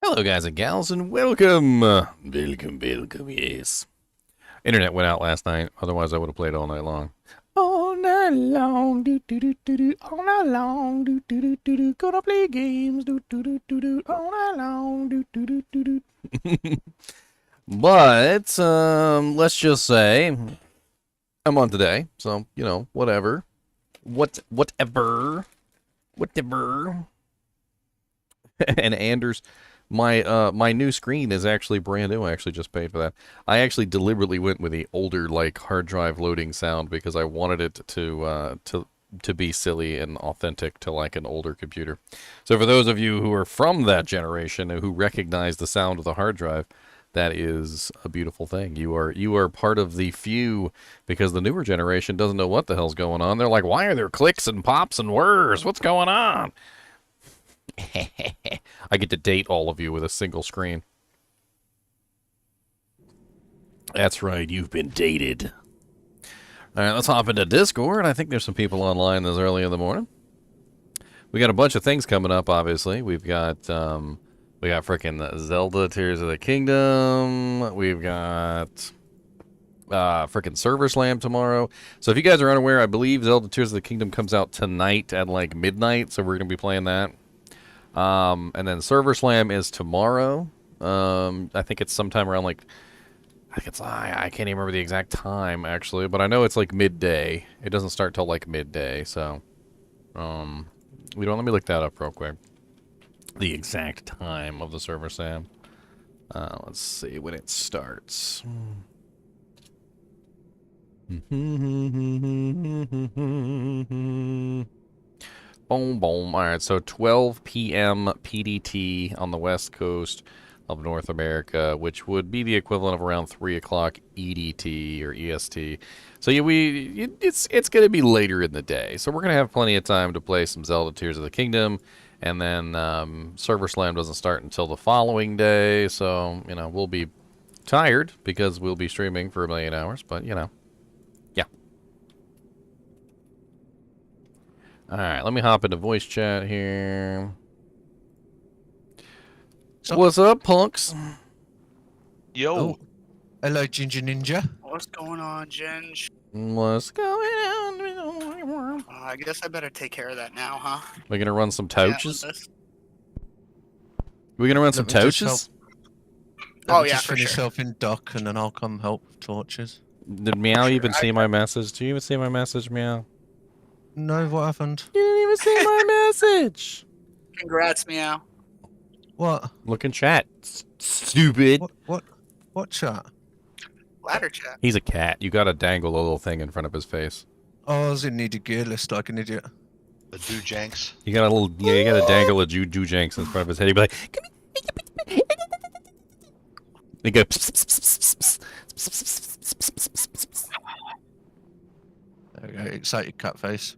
Hello, guys and gals, and welcome. Welcome, yes. Internet went out last night, otherwise, I would have played all night long. All night long, do do do do do. All night long, do do do do do. Gonna play games, do do do do do. All night long, do do do do do. But let's just say I'm on today, so whatever, whatever. And Anders, my new screen is actually brand new. I actually just paid for that. I actually deliberately went with the older like hard drive loading sound because I wanted it to be silly and authentic to like an older computer. So for those of you who are from that generation and who recognize the sound of the hard drive, that is a beautiful thing. You are part of the few, because the newer generation doesn't know what the hell's going on. They're like, why are there clicks and pops and whirs? What's going on? I get to date all of you with a single screen. That's right, you've been dated. All right, let's hop into Discord. I think there's some people online this early in the morning. We got a bunch of things coming up, obviously. We got freaking Zelda Tears of the Kingdom. We've got freaking Server Slam tomorrow. So if you guys are unaware, I believe Zelda Tears of the Kingdom comes out tonight at like midnight, so we're going to be playing that. And then Server Slam is tomorrow. I think it's sometime around like, I can't even remember the exact time actually, but I know it's like midday. It doesn't start till like midday, so let me look that up real quick. The exact time of the Server Slam. Let's see when it starts. Boom, boom. All right, so 12 p.m. PDT on the west coast of North America, which would be the equivalent of around 3 o'clock EDT or EST. So yeah, it's going to be later in the day. So we're going to have plenty of time to play some Zelda Tears of the Kingdom, and then Server Slam doesn't start until the following day. So we'll be tired because we'll be streaming for 1,000,000 hours, but yeah. Alright, let me hop into voice chat here. So, what's up, punks? Yo. Oh, hello, Ginger Ninja. What's going on, Ginge? What's going on? I guess I better take care of that now, huh? We're gonna run some touches? Yeah, We're gonna run some touches? Oh, yeah, just for finish sure. helping Doc, and then I'll come help with torches. Did Meow Sure, even see my message? Do you even see my message, Meow? No, what happened? You didn't even see my message! Congrats, Meow. What? Look in chat. Stupid. What chat? Ladder chat. He's a cat. You gotta dangle a little thing in front of his face. Oh, I was in need of gear list like an idiot. The Dujanks. You got a little, you gotta dangle a Jujanks in front of his head. He'd be like, come here. He go. There we go, excited cat face.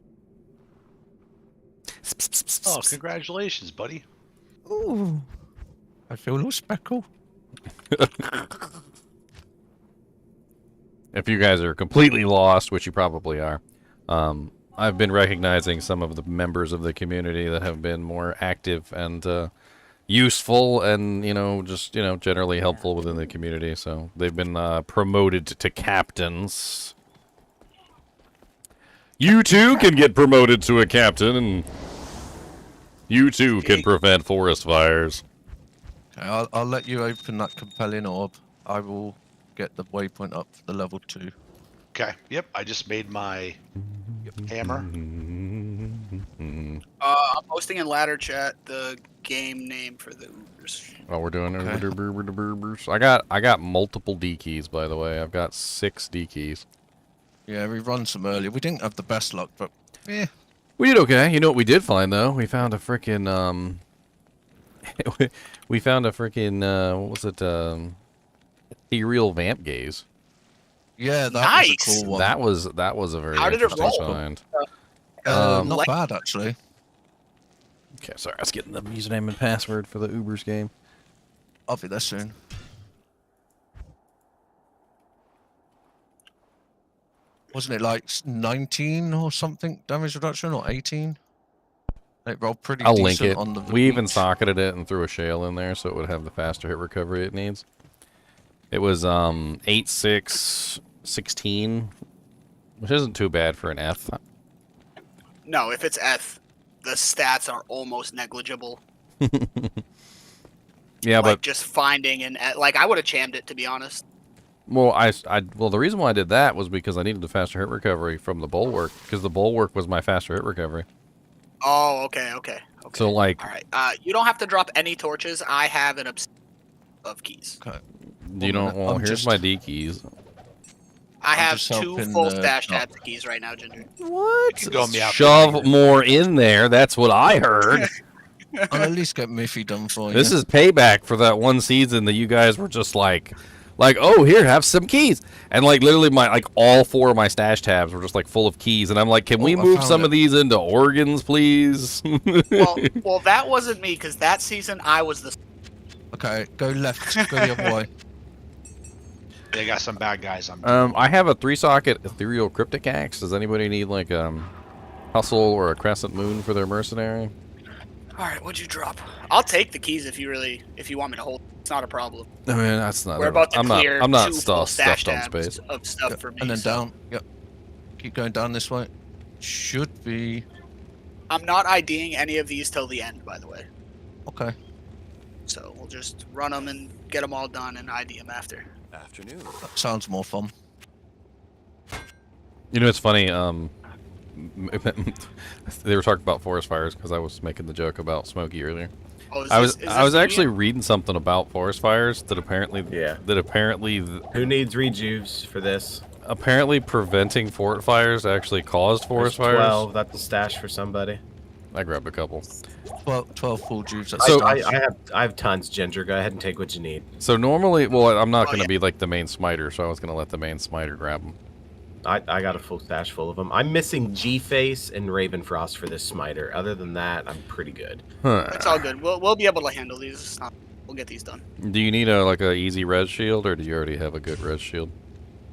Oh, congratulations, buddy. Ooh, I feel all speckled. If you guys are completely lost, which you probably are, I've been recognizing some of the members of the community that have been more active and useful and, just, generally helpful within the community. So they've been promoted to captains. You too can get promoted to a captain, and you too can prevent forest fires. Okay, I'll let you open that compelling orb. I will get the waypoint up for the level 2. Okay. Yep. I just made my hammer. I'm posting in ladder chat the game name for the Ubers. Oh, we're doing it. Okay. I got multiple D keys, by the way. I've got 6 D keys. Yeah, we run some earlier. We didn't have the best luck, but yeah. We did okay. You know what we did find though? We found a freaking we found a freaking what was it? Ethereal vamp gaze. Yeah, that Nice. was a cool one. That was a very How did it interesting roll? find. Not like- bad actually. Okay, sorry, I was getting the username and password for the Ubers game. I'll be there soon. Wasn't it like 19 or something damage reduction, or 18? They roll pretty I'll link decent it. on the We even reach. socketed it and threw a shale in there so it would have the faster hit recovery it needs. It was 8, 6, 16, which isn't too bad for an F. No, if it's F, the stats are almost negligible. Yeah, Like but just finding an like I would have chammed it, to be honest. well, well, the reason why I did that was because I needed the faster hit recovery from the bulwark, because the bulwark was my faster hit recovery. Oh, okay. So like, All right. You don't have to drop any torches. I have an obsession of keys. Okay. you don't. Well, I'm here's just- my D keys. I have just 2 helping, full stash no. tabs of keys right now, Ginger. What? You can go me out Shove behind. more in there. That's what I heard. I'll at least get Miffy done for you. This is payback for that one season that you guys were just like, oh, here, have some keys, and like literally all 4 of my stash tabs were just like full of keys, and I'm like, can we Oh, I move found some it. of these into organs, please? well, that wasn't me because that season I was the. Okay, go left. Go the other way. They got some bad guys. I'm I have a 3-socket ethereal cryptic axe. Does anybody need like hustle or a crescent moon for their mercenary? All right, what'd you drop? I'll take the keys if you want me to hold. It's not a problem. I mean, that's not. We're about to I'm clear not. I'm not 2 full stash stuffed on tabs space. of stuff Yep, for me. and then so down. Yep. Keep going down this way. Should be I'm not IDing any of these till the end, by the way. okay. So we'll just run them and get them all done and ID them after. Afternoon. That sounds more fun. You know, it's funny. They were talking about forest fires because I was making the joke about Smokey earlier. Oh, is I this- was is I was this actually Indian? reading something about forest fires that apparently Who needs rejuves for this? apparently preventing forest fires actually caused forest There's fires. 12. That's a stash for somebody. I grabbed a couple. 12 full juice. So- I have tons, Ginger. Go ahead and take what you need. So normally, well, I'm not Oh, going to yeah. be like the main smiter, so I was going to let the main smiter grab them. I got a full stash full of them. I'm missing G-Face and Ravenfrost for this smiter. Other than that, I'm pretty good. It's all good. We'll be able to handle these. It's not, we'll get these done. Do you need a easy res shield, or do you already have a good res shield?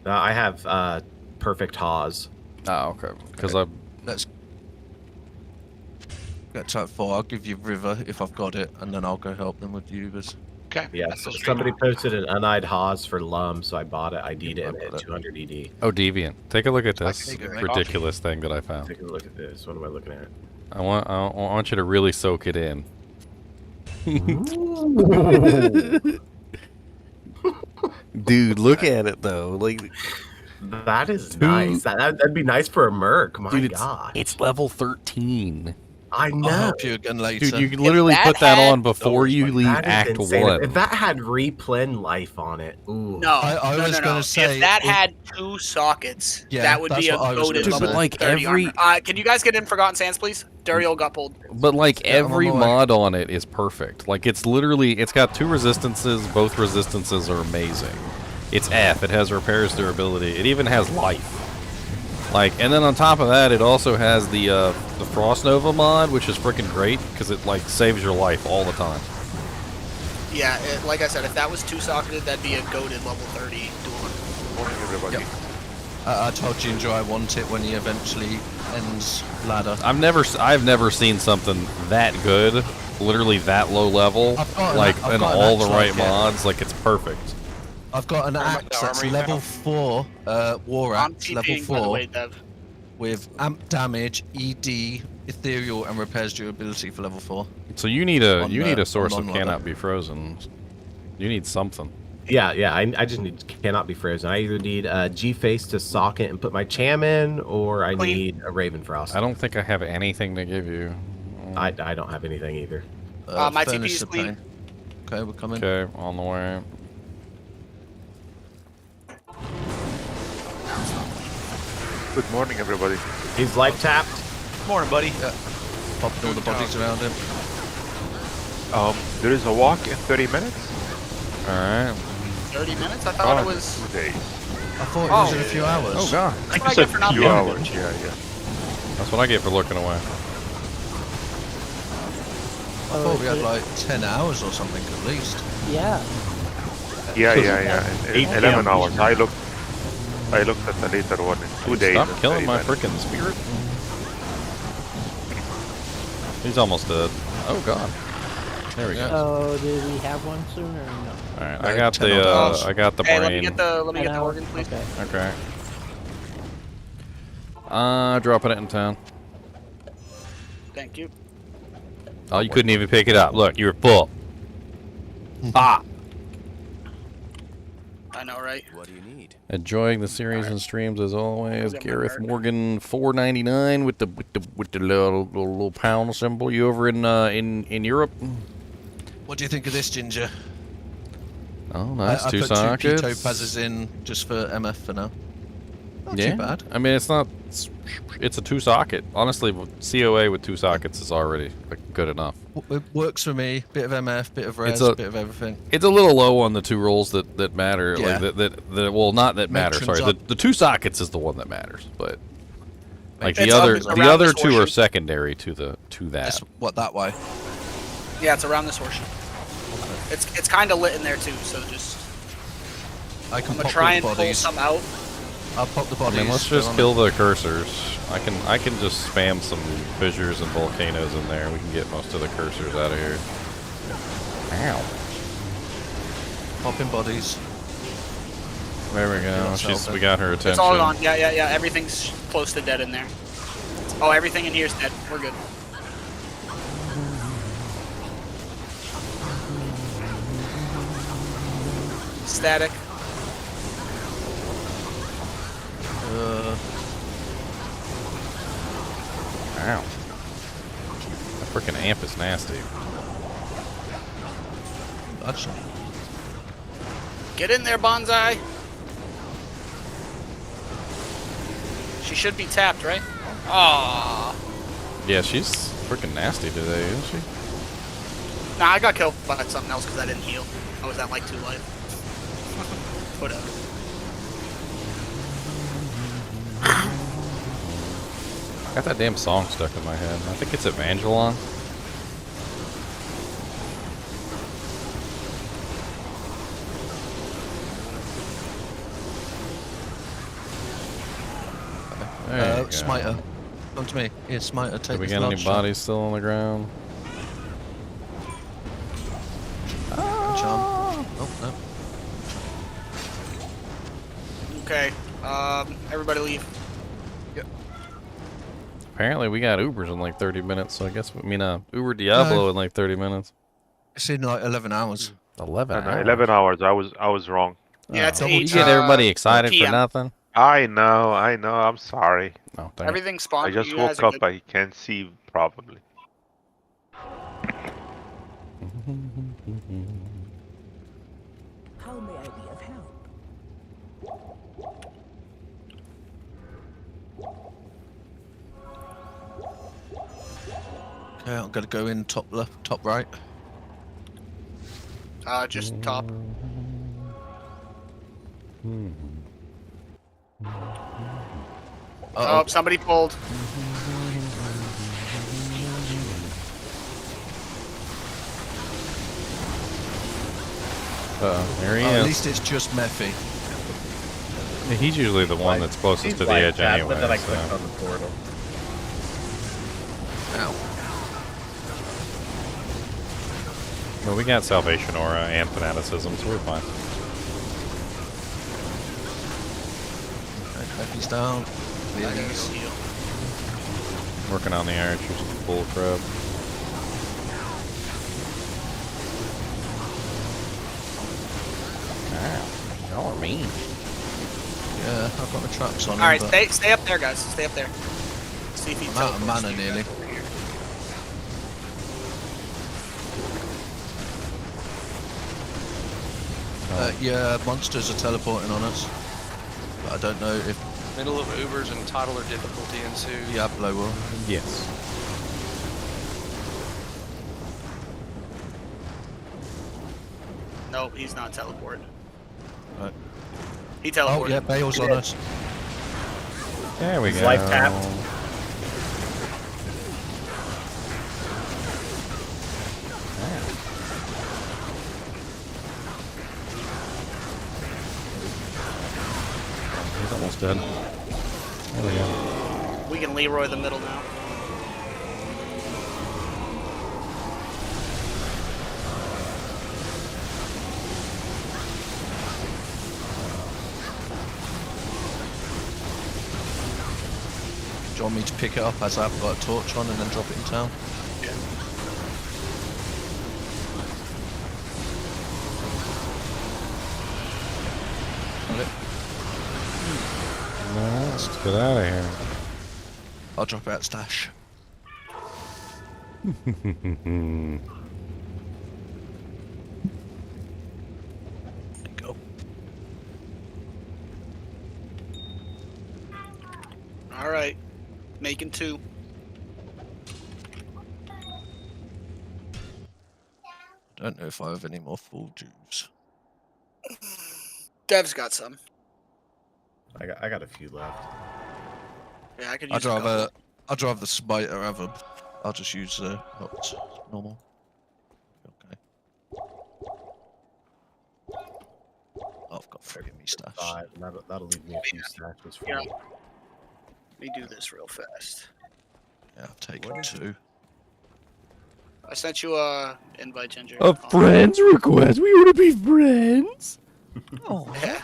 I have perfect Haws. Oh, okay. Because Okay. Let's get type 4. I'll give you River if I've got it, and then I'll go help them with Ubers. okay. Yeah, That's so the street. somebody posted an uneyed Haws for Lum, so I bought it. ID'd it, and I've it got hit it. 200 ED. oh, deviant. Take a look at this take it, mate. ridiculous thing that I found. Take a look at this. What am I looking at? I want you to really soak it in. Dude, look at it though. Like, That is nice. That'd be nice for a Merc. My dude, God. it's level 13. I I'll know. help you again later. Dude, you can literally that put that had- on before you leave That is Act insane. 1. If that had replen life on it, ooh. No, I no, was no, gonna no. say, if that if- had 2 sockets, Yeah, that would that's be a what I was goated gonna level say. Like 30 every- armor. Can you guys get in Forgotten Sands, please? Duriel got pulled. But like Yeah, I'm on every my way. mod on it is perfect. Like it's got 2 resistances. Both resistances are amazing. It's F. It has repairs durability. It even has life. Like, and then on top of that, it also has the Frost Nova mod, which is freaking great because it like saves your life all the time. Yeah, like I said, if that was 2-socketed, that'd be a goated level 30 duel. Morning, everybody. Yep. I told Ginger I want it when he eventually ends ladder. I've never seen something that good, literally that low level, I've got an- like I've in got an all the axe right like it. mods. Like it's perfect. I've got an Armor- axe that's armor you level have? 4 war I'm axe, level TPing, by the 4 way, Dev. with amp damage, ED, ethereal, and repairs durability for level 4. So you need a On source on of ladder. cannot be frozen. You need something. Yeah. I just need cannot be frozen. I either need G-Face to socket and put my Cham in, or I Clean. need a Ravenfrost. I don't think I have anything to give you. I don't have anything either. My TP Furnace is of clean. Pain. Okay, we're coming. Okay, on the way. Good morning, everybody. He's life tapped. Morning, buddy. Popping all the bodies around him. There is a walk in 30 minutes. All right. 30 minutes? I thought it was. 2 days. I thought it was in a few hours. Oh god, That's what I get for not Few being hours. Yeah. that's what I get for looking away. I thought we had like 10 hours or something at least. Yeah. Yeah. And 8 11 p.m. hours. I looked at the later one in 2 days. Stop and killing 30 my minutes. freaking spirit. He's almost dead. Oh god. There we go. Oh, did we have one sooner or no? All right, No, I got 10 the hours. I got the Hey, brain. let me get the Hour? organ, please. Okay. Okay. Dropping it in town. Thank you. Oh, you couldn't even pick it up. Look, you were full. Ah. I know, right? What do you need? Enjoying the series and streams as always. Get my Gareth card. Morgan, $4.99 with the little pound symbol. You over in Europe? What do you think of this, Ginger? Oh, nice. I Two put sockets. 2 topazes in just for MF for now. Not Yeah. too bad. I mean, it's not. It's a 2-socket. Honestly, COA with 2 sockets is already like, good enough. It works for me. Bit of MF, bit of res, a- bit of everything. It's a little low on the 2 rolls that matter. Yeah. Like that well, not that matter. Matrons Sorry, up. the 2 sockets is the one that matters. But like It's the other up- the around other this 2 are horseshoe. secondary to that. That's what that way. Yeah, it's around this horseshoe. It's kind of lit in there too, so just I can I'm gonna pop try the and pull bodies. some out. I'll pop the I bodies. mean, let's they're just on kill the cursors. I can just spam some fissures and volcanoes in there. We can get most of the cursors out of here. Ow. it. Popping bodies. There we go. that's helping. We got her attention. It's all gone. Yeah. Everything's close to dead in there. Oh, everything in here's dead. We're good. Static. Ow. That freaking amp is nasty. That's Get in there, Bonsai. She should be tapped, right? Ah. Yeah, she's freaking nasty today, isn't she? Nah, I got killed by something else because I didn't heal. I was at like 2 life. Whatever. Got that damn song stuck in my head. I think it's Evangelon. There you go. Smiter. Come to me. Here, Smiter. Take Do we this get large any shot. bodies still on the ground? Charm. Oh, no. Okay. Everybody leave. Apparently we got Ubers in like 30 minutes, so I guess, Uber Diablo in like 30 minutes. It's in like 11 hours. 11 hours. 11 hours. I was wrong. Yeah, it's Oh. 8. You get everybody excited for PM. nothing? I know. I'm sorry. Oh, dang it. Everything spawned. I just you guys woke are up. good. I can't see probably. How may I be of help? Okay, I'm gonna go in top left, top right. Just top. Uh-oh. Oh, somebody pulled. There he At is. least it's just Mephi. He's usually the one that's closest to the edge anyway. Then I so. clicked on the portal. Ow. Well, we got Salvation Aura and Fanaticism, so we're fine. Okay, Mephi's down. I gotta go Please. heal. Working on the archers, bull crap. Y'all are mean. Yeah, I've got the traps on. All right, him, but stay up there, guys. Stay up there. See if he I'm out of teleports mana you nearly. guys over here. Yeah, monsters are teleporting on us. But I don't know if Middle of Ubers and toddler difficulty ensues. Diablo will. Yes. Nope, he's not teleported. Right. He Oh, teleported. yeah, Bale's on us. There we Is go. life tapped? He's almost dead. There we go. We can Leroy the middle now. want me to pick it up as I've got a torch on and then drop it in town? Yeah. Okay. Let's get out of here. I'll drop it at stash. Go. All right, making 2. Don't know if I have any more full juice. Dev's got some. I got a few left. Yeah, I could use a couple. I'd rather the smiter have them. I'll just use what's normal. Okay. Oh, I've got friggin' me stash. That'll leave me a few stashes for Yeah. me. Let me do this real fast. Yeah, I've taken 2. I sent you a invite, Ginger. A friend's request? We want to be friends? Oh, Yeah.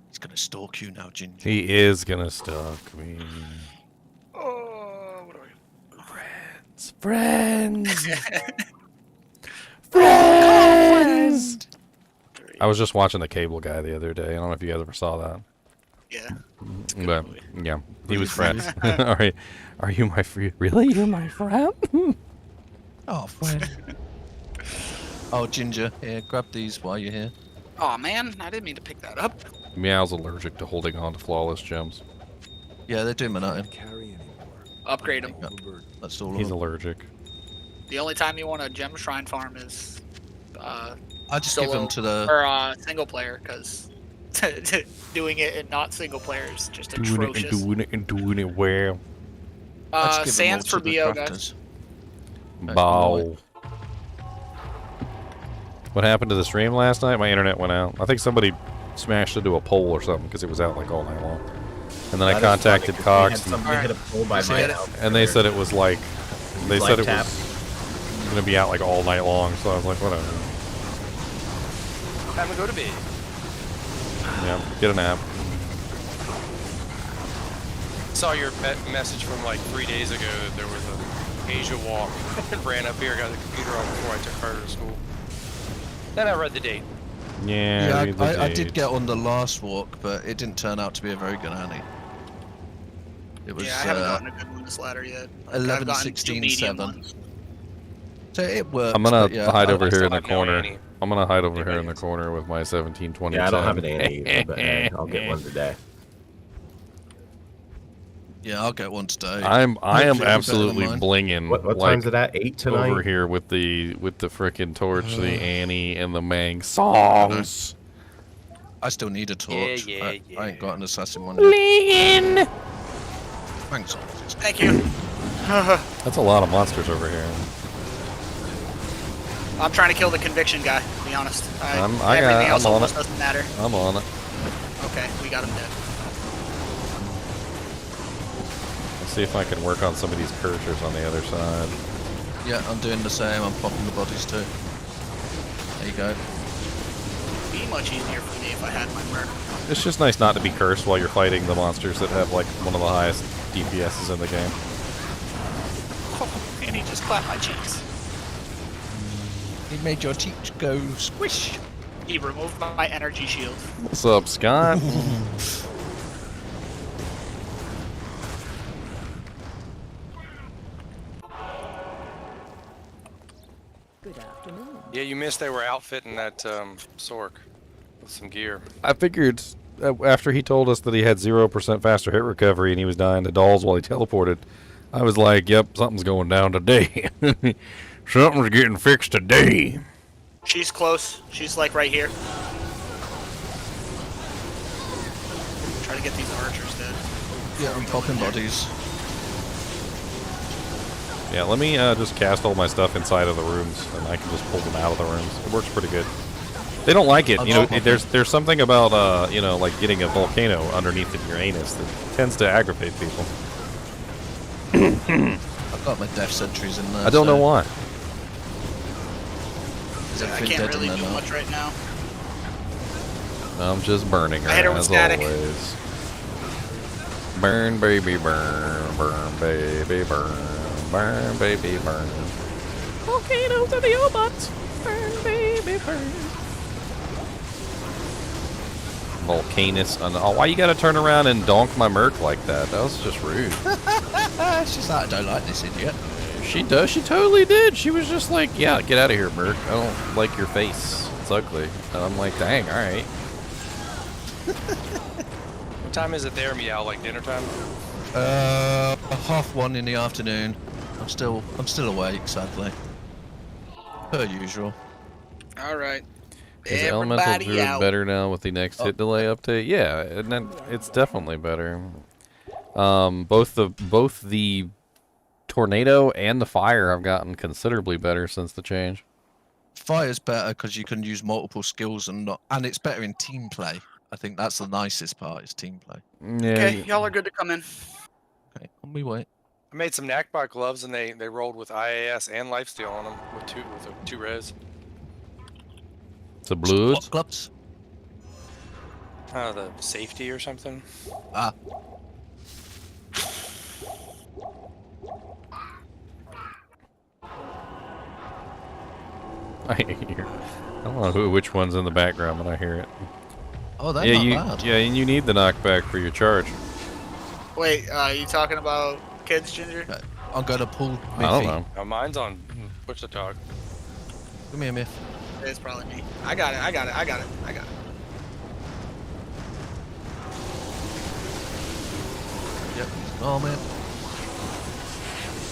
he's gonna stalk you now, Ginger. He is gonna stalk me. Oh, what are Friends! Friends! we? I was just watching the Cable Guy the other day. I don't know if you guys ever saw that. Yeah. But, yeah, he was friends. Are you my friend? Really? You're my friend? Oh, friend. Oh, Ginger, here, grab these while you're here. Oh man, I didn't mean to pick that up. Meow's allergic to holding on to flawless gems. Yeah, they're doing nothing. Upgrade him. That's all. He's of them. allergic. The only time you want a gem shrine farm is I just give solo them to the. or single player, because doing it and not single player is just atrocious. Doing it well. I just give them all Sands to for the BO, crafters. guys. Bow. What happened to the stream last night? My internet went out. I think somebody smashed into a pole or something because it was out like all night long. And then I contacted Cox, They hit a pole by my house. and they said it was like, they said it tap. was going to be out like all night long. So I was like, whatever. Time to go to bed. Yeah, get a nap. Saw your message from like 3 days ago that there was a Asia walk. Ran up here, got the computer on before I took her to school. Then I read the date. Yeah, read the I did date. get on the last walk, but it didn't turn out to be a very good Annie. It was Yeah, I haven't gotten a good one this ladder yet. Like, 11, I've gotten 16, 2 medium 7. ones. So it works. I'm gonna but yeah, hide I- over I here still in the have no corner. Annie. I'm gonna hide over here in the Anyways. corner with my 1720. Yeah, I don't have an Annie either, but I'll get one today. Yeah, I'll get one today. I am Hopefully it'll be better absolutely than mine. blinging What like time's it at? 8 tonight? over here with the frickin' torch, the Annie and the Mang songs. I still need a torch. Yeah, I ain't got an assassin one yet. Blinging. Thanks. Thank you. That's a lot of monsters over here. I'm trying to kill the conviction guy, to be honest. I'm Everything else on almost it. doesn't matter. I'm on it. Okay, we got him dead. Let's see if I can work on some of these cursors on the other side. Yeah, I'm doing the same. I'm popping the bodies too. There you go. It'd be much easier for me if I had my merc. It's just nice not to be cursed while you're fighting the monsters that have like one of the highest DPSs in the game. Oh, and he just clapped my cheeks. It made your cheeks go squish. He removed my energy shield. What's up, Scott? Good afternoon. Yeah, you missed they were outfitting that Sork with some gear. I figured after he told us that he had 0% faster hit recovery and he was dying to dolls while he teleported, I was like, yep, something's going down today. Something's getting fixed today. She's close. She's like right here. Try to get these archers dead. Yeah, I'm popping bodies. Yeah, let me just cast all my stuff inside of the rooms, and I can just pull them out of the rooms. It works pretty good. They don't like it, you know. There's something about you know, like getting a volcano underneath of your anus that tends to aggravate people. I've got my death sentries in there. I don't know why. Is I everything can't dead really in do there now? much right now. I'm just burning her I hit her with as static. always. burn, baby, burn, burn, baby, burn, baby, burn. Volcanoes are the robots. Burn, baby, burn. Volcanus. Oh, why you gotta turn around and donk my Merc like that? That was just rude. It's just that I don't like this idiot. She does. She totally did. She was just like, yeah, get out of here, Merc. I don't like your face. It's ugly. And I'm like, dang, all right. What time is it there, Meow? Like dinner time? 1:30 in the afternoon. I'm still awake, sadly. Per usual. All right. Is Elemental Everybody Druid out. better now with the next hit delay update? Yeah, and then it's definitely better. Both the tornado and the fire have gotten considerably better since the change. Fire's better because you can use multiple skills and it's better in team play. I think that's the nicest part is team play. Yeah. Okay, y'all are good to come in. Okay, on we wait. I made some Knackbot gloves and they rolled with IAS and lifesteal on them with two res. It's a blues. What gloves? The safety or something. Ah. I hear. I don't know which one's in the background, but I hear it. Oh, that's Yeah, not bad. yeah, and you need the knockback for your charge. Wait, you talking about kids, Ginger? Okay, I'm gonna pull. I don't know. Now mine's on push the talk. Come here, Miff. It's probably me. I got it. Yep. Oh man.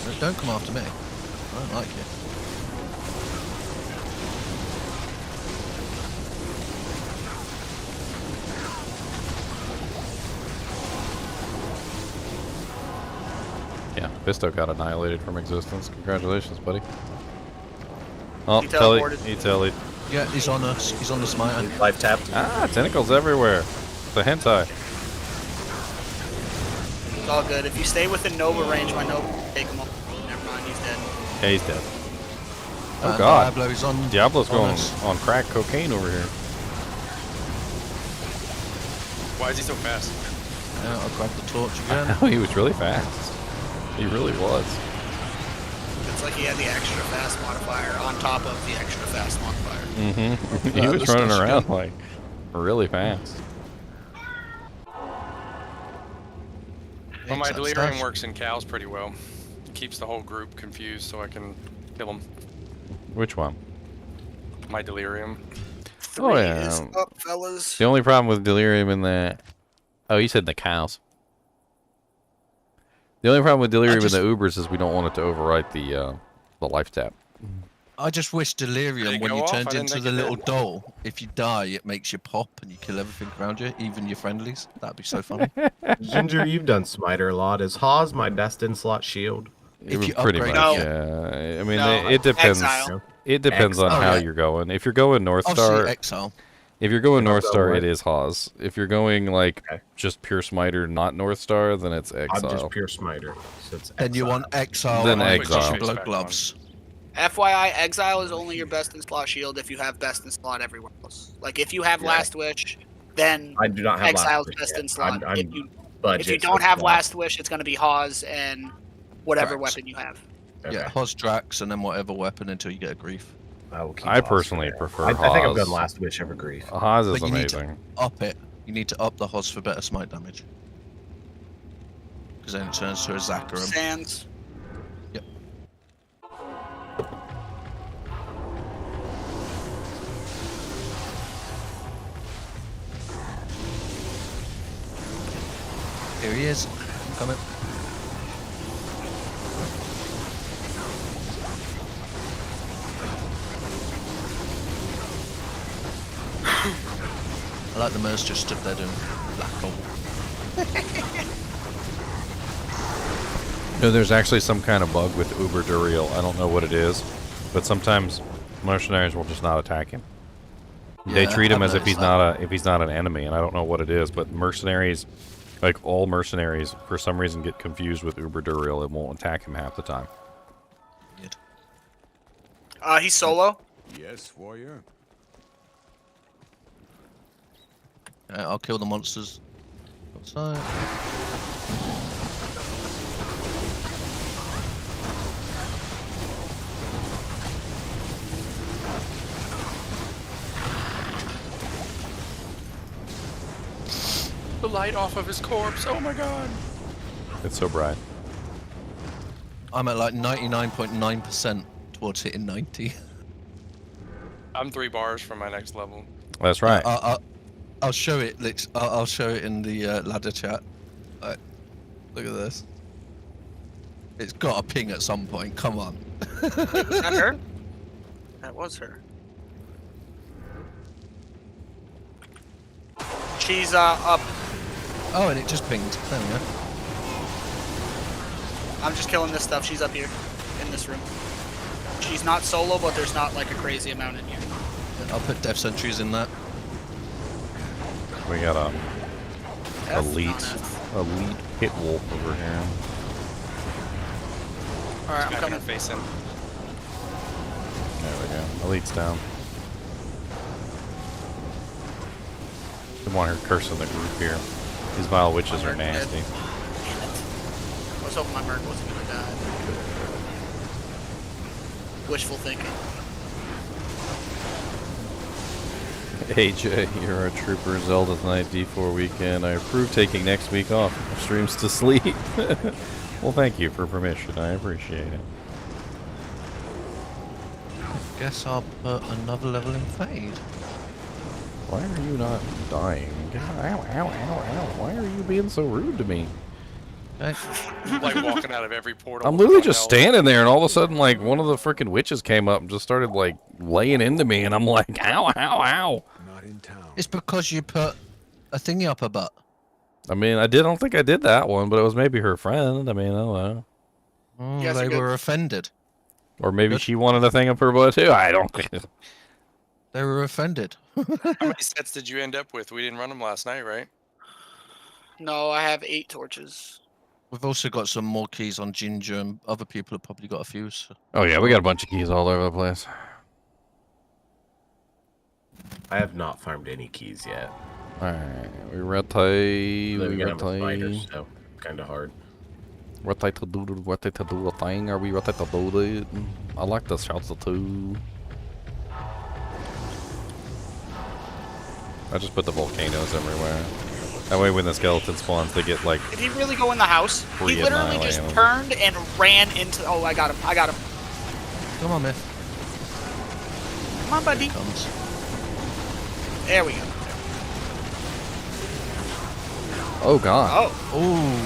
No, don't come after me. I don't like you. Yeah, Fisto got annihilated from existence. Congratulations, buddy. Oh, He Telly. teleported. He tellied. Yeah, he's on us. He's on the smiter. Life tapped. Ah, tentacles everywhere. The hentai. It's all good. If you stay within Nova range, my Nova will take him up. Never mind, he's dead. Yeah, he's dead. Oh god. Diablo's on. Diablo's on going us. on crack cocaine over here. Why is he so fast? Yeah, I'll grab the torch again. Oh, he was really fast. He really was. It's like he had the extra fast modifier on top of the extra fast modifier. Mm-hmm. He was this running guy's around good. like really fast. Well, my Thanks, delirium Stash. works in cows pretty well. It keeps the whole group confused so I can kill them. Which one? My delirium. Oh, Three yeah. is up, fellas. The only problem with delirium in that. Oh, you said the cows. The only problem with delirium just- in the Ubers is we don't want it to overwrite the life tap. I just wish Did delirium it when go you off? I turned didn't into think the it little did. doll. If you die, it makes you pop and you kill everything around you, even your friendlies. That'd be so funny. Ginger, you've done Smiter a lot. Is Hawes my best in slot shield? If It you pretty upgrade much, it, yeah. I mean, No, it depends. Exile. It depends on Exile. how Oh, yeah. you're going. If you're going North Obviously, Star, exile. if you're going North go Star, what? it is Hawes. If you're going like Okay. just pure Smiter, not North Star, then it's I'm Exile. just pure Smiter. So it's Then you exile. want exile. Then on exile. Blood gloves. FYI, Exile is only your best in slot shield if you have best in slot everywhere else. Like if you have Yeah. Last Wish, then I do not have Exile's last wish best yet. in slot. I'm if you budget don't for have slot. Last Wish, it's going to be Hawes and whatever Drax. weapon you have. Okay. Yeah, Hos Drax and then whatever weapon until you get a grief. I will keep I Hawes personally for now. prefer I think I've Hawes. done last wish ever grief. Hawes is But you need to- amazing. Up it. You need to up the Hos for better smite damage. Because then it turns to a Zakarum. Sands. Yep. Here he is. I'm coming. I like the Merce just stood there doing black hole. No, there's actually some kind of bug with Uber Duriel. I don't know what it is, but sometimes mercenaries will just not attack him. They Yeah, treat him I've as if he's noticed not if he's not an enemy, and I don't know what it is. But mercenaries, like all mercenaries, for some reason get confused with Uber Duriel and won't attack him half the time. He's solo. Yes, warrior. I'll kill the monsters. Outside. light off of his corpse. Oh my god. It's so bright. I'm at like 99.9% towards hitting 90. I'm 3 bars from my next level. That's right. I'll show it. I'll show it in the ladder chat. Right, look at this. It's got a ping at some point. Come on. Was that her? That was her. She's up. Oh, and it just pinged. There we go. I'm just killing this stuff. She's up here in this room. She's not solo, but there's not like a crazy amount in here. I'll put death sentries in that. We got a F, elite not F. pit wolf over here. Alright, I'm Back in coming. her face in. There we go. Elite's down. Didn't want her cursing the group here. These vile witches are Merc dead. nasty. Damn it. I was hoping my Merc wasn't gonna die. Wishful thinking. AJ, you're a trooper. Zelda tonight, D4 weekend. I approve taking next week off. Streams to sleep. Well, thank you for permission. I appreciate it. Guess I'll put another level in Fade. Why are you not dying? Ow, ow, ow, ow. Why are you being so rude to me? Okay. Like walking out of every portal. I'm literally with just one standing there, and all of a sudden, like, one of the freaking witches came up and just started, like, laying into me, and I'm like, ow, ow, ow. It's because you put a thingy up her butt. I mean, I don't think I did that one, but it was maybe her friend. I mean, I don't know. Mm, Yes, they you're good. were offended. Or maybe Good. she wanted a thing up her butt, too. I don't. They were offended. How many sets did you end up with? We didn't run them last night, right? No, I have 8 torches. We've also got some more keys on Ginger, and other people have probably got a few. So. Oh, yeah, we got a bunch of keys all over the place. I have not farmed any keys yet. Alright, we rotate. Then We again, I'm a spider, rotate. so kind of hard. Rotate to do the thing. Are we rotate to do it? I like the shouts too. I just put the volcanoes everywhere. That way when the skeleton spawns, they get like... Did he really go in the house? He literally just Pre-annihilate him. turned and ran into. Oh, I got him. I got him. Come on, Myth. Come on, buddy. Here it comes. There we go. Oh, God. Oh, Ooh.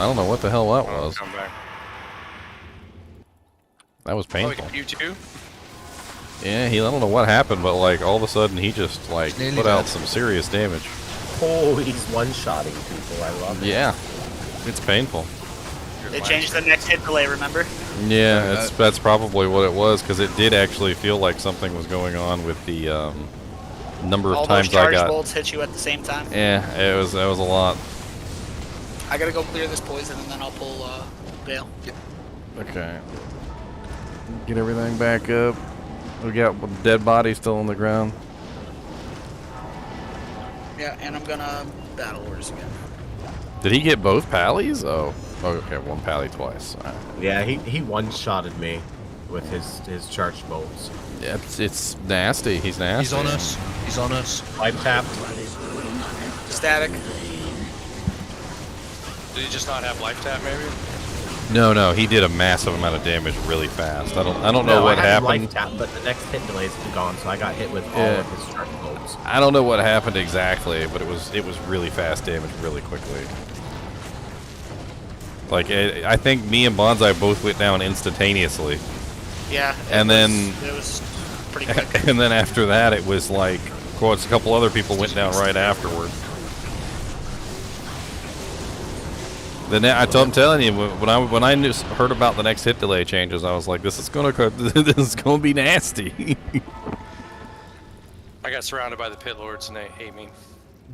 I don't know what the hell that Oh, was. come back. That was Oh, painful. you too? Yeah, I don't know what happened, but like all of a sudden he just like Nearly put out dead. some serious damage. Oh, he's one-shotting people. I love it. Yeah, it's painful. they changed the next hit delay. Remember? Yeah, that's probably what it was because it did actually feel like something was going on with the number All of those times I charge got. bolts hit you at the same time. Yeah, it was a lot. I gotta go clear this poison and then I'll pull Bale. Okay, get everything back up. We got a dead body still on the ground. Yeah, and I'm gonna battle orders again. Did he get both pallies? Oh, okay, one pally twice. All right. Yeah, he one-shotted me with his charged bolts. Yeah, it's nasty. He's nasty. He's on us. He's on us. Life tapped. Static. Did he just not have life tap, maybe? No, he did a massive amount of damage really fast. I don't know No, what I had happened. life tap, but the next hit delay is gone, so I got hit with all Yeah. of his charged bolts. I don't know what happened exactly, but it was really fast damage really quickly. Like I think me and Bonsai both went down instantaneously, Yeah. And then- it was pretty quick. and then after that it was like, of course, a couple other people went down right afterward. I'm telling you, when I heard about the next hit delay changes, I was like, this is gonna be nasty. I got surrounded by the pit lords and they hate me.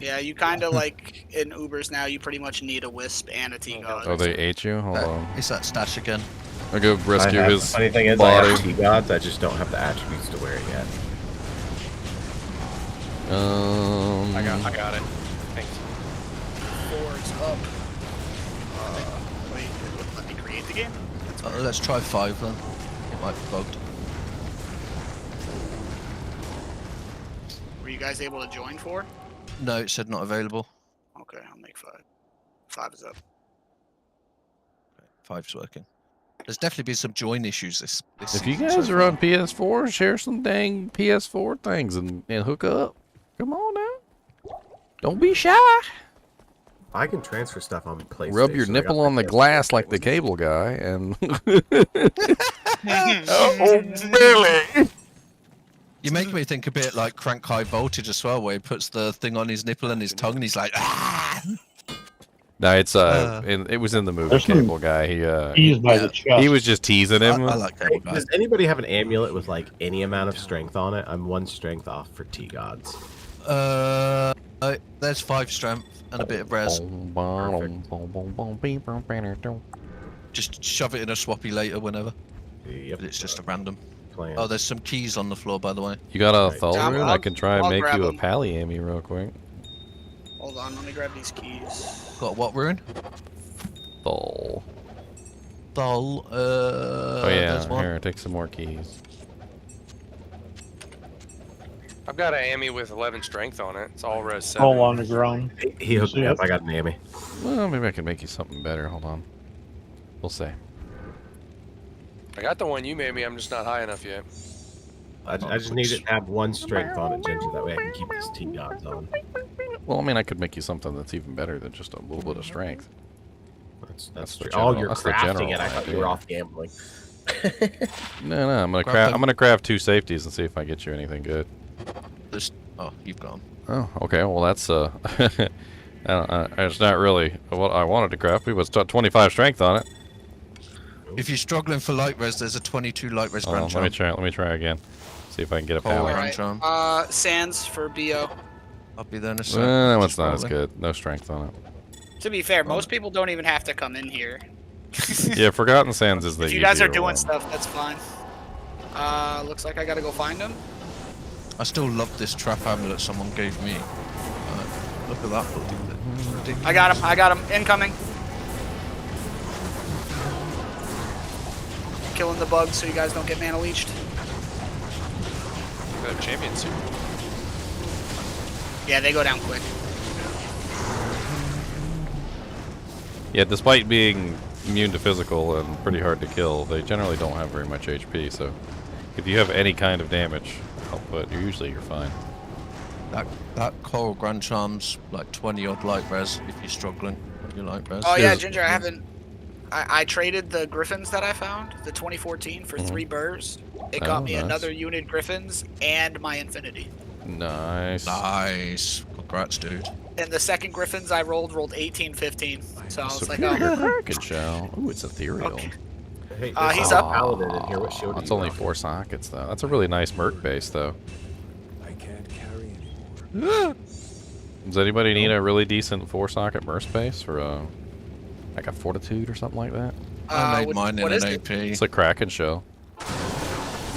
Yeah, you kind of like in Ubers now. You pretty much need a wisp and a T-God. Oh, they ate you? Hold on. It's that stash again. I'll go rescue The his funny thing is, I body. have T-Gods, I just don't have the attributes to wear it yet. I got it. Thanks. Fours up. Wait, it wouldn't let me create the game? Let's try 5 then. It might be bugged. Were you guys able to join 4? No, it said not available. Okay, I'll make 5. 5 is up. 5's working. There's definitely been some join issues this If you season guys so are far. on PS4, share some dang PS4 things and hook up. Come on now. Don't be shy. I can transfer stuff on PlayStation. Rub your I got nipple my on the PS4 glass like the cable. cable guy and... Oh, Billy! You make me think a bit like Crank High Voltage as well, where he puts the thing on his nipple and his tongue, and he's like, ah! No, it's it was in the movie There's some Cable Guy. Teased by the chest. He was just teasing him. I like Cable Guy. Does anybody have an amulet with like any amount of strength on it? I'm 1 strength off for T-Gods. There's 5 strength and a bit of res. Just shove it in a swappy later whenever. Yep. But it's just a random. Plan. Oh, there's some keys on the floor, by the way. You got a Right. Thul Yeah, rune? I can try and I'll make grab you a them. Pally-Amy real quick. Hold on, let me grab these keys. Got what rune? Thul. Thul. Oh yeah, There's one. here, take some more keys. I've got an Amy with 11 strength on it. It's all res 7. All on the ground. He hooked me up. I got an Amy. Well, maybe I can make you something better. Hold on. We'll see. I got the one you made me. I'm just not high enough yet. I just need it to have 1 strength on it, Ginger. That way I can keep these T-Gods on. Well, I mean, I could make you something that's even better than just a little bit of strength. That's the true. general- Oh, you're that's the crafting general it. I thought you idea. were off gambling. No, I'm gonna Grab craft. them. I'm gonna craft 2 safeties and see if I get you anything good. Oh, you've gone. Oh, okay. Well, that's it's not really what I wanted to craft. We was 25 strength on it. If you're struggling for light res, there's a 22 light res Oh, grand let charm. me try. Let me try again. See if I can get a Coal Pally. grand Alright, charm. Sands for BO. I'll be there in a sec. That one's Just not as probably. good. No strength on it. To be fair, most people don't even have to come in here. Yeah, Forgotten Sands is the If you guys are easier doing one. stuff, that's fine. Looks like I gotta go find them. I still love this trap amulet someone gave me. Look at that. Ridiculous. I got him. Incoming. Killing the bugs so you guys don't get mana leached. Got a champion suit. Yeah, they go down quick. Yeah, despite being immune to physical and pretty hard to kill, they generally don't have very much HP. So, if you have any kind of damage output, you're fine. That coral grand charm's like 20 odd light res if you're struggling with your light res. Oh yeah, Is- Ginger, I haven't. I traded the griffins that I found, the 2014, for 3 burrs. It got Oh, me nice. another unit griffins and my infinity. Nice. Nice. Congrats, dude. And the second griffins I rolled 1815. So I was like, Superior oh, Kraken Shell. Ooh, it's ethereal. Okay. Hey, He's there's a up. Paladin in here. What shield do That's you only want? 4 sockets, though. That's a really nice merc base, though. I can't carry anymore. Does anybody need a really decent 4-socket merc base for like a fortitude or something like that? I made mine in what an is it? AP. It's a Kraken Shell.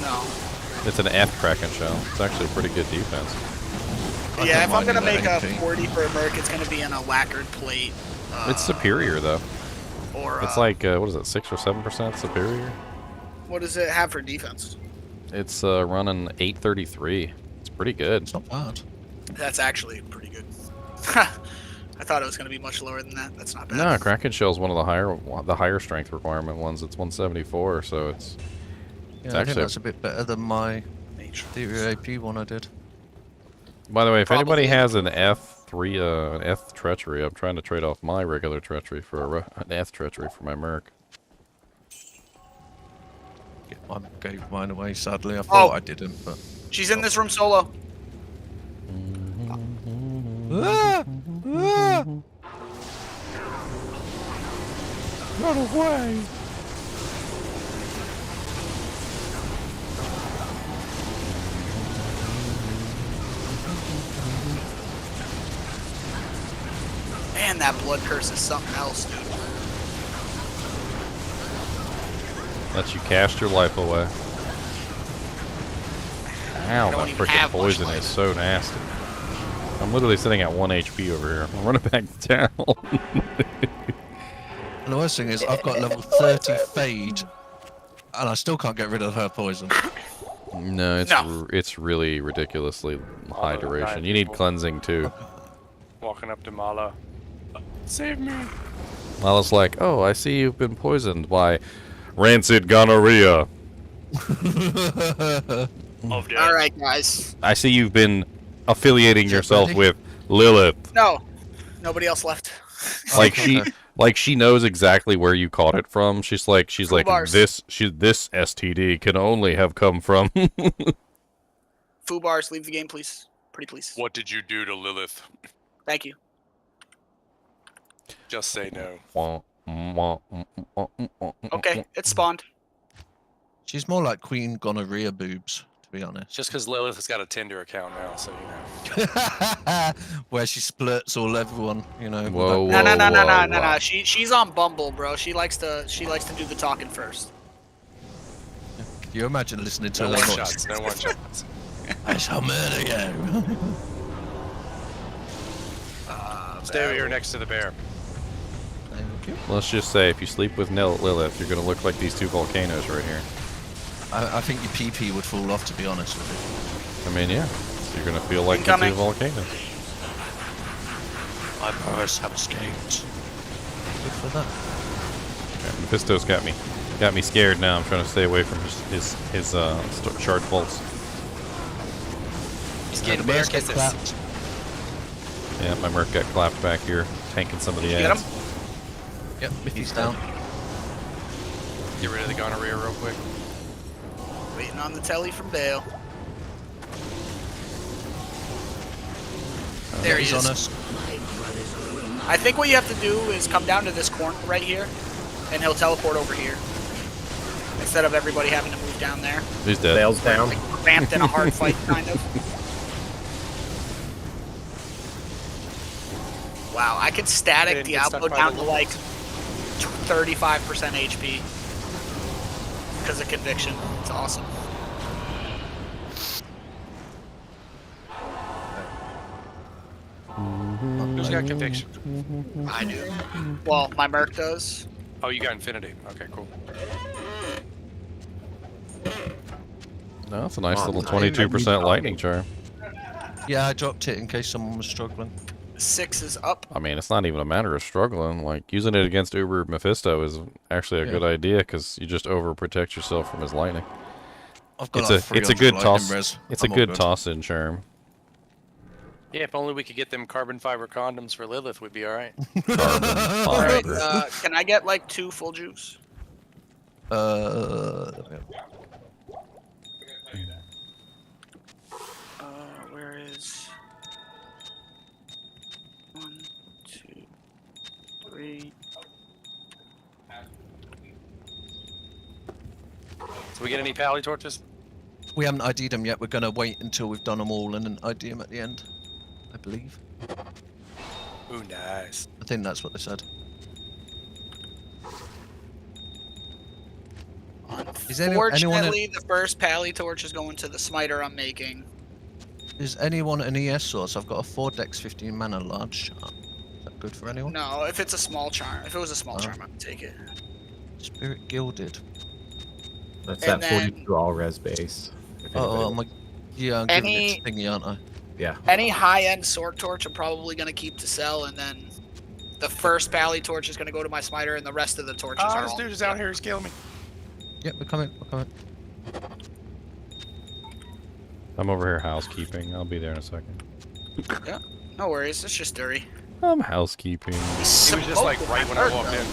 No. It's an F Kraken Shell. It's actually a pretty good defense. I Yeah, got if I'm mine gonna in make an a AP. 40 for a merc, it's gonna be in a lacquered plate. It's superior, though. Or It's like, what is it, 6 or 7% superior? what does it have for defense? It's running 833. It's pretty good. It's not bad. That's actually pretty good. I thought it was gonna be much lower than that. That's not bad. No, Kraken Shell's one of the higher strength requirement ones. It's 174, so it's Yeah, I think actually- that's a bit better than my Nature. theory AP one I did. By the way, if anybody Probably. has an F3, an F treachery, I'm trying to trade off my regular treachery for an F treachery for my merc. Yeah, I gave mine away, sadly. I thought Oh. I didn't, but... She's in this room solo. Run away! Man, that blood curse is something else, dude. Lets you cast your life away. Ow, don't that even freaking have much poison life. is so nasty. I'm literally sitting at 1 HP over here. I'm running back to town. And the worst thing is, I've got level 30 Fade, and I still can't get rid of her poison. No, No. it's really ridiculously high duration. You need cleansing too. Walking up to Mala. Save me. Mala's like, oh, I see you've been poisoned by rancid gonorrhea. Of death. All right, guys. I see you've been affiliating Is it yourself ready? with Lilith. No, nobody else left. Like she knows exactly where you caught it from. She's like Bars. this STD can only have come from. Foo bars, leave the game, please. Pretty please. What did you do to Lilith? Thank you. Just say no. Okay, it spawned. She's more like Queen Gonorrhea boobs, to be honest. Just because Lilith has got a Tinder account now, so you know. Where she splurts all everyone, you know. with Whoa, that- No. She's on Bumble, bro. She likes to do the talking first. Can you imagine listening to No her one voice? shots. No one shots. I shall murder you. Stay over here next to the bear. Thank you. Let's just say, if you sleep with Lilith, you're gonna look like these two volcanoes right here. I think your PP would fall off, to be honest with I mean, yeah. So you're gonna feel like the Incoming. two volcanoes. you. My powers have escaped. Good for that. Yeah, Mephisto's got me scared now. I'm trying to stay away from his charge bolts. He's The getting bear bears get kisses. clapped. Yeah, my Merc got clapped back here, tanking some of the Get ads. him. Yep, Mickey's down. Get rid of the gonorrhea real quick. Waiting on the telly from Bale. There he He's is. on us. I think what you have to do is come down to this corner right here, and he'll teleport over here. Instead of everybody having to move down there. He's dead. Bale's down. Like cramped in a hard fight, kind of. Wow, I could static Didn't get stuck Diablo by down the to like 35% HP. Because of conviction. It's awesome. Who's got conviction? I do. Well, my Merc does. Oh, you got infinity. Okay, cool. No, that's a nice Come little on, 22% lightning charm. Yeah, I dropped it in case someone was struggling. 6 is up. I mean, it's not even a matter of struggling. Like, using it against Uber Mephisto is actually a good idea, because you just overprotect yourself from his lightning. I've got It's a like good 300 toss. lightning res. It's a I'm all good toss-in charm. Yeah, if only we could get them carbon fiber condoms for Lilith, we'd be alright. Alright, can I get like 2 full juice? Where is 1, 2, 3? So we get any pally torches? We haven't ID'd them yet. We're going to wait until we've done them all and then ID them at the end, I believe. Ooh, nice. I think that's what they said. Is anyone Unfortunately, the first pally torch is going to the smiter I'm making. is anyone an ES source? I've got a 4 dex 15 mana large charm. Is that good for anyone? No, if it's a small charm. If it was a small Oh. charm, I would take it. Spirit Gilded. That's And that then- 42 all res base. if Oh, anybody- yeah, I'm giving it to thingy, aren't I? yeah. Any high-end sword torch I'm probably going to keep to sell, and then the first pally torch is going to go to my smiter, and the rest of the torches are this all... dude is out here, he's killing me. Yep, we're coming, we're coming. I'm over here housekeeping. I'll be there in a second. Yeah, no worries. It's just dirty. I'm housekeeping. He was just like right when I walked in.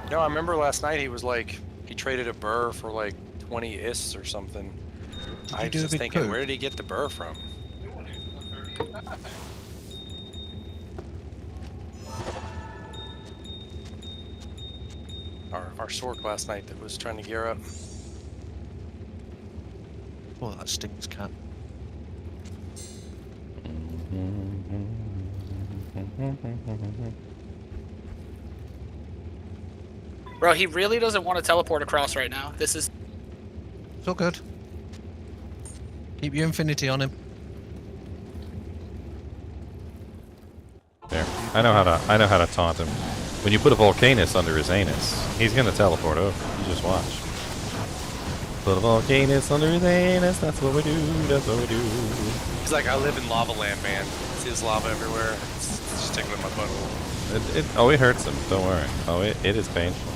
No, I remember last night he was like, he traded a burr for like 20 ists or something. I was just thinking, where did he get the burr from? Our Sork last night that was trying to gear up. Oh, that stinks, cat. Bro, he really doesn't want to teleport across right now. This is... It's all good. Keep your infinity on him. There. I know how to taunt him. When you put a volcanus under his anus, he's gonna teleport over. You just watch. Put a volcanus under his anus, that's what we do, that's what we do. He's like, I live in lava land, man. See this lava everywhere. It's just tickling my butthole. It hurts him, don't worry. Oh, it is painful.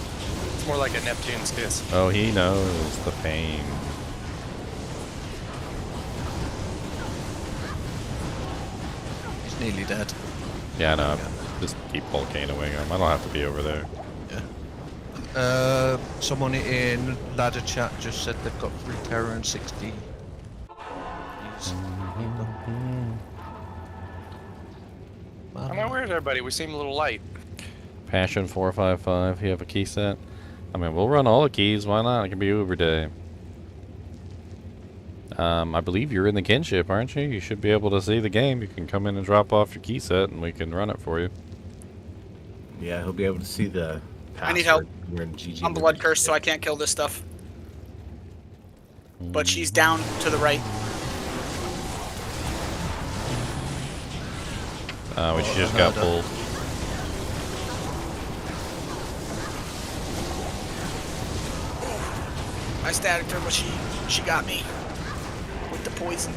It's more like a Neptune's kiss. Oh, he knows the pain. He's nearly dead. Yeah, I know. Just keep volcanoing him. I don't have to be over there. Someone in ladder chat just said they've got 3 terror and 60. I mean, where's everybody? We seem a little light. Passion 455. You have a key set? I mean, we'll run all the keys. Why not? It can be Uber Day. I believe you're in the kinship, aren't you? You should be able to see the game. You can come in and drop off your key set, and we can run it for you. Yeah, he'll be able to see the password. I need help. We're in GG I'm blood cursed, so I can't kill this stuff. But she's down to the right. She just got pulled. I static her, but she got me with the poison.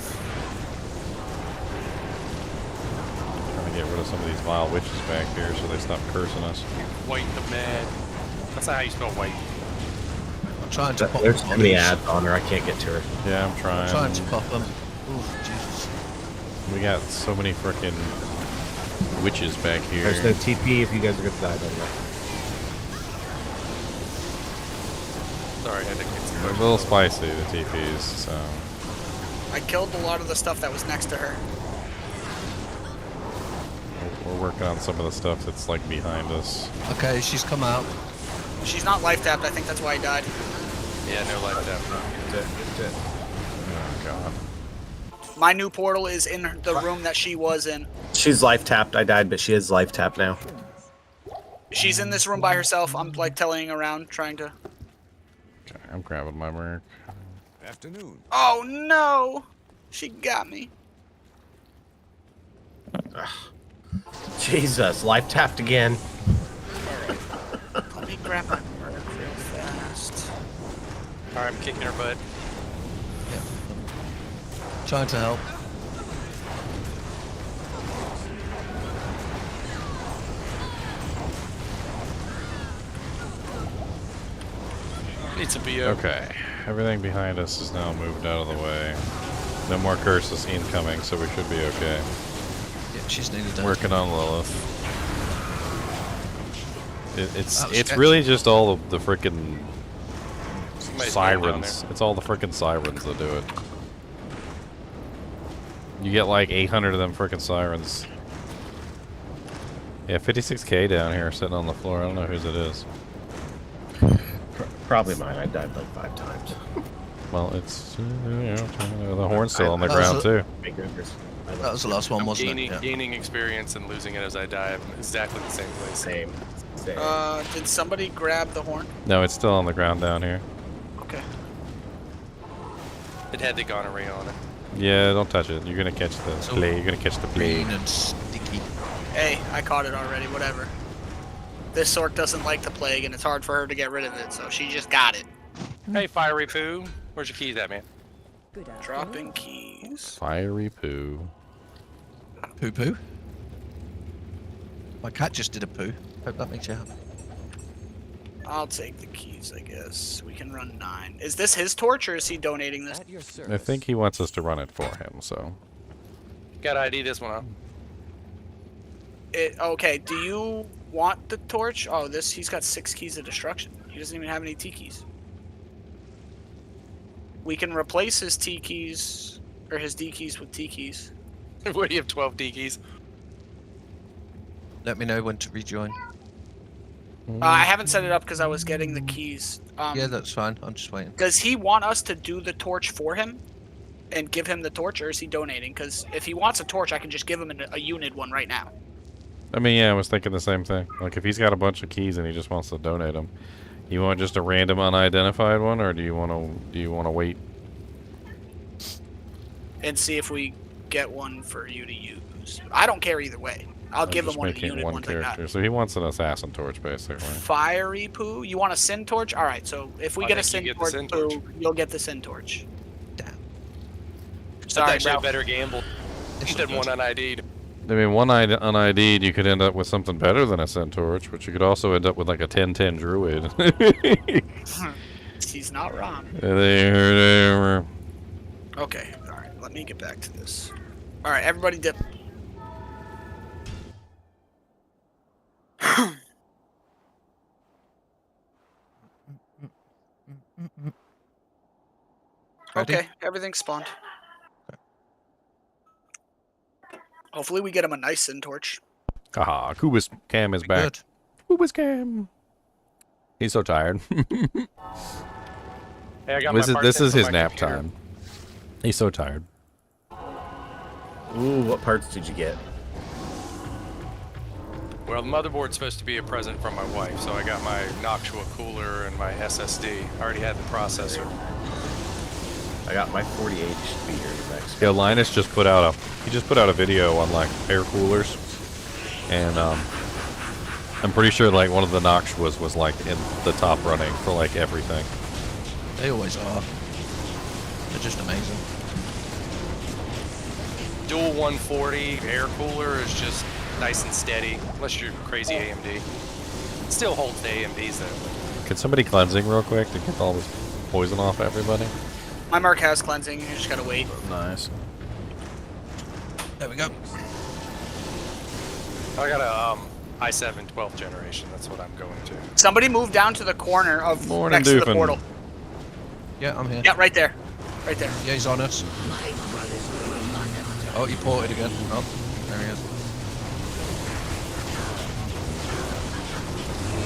Trying to get rid of some of these vile witches back here so they stop cursing us. White the mad. That's not how you spell white. I'm trying to pop There's them too on many these. ads on her. I can't get to her. Yeah, I'm trying. I'm trying to pop them. Oof, Jesus. We got so many frickin' witches back here. There's no TP if you guys are gonna die. By the way. Sorry, I had to get They're a little spicy, the TPs, so... I killed a lot of the stuff that was next to her. We're working on some of the stuff that's, like, behind us. Okay, she's come out. She's not life tapped. I think that's why I died. Yeah, no life tap. Oh, God. My new portal is in the room that she was in. She's life tapped. I died, but she is life tapped now. She's in this room by herself. I'm, like, telling around, trying to... Okay, I'm grabbing my mark. Afternoon. Oh, no! She got me. Jesus, life tapped again. Let me grab my mark real fast. Alright, I'm kicking her butt. Trying to help. Need some BO. Okay, everything behind us is now moved out of the way. No more curses incoming, so we should be okay. Yeah, she's nearly dead. Working on Lilith. It's sketchy. really just all the frickin' Somebody's down sirens. It's all the frickin' sirens that do it. You get like 800 of them frickin' sirens. Yeah, 56k down here sitting on the floor. I don't know whose it is. Probably mine. I died like 5 times. Well, it's the horn's still on the That ground was too. That was the last one, wasn't Gaining, it? Yeah. gaining experience and losing it as I die. I'm exactly the same place. Same. Did somebody grab the horn? No, it's still on the ground down here. Okay. It had the gonorrhea on it. Yeah, don't touch it. You're gonna catch the plague. You're gonna catch the plague. Green and sticky. Hey, I caught it already, whatever. This sort doesn't like the plague, and it's hard for her to get rid of it, so she just got it. Hey, fiery poo. Where's your keys at, man? Good afternoon. Dropping keys. Fiery poo. Poo poo. My cat just did a poo. Hope that makes you happy. I'll take the keys, I guess. We can run 9. Is this his torch, or is he donating this? At your service. I think he wants us to run it for him, so. Got to ID this one up. Okay, do you want the torch? Oh, he's got 6 keys of destruction. He doesn't even have any T keys. We can replace his T keys, or his D keys with T keys. Where do you have 12 D keys? Let me know when to rejoin. I haven't set it up because I was getting the keys. Yeah, that's fine. I'm just waiting. Does he want us to do the torch for him and give him the torch, or is he donating? Because if he wants a torch, I can just give him a unit one right now. I mean, yeah, I was thinking the same thing. Like, if he's got a bunch of keys and he just wants to donate them, you want just a random unidentified one, or do you want to wait? And see if we get one for you to use. I don't care either way. I'll I'm give him just one of the making unit one ones I got. character. So he wants an assassin torch, basically. Fiery poo. You want a sin torch? All right. So if we I get a think sin you get the torch, sin poo, torch. you'll get the sin torch. Damn. That's Sorry, actually a Ralph. better gamble It's than all one good. unID'd. I mean, one unID'd, you could end up with something better than a Centaurch, but you could also end up with like a 10-10 druid. He's not wrong. Okay. All right. Let me get back to this. All right. Everybody dip. Ready? Okay. Everything's spawned. Hopefully we get him a nice sin torch. Ah, Kubus Cam is back. Good. Kubus Cam. He's so tired. Hey, I got this my is, parts this in is for his my nap computer. time. He's so tired. Ooh, what parts did you get? Well, the motherboard's supposed to be a present from my wife, so I got my Noctua cooler and my SSD. I already had the processor. I got my 48 speeder next. Yeah, Linus just put out a video on like air coolers, and I'm pretty sure like one of the Nox was like in the top running for like everything. They always are. They're just amazing. Dual 140 air cooler is just nice and steady, unless you're crazy AMD. It still holds the AMDs though. Can somebody cleansing real quick to get all this poison off everybody? My mark has cleansing. You just gotta wait. Nice. There we go. I got a i7 12th generation. That's what I'm going to. Somebody move down to the corner of Morning, next to the Doofin. portal. Yeah, I'm here. Yeah, right there. Right there. Yeah, he's on us. Oh, he ported again. Oh, there he is.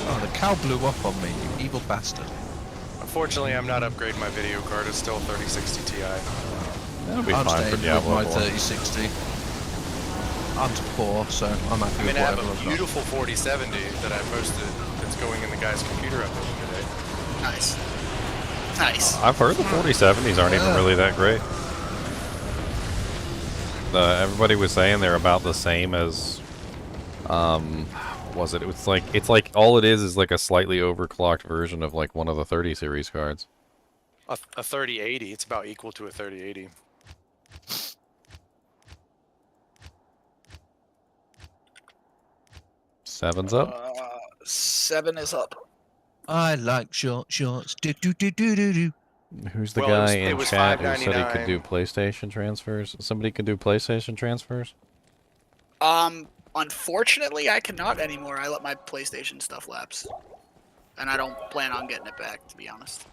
Oh, the cow blew up on me, you evil bastard. Unfortunately, I'm not upgrading my video card. It's still 3060 Ti. That'll be I'm fine for staying with Diablo my 4. 3060. I'm to poor, so I'm happy I mean, with I have whatever a I've got. beautiful 4070 that I posted that's going in the guy's computer upload today. Nice. Nice. I've heard the 4070s aren't even really that great. Everybody was saying they're about the same as, what was it? It's like all it is like a slightly overclocked version of like one of the 30 series cards. A 3080, it's about equal to a 3080. Seven's up. 7 is up. I like short shorts. Do do do do do do. Who's the Well, guy it in was chat who said he could $5.99. do PlayStation transfers? Somebody could do PlayStation transfers? Unfortunately, I cannot anymore. I let my PlayStation stuff lapse. And I don't plan on getting it back, to be honest.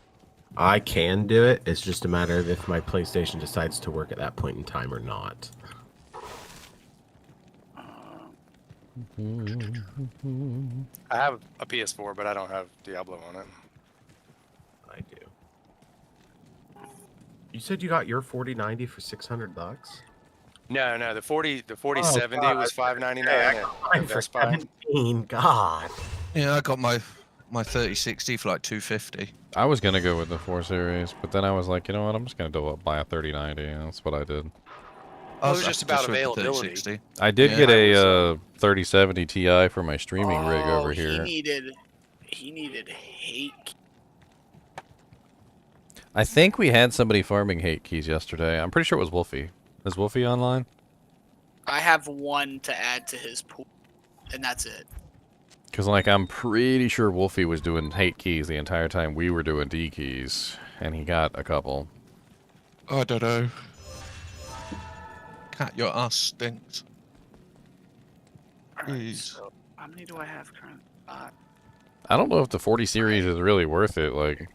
I can do it. It's just a matter of if my PlayStation decides to work at that point in time or not. I have a PS4, but I don't have Diablo on it. I do. You said you got your 4090 for $600? No, the 4070 was $5.99 Mine at for Best Buy. 17. God. Yeah, I got my 3060 for like 250. I was gonna go with the 4 series, but then I was like, you know what? I'm just gonna go up buy a 3090. And that's what I did. Well, it was just about availability. I did Yeah, get I a 3070 Ti for my streaming rig over here. He needed hate. I think we had somebody farming hate keys yesterday. I'm pretty sure it was Wolfie. Is Wolfie online? I have one to add to his pool, and that's it. Because, like, I'm pretty sure Wolfie was doing hate keys the entire time we were doing D keys, and he got a couple. I don't know. Cat, your ass stinks. Alright, Jeez. so how many do I have currently? I don't know if the 40 series is really worth it, like, I'm happy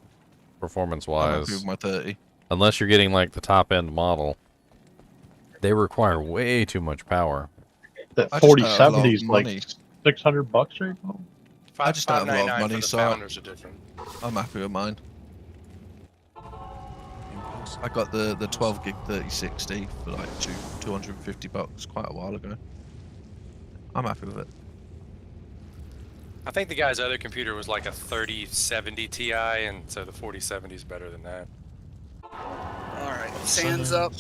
performance-wise. with my 30. Unless you're getting, like, the top-end model. They require way too much power. That I just have a lot 4070 of is like money. $600 right now. I just don't have a lot of $5.99 money, for the so founders are different. I'm happy with mine. I got the 12 gig 3060 for like $250 quite a while ago. I'm happy with it. I think the guy's other computer was like a 3070 Ti, and so the 4070 is better than that. Alright, sands up.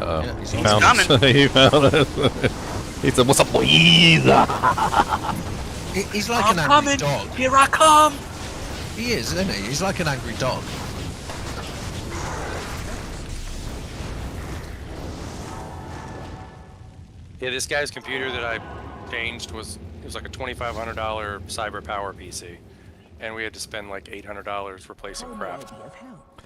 Yeah, He he's found us. coming. He found us. He said, "What's up, boys?" He's like I'm an angry coming. dog. Here I come. He is, isn't he? He's like an angry dog. Yeah, this guy's computer that I changed was like a $2,500 cyber power PC, and we had to spend like $800 replacing crap.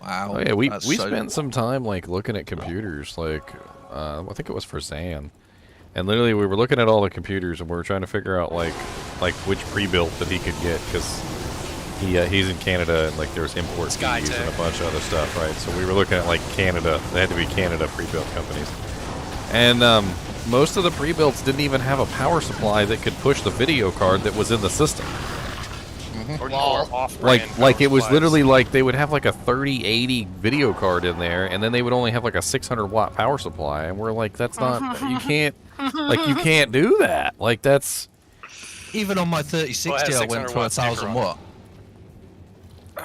Wow. Oh yeah, we that's spent some time like looking at computers. Like, I think it was for Zan, and literally we were looking at all the computers and we were trying to figure out like which pre-built that he could get because he's in Canada and like there's import fees and a bunch of other stuff, right? So we were looking at like Canada. They had to be Canada pre-built companies, and most of the pre-builts didn't even have a power supply that could push the video card that was in the system. Or off-brand Like power it was supplies. literally like they would have like a 3080 video card in there, and then they would only have like a 600-watt power supply, and we're like, that's not, you can't do that. Like that's Even on my 3060, I went for 600-watt sticker 1,000 on watt.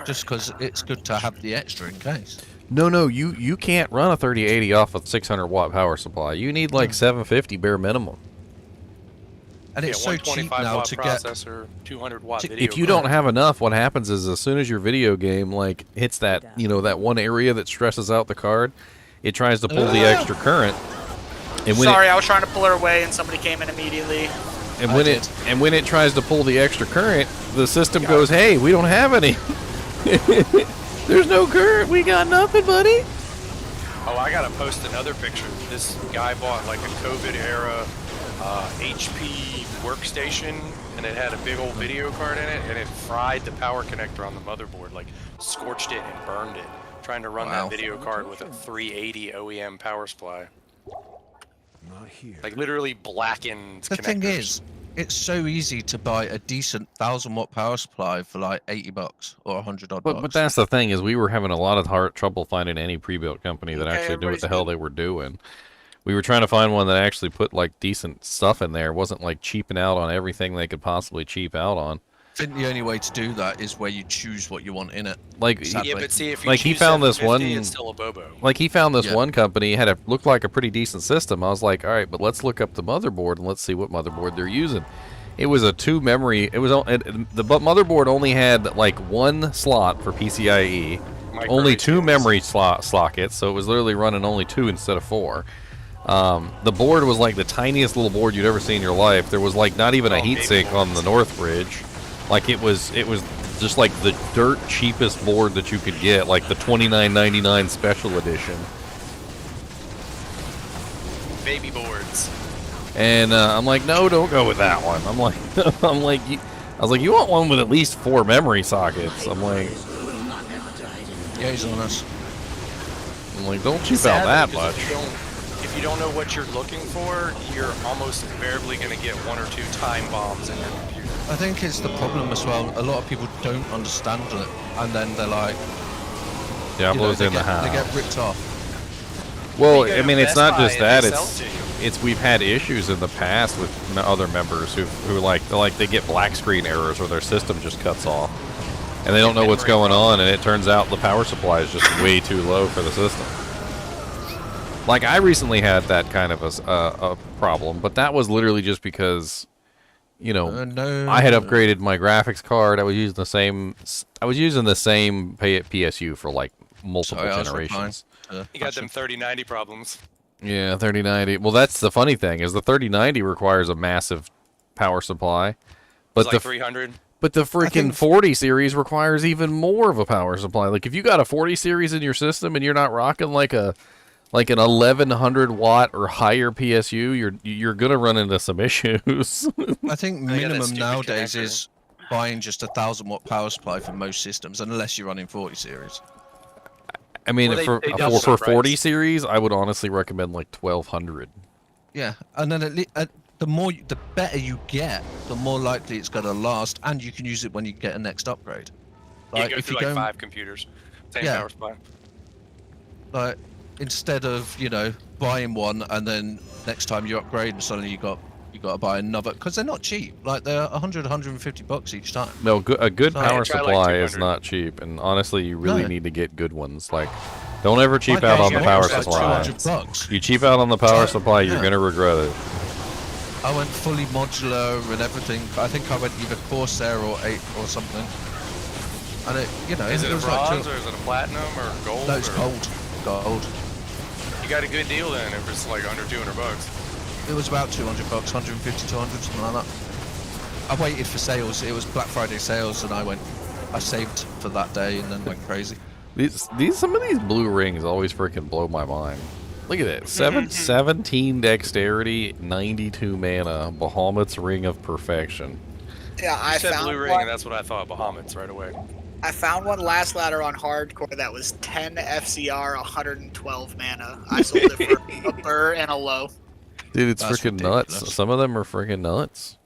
Just because it's good to have the extra in case. no, you can't run a 3080 off a 600-watt power supply. You need like 750 bare minimum. And it's so cheap 125 now watt to get. processor, 200 watt video. If you card. don't have enough, what happens is as soon as your video game like hits that, that one area that stresses out the card, it tries to pull the extra current. And when Sorry, I was trying to pull her away and somebody came in immediately. when it tries to pull the extra current, the system goes, "Hey, we don't have any. There's no current. We got nothing, buddy." Oh, I gotta post another picture. This guy bought like a COVID era HP workstation, and it had a big old video card in it, and it fried the power connector on the motherboard, like scorched it and burned it, trying to run that video card with a 380 OEM power supply. Not here. Like literally blackened The connectors. thing is, it's so easy to buy a decent 1,000-watt power supply for like $80 or $100 odd But bucks. that's the thing is we were having a lot of trouble finding any pre-built company that Okay, actually knew what the everybody's hell good. they were doing. We were trying to find one that actually put like decent stuff in there. It wasn't like cheaping out on everything they could possibly cheap out on. I think the only way to do that is where you choose what you want in it. Like Sadly. Yeah, but see, if you Like, he choose found this 750, one- it's still a bobo. Like he found this Yeah. one company looked like a pretty decent system. I was like, all right, but let's look up the motherboard and let's see what motherboard they're using. It was a 2 memory. The motherboard only had like 1 slot for PCIe, only 2 memory sockets, so it was literally running only 2 instead of 4. The board was like the tiniest little board you'd ever see in your life. There was like not even a heatsink on the North Bridge. Like it was just like the dirt cheapest board that you could get, like the $29.99 special edition. Baby boards. And I'm like, no, don't go with that one. I was like, you want one with at least 4 memory sockets. I'm like, Yeah, he's on us. don't cheap out that Because much. If you don't know what you're looking for, you're almost invariably going to get 1 or 2 time bombs in your computer. I think it's the problem as well. A lot of people don't understand it, and then they're like, Diablo's in the they house. get ripped off. Well, You go I to mean, it's Best not Buy just and that. they sell it to you. It's we've had issues in the past with other members who they get black screen errors or their system just cuts off, and they don't know what's going on, and it turns out the power supply is just way too low for the system. Like I recently had that kind of a problem, but that was literally just because, No. I had upgraded my graphics card. I was using the same PSU for like multiple Sorry, I was generations. You got them 3090 problems. Yeah, 3090. Well, that's the funny thing is the 3090 requires a massive power supply, but It's like 300. but the freaking 40 series requires even more of a power supply. Like if you got a 40 series in your system and you're not rocking like an 1100 watt or higher PSU, you're gonna run into some issues. I think They got that minimum stupid nowadays connector. is buying just a 1,000-watt power supply for most systems, unless you're running 40 series. I mean, Well, they double for the 40 price. series, I would honestly recommend like 1200. Yeah, and then the better you get, the more likely it's going to last, and you can use it when you get a next upgrade. You Like go if through you like go, 5 computers. Same Yeah. power supply. like instead of buying one and then next time you upgrade and suddenly you got to buy another, because they're not cheap. Like they're $100-$150 each time. No, a good So- power try like supply is 200. not cheap, and honestly, you really No. need to get good ones. Like Don't ever cheap out on the power Like supply. $200. You cheap out on the power supply, you're gonna regret it. I went fully modular and everything. I think I went either Corsair or 8 or something. And it, you know, Is it a was like bronze or is it a platinum or gold? No, it's or... gold. Gold. You got a good deal then if it's like under 200 bucks. It was about $200, 150, 200, something like that. I waited for sales. It was Black Friday sales, and I saved for that day and then went crazy. Some of these blue rings always freaking blow my mind. Look at it. 17 dexterity, 92 mana, Bahamut's Ring of Perfection. Yeah, I said found blue ring, one. and that's what I thought. Bahamut's right away. I found one last ladder on hardcore that was 10 FCR, 112 mana. I sold it for a burr and a low. Dude, it's That's freaking ridiculous. nuts. Some of them are freaking nuts.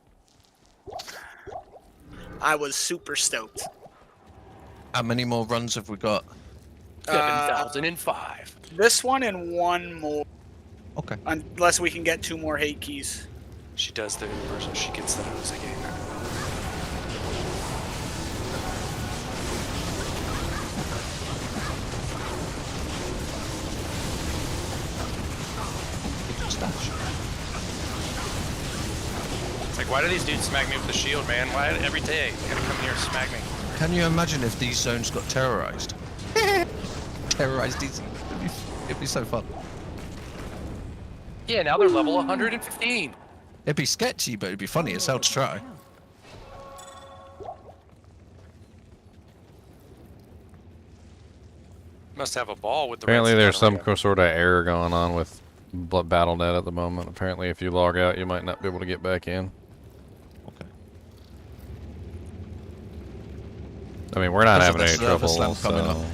I was super stoked. How many more runs have we got? 7,005. This one and one more. Okay. Unless we can get 2 more hate keys. She does the universal. She gets those again. It's like, why do these dudes smack me with the shield, man? Why every day you gotta come here and smack me? Can you imagine if these zones got terrorized? Terrorized these. It'd be so fun. Yeah, now they're level 115. It'd be sketchy, but it'd be funny as hell to try. Must have a ball with the. Apparently red there's some scatter. sort of error going on with BattleNet at the moment. Apparently if you log out, you might not be able to get back in. Okay. I mean, we're not Because of having any the server trouble, slam coming so... up.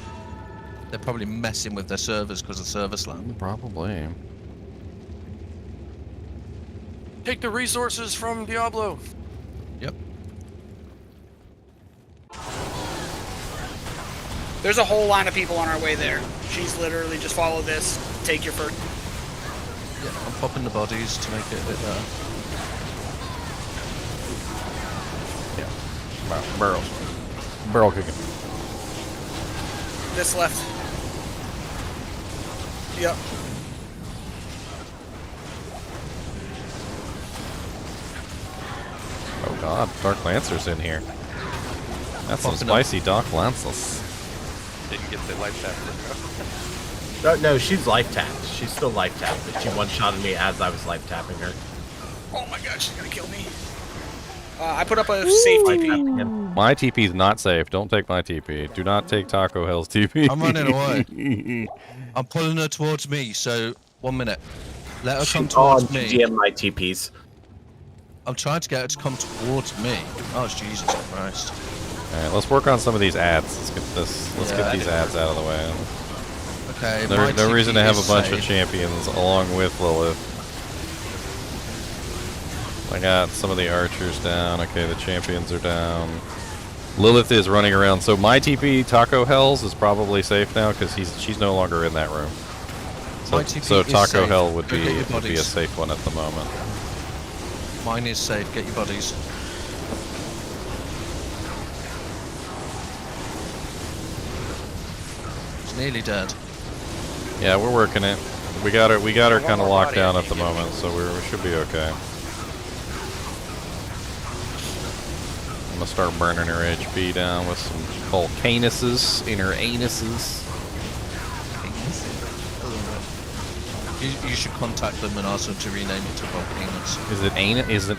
They're probably messing with their servers because of server slam. Probably. Take the resources from Diablo. Yep. There's a whole line of people on our way there. She's literally just follow this, take your first. Yeah, I'm popping the bodies to make it a bit better. Yeah. Barrels. Barrel kicking. This left. Yep. Oh god, Dark Lancer's in here. That's some Popping up. spicy Dark Lancers. Didn't get the life tap. No, she's life tapped. She's still life tapped, but she one-shotted me as I was life tapping her. Oh my god, she's gonna kill me. I put up a safe Life TP. tapping him. My TP is not safe. Don't take my TP. Do not take Taco Hell's TP. I'm running away. I'm pulling her towards me, so 1 minute. Let her come She's on towards me. GM my TPs. I'm trying to get her to come towards me. Oh, Jesus Christ. Alright, let's work on some of these ads. Let's get this. Let's Yeah, get these ads out of the way. Okay, my No reason to TP have is a bunch of safe. champions along with Lilith. I got some of the archers down. Okay, the champions are down. Lilith is running around. So my TP, Taco Hells, is probably safe now because she's no longer in that room. My TP So is Taco safe. Hell would Go be get your a bodies. safe one at the moment. Mine is safe. Get your bodies. It's nearly dead. Yeah, we're working it. We got her. We got her One kind of more locked body, I down at think, the yeah. moment, so we should be okay. I'm gonna start burning her HP down with some volcanuses in her anuses. You should contact them and ask them to rename it to Volcanoes. Is it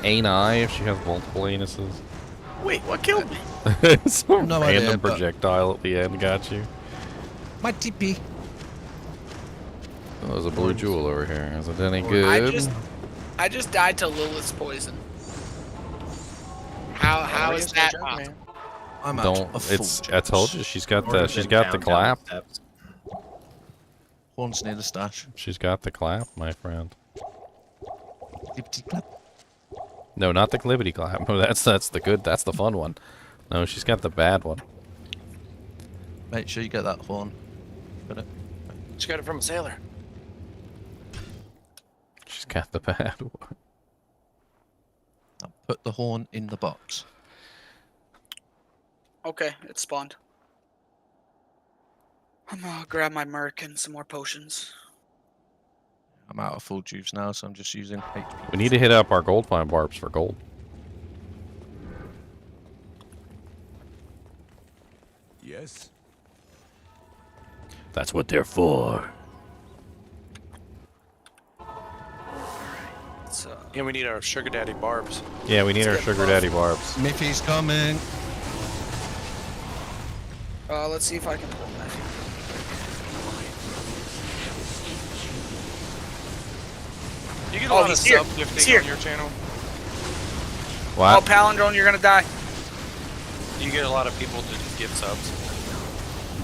ani if she has multiple anuses? Wait, what killed me? Some No random idea, but- projectile at the end got you. My TP. Oh, there's a blue jewel over here. Is it any good? I just died to Lilith's poison. How is that possible? I'm out Don't. of It's. full I told you she's got the. She's got the clap. Horns near the stash. She's got the clap, my friend. Clippity clap. No, not the clippity clap. No, that's the good. That's the fun one. No, she's got the bad one. Make sure you get that horn. Got it. She got it from a sailor. She's got the bad one. Now put the horn in the box. Okay, it spawned. I'm gonna grab my Merc and some more potions. I'm out of full juice now, so I'm just using HP. We need to hit up our gold find barbs for gold. Yes. That's what they're for. So, And we need our sugar daddy barbs. Yeah, we need our get sugar buff. daddy barbs. Miffy's coming. let's see if I can pull that. You get a Oh, lot of he's here. sub He's gifting here. on your channel. Oh, What? Palindrome, you're gonna die. You get a lot of people to give subs.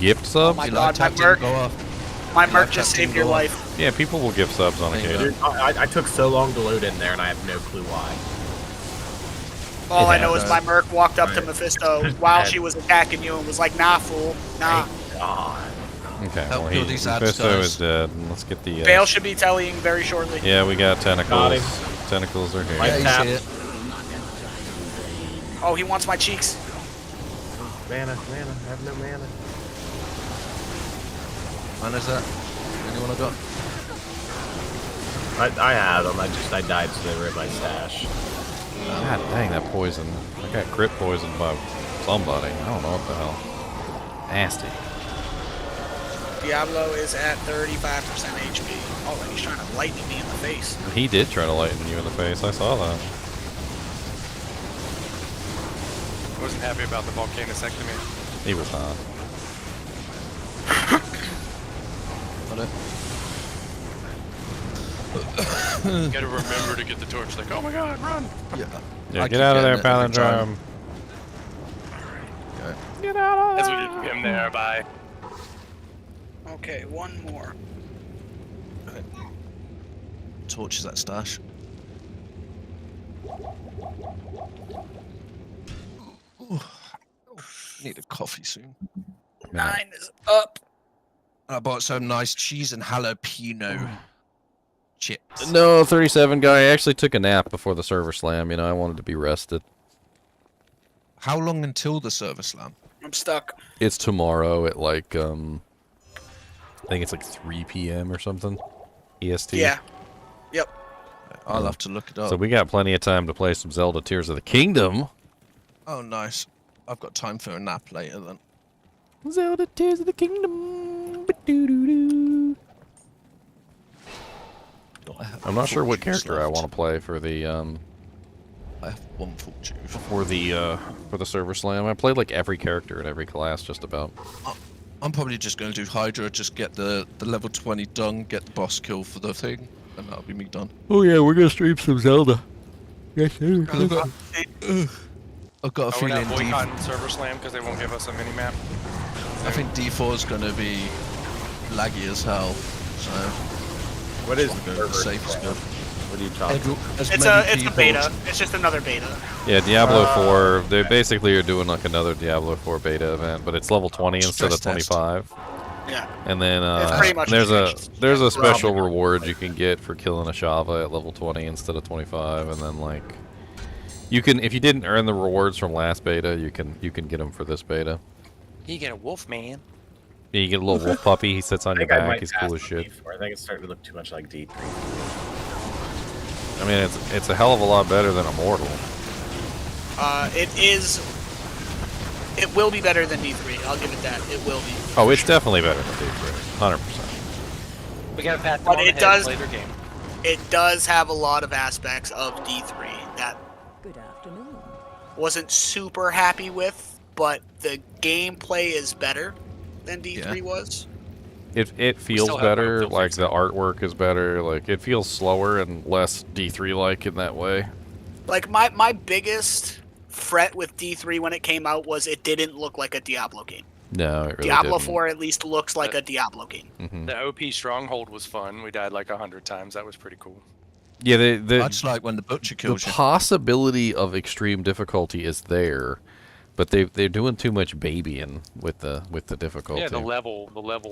Gift subs? my Your God, live my chat Merc. didn't go off. My Your Merc live just chat saved didn't your go off. life. Yeah, people will give subs on There you occasion. Dude, I took so long to load in there, and I have no clue why. All I Yeah, know is my Merc walked up to Right. Mephisto while she was attacking you and was like, nah, fool, nah. Thank God. Okay, Help well, kill these ads, Mephisto guys. is dead. Let's get the... Bale should be telling very shortly. Yeah, we got Got tentacles. him. Tentacles are here. Right. Yeah, he's tap. here. Oh, he wants my cheeks. Mana, I have no mana. Mana's that? Anyone I got? I had them, I died so they were in my stash. God dang, that poison. I got crit poisoned by somebody. I don't know what the hell. Nasty. Diablo is at 35% HP. Oh, and he's trying to lightning me in the face. He did try to lighten you in the face. I saw that. I wasn't happy about the volcanisectomy. He was not. Got it. You gotta remember to get the torch. Like, oh my god, run! Yeah. Yeah, I get keep out of there, getting it every time. Palindrome. Okay. Get out of As we there. just him there, bye. Okay, one more. Torch is that stash. Ooh. Need a coffee soon. 9 is up. I bought some nice cheese and jalapeno chips. No, 37 guy. I actually took a nap before the server slam. You know, I wanted to be rested. How long until the server slam? I'm stuck. It's tomorrow at like, I think it's like 3 p.m. or something. EST. Yeah. Yep. I'll have to look it up. So we got plenty of time to play some Zelda Tears of the Kingdom. Oh, nice. I've got time for a nap later then. Zelda Tears of the Kingdom. Ba-doo-doo-doo. I'm not sure what character I want to play for the I have one full juice. for the server slam. I played like every character in every class just about. I'm probably just going to do Hydra, just get the level 20 done, get the boss kill for the thing, and that'll be me done. Oh yeah, we're gonna stream some Zelda. Yes, sir. I've got a Oh, we're feeling not boycotting server slam because they won't give us a mini map. I think D4 is going to be laggy as hell. So What is go with the safest build. What are you talking about? It's a beta. It's just another beta. Yeah, Diablo 4. They basically are doing like another Diablo 4 beta event, but it's level 20 instead of Stress test. 25. Yeah. And then It's pretty much there's a stress. there's a special reward you can get for killing a Shava at level 20 instead of 25, and then like you can, if you didn't earn the rewards from last beta, you can get them for this beta. You get a wolf man. Yeah, you get a little wolf puppy. He sits on I your think I back. might He's pass cool as on shit. D4. I think it's starting to look too much like D3. I mean, it's a hell of a lot better than Immortal. It will be better than D3. I'll give it that. It will be. Oh, it's definitely better than D3. 100%. We gotta pat them But on the it head, does- play their game. It does have a lot of aspects of D3 that Good afternoon. wasn't super happy with, but the gameplay is better than D3 was. It feels still have better. Battlefield Like 6. the artwork is better. Like it feels slower and less D3 like in that way. Like my biggest fret with D3 when it came out was it didn't look like a Diablo game. No, it really Diablo didn't. 4 at least looks like a Diablo game. Mhm. The OP stronghold was fun. We died like 100 times. That was pretty cool. Yeah, I the just like when the butcher the kills you. possibility of extreme difficulty is there, but they're doing too much babying with the difficulty. Yeah, the level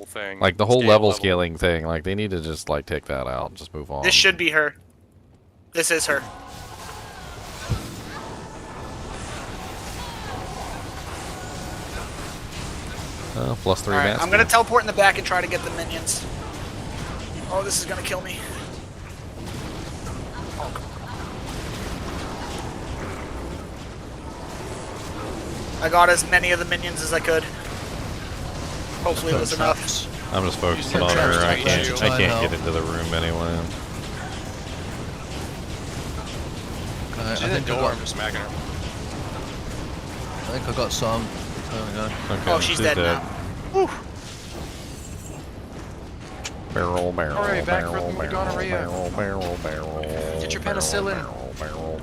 thing. like the whole Scale level scaling thing. Like they need to just like take that out and just move on. This should be her. This is her. +3 Alright, Mascot. I'm gonna teleport in the back and try to get the minions. Oh, this is gonna kill me. Oh, come on. I got as many of the minions as I could. Hopefully it was enough. I'm just focusing Use on your her. I traps to can't help. get into the room anyway. I She's in think the I door. got, I'm just smacking her. I think I got some. There we go. Okay, Oh, she's dead now. Whew. Barrel, Hooray, back barrel, from the barrel, gonorrhea. barrel. Get your barrel, penicillin. barrel.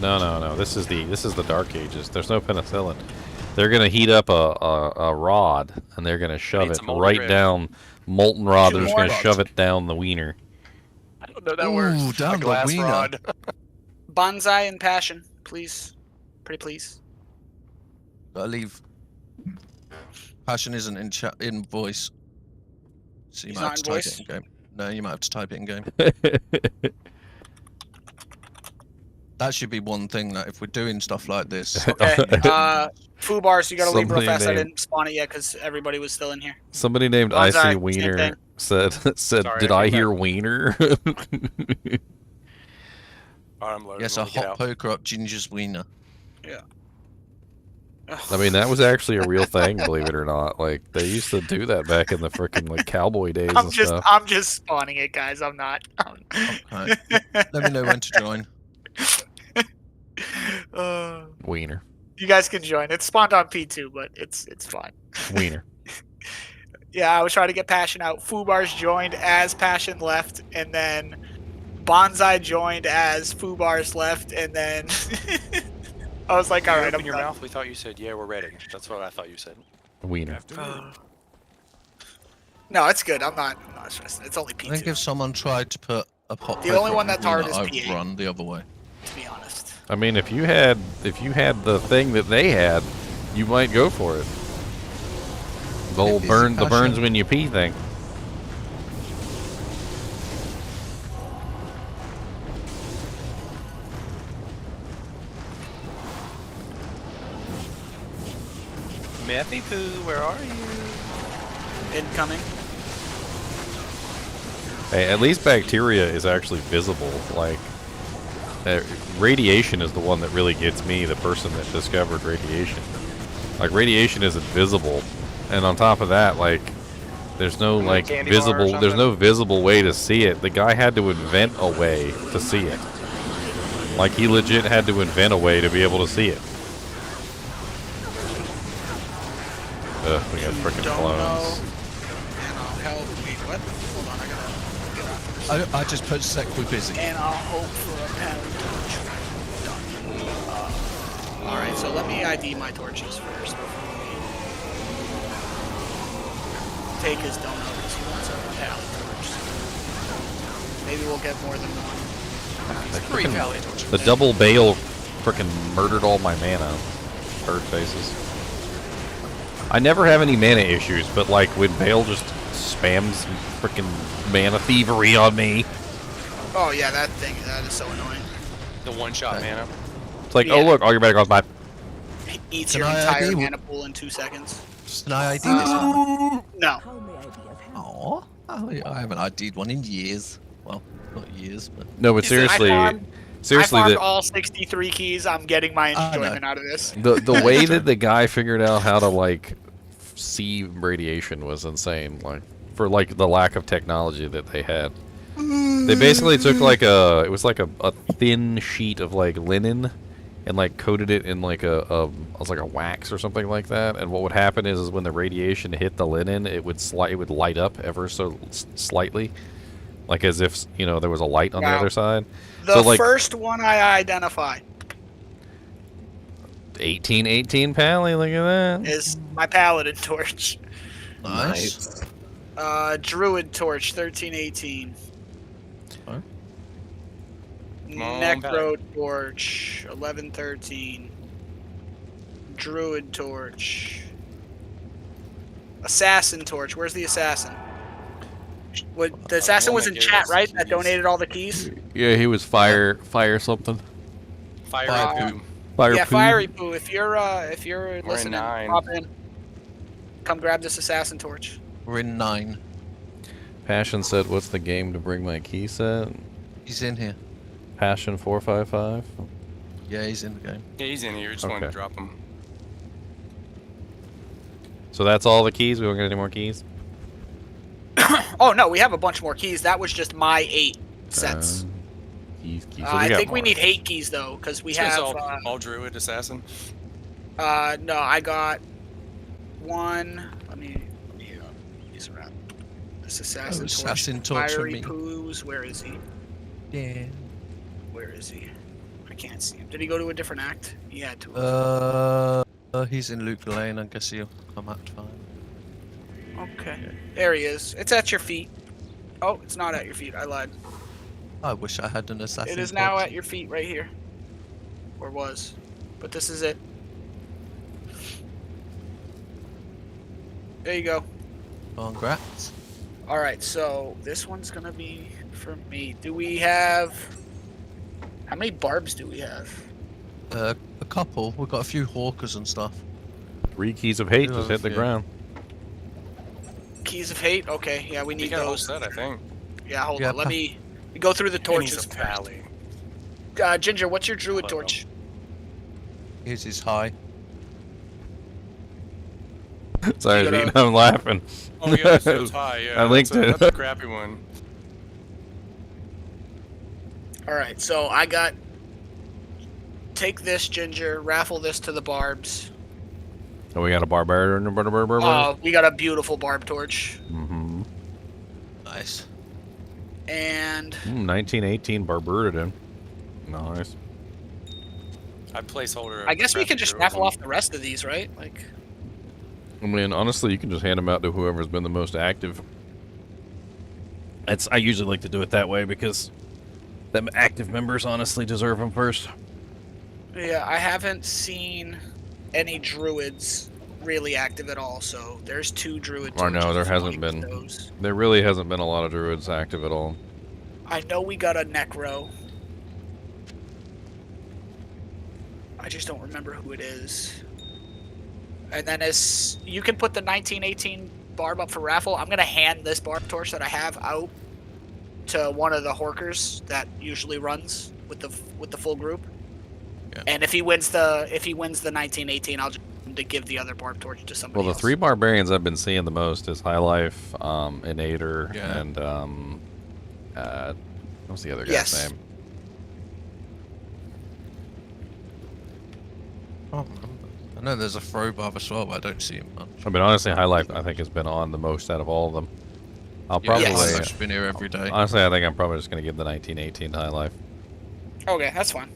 No. This is the Dark Ages. There's no penicillin. They're gonna heat up a rod and they're gonna shove need it some molten right rib. down molten rod. Two They're just more gonna shove it down the wiener. I don't know that Ooh, works. down A the glass wiener. rod. Bonsai and passion, please. Pretty please. Gotta leave. Passion isn't in chat in voice. So you He's might not have in to type voice? it in game. No, you might have to type it in game. That should be one thing that if we're doing stuff like this. Okay. Foo bars, you gotta leave real Somebody fast. I named- didn't spawn it yet because everybody was still in here. Somebody named Bonsai, Icy same Wiener thing. said, Sorry, did I I came hear back. wiener? Alright, I'm loading. Yes, Let a me get hot out. poker up Ginger's wiener. I mean, that was actually a real thing, believe it or not. Like, they used to do that back in the frickin' like cowboy days and stuff. I'm just spawning it, guys. I'm not. Okay. Let me know when to join. Wiener. You guys can join. It's spawned on P2, but it's fine. Wiener. Yeah, I was trying to get Passion out. Fubar's joined as Passion left, and then Bonsai joined as Fubar's left, and then I was like, all right, Open I'm your done. mouth. We thought you said, yeah, we're ready. That's what I thought you said. Wiener. No, it's good. I'm not stressing. It's only I think P2, if someone tried to put a hot The poker only up one that's wiener, hard is I would P8. run the other way. to be honest. I mean, if you had the thing that they had, you might go for it. The whole It is burn, the passion. burns when you pee thing. Methy Poo, where are you? Incoming. Hey, at least bacteria is actually visible. Like, radiation is the one that really gets me, the person that discovered radiation. Like, radiation isn't visible. And on top of that, like, there's no, like, candy bar or visible, there's something? no visible way to see it. The guy had to invent a way to see it. Like, he legit had to invent a way to be able to see it. Ugh, we got frickin' Don't know. clones. And I'll help. Wait, what? Hold on, I gotta get off. I just put sec with busy. And I'll hope for a power torch. Done. Alright, so let me ID my torches first before we take his donut because he wants a pallet torch. Maybe we'll get more than one. 3 pallet torches. The double bale frickin' murdered all my mana. Bird faces. I never have any mana issues, but like when Bale just spams frickin' mana thievery on me, Oh yeah, that is so annoying. The one-shot mana. it's like, Yeah. oh look, all your mana gone, bye. He eats Can your I entire ID? mana pool in 2 seconds. Can I ID this one? No. How may I be of help? Aw. Oh, I haven't ID'd one in years. Well, not years, but... No, but He said, seriously, I seriously, farmed the all 63 keys. I'm getting my I know. enjoyment out of this. the way that the guy figured out how to like see radiation was insane. Like for like the lack of technology that they had. They basically took like it was like a thin sheet of like linen and like coated it in like it was like a wax or something like that. And what would happen is when the radiation hit the linen, it would light up ever so slightly, like as if there was a light on the Wow. other side. The So, like- first one I identified 1818 Pally, look at that. is my paladin torch. Nice. Druid torch 1318. Huh? Come on, Necro torch 1113. Druid torch. Assassin torch. Where's the assassin? The assassin one was that in gave chat, us right? the That keys. donated all the keys. Yeah, he was fire something. Fire Poo. Fire Yeah, poo. fiery poo. If you're listening, 9. drop in. Come grab this assassin torch. We're in 9. Passion said, "What's the game to bring my key set?" He's in here. Passion 455. Yeah, he's in the game. Yeah, he's in here. Just wanted to Okay. drop him. So that's all the keys. We don't get any more keys. Oh no, we have a bunch more keys. That was just my 8 sets. Keys. So I got think we more. need 8 keys though, because we This guy's have. all druid assassin. No, I got 1. Let me these around. This assassin, assassin torch for Fiery me. Poos. Where is he? Yeah. Where is he? I can't see him. Did he go to a different act? He had to. He's in Luke Lane. I guess he'll come Act 5. Okay. There he is. It's at your feet. Oh, it's not at your feet. I lied. I wish I had an assassin. It is now torch. at your feet right here. Or was. But this is it. There you go. Congrats. Alright, so this one's gonna be for me. Do we have... How many barbs do we have? A couple. We've got a few hawkers and stuff. 3 keys of hate just hit the Yeah. ground. Keys of hate? Okay, yeah, we He need got a whole those. set, I think. Yeah, hold Yeah, on. Let me go through the And he's torches a first. pally. Ginger, what's your druid Hello. torch? Here's his high. Sorry, You gotta- Gene, I'm laughing. Oh yeah, so it's high. Yeah, I linked that's it. That's a crappy one. Alright, so I got... Take this, Ginger. Raffle this to the barbs. Oh, we got a barbarian. We got a beautiful barb torch. Mm-hmm. Nice. And... 1918 Barbarian. Nice. I placeholder. I guess we crappy can just druid raffle one. off the rest of these, right? Like... I mean, honestly, you can just hand them out to whoever's been the most active. I usually like to do it that way because them active members honestly deserve them first. Yeah, I haven't seen any druids really active at all, so there's 2 druid Or no, torches there if you hasn't wanna been. use those. There really hasn't been a lot of druids active at all. I know we got a necro. I just don't remember who it is. And then as you can put the 1918 barb up for raffle, I'm gonna hand this barb torch that I have out to one of the horkers that usually runs with the full group. Yeah. And if he wins the 1918, I'll just to give the other barb torch to somebody Well, the else. 3 barbarians I've been seeing the most is High Life, Inator, Yeah. and what's the other guy's Yes. name? I can't remember. I know there's a throw barb as well, but I don't see him much. I mean, honestly, High Life I think has been on the most out of all of them. I'll Yeah, probably. Yes. I've been here every day. Honestly, I think I'm probably just gonna give the 1918 High Life. Okay, that's fine.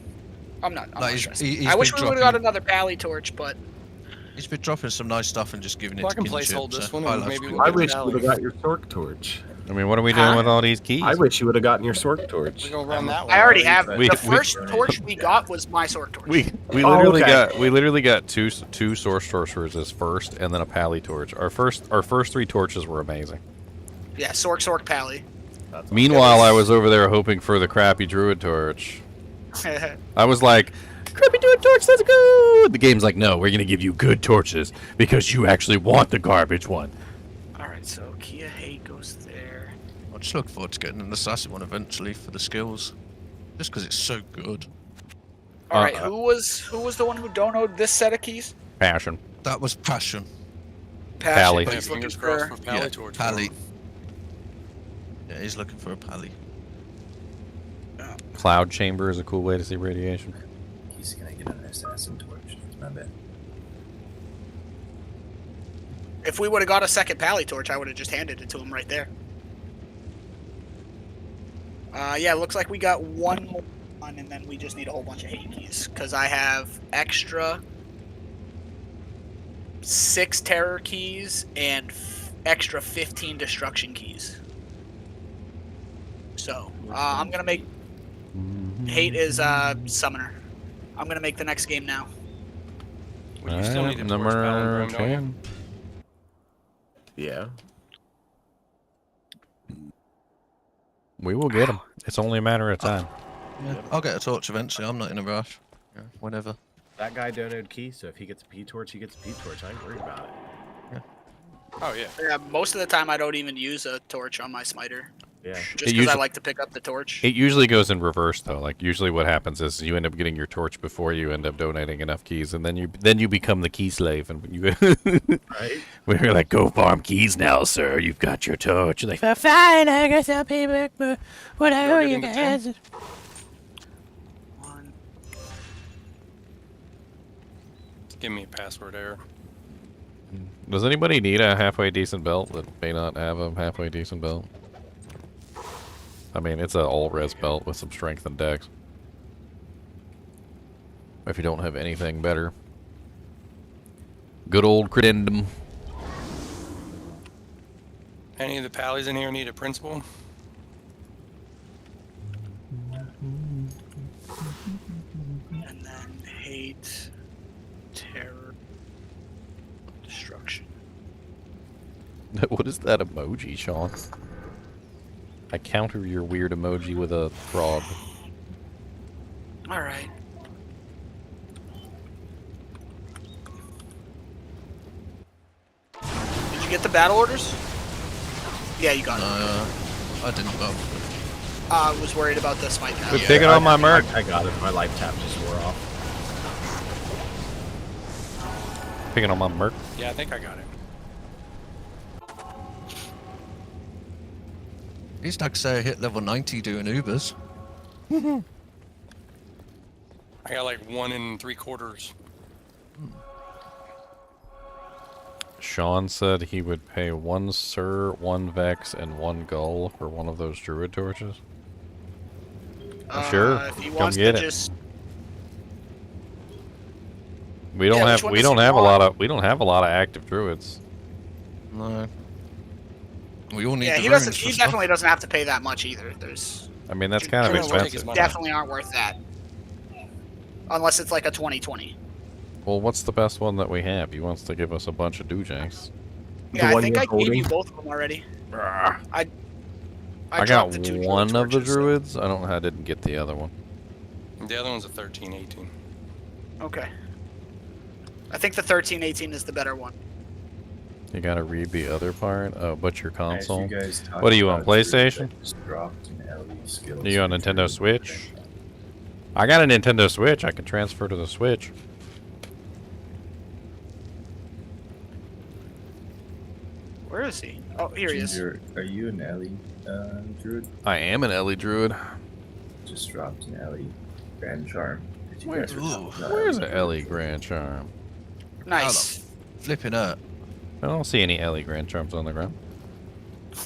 I'm not Like, stressed. he's I wish been we would have got dropping- another pally torch, but He's been dropping some nice stuff and just giving it Well, I to can kinship, placehold this so one I and love maybe it. we'll I get wish you Valley. would have got your Sork torch. I mean, what are we doing Huh? with all these keys? I wish you would have gotten your Sork torch. We're gonna run that one. I already have We- the first torch we got was my sword torch. We Oh, literally okay. got two source sorcerers as first, and then a pally torch. Our first 3 torches were amazing. Yeah, Sork pally. Meanwhile, I was over there hoping for the crappy druid torch. I was like, crappy druid torch, let's go! The game's like, no, we're gonna give you good torches because you actually want the garbage one. Alright, so Kia Hate goes there. I just look forward to getting an assassin one eventually for the skills, just because it's so good. Alright, who was the one who donoed this set of keys? Passion. That was passion. Pally. Passion. Yeah, He's looking fingers crossed for for Pally Yeah, Torch. pally. Yeah, he's looking for a pally. Cloud chamber is a cool way to see radiation. He's gonna get an assassin torch. My bad. If we would have got a second pally torch, I would have just handed it to him right there. Yeah, looks like we got one more one, and then we just need a whole bunch of hate keys. Because I have extra 6 terror keys and extra 15 destruction keys. So, I'm gonna make... Hate is summoner. I'm gonna make the next game now. Well, you still need a torch, number Palindrome, don't you? 10. Yeah. We will get them. It's only a matter of time. Yeah, I'll get a torch eventually. I'm not in a rush. Yeah, whenever. That guy donated key, so if he gets a P torch, he gets a P torch. I ain't worried about it. Oh yeah. Yeah, most of the time I don't even use a torch on my smiter. Yeah. Just because I like to pick up the torch. It usually goes in reverse though. Like usually what happens is you end up getting your torch before you end up donating enough keys, and then you become the key slave, and you Right. we're like, go farm keys now, sir. You've got your torch. You're like, fine, I guess I'll pay back for what I owe you guys. Give me a password error. Does anybody need a halfway decent belt that may not have a halfway decent belt? I mean, it's an all-res belt with some strength and dex. If you don't have anything better. Good old credendum. Any of the pallies in here need a principal? And then hate, terror, destruction. What is that emoji, Sean? I counter your weird emoji with a frog. All right. Did you get the battle orders? Yeah, you got it. I didn't. Well, I was worried about the smite now. Quit picking on my merc. I got it. My life tap just wore off. Picking on my merc. Yeah, I think I got it. at least I could say I hit level 90 doing Ubers. I got like 1 3/4. Sean said he would pay 1 Sir, 1 Vex, and 1 Gull for one of those Druid torches. Sure, If he come wants get to it. just We don't Yeah, have which one we does don't he have a want? lot of active druids. No. We all need yeah, the he runes doesn't. for He stuff. definitely doesn't have to pay that much either. There's I mean, that's kind of Druids won't take expensive. his money. definitely aren't worth that, unless it's like a 2020. Well, what's the best one that we have? He wants to give us a bunch of doojanks. Yeah, I one think you're I gave you holding? both of them already. I I dropped got the 2 druid one of the torches, so- druids. I don't. I didn't get the other one. The other one's a 13, 18. Okay. I think the 1318 is the better one. You gotta read the other part. Oh, but your As you console. guys talked What are you on, about, PlayStation? I just dropped an LE skills Are you on for Nintendo Druid. Switch? I got a Nintendo Switch. I can transfer to the Switch. Where is he? Oh, here he is. Ginger, are you an LE druid? I am an Ellie Druid. Just dropped an LE Grand Charm. If you Where- guys were talking about Where's LE an Ellie Grand Charm? Nice. Flipping out. I don't see any Ellie Grand Charms on the ground.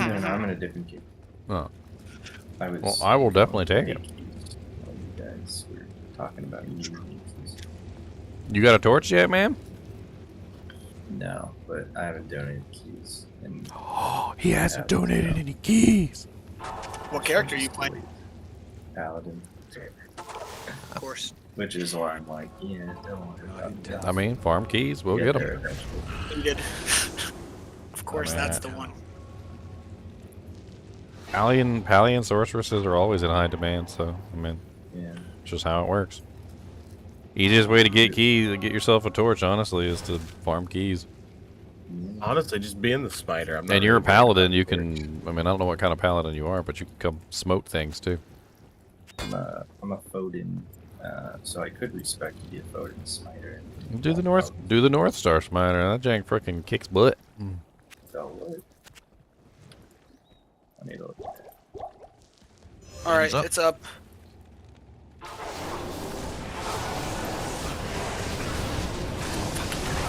No, no, I'm in a different game. Oh. I was. Well, I will definitely take it. While you guys were talking about using keys. You got a torch yet, man? No, but I haven't donated keys. And Oh, he hasn't donated any keys. What character are you playing? Paladin. Of course. Which is why I'm like, yeah, don't worry about that. I mean, farm keys. We'll get them. You did. Of course, that's the one. Pally and sorceresses are always in high demand, so I mean, Yeah. it's just how it works. Easiest way to get keys, to get yourself a torch, honestly, is to farm keys. Honestly, just being the spider. I'm not And you're a really worried paladin, about you the can. I mean, I don't know what kind of paladin you are, but you can come smote things too. I'm a Foden, so I could respect to be a Foden smiter. Do the North Star Smiter. That jank frickin' kicks butt. So what? I need to look at that. All right, up. it's up.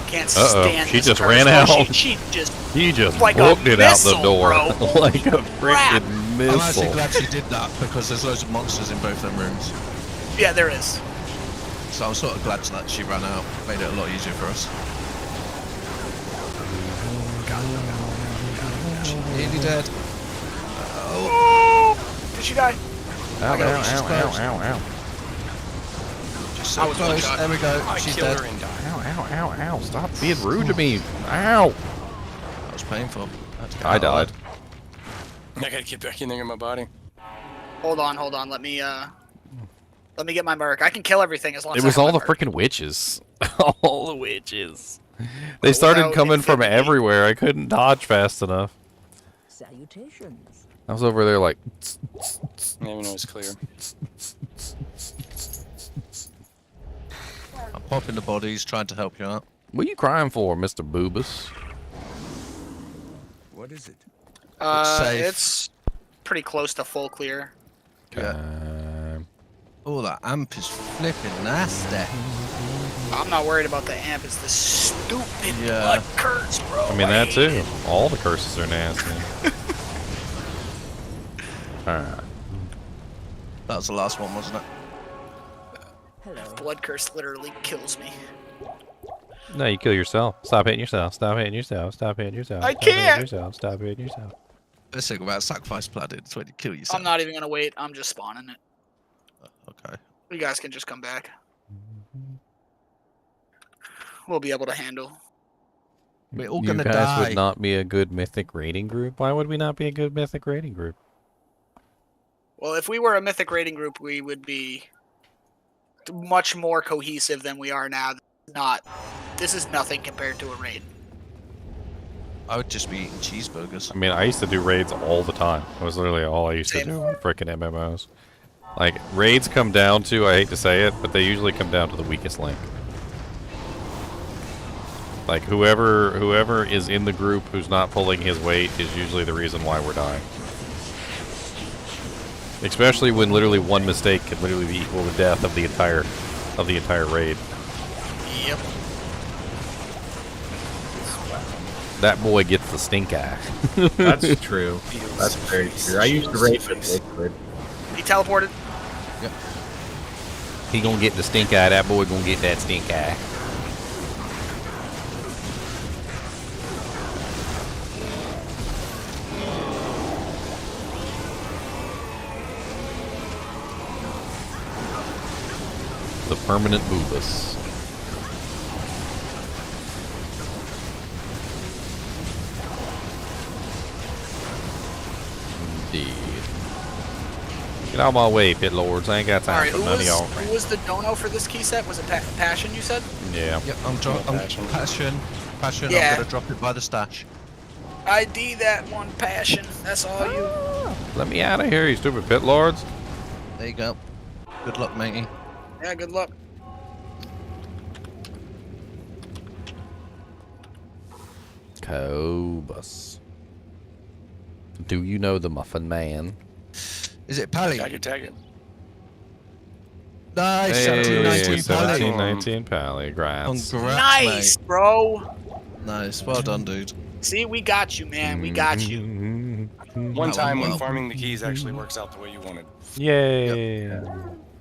Can't stand she this just curse. ran Oh, out. She just He just like booked a it out the missile, door bro. like a Crap. freaking I'm actually missile. glad she did that because there's loads of monsters in both them rooms. yeah, there is. So I'm sort of glad that she ran out. Made it a lot easier for us. Nearly dead. Oh, did she die? Ow, I got ow, it. She's ow, close. ow, ow, ow. Just so I was close. one-shot. There we go. I She's killed dead. her and died. Ow, ow, ow, ow. Stop being rude to me. Ow. That was painful. Had to get I out of died. I gotta get back in there in my body. Hold on. Let me get my merc. I can kill everything as long It as was I have all my the merc. freaking witches. All the witches. They started without coming from infinity. everywhere. I couldn't dodge fast enough. Salutations. I was over there like. Even though it's clear. I'm popping the bodies, trying to help you out. What are you crying for, Mr. Boobus? What is it? Safe. It's pretty close to full clear. Oh, that amp is flipping nasty. I'm not worried about the amp. It's the stupid Yeah. blood curse, bro. I mean, that hate too. it. All the curses are nasty. Alright. That was the last one, wasn't it? Hello. Blood curse literally kills me. No, you kill yourself. Stop hitting yourself. Stop hitting yourself. Stop hitting yourself. I Stop hitting can't. yourself. Stop hitting yourself. Let's think about sacrifice blooded. It's when you kill yourself. I'm not even gonna wait. I'm just spawning it. Okay. You guys can just come back. We'll be able to handle. We're all You gonna guys die. would not be a good mythic raiding group. Why would we not be a good mythic raiding group? Well, if we were a mythic raiding group, we would be much more cohesive than we are now. This is nothing compared to a raid. I would just be eating cheeseburgers. I mean, I used to do raids all the time. That was literally all I used Same. to do on frickin' MMOs. Like, raids come down to, I hate to say it, but they usually come down to the weakest link. Like, whoever is in the group who's not pulling his weight is usually the reason why we're dying. Especially when literally one mistake could literally be equal to death of the entire raid. Yep. That boy gets the stink eye. That's true. That's very true. I used to raid with liquid. He teleported. Yep. He gonna get the stink eye. That boy gonna get that stink eye. The permanent boobus. Indeed. Get out of my way, pit lords. I ain't got time Alright, for who none of y'all. who was the dono for this key set? Was it Passion, you said? Yeah. Yep, I'm passion. Yeah. I'm gonna drop it by the stash. ID that one, Passion. That's all you. Let me out of here, you stupid pit lords. There you go. Good luck, matey. Yeah, good luck. Cobus. Do you know the Muffin Man? Is it Pally? Tag it, tag it. Nice, Hey, 1719 Pally. 1719 Pally. Congrats. Congrats, Nice, bro. mate. Nice, well done, dude. See, we got you, man. We got you. One time when well. farming the keys actually works out the way you wanted. Yay.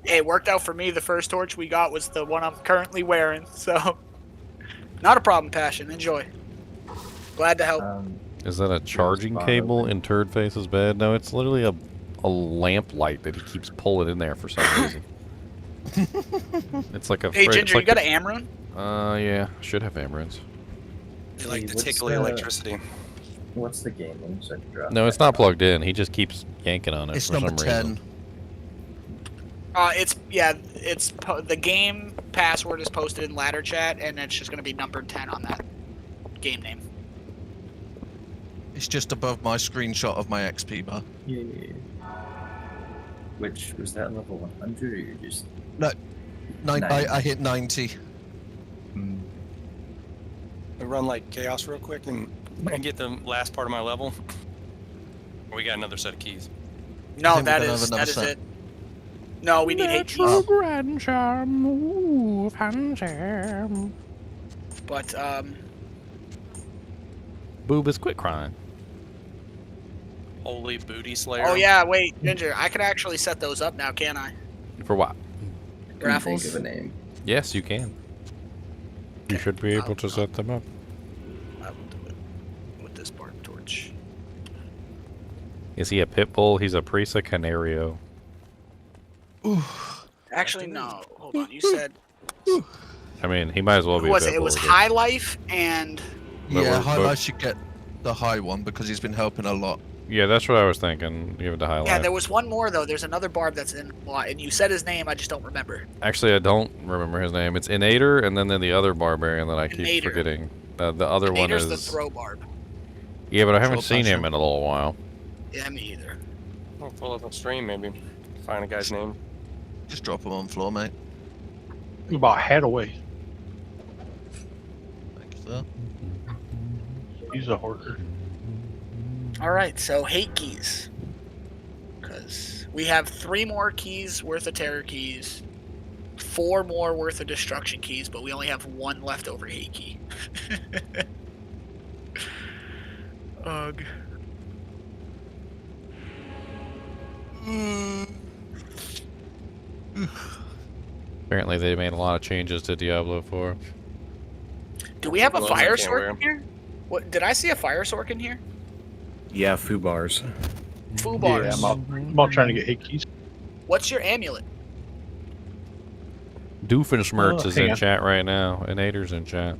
Hey, it worked out for me. The first torch we got was the one I'm currently wearing, so not a problem, Passion. Enjoy. Glad to help. Is that a charging cable in Turdface's bed? No, it's literally a lamp light that he keeps pulling in there for some reason. It's like a. Hey, it's Ginger, like you got an Amrune? Yeah, should have Amaranths. You like the what's tickly the- electricity. What's the game name so I can drop No, it's not plugged in. He just keeps yanking on it It's for number some 10. reason. The game password is posted in ladder chat, and it's just gonna be number 10 on that game name. It's just above my screenshot of my XP bar. Yeah. Which was that level 100 or you're just? No, I 90. hit 90. I run like chaos real quick and get the last part of my level. We got another set of keys. No, think we that can have is another set. it. No, we need 8 keys. But Boobus, quit crying. Holy booty slayer. oh yeah, wait, Ginger, I can actually set those up now, can't I? For what? Couldn't think Raffles. of a name. Yes, you can. You should be able to set them up. I will do it with this bark torch. Is he a pit bull? He's a Prisa Canario. Actually, no. Hold on. You said I mean, he might as well be who a was pit it? It bull. was but- High Life and But Yeah, we're- High but- Life should get the high one because he's been helping a lot. Yeah, that's what I was thinking. Give it to highlight. Yeah, there was one more though. There's another barb that's in a lot, and you said his name. I just don't remember. Actually, I don't remember his name. It's Inator, and then the other barbarian that I keep Inator. forgetting. The other one Inator's is the throw barb. Yeah, but I haven't Troll seen him Passion. in a little while. Yeah, me either. I'll pull up a stream maybe. Find a guy's name. Just drop him on the floor, mate. About head away. Thank you, sir. He's a hoarder. All right, so hate keys. Because we have 3 more keys worth of terror keys, 4 more worth of destruction keys, but we only have 1 leftover hate key. Ugh. Apparently, they made a lot of changes to Diablo 4. Do we have a Gloves I fire can't sword wear. in here? What did I see a fire sword in here? Yeah, foo bars. Foo Yeah, bars. I'm out trying to get hit keys. What's your amulet? Doofenshmirtz Oh, is hang in on. chat right now. Inator's in chat.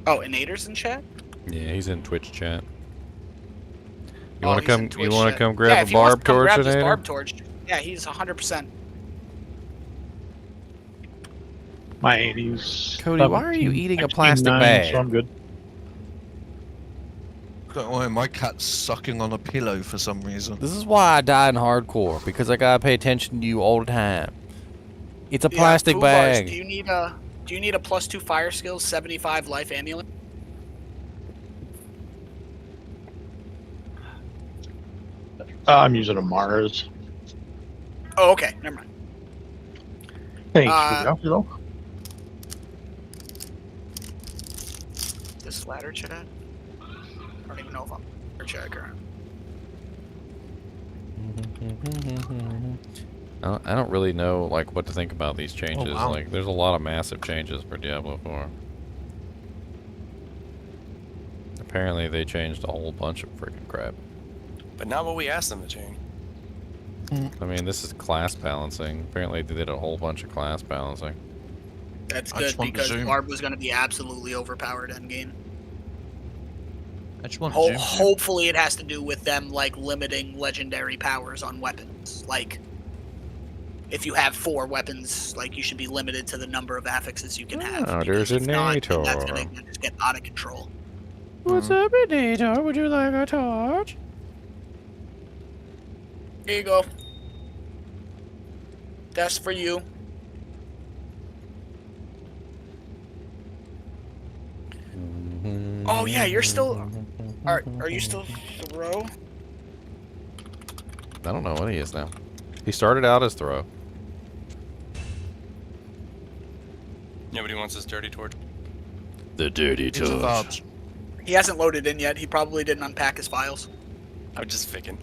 Oh, Inator's in chat? Yeah, he's in Twitch chat. You Oh, want to he's come? in You Twitch want to chat. come Yeah, grab if a he wants barb to come torch, grab this Inator? barb torch. Yeah, he's 100%. My 80s. Cody, why are you eating a 16, plastic 9, bag? So I'm good. Don't worry, my cat's sucking on a pillow for some reason. This is why I die in hardcore, because I gotta pay attention to you all the time. It's a Yeah, plastic Foo bars, bag. Do you need a +2 fire skills, 75 life amulet? I'm using a Mars. Oh, okay. Never mind. Thanks Uh, for the offer, though. This ladder chat? I don't even know if I'm or check or I don't really know like what to think about these changes. wow. Like, there's a lot of massive changes for Diablo 4. Apparently, they changed a whole bunch of freaking crap. But not what we asked them to change. I mean, this is class balancing. Apparently, they did a whole bunch of class balancing. That's I good just want to because zoom. Barb was going to be absolutely overpowered endgame. I just want to zoom. Hopefully, it has to do with them like limiting legendary powers on weapons. Like, if you have 4 weapons, like you should be limited to the number of affixes you can have. Oh, because there's a if not, then that's Nator. going to just get out of control. What's up, Inator? Would you like a torch? Here you go. That's for you. Oh yeah, you're still. Are you still throw? I don't know what he is now. He started out as throw. Nobody wants this dirty torch. The dirty It's a vibes. He hasn't loaded in yet. He probably didn't unpack his files. I'm just picking.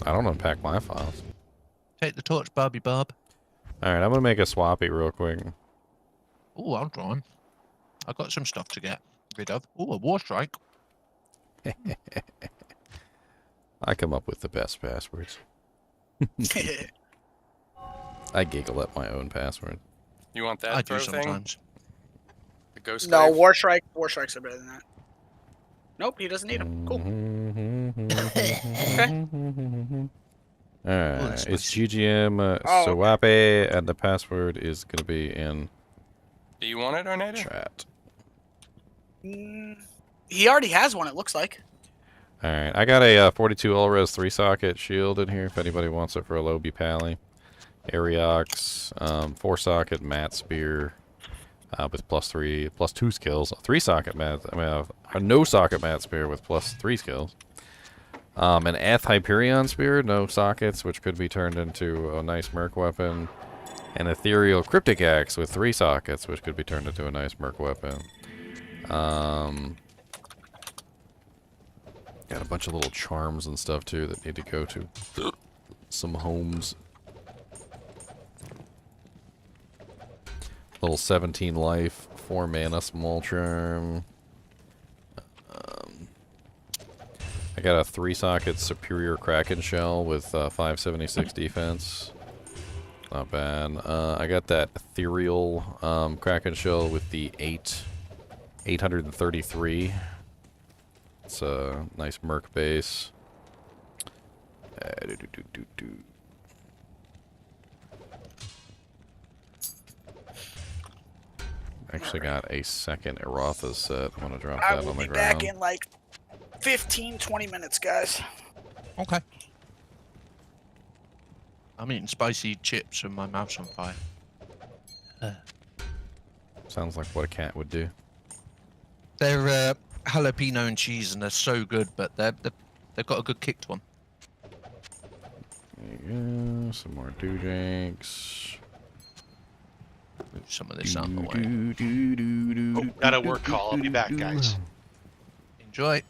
I don't unpack my files. Take the torch, Barbie Barb. Alright, I'm gonna make a swappy real quick. Oh, I'm drawing. I've got some stuff to get rid of. Oh, a war strike. I come up with the best passwords. I giggle at my own password. You want that I do throw thing? sometimes. The ghost No, glaive? war strikes are better than that. Nope, he doesn't need them. Cool. Alright, that's it's nice. GGM Oh, Swape, and the password is gonna be in Do you want it, Ornado? chat. He already has one, it looks like. Alright, I got a 42 all-res 3-socket shield in here if anybody wants it for a Lobi Pally. Ariox, 4-socket mat spear with +2 skills. A 3-socket mat, a no-socket mat spear with +3 skills. An Eth Hyperion spear, no sockets, which could be turned into a nice merc weapon. An Ethereal Cryptic Axe with 3 sockets, which could be turned into a nice merc weapon. Got a bunch of little charms and stuff too that need to go to some homes. Little 17 life, 4 mana small charm. I got a 3-socket superior Kraken shell with 576 defense. Not bad. I got that ethereal Kraken shell with the 833. It's a nice merc base. Actually got a second Erotha set. I'm gonna drop I that will on the be back ground. in like 15, 20 minutes, guys. Okay. I'm eating spicy chips and my mouth's on fire. Sounds like what a cat would do. They're jalapeno and cheese, and they're so good, but they've got a good kick to them. There you go. Some more doojanks. Move some of this out of the way. Oh, got a work call. I'll be back, guys. Enjoy.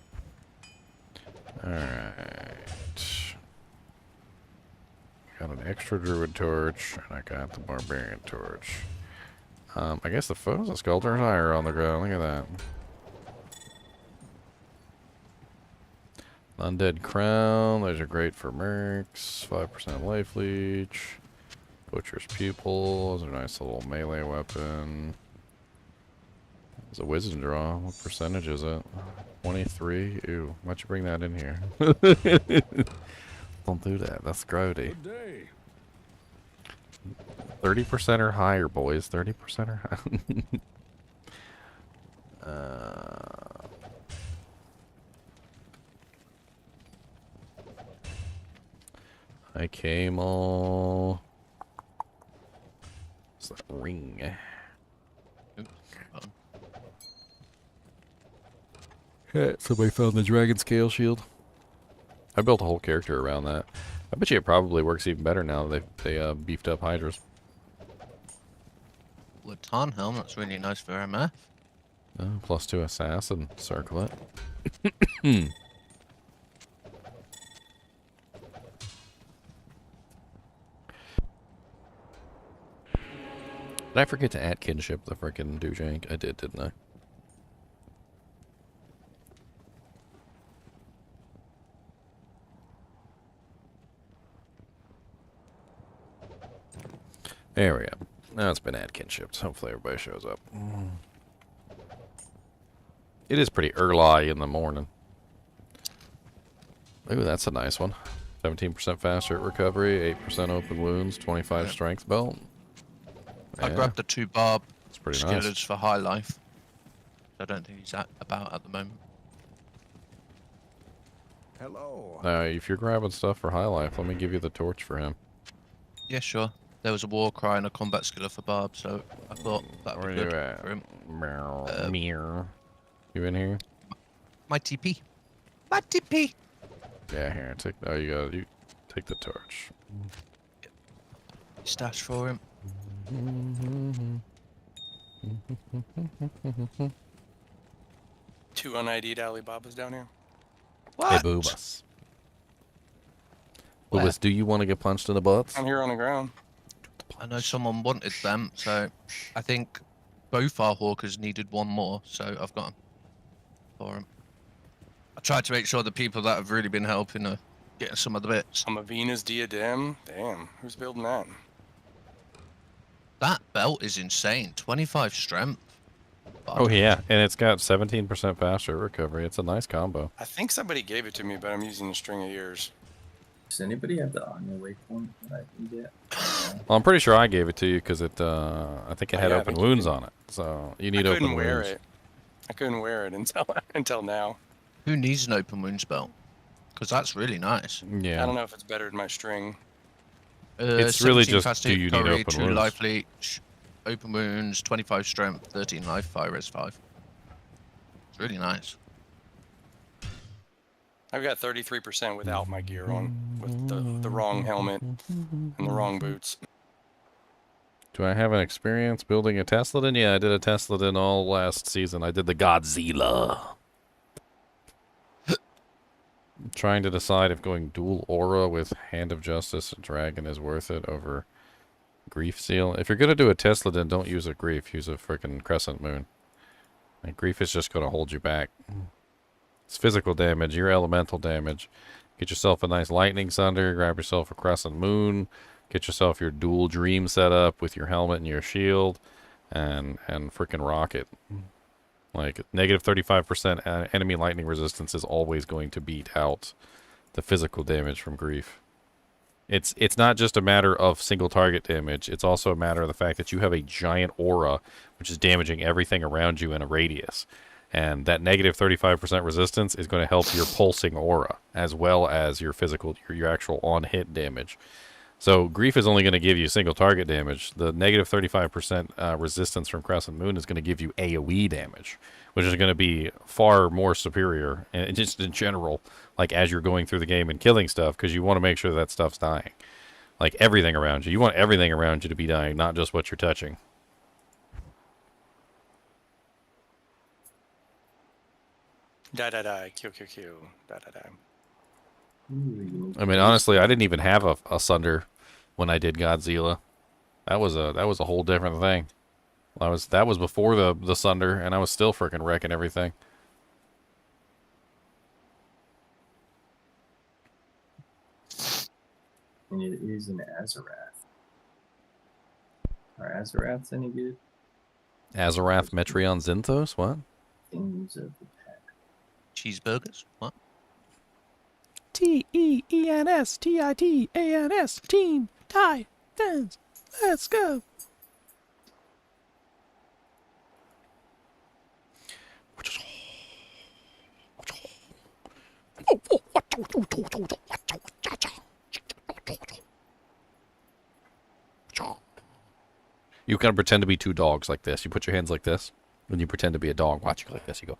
Alright. Got an extra druid torch, and I got the barbarian torch. I guess the foes of sculptors higher on the ground. Look at that. Undead crown. Those are great for mercs. 5% life leech. Butcher's pupil. Those are a nice little melee weapon. There's a wisdom draw. What percentage is it? 23? Ew. Why'd you bring that in here? Don't do that. That's grody. 30% or higher, boys. 30% or higher. Hi, Camel. What's that ring? Somebody found the dragon scale shield. I built a whole character around that. I bet you it probably works even better now that they beefed up Hydras. The Tarn helm, that's really nice for MF. +2 assassin. Circle it. Did I forget to add kinship the frickin' doojank? I did, didn't I? There we go. Now it's been add kinships. Hopefully everybody shows up. It is pretty early in the morning. Ooh, that's a nice one. 17% faster at recovery, 8% open wounds, 25 strength belt. I grabbed the 2 barb pretty skillers nice. for high life. I don't think he's about at the moment. Hello. If you're grabbing stuff for high life, let me give you the torch for him. Yeah, sure. There was a war cry and a combat skiller for barb, so I thought that would be good for him. Mirror. You in here? My TP. My TP. Yeah, here. Take. Oh, you take the torch. Stash for him. Two unID'd Alibabas down here. What? Hey, Boobas. Boobas, do you want to get punched in the butts? I'm here on the ground. I know someone wanted them, so I think both our hawkers needed one more, so I've got them for them. I tried to make sure the people that have really been helping are getting some of the bits. Some Avina's diadem. Damn, who's building that? That belt is insane. 25 strength. Oh yeah, and it's got 17% faster recovery. It's a nice combo. I think somebody gave it to me, but I'm using the string of years. Does anybody have the Anya waypoint that I can get? Well, I'm pretty sure I gave it to you because it. I think it had yeah, I open think you wounds did. on it, so you need I open couldn't wounds. wear it. I couldn't wear it until now. Who needs an open wounds belt? Because that's really nice. Yeah. I don't know if it's better than my string. It's really 17 just, fast do hit you need recovery, open 2 wounds? life leech, open wounds, 25 strength, 13 life, fire res 5. It's really nice. I've got 33% without my gear on, with the wrong helmet and the wrong boots. Do I have an experience building a Tesladin? Yeah, I did a Tesladin all last season. I did the Godzilla. I'm trying to decide if going dual aura with Hand of Justice and Dragon is worth it over Grief Seal. If you're going to do a Tesladin, don't use a Grief. Use a freaking Crescent Moon. Like, Grief is just going to hold you back. It's physical damage, your elemental damage. Get yourself a nice Lightning Sunder, grab yourself a Crescent Moon, get yourself your dual Dream set up with your helmet and your shield, and freaking rock it. Like, negative 35% enemy lightning resistance is always going to beat out the physical damage from grief. It's not just a matter of single target damage. It's also a matter of the fact that you have a giant aura, which is damaging everything around you in a radius. And that negative 35% resistance is going to help your pulsing aura, as well as your physical, your actual on-hit damage. So grief is only going to give you single target damage. The negative 35% resistance from Crescent Moon is going to give you AoE damage, which is going to be far more superior, and just in general, like as you're going through the game and killing stuff, because you want to make sure that stuff's dying. Like everything around you. You want everything around you to be dying, not just what you're touching. Die, die, die. Q, Q, Q. Die, die, die. I mean, honestly, I didn't even have a Sunder when I did Godzilla. That was a whole different thing. That was before the Sunder, and I was still freaking wrecking everything. And it is an Azarath. Are Azaraths any good? Azarath, Metreon, Zinthos? What? Things of the pack. Cheeseburgers? What? T-E-E-N-S-T-I-T-A-N-S Team Titans. Let's go. You kind of pretend to be two dogs like this. You put your hands like this, and you pretend to be a dog. Watch, you go like this. You go.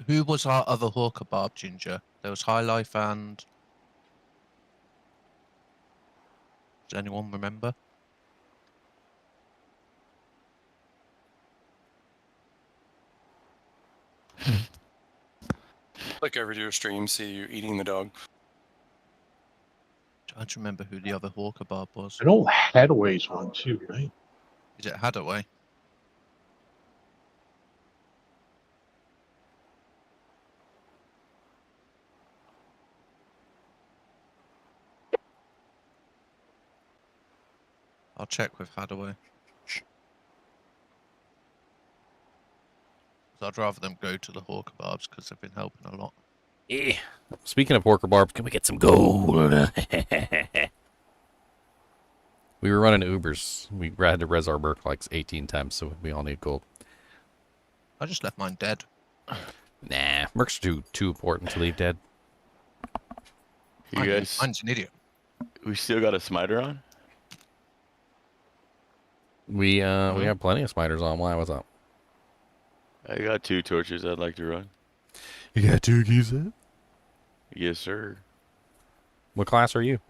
Who was our other hawker barb, Ginger? There was High Life and... Does anyone remember? Click over to your stream, see you eating the dog. Trying to remember who the other hawker barb was. I know Hadaway's one too, right? Is it Hadaway? I'll check with Hadaway. I'd rather them go to the hawker barbs because they've been helping a lot. Yeah. Speaking of hawker barbs, can we get some gold? We were running Ubers. We had to res our Merc like 18 times, so we all need gold. I just left mine dead. Nah, Mercs are too important to leave dead. You guys, Mine's an idiot. we still got a smiter on? We have plenty of spiders on. Why? What's up? I got 2 torches I'd like to run. You got 2 keys in? Yes, sir. What class are you?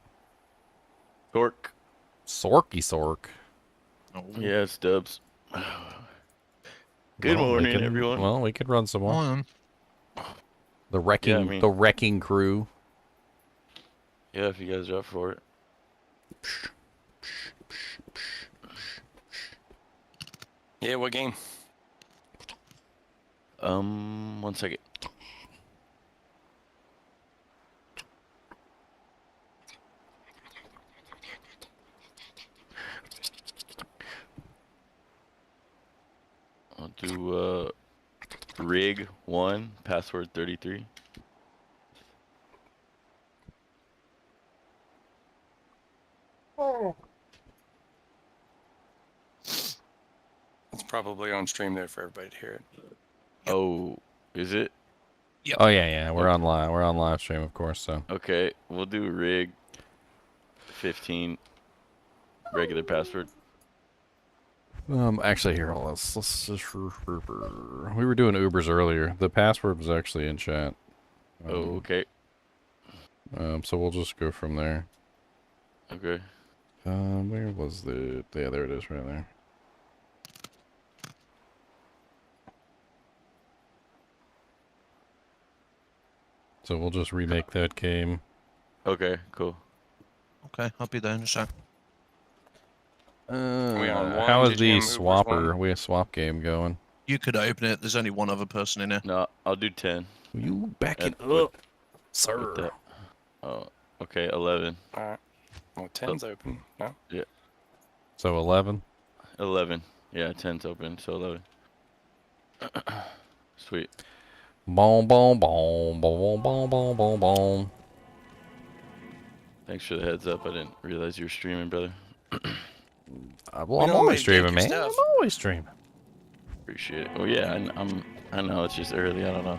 Torque. Sorky Sork. Oh. Yes, Dubs. Good morning, everyone. Well, we could run some more. The wrecking, Yeah, the wrecking crew. Yeah, if you guys are up for it. Yeah, what game? 1 second. I'll do rig 1, password 33. It's probably on stream there for everybody to hear it. Oh, is it? Yep. Oh yeah, we're on live. We're on live stream, of course. So Okay, we'll do rig 15, regular password. actually, here, let's just. We were doing Ubers earlier. The password was actually in chat. Oh, okay. So we'll just go from there. Okay. Where was the? Yeah, there it is, right there. So we'll just remake that game. Okay, cool. Okay, I'll be there in a sec. we on one? How is Did the you have Ubers swapper? one? We have swap game going. You could open it. There's only one other person in here. No, I'll do 10. You backing With- with- up, sir. with that. Oh, okay, 11. All right. Well, 10's open. No. Yeah, So 11. 11. Yeah, 10's open, so 11. Sweet. Boom, boom, boom, boom, boom, boom, boom, boom. Thanks for the heads up. I didn't realize you were streaming, brother. Well, I'm always streaming, man. I'm always streaming. Appreciate it. Oh yeah, I know it's just early. I don't know.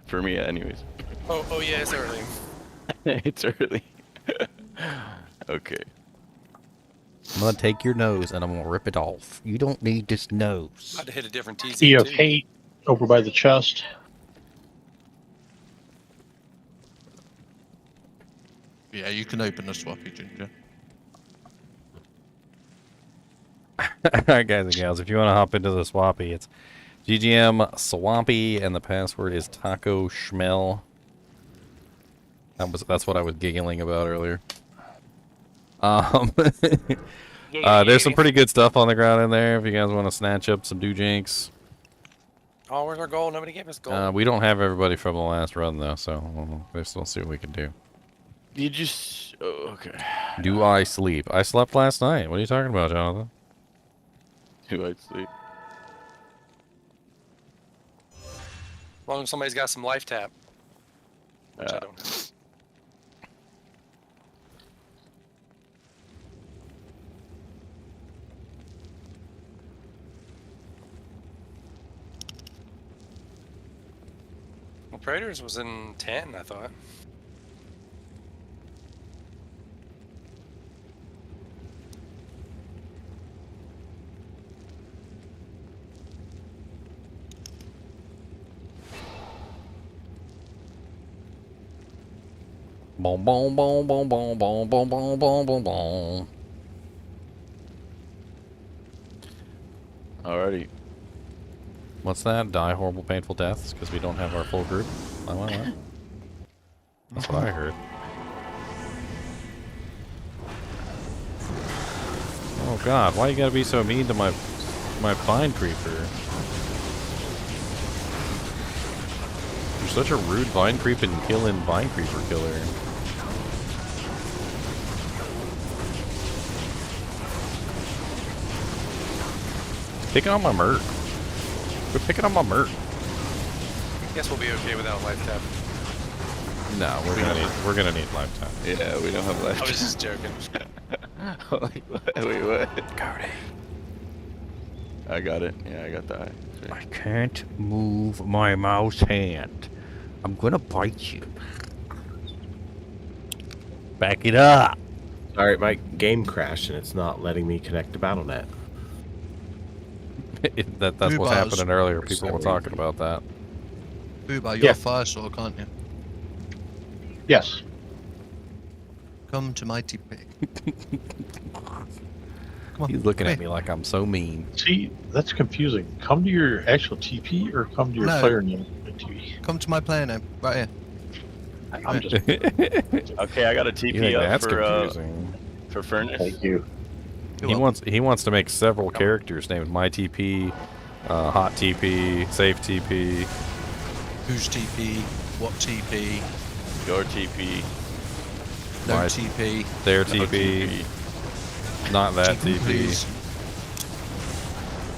For me, anyways. Oh yeah, it's early. It's early. Okay. I'm gonna take your nose and I'm gonna rip it off. You don't need this nose. I'd hit a different TZ Sea of too. Hate over by the chest. Yeah, you can open the swappy, Ginger. Alright, guys and gals, if you want to hop into the Swappy, it's GGM Swampy, and the password is Taco Schmel. That's what I was giggling about earlier. There's some pretty good stuff on the ground in there if you guys want to snatch up some dojinks. Oh, where's our goal? Nobody gave us gold. We don't have everybody from the last run, though, so let's see what we can do. You just... Oh, okay. Do I sleep? I slept last night. What are you talking about, Jonathan? Do I sleep? As long as somebody's got some life tap. Which I don't have. Well, Praetors was in 10, I thought. Boom, boom, boom, boom, boom, boom, boom, boom, boom, boom, boom. Alrighty. What's that? Die horrible, painful deaths because we don't have our full group? What? That's what I heard. Oh God! Why you gotta be so mean to my vine creeper? You're such a rude vine creeping killing vine creeper killer. Picking on my merc. Quit picking on my merc. Guess we'll be okay without life tap. No, we're gonna need lifetime. Yeah, we don't have I lifetime. was just joking. Wait, what? Cody. I got it. Yeah, I got the eye. Sweet. I can't move my mouse hand. I'm gonna bite you. Back it up. Alright, my game crashed and it's not letting me connect to Battle.net. That's what's happening earlier. People were talking about that. Booba, you're fire sword, can't you? Yes. Come to my TP. Come on. He's looking at me like I'm so mean. See, that's confusing. Come to your actual TP or come to your No. player name TP? Come to my player name, right here. I'm just. Okay, I got a You TP think up that's for confusing? for furnace. Thank you. He wants to make several characters named My TP, Hot TP, Safe TP. Who's TP? What TP? Your TP. No My- TP. Their No TP. Not that TP. Please.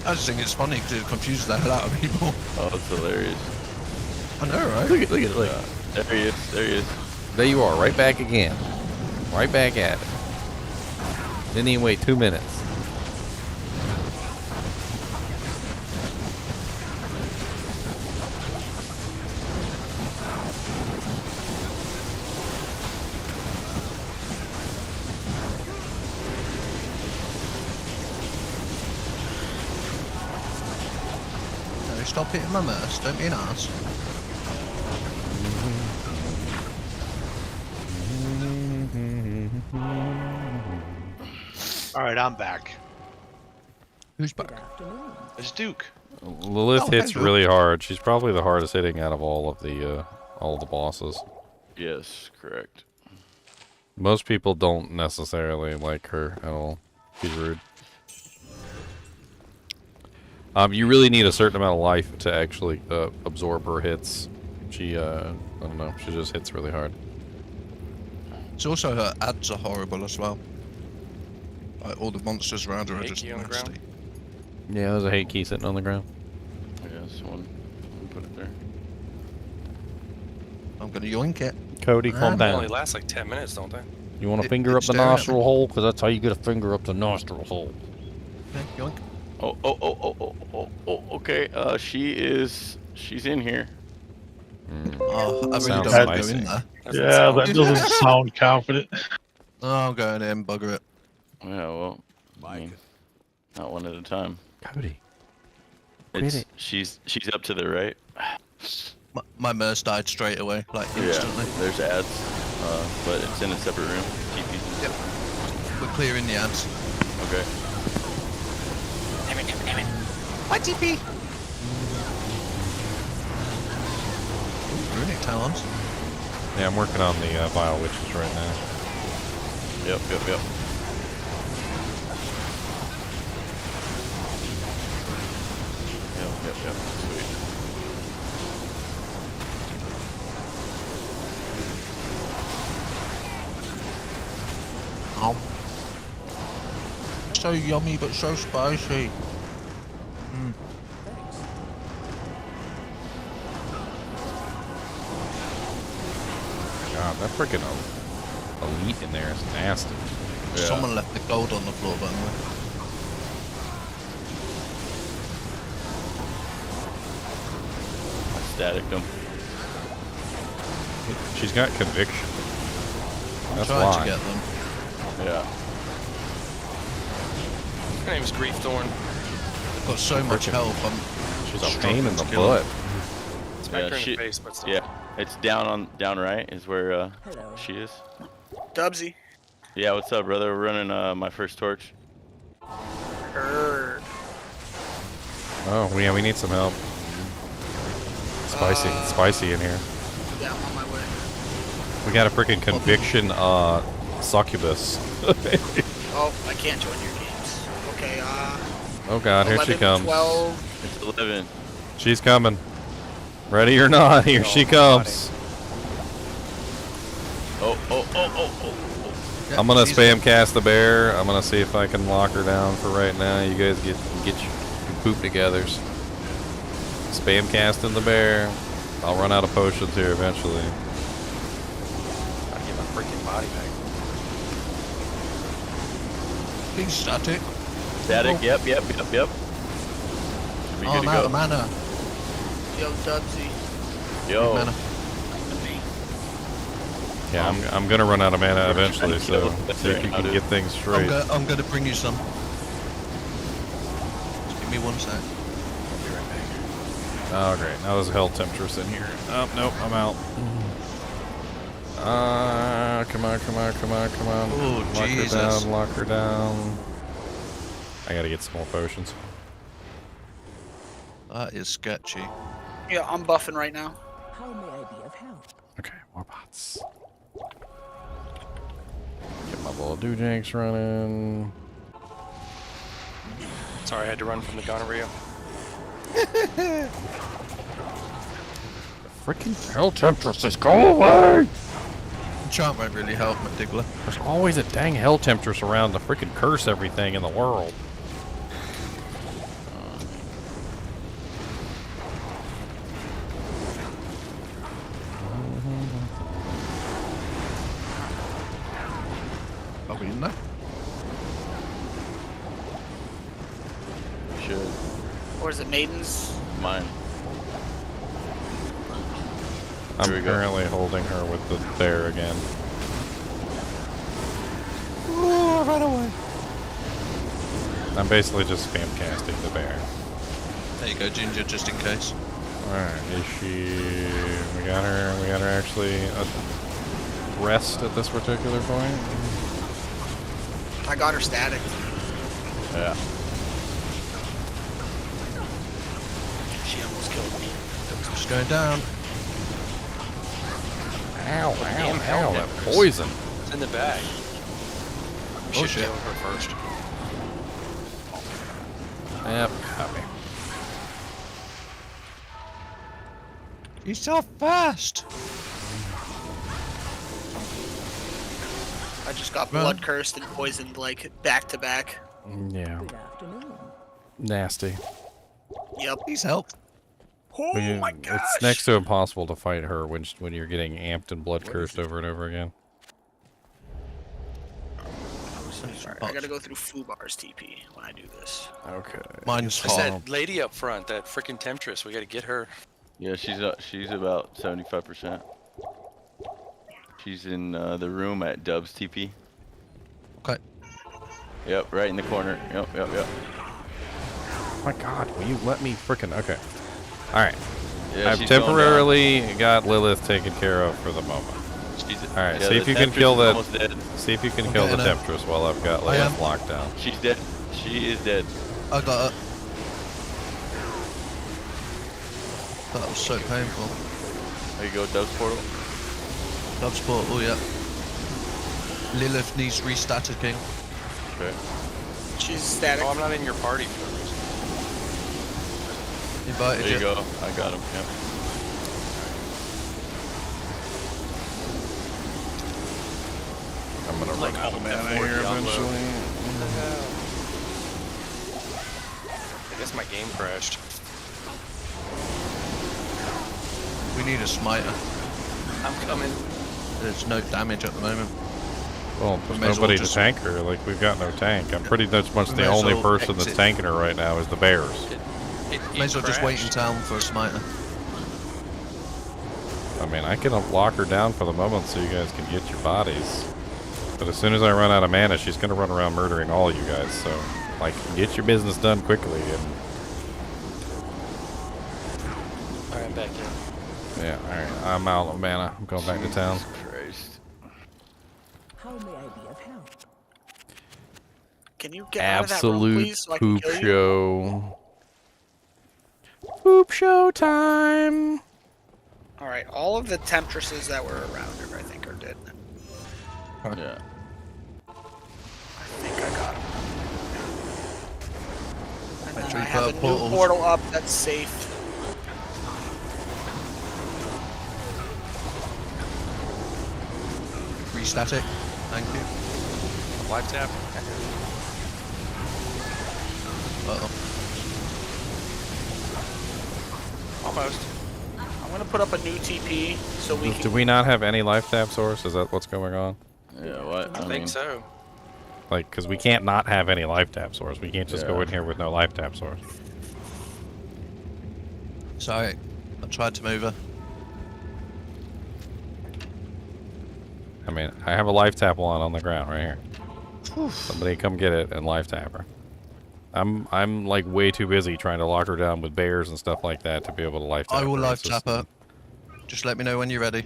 I just think it's funny because it confuses the hell out of people. Oh, it's hilarious. I know, right? Look at look. There he is. There he is. There you are, right back again. Right back at it. Didn't even wait 2 minutes. No, stop hitting my mouse. Don't be an ass. All right, I'm back. Who's back? It's Duke. Lilith Oh, hits hello. really hard. She's probably the hardest hitting out of all of the bosses. Yes, correct. Most people don't necessarily like her at all. She's rude. You really need a certain amount of life to actually absorb her hits. She, I don't know, she just hits really hard. It's also her ads are horrible as well. Like all the monsters around her are Hate just key on the nasty. ground? Yeah, there's a hate key sitting on the ground. Yeah, this one. Put it there. I'm gonna yoink it. Cody, calm They only down. last like 10 minutes, don't they? You want to It- finger up it's the staring at me. nostril hole? Because that's how you get a finger up the nostril hole. Okay, yoink. Okay. She's in here. Oh, I really Sounds don't want to go spicy. in there. Yeah, that doesn't sound confident. Oh, I'm going in, bugger it. Yeah, well, I mean, not one at a time. Cody. She's up to the right. My Merce died straight away, like instantly. Yeah, there's ads, but it's in a separate room. TP's. Yep. We're clearing the ads. Okay. Damn it. Hi, TP! Runic talons. Yeah, I'm working on the Vile Witches right now. Yep. Yep. Sweet. So yummy, but so spicy. God, that freaking elite in there is nasty. Yeah. Someone left the gold on the floor, by the way. I static them. She's got conviction. I'm That's trying why. to get them. Yeah. Her name's Griefthorn. They've got so much health. She's a struggling pain in the to kill butt. Smack her in the face, but still. Yeah. It's down right is where she is. Dubsy. Yeah, what's up, brother? We're running my first torch. Heard. Oh, yeah, we need some help. Spicy in here. Yeah, I'm on my way. We got a freaking conviction succubus. Oh, I can't join your games. Okay, Oh god, here she 11, comes. 12. It's 11. She's coming. Ready or not, here she comes. Oh. Yeah, I'm gonna she's- spam cast the bear. I'm gonna see if I can lock her down for right now. You guys get your poop togethers. Spam casting the bear. I'll run out of potions here eventually. Gotta get my freaking body back. Being static. Static. Yep. Should be Oh, good I'm to out go. of mana. Yo, Dubsy. Yo. Mana. Yeah, I'm gonna run out of mana eventually, so That's see if right, you I'll can do get it. things straight. I'm gonna bring you some. Just give me 1 sec. Oh great, now there's a hell temptress in here. Oh nope, I'm out. Come on. Oh, Jesus. Lock her down. I gotta get some more potions. That is sketchy. Yeah, I'm buffing right now. How may I be of help? Okay, more bots. Get my little doojanks running. Sorry, I had to run from the gonorrhea. Freaking hell temptresses, go away! Enchant won't really help my Diggler. There's always a dang hell temptress around to freaking curse everything in the world. Are we in there? Should. Or is it Maidens? Mine. I'm Here we go. currently holding her with the bear again. Oh, right away. I'm basically just spam casting the bear. There you go, Ginger, just in case. Alright, is she... We got her actually at rest at this particular point. I got her static. Yeah. She almost killed me. Just going down. Ow, Damn ow, hell that temptress. poison. It's in the bag. We Oh, should shit. kill her first. Yep, copy. He's so fast. I just got blood cursed and poisoned like back to back. Yeah. Good afternoon. Nasty. Yep. Please help. Oh my gosh. It's next to impossible to fight her when you're getting amped and blood cursed over and over again. Alright, I gotta go through Fubar's TP when I do this. Okay. Mine's There's hard. that lady up front, that freaking temptress. We gotta get her. Yeah, she's about 75%. She's in the room at Dub's TP. Okay. Yep, right in the corner. Yep. Oh my god, will you let me frickin' okay. Alright. Yeah, I've she's going temporarily got Lilith taken care of for the moment. Alright, yeah, see the if you can Temptress kill is that. almost dead. See if you can kill the Temptress while I've got Lilith locked down. She's dead. She is dead. I got her. That was so painful. There you go, Dub's portal. Dub's portal, yeah. Lilith needs restatting. Okay. She's static. Oh, I'm not in your party. Invited There you go. I got him. Yep. I'm gonna run out of mana here here eventually. I guess my game crashed. We need a smiter. I'm coming. There's no damage at the moment. Well, there's may as well nobody to just- tank her. Like, we've got no tank. I'm pretty much We the may as only well person that's exit. tanking her right now is the bears. May as well just wait in town for a smiter. I mean, I can lock her down for the moment so you guys can get your bodies. But as soon as I run out of mana, she's going to run around murdering all you guys. So, like, get your business done quickly. And Alright, I'm back in. yeah, alright. I'm out of mana. I'm going back to town. Christ. How may I be of help? Can you get out of that room, Absolute please, so I can poop kill you? show. Poop show time. Alright, all of the Temptresses that were around her, I think, are dead. Yeah. I think I got them. And then Entry I have a new portals. portal up that's safe. Restatic. Thank you. Live tap. Uh-oh. Almost. I'm gonna put up a new TP so we Do can. we not have any life tap source? Is that what's going on? Yeah, what? I think so. Like, because we can't not have any life tap source. We can't just go in here with no life tap source. Sorry. I tried to move her. I mean, I have a life tap wand on the ground right here. Somebody come get it and life tap her. I'm like way too busy trying to lock her down with bears and stuff like that to be able to life tap I her. will life It's just- tap her. Just let me know when you're ready.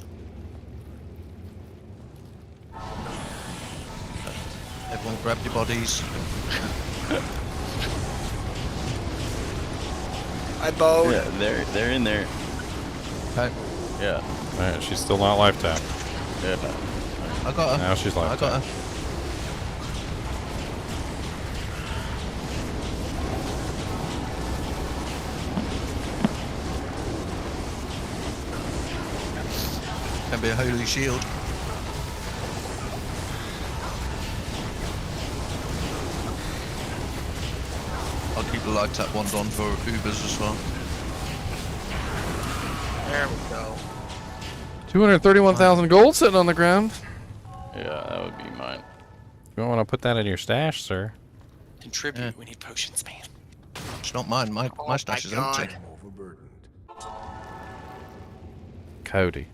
Everyone grab your bodies. I bowed. Yeah, they're in there. Okay. Yeah. Alright, she's still not life tapped. Yeah. I got her. Now she's I life got tapped. her. Can be a holy shield. I'll keep the light tap wand on for Ubers as well. There we go. 231,000 gold sitting on the ground. Yeah, that would be mine. You don't want to put that in your stash, sir. Contribute. Yeah. We need potions, man. It's not mine. My Oh stash is my God. empty. Cody.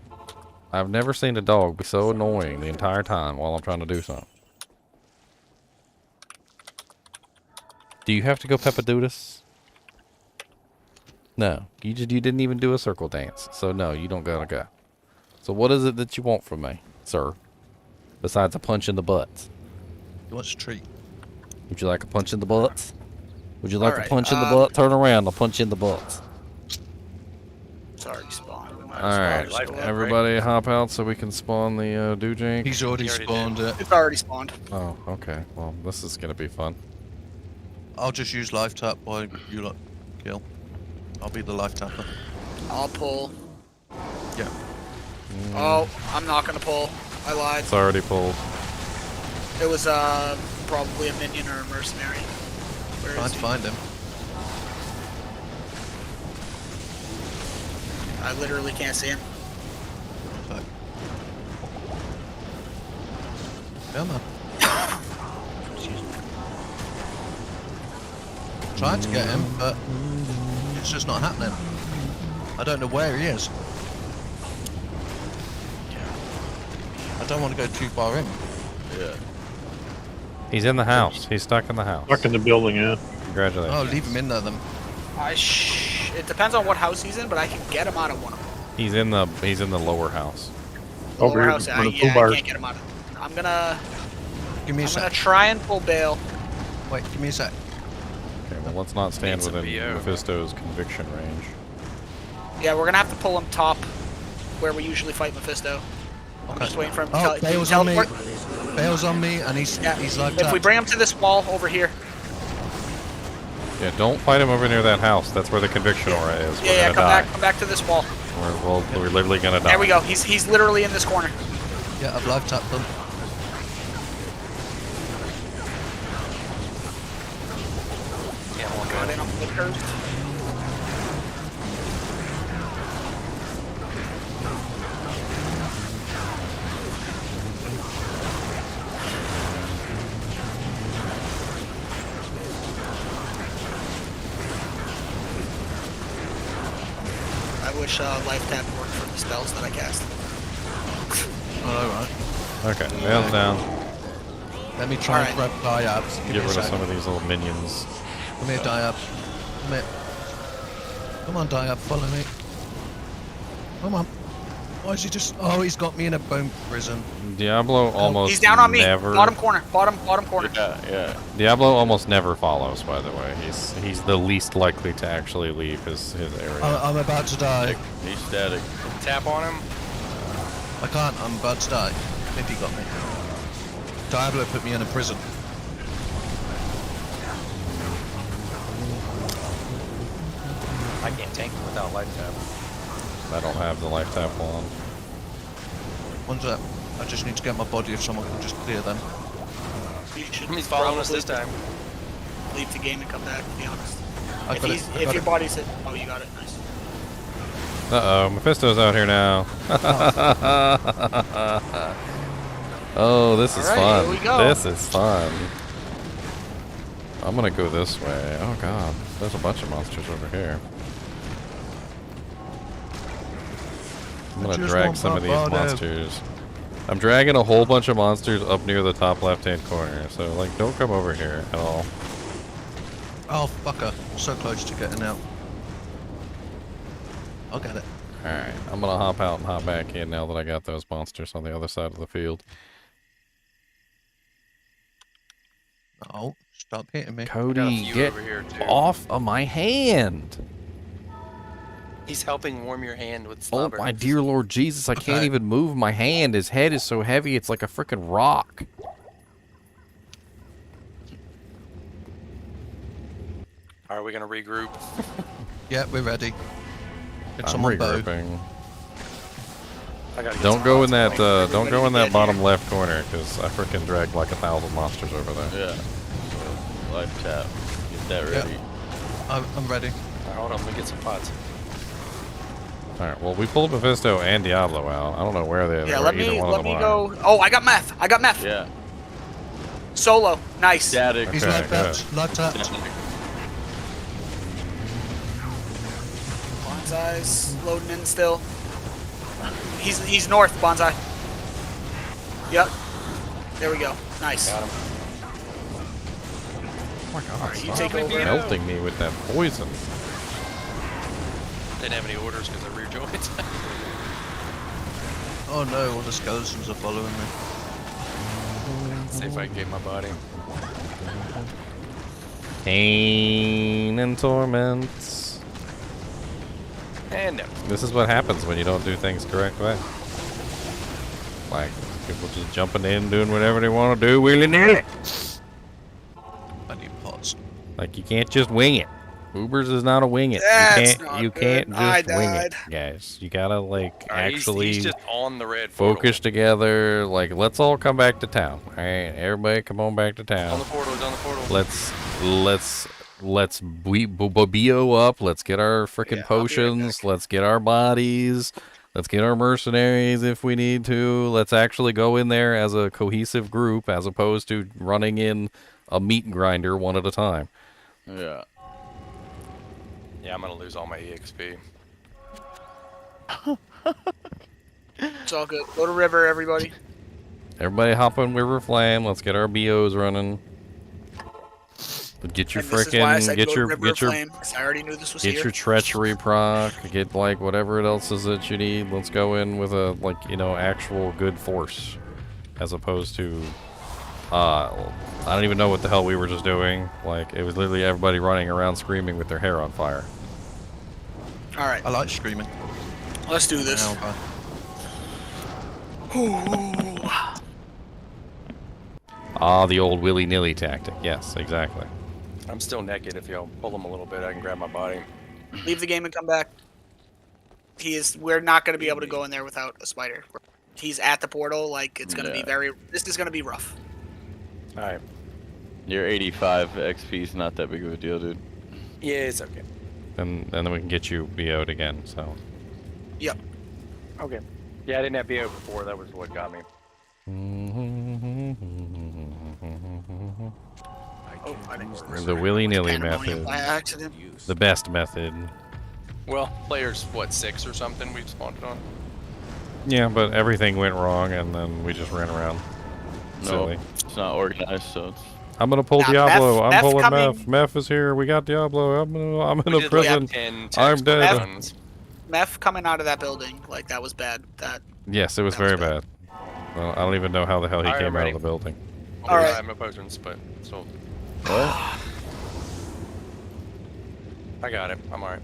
I've never seen a dog be so annoying the entire time while I'm trying to do something. Do you have to go Peppadoodus? No. You didn't even do a circle dance. So no, you don't gotta go. So what is it that you want from me, sir? Besides a punch in the butt. He wants a treat. Would you like a punch in the butt? Would you like Alright, a punch in the butt? Turn around, I'll punch you in the butt. It's already spawned. We might as Alright, well just go. everybody hop out so we can spawn the Doojank. He's already spawned it. It's already spawned. Oh, okay. Well, this is gonna be fun. I'll just use life tap while you lot kill. I'll be the life tapper. I'll pull. Yeah. Oh, I'm not gonna pull. I lied. It's already pulled. It was probably a minion or a mercenary. Where Trying is to he? find him. I literally can't see him. Fuck. Come on. Trying to get him, but it's just not happening. I don't know where he is. I don't want to go too far in. Yeah. He's in the house. He's stuck in the house. Stuck in the building, yeah. Congratulations. Oh, leave him in there then. It depends on what house he's in, but I can get him out of one of them. He's in the lower house. Over Lower here, house, one of the yeah, I bars. can't get him out of. I'm gonna Give me a gonna sec. try and pull bail. Wait, give me a sec. Okay, well let's not stand Needs a within BO. Mephisto's conviction range. Yeah, we're gonna have to pull him top, where we usually fight Mephisto. I'm Okay. just waiting for him to Oh, can you Bale's on me. teleport? Bale's on me, and he's like If we bring him to this wall over here. Yeah, don't fight him over near that house. That's where the conviction aura is. Yeah, We're yeah, gonna die. come back to this wall. We're literally gonna die. There we go. He's literally in this corner. Yeah, I've live tapped them. Got in on the curve. I wish life tap worked for the spells that I cast. Alright. Okay, nails down. Let me try and Alright. grab Diabs. Give Get me a rid of sec. some of these little minions. Come here, Diab. Come here. Come on, Diab, follow me. Come on. Why is he just... Oh, he's got me in a bone prison. Diablo almost He's down on me. never. Bottom corner. Bottom corner. Yeah. Diablo almost never follows. By the way, he's the least likely to actually leave his area. I'm about to die. He's static. Tap on him. I can't. I'm about to die. If he got me. Diablo put me in a prison. I can't tank him without life tap. I don't have the life tap on. One's up. I just need to get my body if someone can just clear them. You should He's following us probably this time. leave the game and come back, to be honest. I If, got he's, it. I if got your it. body's hit. Oh, you got it. Nice. Uh-oh, Mephisto's out here now. Oh, this is Alright, fun. here we go. This is fun. I'm gonna go this way. Oh god, there's a bunch of monsters over here. I'm gonna just drag want some my of these body. monsters. I'm dragging a whole bunch of monsters up near the top left-hand corner, so like, don't come over here at all. Oh, fucker. So close to getting out. I'll get it. Alright, I'm gonna hop out and hop back in now that I got those monsters on the other side of the field. Oh, stop hitting me. Got a Cody, few get over here too. off of my hand! He's helping warm your hand with Oh slobber. my dear Lord Jesus, I can't Okay. even move my hand. His head is so heavy, it's like a freaking rock. Are we gonna regroup? Yeah, we're ready. Get I'm someone bow. regrouping. I gotta get Don't some go in pots that, going. don't go in that Everybody bottom left corner, because I freaking dragged like 1,000 monsters over there. Yeah. So, life tap. Get that Yeah. ready. I'm ready. Alright, hold on, let me get some pots. Alright, well, we pulled Mephisto and Diablo out. I don't know where they Yeah, where let either me one of them are. go. Oh, I got meth. I got meth. Yeah. Solo. Nice. Static. He's Okay, live tapped. Live tapped. Bonsai's loading in still. He's north, Bonsai. Yep. There we go. Nice. Got him. Oh my god, Alright, you stop take over. melting me with that poison. Didn't have any orders because of rear joints. Oh no, all the skeletons are following me. See if I can get my body. Pain and torments. And no. This is what happens when you don't do things correct way. Like, people just jumping in, doing whatever they want to do, willy-nilly. I need pots. Like, you can't just wing it. Ubers is not a wing it. That's not You good. can't I just wing it, died. guys. You gotta like Alright, actually he's just on the red portal. focus together. Like, let's all come back to town. All right, everybody, come on back to On town. the portal, he's on the portal. Let's BO up. Let's get our freaking Yeah, I'll be right potions. back. Let's get our bodies. Let's get our mercenaries if we need to. Let's actually go in there as a cohesive group as opposed to running in a meat grinder one at a time. Yeah. Yeah, I'm gonna lose all my EXP. It's all good. Go to river, everybody. Everybody hop on River Flame. Let's get our BOs running. Get your And this is why I freaking said get go to your River get your Flame, 'cause I already knew this was get here. your treachery proc. Get like whatever else is that you need. Let's go in with a actual good force, as opposed to I don't even know what the hell we were just doing. Like, it was literally everybody running around screaming with their hair on fire. All right, I like screaming. let's do this. Ah, the old willy-nilly tactic. Yes, exactly. I'm still naked. If y'all pull him a little bit, I can grab my body. Leave the game and come back. We're not going to be able to go in there without a spider. He's at the portal. Like, it's going to be this is going to be rough. All right. Your 85 XP is not that big of a deal, dude. Yeah, it's okay. And then we can get you BO'd again. So. Yep. Okay. Yeah, I didn't have BO before. That was what got me. Oh, I didn't. The willy-nilly Pandemonium method. by accident. The best method. Well, players, what, 6 or something we spawned it on? Yeah, but everything went wrong, and then we just ran around. No, Silly. it's not organized, so it's... I'm gonna pull Nah, Diablo. I'm Meph pulling coming- Meph. Meph is here. We got Diablo. I'm in We a did, prison. Like 10 I'm text dead. runs. Meph coming out of that building, like, that was bad. Yes, it was That was very bad. Well, I don't even know how the hell he Alright, came I'm out ready. of the building. All right. I have no potions, but still. What? I got it. I'm alright.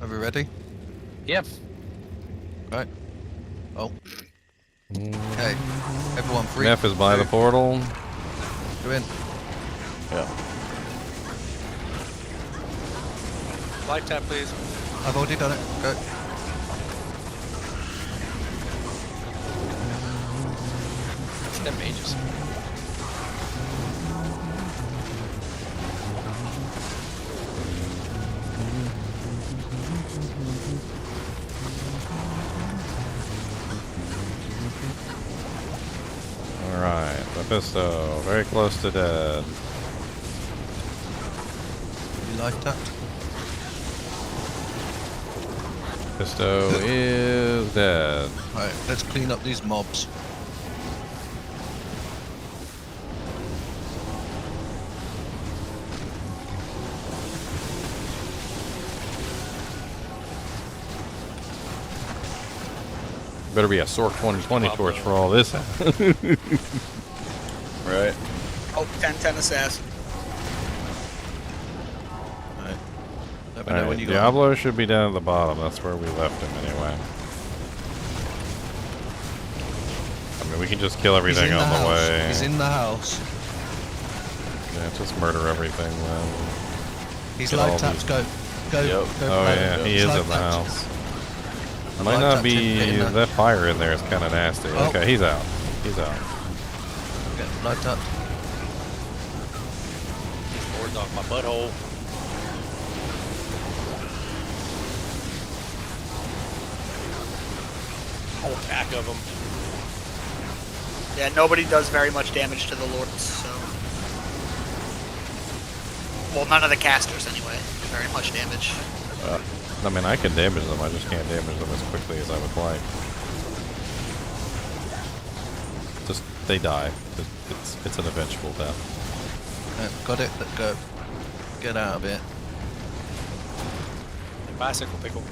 Are we ready? Yep. Right. Oh. Okay. Everyone free. Meph is by the portal. Go in. Yeah. Life tap, please. I've already done it. Go. It's them mages. Alright, Mephisto. Very close to dead. You life tapped. Mephisto is dead. Alright, let's clean up these mobs. Better be a Sork 2020 torch for all this. Right. Oh, 10-10 assassin. Alright. Let me know when Alright, you got Diablo should be down at the bottom. That's where we left him anyway. I mean, we can just kill everything on the way. He's in the house. Yeah, just murder everything then. He's Get all life tapped. these- Go. Go. Yep. Go. Oh play. yeah, he He's is life in the tapped. house. I'm Might life not tapped him, be get in there. that fire in there is kind of nasty. Oh. Okay, he's out. He's out. Okay, life tapped. Boards off my butthole. Whole pack of them. Yeah, nobody does very much damage to the lords, so. Well, none of the casters anyway. Do very much damage. I mean, I can damage them. I just can't damage them as quickly as I would like. Just they die. It's an eventual death. Got it. Let's go. Get out of it. Bicycle pickle.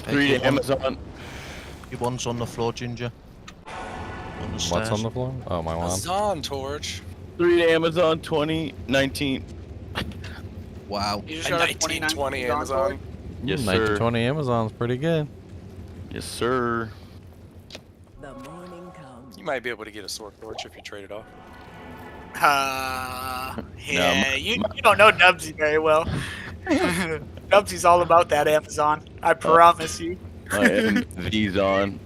Hey, 3 your one- Amazon. Your one's on the floor, Ginger. On the What's stairs. on the floor? Oh, my A wand. Zon torch. 3 Amazon 2019. Wow. You just A got a 1920 29 Amazon. Yes, sir. 1920 Amazon's pretty good. Yes, sir. The morning comes. You might be able to get a sword torch if you trade it off. Yeah, you don't know Dubsy very well. Dubsy's all about that Amazon. I promise you. My MV's on.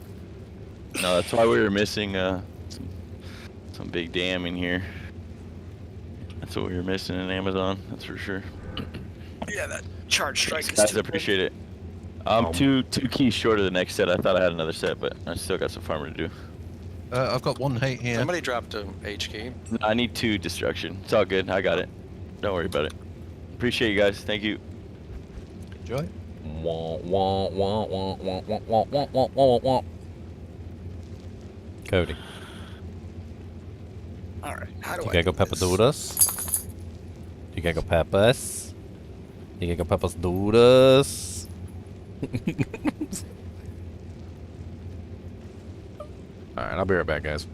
No, that's why we were missing some big dam in here. That's what we were missing in Amazon. That's for sure. Yeah, that charge strike is Guys, too I appreciate it. I'm two keys short of the next set. I thought I had another set, but I still got some farming to do. I've got one hate here. Somebody dropped a H key. No, I need 2 destruction. It's all good. I got it. Don't worry about it. Appreciate you guys. Thank you. Enjoy. Cody. All right, how do You I gotta go do pepper this? dudas. You gotta go peppers. You gotta go peppers dudas. Alright, I'll be right back, guys.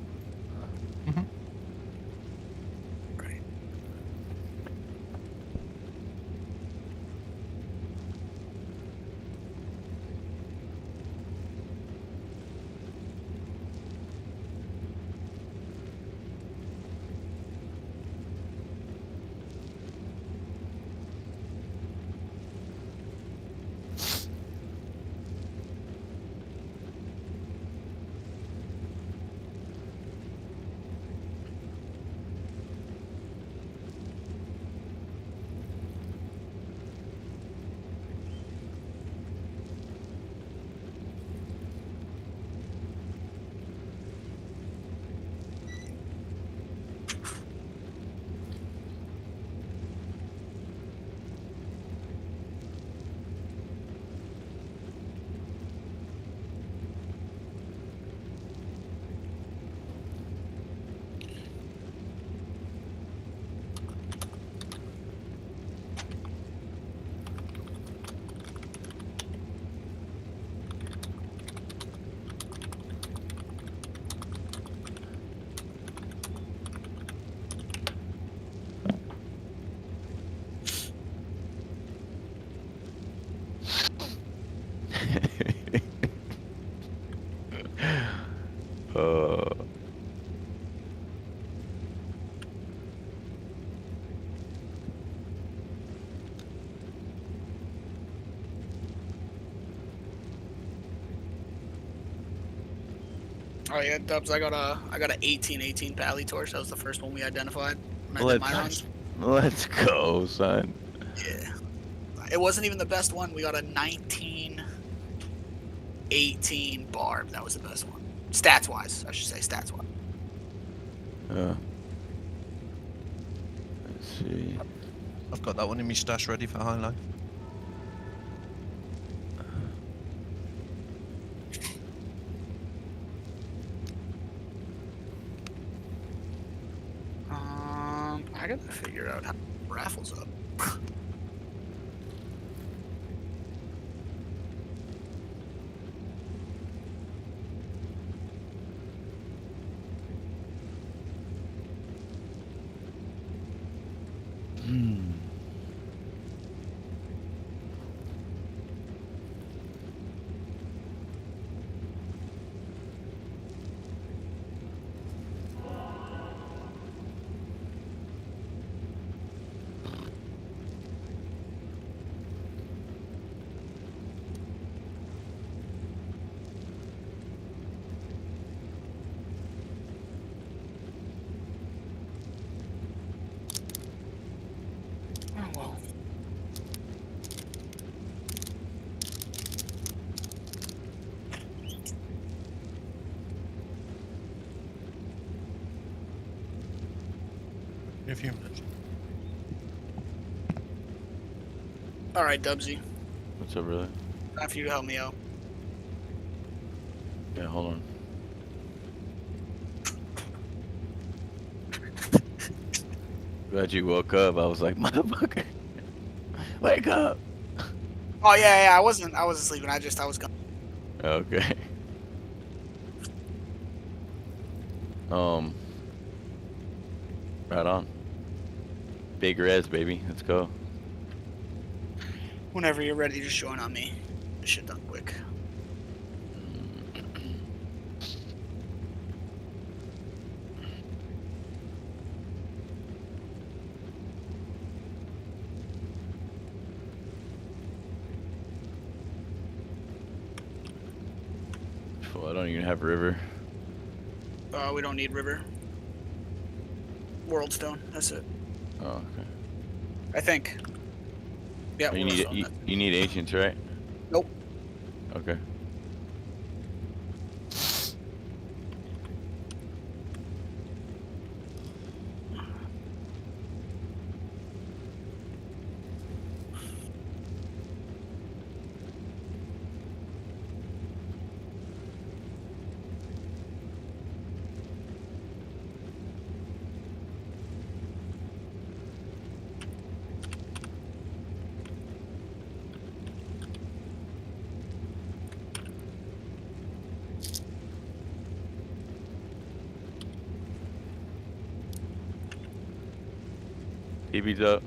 Oh yeah, Dubs. I got a 1818 Pally torch. That was the first one we identified when I did my runs. Let's go, son. Yeah. It wasn't even the best one. We got a 1918 barb. That was the best one. Stats wise, I should say stats wise. Let's see. I've got that one in my stash ready for high life. I gotta figure out how raffles up. Oh well. In a few minutes. All right, Dubsy. What's up, brother? Time for you to help me out. Yeah, hold on. Glad you woke up. I was like, motherfucker, wake up. Oh yeah, I wasn't sleeping. I was gone. Okay. Right on. Big res, baby. Let's go. Whenever you're ready, just join on me. This shit done quick. Well, I don't even have river. We don't need river. World stone. That's it. Oh, okay. I think. Yeah. Oh, you world need stone, you need ancients, right? Nope. Okay. TV's up.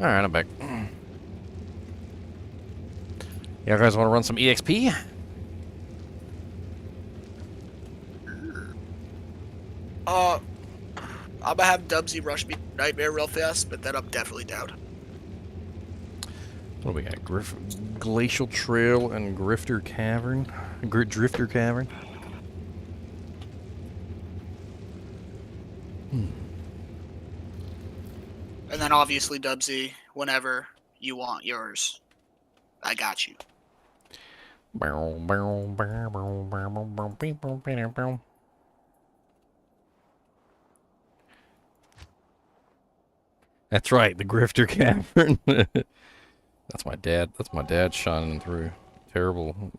All right, I'm back. You guys want to run some EXP? I'm gonna have Dubsy rush me Nightmare real fast, but then I'm definitely down. What do we got? Glacial Trail and Grifter Cavern? Drifter Cavern? And then obviously Dubsy, whenever you want yours, I got you. That's right, the Grifter Cavern. That's my dad. That's my dad shining through. Terrible.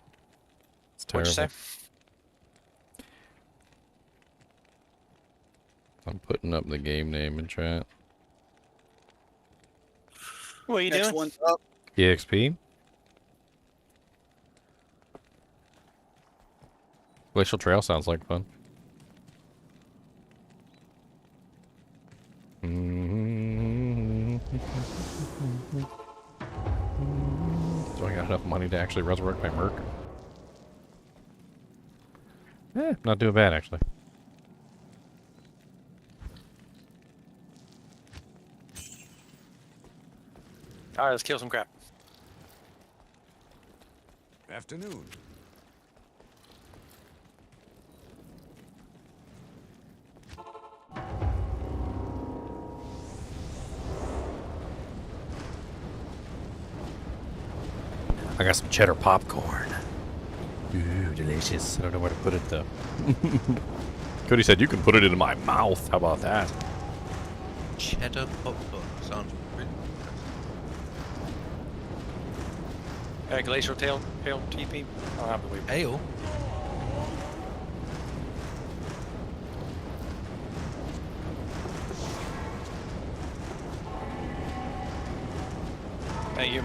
It's terrible. What'd you say? I'm putting up the game name in chat. What are you Next doing? one's up. EXP. Glacial Trail sounds like fun. Do I got enough money to actually resurrect my merc? Not doing bad actually. All right, let's kill some crap. Afternoon. I got some cheddar popcorn. Ooh, delicious. I don't know where to put it though. Cody said you can put it in my mouth. How about that? Cheddar popcorn sounds really Glacial tail TP. I'll have to wait. ale. Thank you.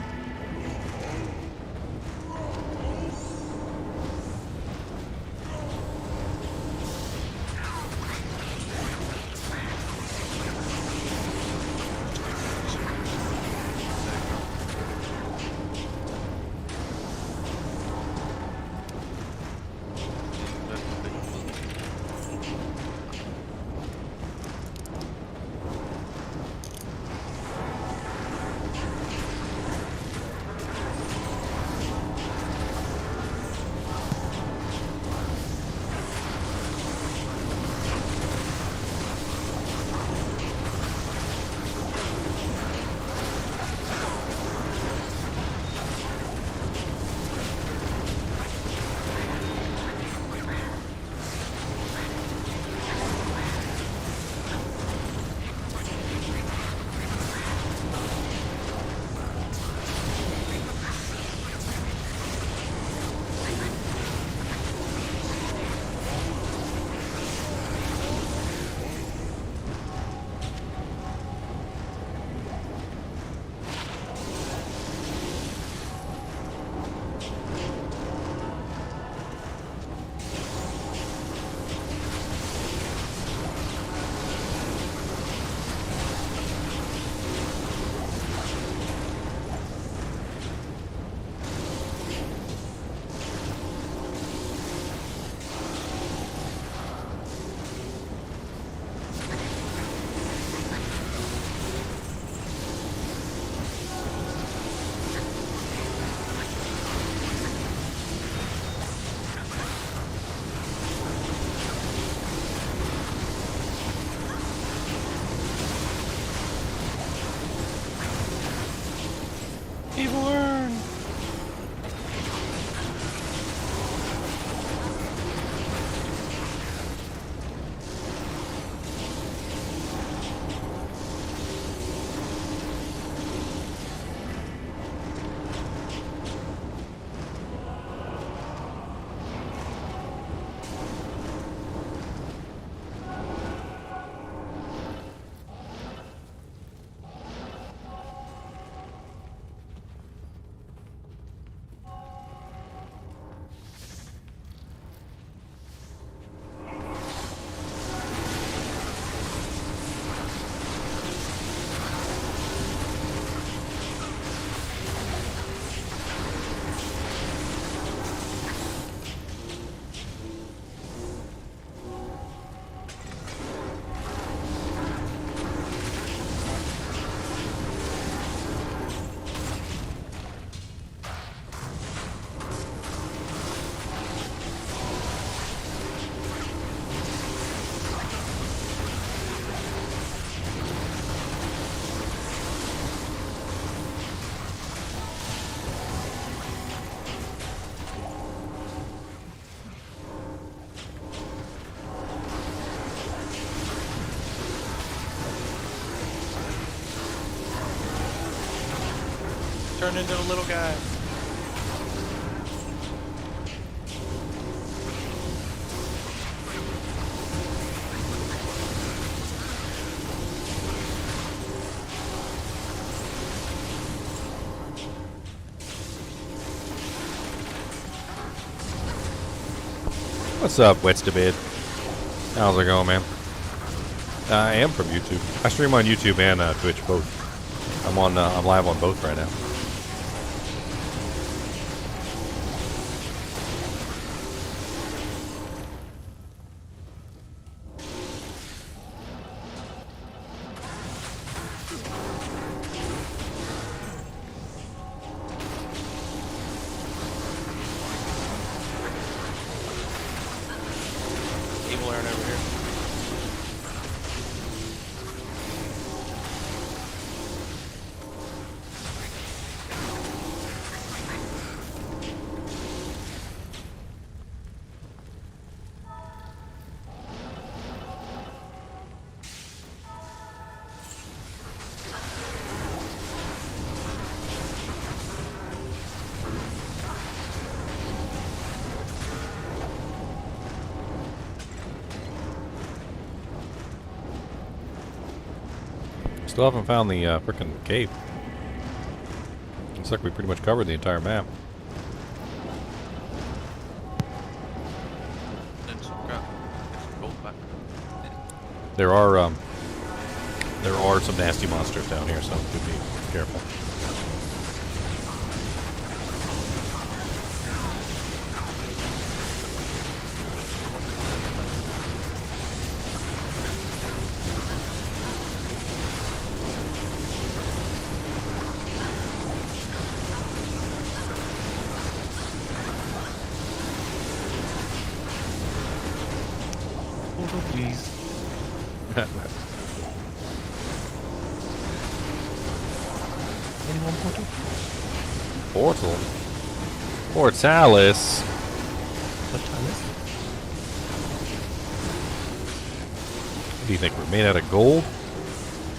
Turn into the little guy. What's up, Wetstabid? How's it going, man? I am from YouTube. I stream on YouTube and Twitch both. I'm live on both right now. Evil Aaron over here. Still haven't found the frickin' cave. Looks like we pretty much covered the entire map. There are some nasty monsters down here, so do be careful. Please. Anyone portal? Portal? Portalis? Portalis? What do you think, we're made out of gold?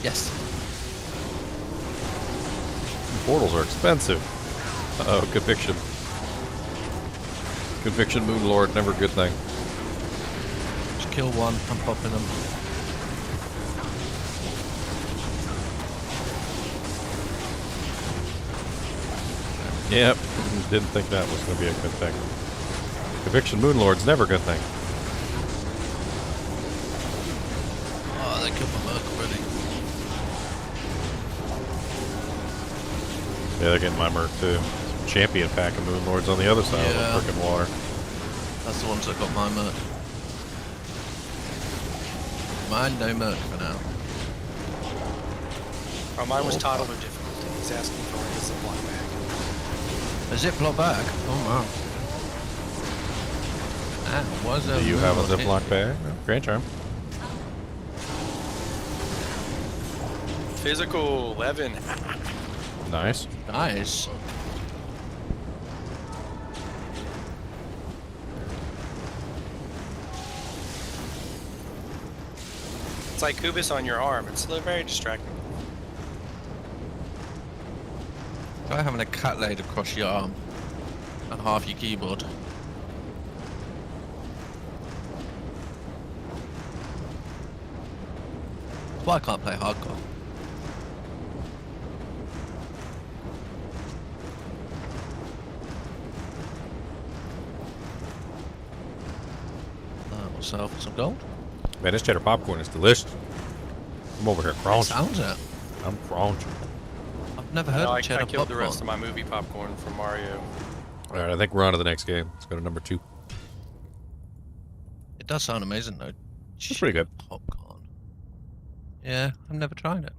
Yes. Portals are expensive. Uh-oh, conviction. Conviction, Moon Lord, never a good thing. Just kill one, I'm popping them. Yep, didn't think that was going to be a good thing. Conviction, Moon Lord's never a good thing. Oh, they killed my merc already. Yeah, they're getting my merc too. Champion pack of Moon Lords on the other side of the frickin' water. That's the ones that got my merc. Mine, no merc for now. Oh, mine was toddler difficulty. He's asking for a Ziploc bag. A Ziploc bag? Oh wow. That was a Do you have a Ziploc bag? Oh, great charm. Physical 11. Nice. Nice. It's like Kubis on your arm. It's very distracting. Try having a cat laid across your arm and half your keyboard. That's why I can't play hardcore. We'll sell for some gold. Man, this cheddar popcorn is delicious. I'm over here crunching. Sounds it. I'm crunching. I've never heard of cheddar I killed popcorn. the rest of my movie popcorn from Mario. Alright, I think we're on to the next game. Let's go to number 2. It does sound amazing though. It's pretty good. Popcorn. Yeah, I've never tried it.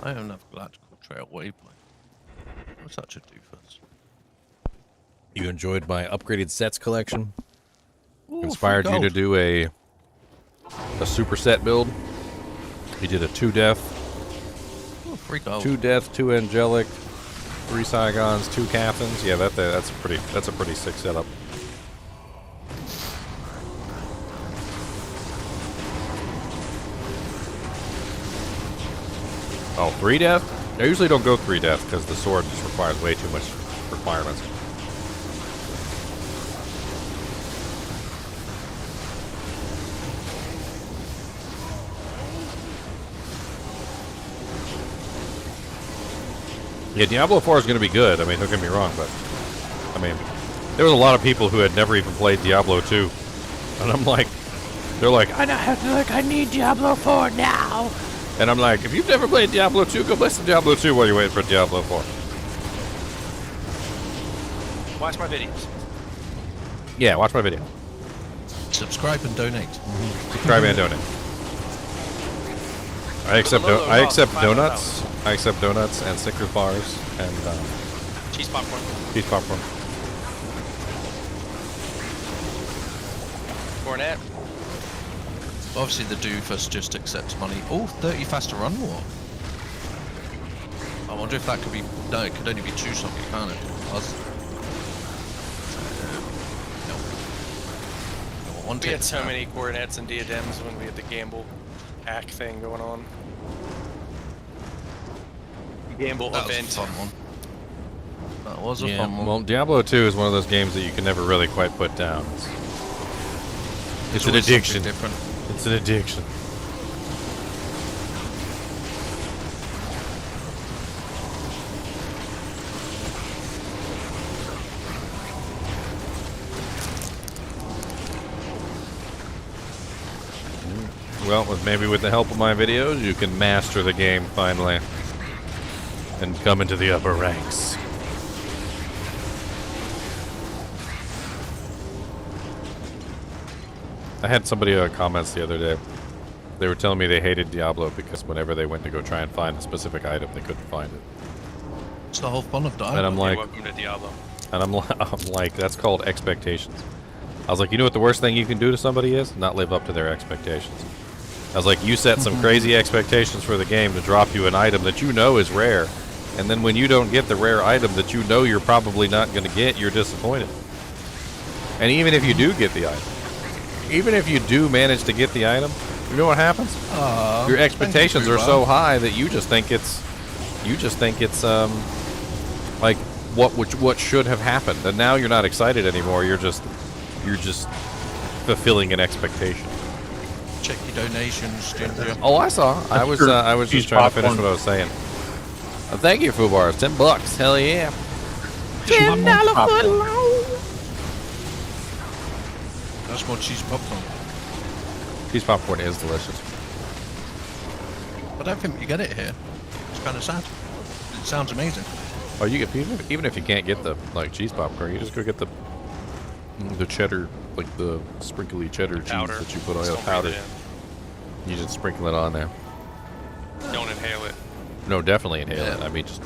I have enough galactical trail waypoint. I'm such a doofus. You enjoyed my upgraded sets collection? Ooh, Inspired free you to gold. do a superset build? You did a 2 death, Ooh, free gold. 2 death, 2 angelic, 3 Saigons, 2 captains. Yeah, that's a pretty sick setup. Oh, 3 death? I usually don't go 3 death because the sword just requires way too much requirements. Yeah, Diablo 4 is going to be good. I mean, don't get me wrong, but I mean, there was a lot of people who had never even played Diablo 2, and I'm like, they're like, I need Diablo 4 now. And I'm like, if you've never played Diablo 2, go play some Diablo 2 while you're waiting for Diablo 4. Watch my videos. Yeah, watch my video. Subscribe and donate. Subscribe and donate. I accept donuts. I accept donuts and Snickers bars and Cheese popcorn. cheese popcorn. Cornet. Obviously, the doofus just accepts money. Oh, 30 faster run walk. I wonder if that could be. No, it could only be 2 something, can't it? No. We had so many coronets and diadems when we had the gamble hack thing going on. Gamble That event. was a fun one. That was a Yeah, fun one. well, Diablo 2 is one of those games that you can never really quite put down. It's an always addiction. something different. It's an addiction. Well, maybe with the help of my videos, you can master the game finally and come into the upper ranks. I had somebody comments the other day. They were telling me they hated Diablo because whenever they went to go try and find a specific item, they couldn't find it. It's the whole fun of Diablo. And I'm like, Welcome to Diablo. and I'm like, that's called expectations. I was like, you know what the worst thing you can do to somebody is? Not live up to their expectations. I was like, you set some crazy expectations for the game to drop you an item that you know is rare, and then when you don't get the rare item that you know you're probably not going to get, you're disappointed. And even if you do get the item, even if you do manage to get the item, you know what happens? Your expectations are so high that you just think it's like what should have happened, and now you're not excited anymore. You're just fulfilling an expectation. Check your donations, Ginger. Oh, I saw. I was just trying to finish what I was saying. Thank you, Fubar. $10. Hell yeah. $10 foot long. That's more cheese popcorn. Cheese popcorn is delicious. I don't think you get it here. It's kind of sad. It sounds amazing. Oh, you get even if you can't get the cheese popcorn, you just go get the cheddar, like the sprinkly cheddar cheese Powder. that you put on Just the don't powder. breathe it You just sprinkle it on there. in. Don't inhale it. No, definitely inhale it. I mean, just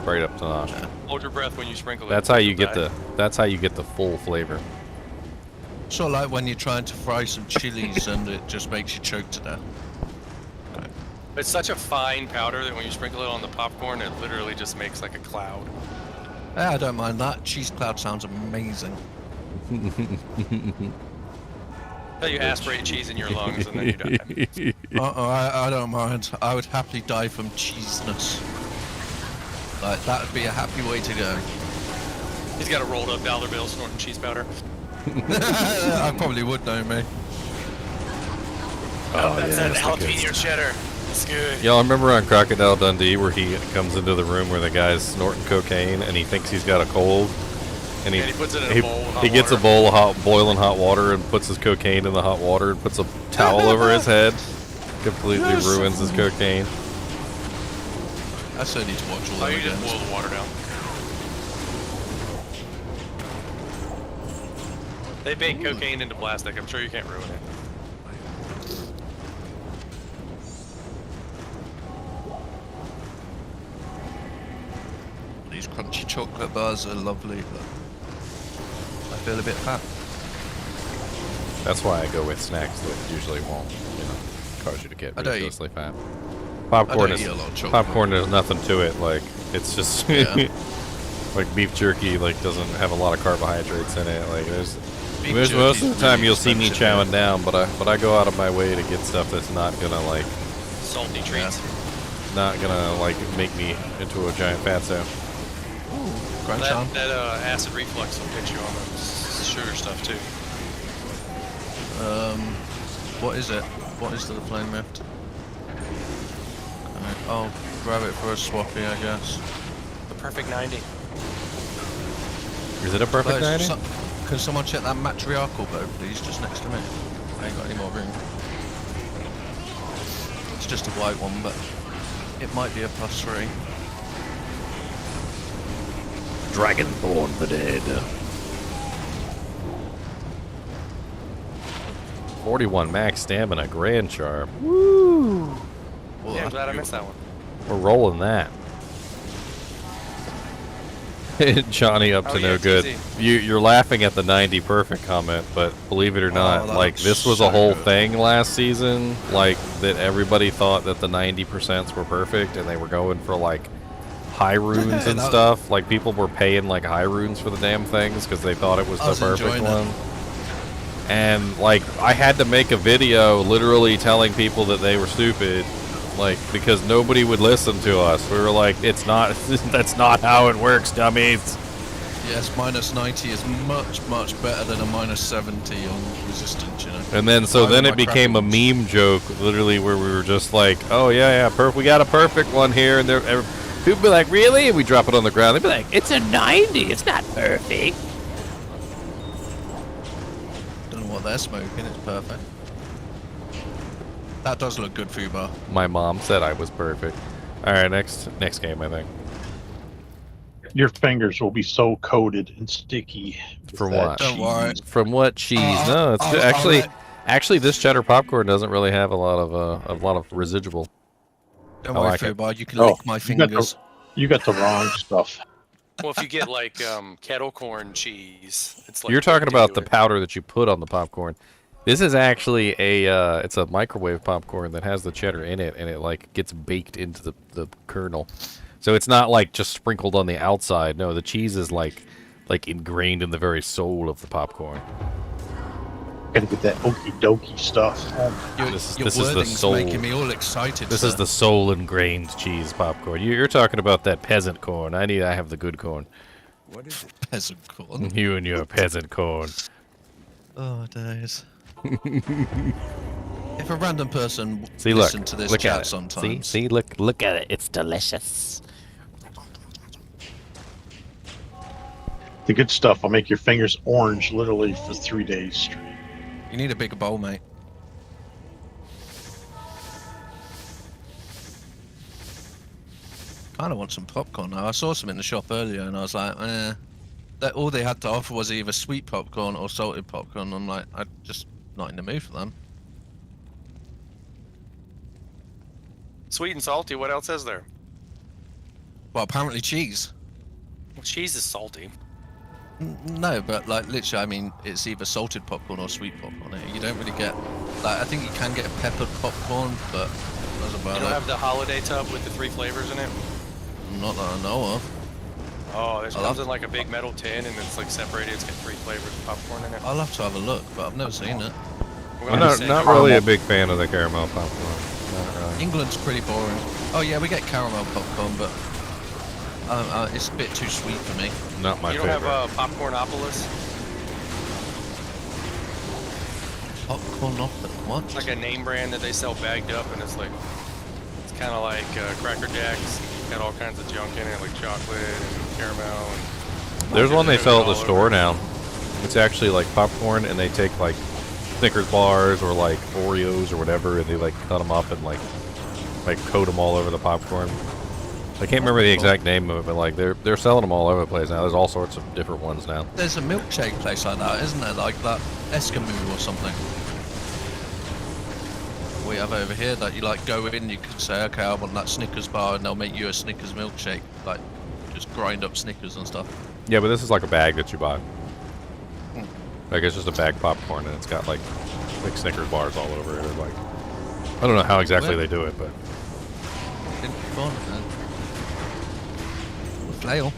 right up to the nostril. Hold your breath when you sprinkle it. That's how you get Die. That's how you get the full flavor. Sort of like when you're trying to fry some chilies and it just makes you choke to death. It's such a fine powder that when you sprinkle it on the popcorn, it literally just makes like a cloud. Yeah, I don't mind that. Cheese cloud sounds amazing. So you aspirate cheese in your lungs and then you die. I don't mind. I would happily die from cheesiness. Like, that would be a happy way to go. He's got a rolled up dollar bill snorting cheese powder. I probably would know me. Oh, that's that jalapeno cheddar. It's good. Y'all remember on Crocodile Dundee where he comes into the room where the guy's snorting cocaine and he thinks he's got a cold? And he puts it in a bowl of hot he gets water. a bowl of boiling hot water and puts his cocaine in the hot water and puts a towel over his head. Completely ruins his cocaine. I still need to watch all Oh, that you again. just boil the water down. They bake cocaine into plastic. I'm sure you can't ruin it. chocolate bars are lovely, but I feel a bit fat. That's why I go with snacks that usually won't, cause you to get I don't ridiculously fat. Popcorn eat a lot of chocolate. popcorn. There's nothing to it. Like it's just Yeah. like beef jerky. Like doesn't have a lot of carbohydrates in it. Like there's Beef most of jerky's the time really you'll see me expensive, chowing down, but I go out of my way to get stuff that's not gonna like Salty treats. not gonna like make me into a giant fatso. Crunch on. That acid reflux will get you on the sugar stuff too. What is it? What is the flame rift? I'll grab it for a swappy, I guess. The perfect 90. Is it a perfect 90? Can someone check that matriarchal bow, please, just next to me? I ain't got any more room. It's just a white one, but it might be a +3. Dragonborn the dead. 41 max stamina, grand charm. Woo! Well, Yeah, I'm that's glad I missed that one. We're rolling that. Johnny up to Oh, no yeah, good. TZ. You're laughing at the 90 perfect comment, but believe it or not, that like looks this was so a whole good. thing last season. Like that everybody thought that the 90% were perfect, and they were going for like high runes and That- stuff. Like people were paying like high runes for the damn things because they thought it was I the was perfect enjoying it. one. And like I had to make a video literally telling people that they were stupid, like because nobody would listen to us. We were like, it's not that's not how it works, dummies. Yes, -90 is much, much better than a -70 on resistance, you know. And then so I then like it my became a crackles. meme joke, literally, where we were just like, oh yeah, we got a perfect one here, and people be like, really? And we drop it on the ground. They'd be like, it's a 90, it's not perfect. Don't know what they're smoking, it's perfect. That does look good for you, Bar. My mom said I was perfect. All right, next game, I think. Your fingers will be so coated and sticky. with From that what? Don't worry. From what cheese? No, it's good. Actually, this cheddar popcorn doesn't really have a lot of residual. Don't I worry, like it. Fubar, you can Oh, lick my you got the- fingers. You got the wrong stuff. Well, if you get like kettle corn cheese, it's like You're talking baked about into the it. powder that you put on the popcorn. This is actually it's a microwave popcorn that has the cheddar in it, and it like gets baked into the kernel. So it's not like just sprinkled on the outside. No, the cheese is like ingrained in the very soul of the popcorn. Gotta get that okie dokie stuff. Your, This your is the wording's soul. making me all excited. This sir. is the soul ingrained cheese popcorn. You're talking about that peasant corn. I have the good corn. What is it? peasant corn. You and your peasant corn. Oh, days. If a random person See, look, listened to this look chat at it. sometimes, See, look at it. It's delicious. The good stuff will make your fingers orange literally for 3 days straight. you need a bigger bowl, mate. Kind of want some popcorn now. I saw some in the shop earlier, and I was like, That all they had to offer was either sweet popcorn or salted popcorn. I'm like, I'm just not in the mood for them. Sweet and salty. What else is there? Well, apparently cheese. Well, cheese is salty. No, but like literally, I mean, it's either salted popcorn or sweet popcorn. You don't really get, like, I think you can get peppered popcorn, but that's about You it. don't have the holiday tub with the 3 flavors in it? Not that I know of. Oh, this I'll comes have- in like a big metal tin, and it's like separated. It's got 3 flavors of popcorn in it. I'll have to have a look, but I've never seen it. We're I'm gonna not, say not caramel. really a big fan of the caramel popcorn. Not really. England's pretty boring. Oh yeah, we get caramel popcorn, but it's a bit too sweet for me. Not my You don't favorite. have Popcornopolis? Popcorn off it. What? It's like a name brand that they sell bagged up, and it's like, it's kind of like Cracker Jacks. Got all kinds of junk in it, like chocolate and caramel. And There's one they sell at the all store over. now. It's actually like popcorn, and they take like Snickers bars or like Oreos or whatever, and they like cut them up and like coat them all over the popcorn. I can't remember the exact name of it, but like they're selling them all over the place now. There's all sorts of different ones now. There's a milkshake place like that, isn't there? Like that Eskimo or something. We have over here that you like go in, you can say, okay, I want that Snickers bar, and they'll make you a Snickers milkshake. Like, just grind up Snickers and stuff. Yeah, but this is like a bag that you bought. Like it's just a bag of popcorn, and it's got like Snickers bars all over it. Or like, I don't know how exactly they do it, but Didn't fun, man. Flail.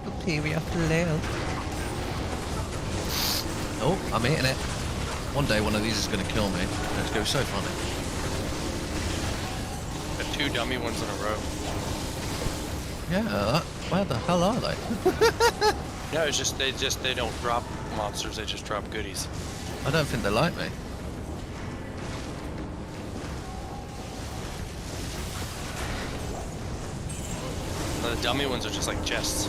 Superior flail. Oh, I'm hitting it. One day one of these is going to kill me. It's going to be so funny. Got 2 dummy ones in a row. Yeah, where the hell are they? No, it's just they don't drop monsters, they just drop goodies. I don't think they like me. The dummy ones are just like chests.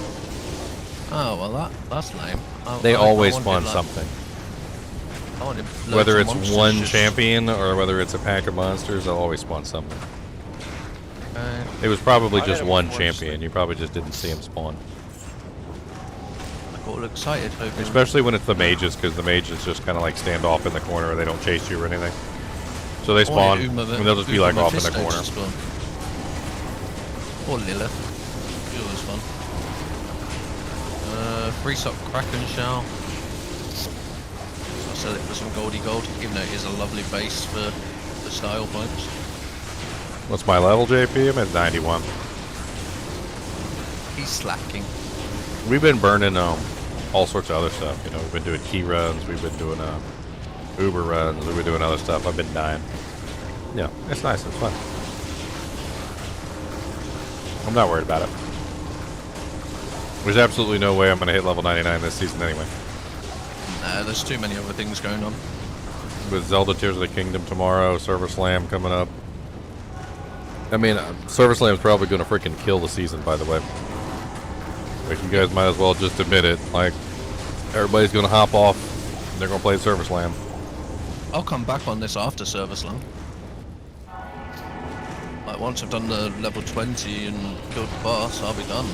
Oh, well that's lame. they always wanted, spawn like, something. I wanted loads Whether of it's monsters one just- champion or whether it's a pack of monsters, they'll always spawn something. Uh, It was probably I just had it one before, champion. You probably just didn't see him spawn. I got all excited hoping. Especially when it's the mages, because the mages just kind of like stand off in the corner. They don't chase you or anything. So they spawn, and they'll just be like off in the corner. Poor Lilith. It was fun. Freeze up Kraken Shell. I'll sell it for some goldy gold, even though it is a lovely base for the style points. What's my level, JP? I'm at 91. He's slacking. We've been burning all sorts of other stuff. You know, we've been doing key runs. We've been doing Uber runs. We've been doing other stuff. I've been dying. Yeah, it's nice. It's fun. I'm not worried about it. There's absolutely no way I'm going to hit level 99 this season anyway. Nah, there's too many other things going on. With Zelda Tears of the Kingdom tomorrow, Server Slam coming up. I mean, Server Slam's probably going to freaking kill the season, by the way. Like, you guys might as well just admit it. Like, everybody's going to hop off, and they're going to play Server Slam. I'll come back on this after Server Slam. Like, once I've done the level 20 and killed the boss, I'll be done.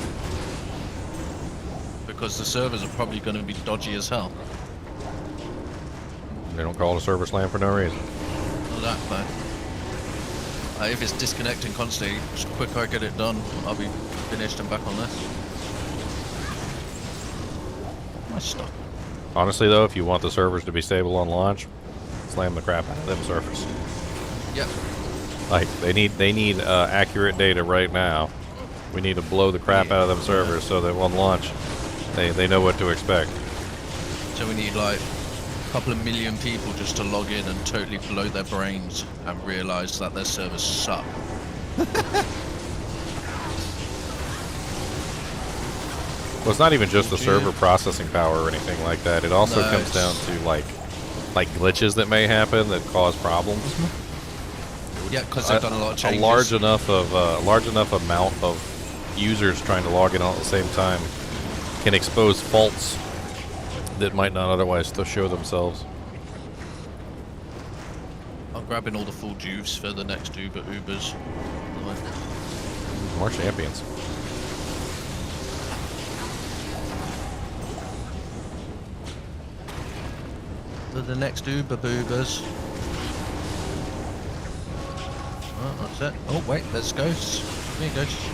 Because the servers are probably going to be dodgy as hell. They don't call it a Server Slam for no reason. Exactly. If it's disconnecting constantly, the quicker I get it done, I'll be finished and back on this. My stuff. Honestly, though, if you want the servers to be stable on launch, slam the crap out of them servers. Yep. Like, they need accurate data right now. We need to blow the crap out of them servers so that on launch, they know what to expect. So we need like a couple of million people just to log in and totally blow their brains and realise that their servers suck. Well, it's not even just the server processing power or anything like that. It also No, comes down to like glitches that may happen that cause problems. Yeah, because they've done a lot of changes. A large enough amount of users trying to log in all at the same time can expose faults that might not otherwise show themselves. I'm grabbing all the full juice for the next Ubers. More champions. For the next Uber Boobers. Oh, that's it. Oh, wait, there's ghosts. Here, ghosts.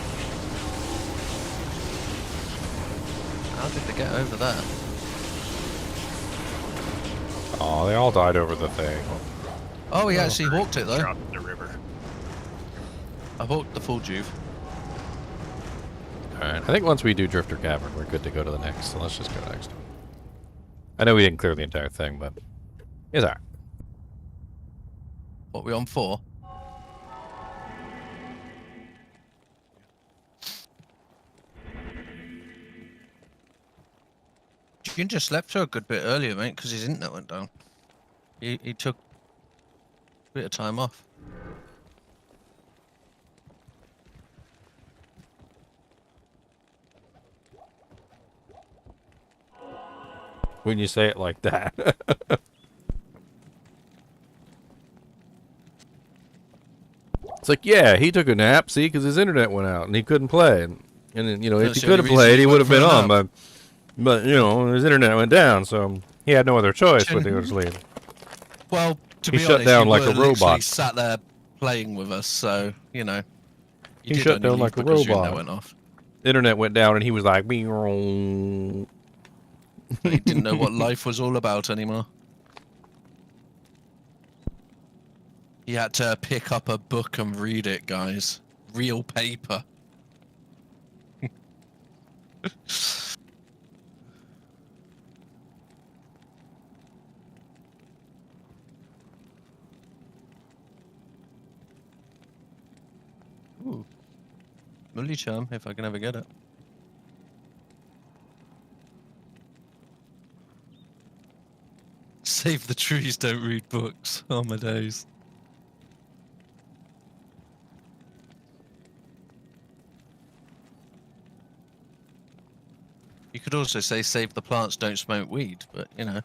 How did they get over there? Oh, they all died over the thing. Oh, he actually hawked it, though. Dropped the river. I hawked the full juve. Alright, I think once we do Drifter Cavern, we're good to go to the next, so let's just go next. I know we didn't clear the entire thing, but it's alright. What, we on 4? Ginger slept for a good bit earlier, mate, because his internet went down. He took a bit of time off. When you say it like that. It's like, yeah, he took a nap, see, because his internet went out and he couldn't play. And then, you know, if he could have played, he would have been on, but, you know, his internet went down, so he had no other choice but to go to sleep. Well, to He be shut honest, down you like were a robot. literally sat there playing with us, so, you know. He shut down like a because your internet robot. went off. internet went down, and he was like, "Meow." He didn't know what life was all about anymore. He had to pick up a book and read it, guys. Real paper. Ooh. Mully charm, if I can ever get it. Save the trees, don't read books. Oh my days. You could also say save the plants, don't smoke weed, but you know.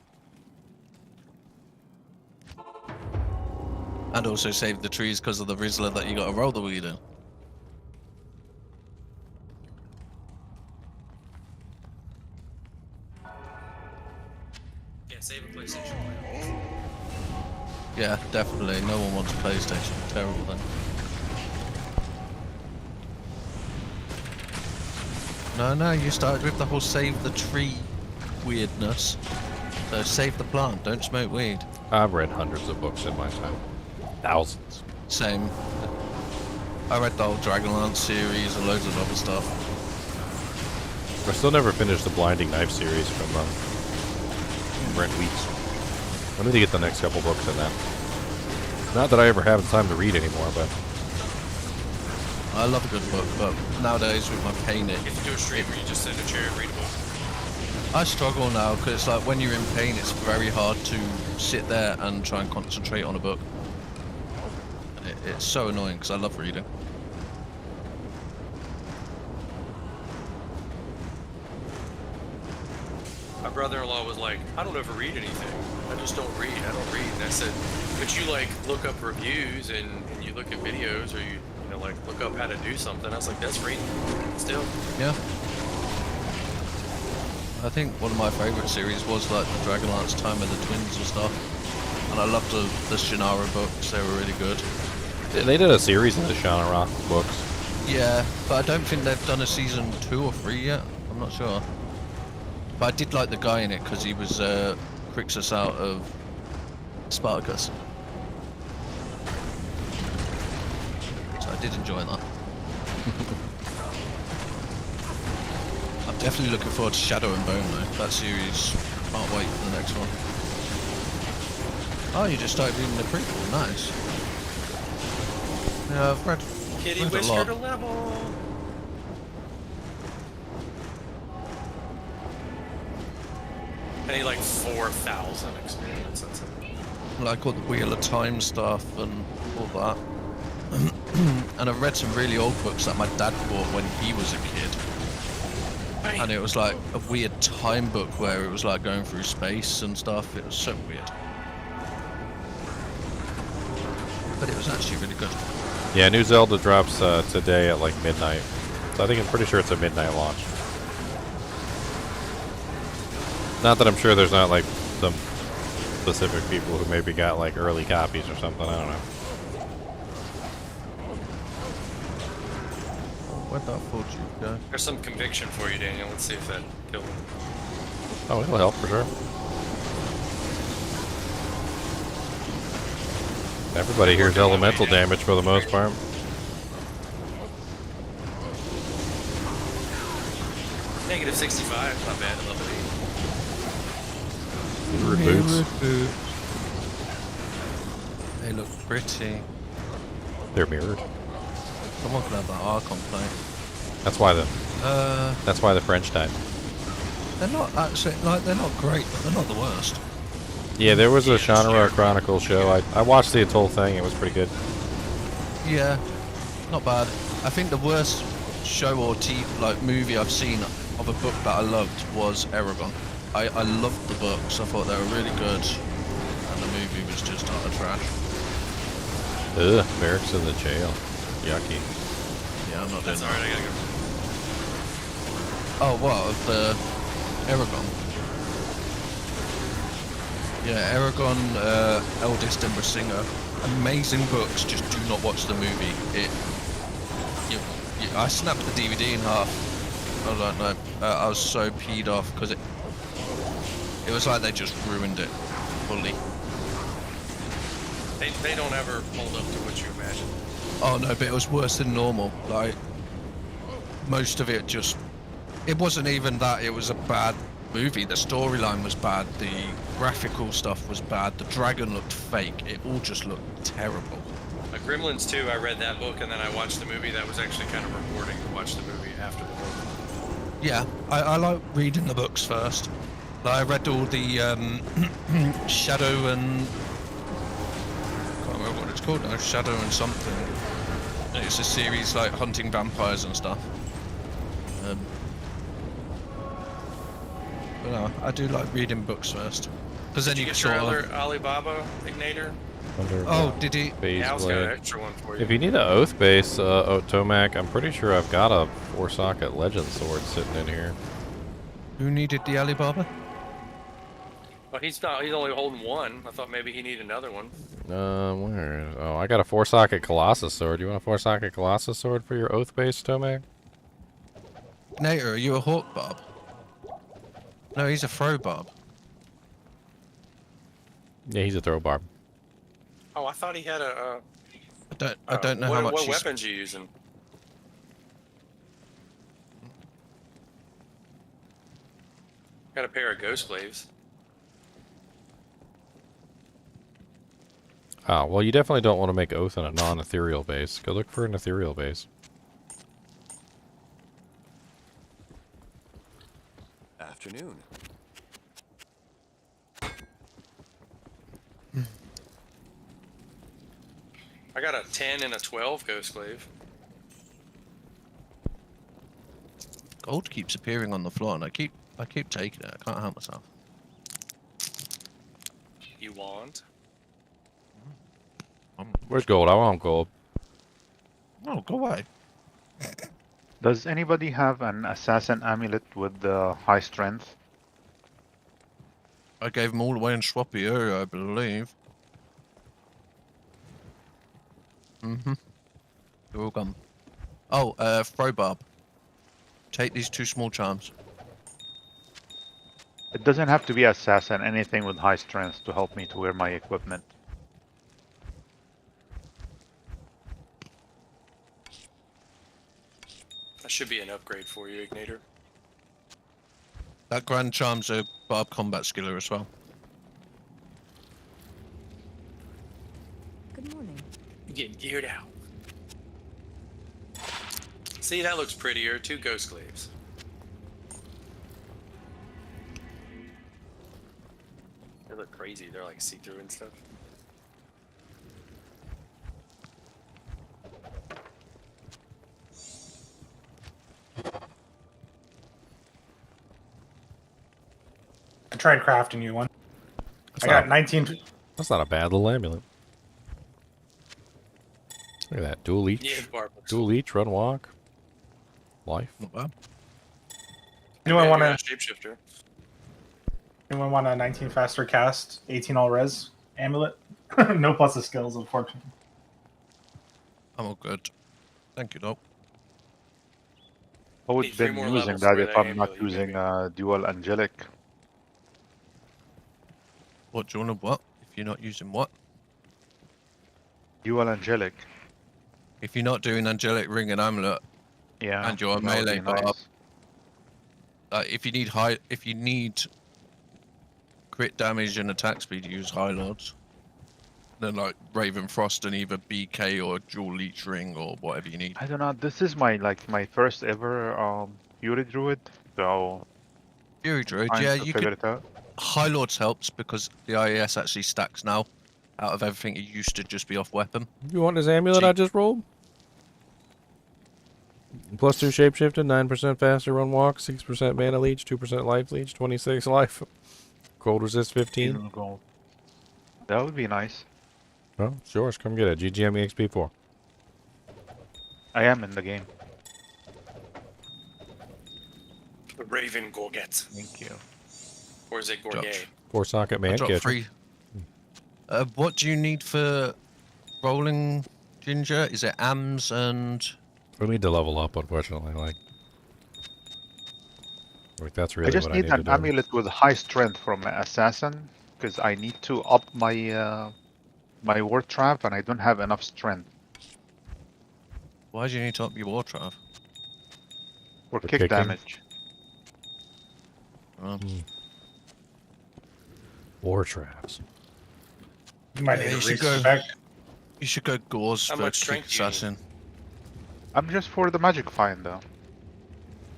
And also save the trees because of the Rizzler that you gotta roll the weed in. Yeah, save a PlayStation. Yeah, definitely. No one wants a PlayStation. Terrible thing. No, you started with the whole save the tree weirdness. So save the plant, don't smoke weed. I've read hundreds of books in my time. Thousands. Same. I read the whole Dragonlance series and loads of other stuff. I still never finished the Blinding Knife series from Brent Weeks. I need to get the next couple books in that. Not that I ever have time to read anymore, but I love a good book, but nowadays with my pain, If you do a stream where you just sit in a chair and read a book. I struggle now because it's like when you're in pain, it's very hard to sit there and try and concentrate on a book. It's so annoying because I love reading. My brother-in-law was like, I don't ever read anything. I just don't read. I don't read. And I said, but you like look up reviews and you look at videos or you know, like look up how to do something. I was like, that's reading still. Yeah. I think one of my favourite series was like the Dragonlance Time of the Twins and stuff. And I loved the Shannara books, they were really good. they did a series of the Shannara books. Yeah, but I don't think they've done a season 2 or 3 yet. I'm not sure. But I did like the guy in it because he was Crixus out of Spartacus. So I did enjoy that. I'm definitely looking forward to Shadow and Bone though. That series, can't wait for the next one. Oh, you just started reading the prequel, nice. Yeah, I've read Kitty a Whisker lot. to level. I need like 4,000 experience. That's it. Like all the Wheel of Time stuff and all that. And I've read some really old books that my dad bought when he was a kid. And it was like a weird time book where it was like going through space and stuff. It was so weird. But it was actually really good. Yeah, new Zelda drops today at like midnight. So I think I'm pretty sure it's a midnight launch. Not that I'm sure there's not like some specific people who maybe got like early copies or something. I don't know. Where'd that fortune go? There's some conviction for you, Daniel. Let's see if that killed him. Oh, it'll help for sure. Everybody here's elemental damage for the most part. Negative 65, not bad at level 8. Mirrored boots. They look pretty. They're mirrored. Someone could have that Archon plate. That's why the French died. They're not actually like they're not great, but they're not the worst. Yeah, there was a Shannara Chronicles show. I watched the whole thing. It was pretty good. Yeah, not bad. I think the worst show or movie I've seen of a book that I loved was Aragon. I loved the books. I thought they were really good, and the movie was just utter trash. Ugh, Merrick's in the jail. Yucky. Yeah, I'm not doing That's that. alright, I gotta go. Oh, what, of the Aragon? Yeah, Aragon, Eldest and Brassinger. Amazing books, just do not watch the movie. I snapped the DVD in half I don't know. I was so peed off because it was like they just ruined it fully. They don't ever hold up to what you imagine. Oh no, but it was worse than normal. Like most of it just, it wasn't even that. It was a bad movie. The storyline was bad. The graphical stuff was bad. The dragon looked fake. It all just looked terrible. Gremlins 2, I read that book and then I watched the movie. That was actually kind of rewarding to watch the movie after the book. Yeah, I like reading the books first. Like, I read all the Shadow and I can't remember what it's called now. Shadow and something. It's a series like hunting vampires and stuff. But no, I do like reading books first, because then Did you you get get your sort of. other Alibaba Ignator? Oh, did he? Phase Yeah, I was got an blade. extra one for you. If you need an oath base, Tomac, I'm pretty sure I've got a 4-socket legend sword sitting in here. Who needed the Alibaba? Well, he's not. He's only holding one. I thought maybe he needed another one. Where? Oh, I got a 4-socket Colossus sword. You want a 4-socket Colossus sword for your oath base, Tomac? Nater, are you a hawk barb? No, he's a throw barb. Yeah, he's a throw barb. Oh, I thought he had a. I don't know how much. What weapons you using? Got a pair of ghost glaives. Oh, well, you definitely don't want to make oath in a non-ethereal base. Go look for an ethereal base. Afternoon. I got a 10 and a 12 ghost glaive. Gold keeps appearing on the floor, and I keep taking it. I can't help myself. You want? Where's gold? I want gold. Oh, go away. Does anybody have an assassin amulet with the high strength? I gave them all away in Swappy area, I believe. Mm-hmm. They're all gone. Oh, throw barb. Take these 2 small charms. It doesn't have to be assassin, anything with high strength to help me to wear my equipment. That should be an upgrade for you, Ignator. That grand charm's a barb combat skiller as well. Good morning. Getting geared out. See, that looks prettier. 2 ghost glaives. They look crazy. They're like see-through and stuff. I tried crafting you one. That's I got not- 19. That's not a bad little amulet. Look at that. Dual leech. Yeah, barb looks Dual leech, run, walk. Life. Not bad. Anyone Yeah, want you're to? a shapeshifter. Anyone want a 19 faster cast, 18 all res amulet? No plus of skills, unfortunately. I'm all good. Thank you, Doc. I would Need have 3 been more using levels that for if that I'm not amulet you gave using me. dual angelic. What, do you want to what? If you're not using what? Dual angelic. If you're not doing angelic ring and amulet, Yeah. and you're a that would melee be barb, nice. if you need crit damage and attack speed, you use High Lords. Then like Raven Frost and either BK or dual leech ring or whatever you need. I don't know. This is my first ever Fury Druid, so Fury Druid, trying yeah, to you figure could. it out. High Lords helps because the IAS actually stacks now. Out of everything, it used to just be off weapon. You want this amulet I just rolled? Plus 2 shapeshifted, 9% faster run walk, 6% mana leech, 2% life leech, 26 life. Cold resist 15. Even gold. That would be nice. Oh, it's yours. Come get it. GGM EXP4. I am in the game. The Raven Gorget. Thank you. Or is it Gorget? 4-socket I man dropped catcher. 3. What do you need for rolling ginger? Is it AMS and... We need to level up, unfortunately. Like, Like that's really I just what need I need to an do. amulet with high strength from an assassin because I need to up my my war trap and I don't have enough strength Why do you need to up your war trap? for For kick kicking. damage. War traps. You might Yeah, need you to should go. respec. You should go gauze How for much kick strength do you need? assassin. I'm just for the magic find though.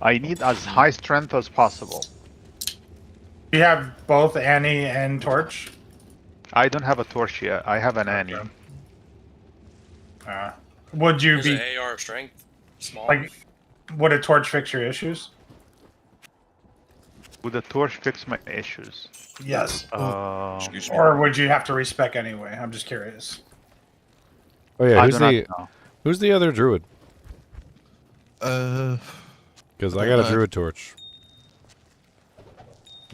I need as high strength as possible. You have both Annie and Torch. I don't have a torch yet. I have an Annie. Okay. Would you Is be an AR strength small? like? Would a torch fix your issues? Would the torch fix my issues? Yes. Excuse me. Or would you have to respec anyway? I'm just curious. Oh yeah, I who's do not the know. who's the other druid? Uh, Because I I don't got a know. druid torch.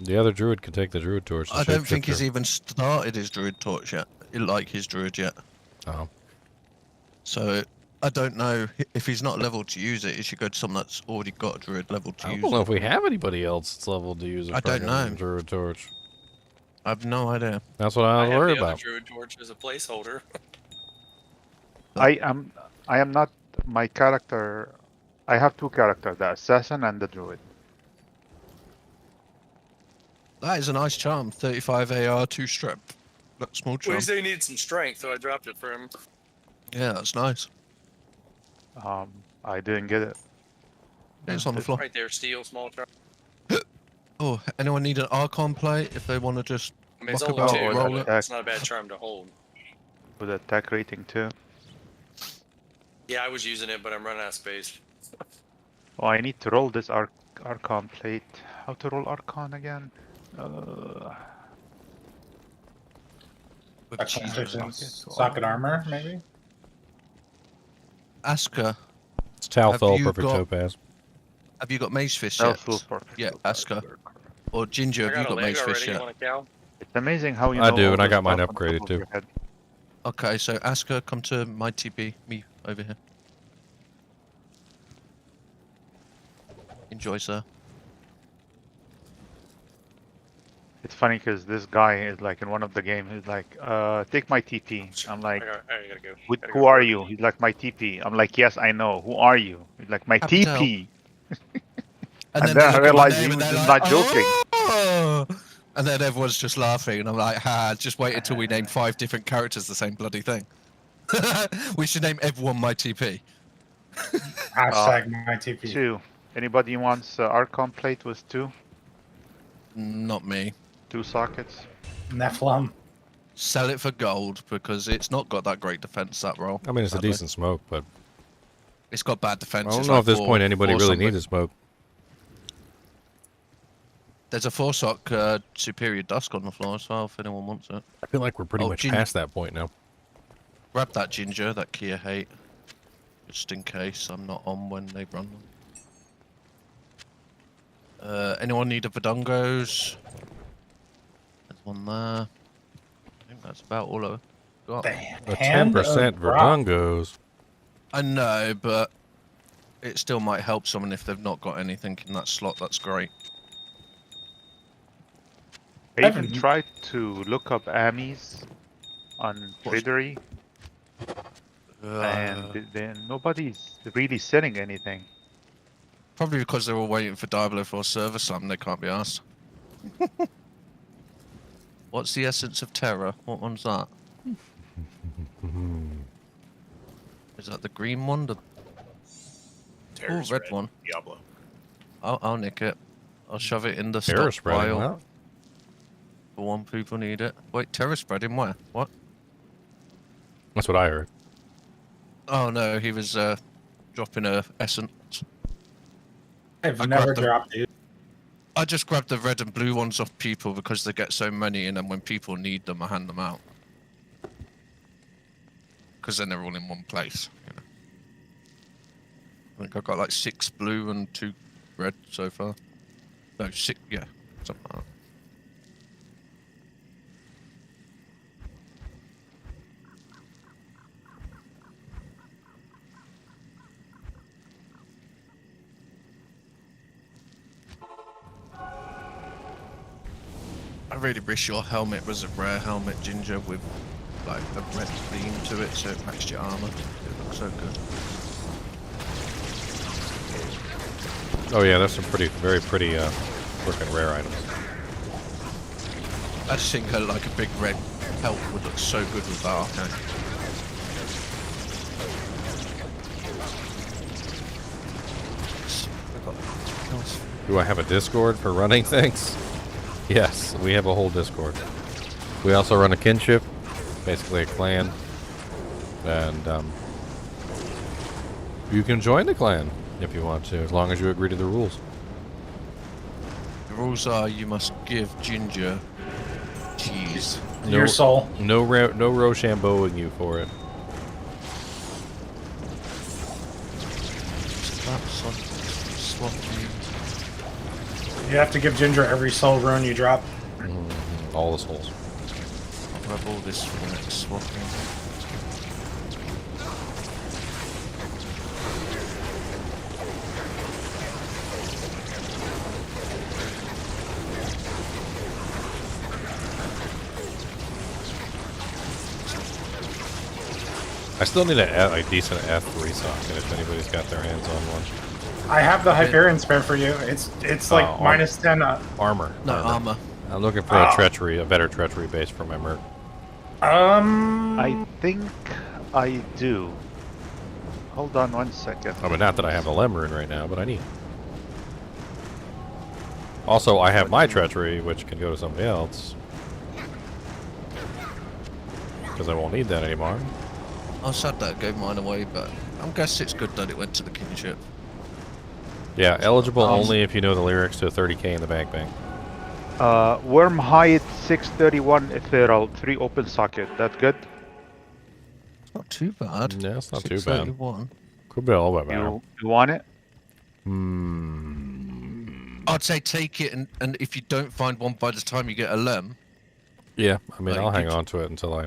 The other druid can take the druid torch. I don't think he's even started his druid torch yet. Like his druid yet. Oh. So I don't know if he's not leveled to use it. He should go to someone that's already got a druid leveled to I use don't know it. if we have anybody else that's leveled to use a I don't friggin' know. druid torch. I have no idea. That's what I was have worried the other about. druid torch as a placeholder. I am not my character. I have two characters, the assassin and the druid. That is a nice charm. 35 AR, 2 strip. That small Well, charm. he said he needed some strength, so I dropped it for him. Yeah, that's nice. I didn't get it. It's on the floor. Right there, steel, small charm. Oh, anyone need an Archon plate if they want to just I mean, it's muck only about, two. roll But it? it's not a bad charm to hold. With attack rating too. Yeah, I was using it, but I'm running out of space. Oh, I need to roll this Archon plate. How to roll Archon again? With cheese. Socket armor, maybe. Ask her. It's Talthol, Have you perfect got- topaz. Have you got Mage Fish yet? Talthol, perfect Yeah, topaz. ask her. Or Ginger, I have you got a got leg Mage Fish already. You yet? want a cow? It's amazing how you I know do, all and I this got mine stuff on top upgraded of too. your head. Okay, so ask her, come to my TP, me over here. Enjoy, sir. It's funny because this guy is like in one of the games. He's like, "Take my TP." I'm like, I gotta go. Gotta "Who go. are you?" He's like, "My TP." I'm like, "Yes, I know. Who are you?" He's like, "My Happy to help. TP." And And they then I look at my realized name he and was they're just like, not joking. "Oh!" And then everyone's just laughing, and I'm like, "Ha! Just wait until we name 5 different characters the same bloody thing." We should name everyone my TP. Hashtag my TP. 2. Anybody wants Archon plate with 2? Not me. 2 sockets. Nephilim. Sell it for gold because it's not got that great defense. That roll. I mean, it's sadly. a decent smoke, but It's got bad defense. I don't It's know like if at this point anybody four really something. needs a smoke. There's a 4-sock superior dusk on the floor as well if anyone wants it. I feel like we're pretty Oh, much past that point now. Grab that Ginger, that Kia hate, just in case I'm not on when they run them. Anyone need a Verdungos? There's one there. I think that's about all I've got. A 10% Verdungos. I know, but it still might help someone if they've not got anything in that slot. That's great. I even tried to look up Amis on Tradery, and nobody's really selling anything. Probably because they're all waiting for Diablo 4 server slam. They can't be asked. What's the essence of terror? What one's that? Is that the green one? The Terror's red one. Diablo. I'll nick it. I'll shove it in the Terror stock spreading, pile. wow. For one, people need it. Wait, terror spreading where? What? That's what I heard. Oh no, he was dropping a essence. I've I never grabbed the- dropped it. I just grab the red and blue ones off people because they get so many, and then when people need them, I hand them out. Because then they're all in one place. You know. I think I've got like 6 blue and 2 red so far. No, 6, yeah, something like that. I really wish your helmet was a rare helmet, Ginger, with like a red theme to it, so it matched your armor. It looks so good. Oh yeah, there's some very pretty, freaking rare items. I just think like a big red pelt would look so good with that arcane. Do I have a Discord for running things? Yes, we have a whole Discord. We also run a kinship, basically a clan, and you can join the clan if you want to, as long as you agree to the rules. The rules are you must give Ginger cheese. Your soul. No Rochambeauing you for it. You have to give Ginger every soul rune you drop. All the souls. I'll grab all this for the next swapping. I still need a decent F3 socket if anybody's got their hands on one. I have the Hyperion spare for you. It's like minus 10 armor. No, armor. I'm looking for a better treachery base for my merc. I think I do. Hold on 1 second. I mean, not that I have a Lemon right now, but I need it. Also, I have my treachery, which can go to somebody else. Because I won't need that anymore. I was sad that I gave mine away, but I'm guessing it's good that it went to the kinship. Yeah, eligible only if you know the lyrics to 30k in the bank. Worm hide 631 ethereal 3 open socket. That good? It's not too bad. Yeah, it's not too bad. 631. Could be a little bit better. You want it? I'd say take it, and if you don't find one by the time you get a lem. Yeah, I mean, I'll hang on to it until I...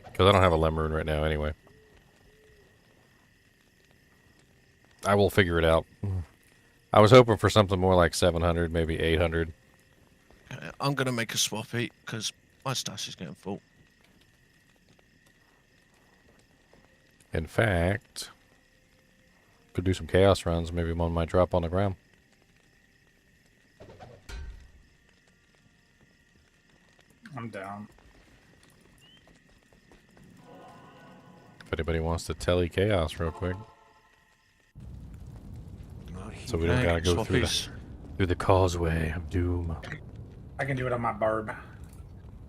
Because I don't have a Lemon right now anyway. I will figure it out. I was hoping for something more like 700, maybe 800. I'm going to make a swap heat, because my stash is getting full. In fact, could do some chaos runs. Maybe one might drop on the ground. I'm down. If anybody wants to telly chaos real quick. So we don't gotta go through the causeway of doom. I can do it on my barb.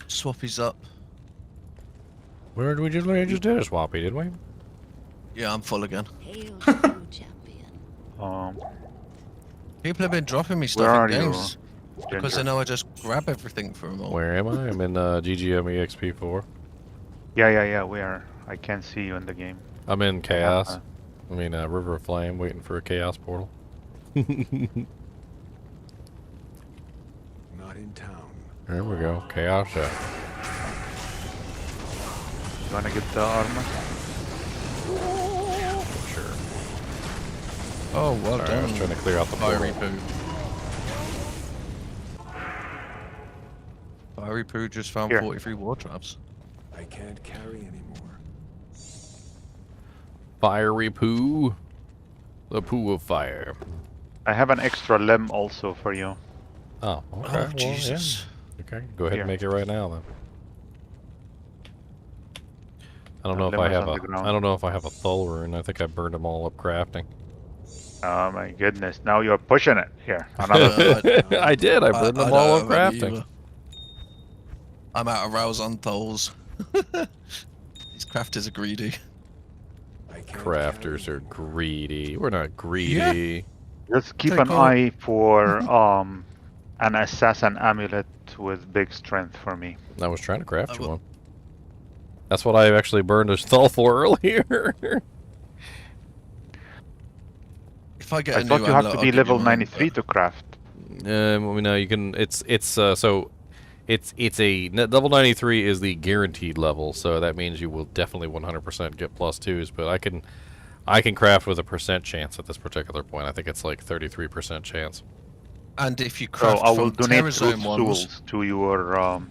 Swappy's up. Where did we just did a swappy, didn't we? Yeah, I'm full again. Hail to you, champion. People have been dropping me Where stuff are in you, games because they know I just grab everything from them all. Where am I? I'm in GGM EXP4. Yeah, where? I can't see you in the game. I'm in chaos. I mean, River of Flame, waiting for a chaos portal. Not in town. There we go. Chaos shot. You wanna get the armor? Sure. Oh, well Sorry, done. I was trying to clear out the Fiery portal. poo. Fiery poo just found 43 war traps. I can't carry anymore. Fiery poo. The poo of fire. I have an extra lem also for you. Oh, okay. Oh, Well, Jesus. yeah. Okay, go ahead Here. and make it right now then. I don't know if Lemons I have on the ground. I don't know if I have a Thull rune. I think I burned them all up crafting. Oh my goodness! Now you're pushing it. Here, another. I did. I burned them all up don't have any crafting. either. I'm out of rouse on tolls. These crafters are greedy. Crafters are greedy. We're not greedy. Just keep Take an all. eye for an assassin amulet with big strength for me. I was trying to craft you one. That's what I actually burned a Thull for earlier. If I get I a new thought you have amulet, to I'll be give you level one, 93 but- to craft. No, you can. It's a level 93 is the guaranteed level, so that means you will definitely 100% get +2s. But I can craft with a percent chance at this particular point. I think it's like 33% chance. And if you So craft I will from donate Terrazone root ones, stools to your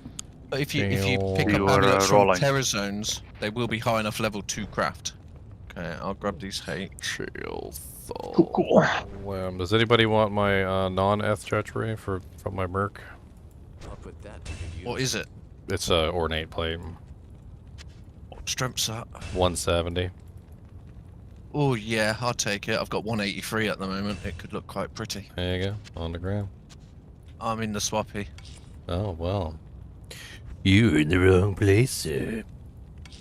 if you pick To up your, amulets from rolling. Terrazones, they will be high enough level to craft. Okay, I'll grab these hay. Cool. Does anybody want my non-eth treachery from my merc? I'll put that. What is it? It's a ornate plate. What strength's that? 170. Oh yeah, I'll take it. I've got 183 at the moment. It could look quite pretty. There you go. On the ground. I'm in the swappy. Oh, well. You're in the wrong place, sir.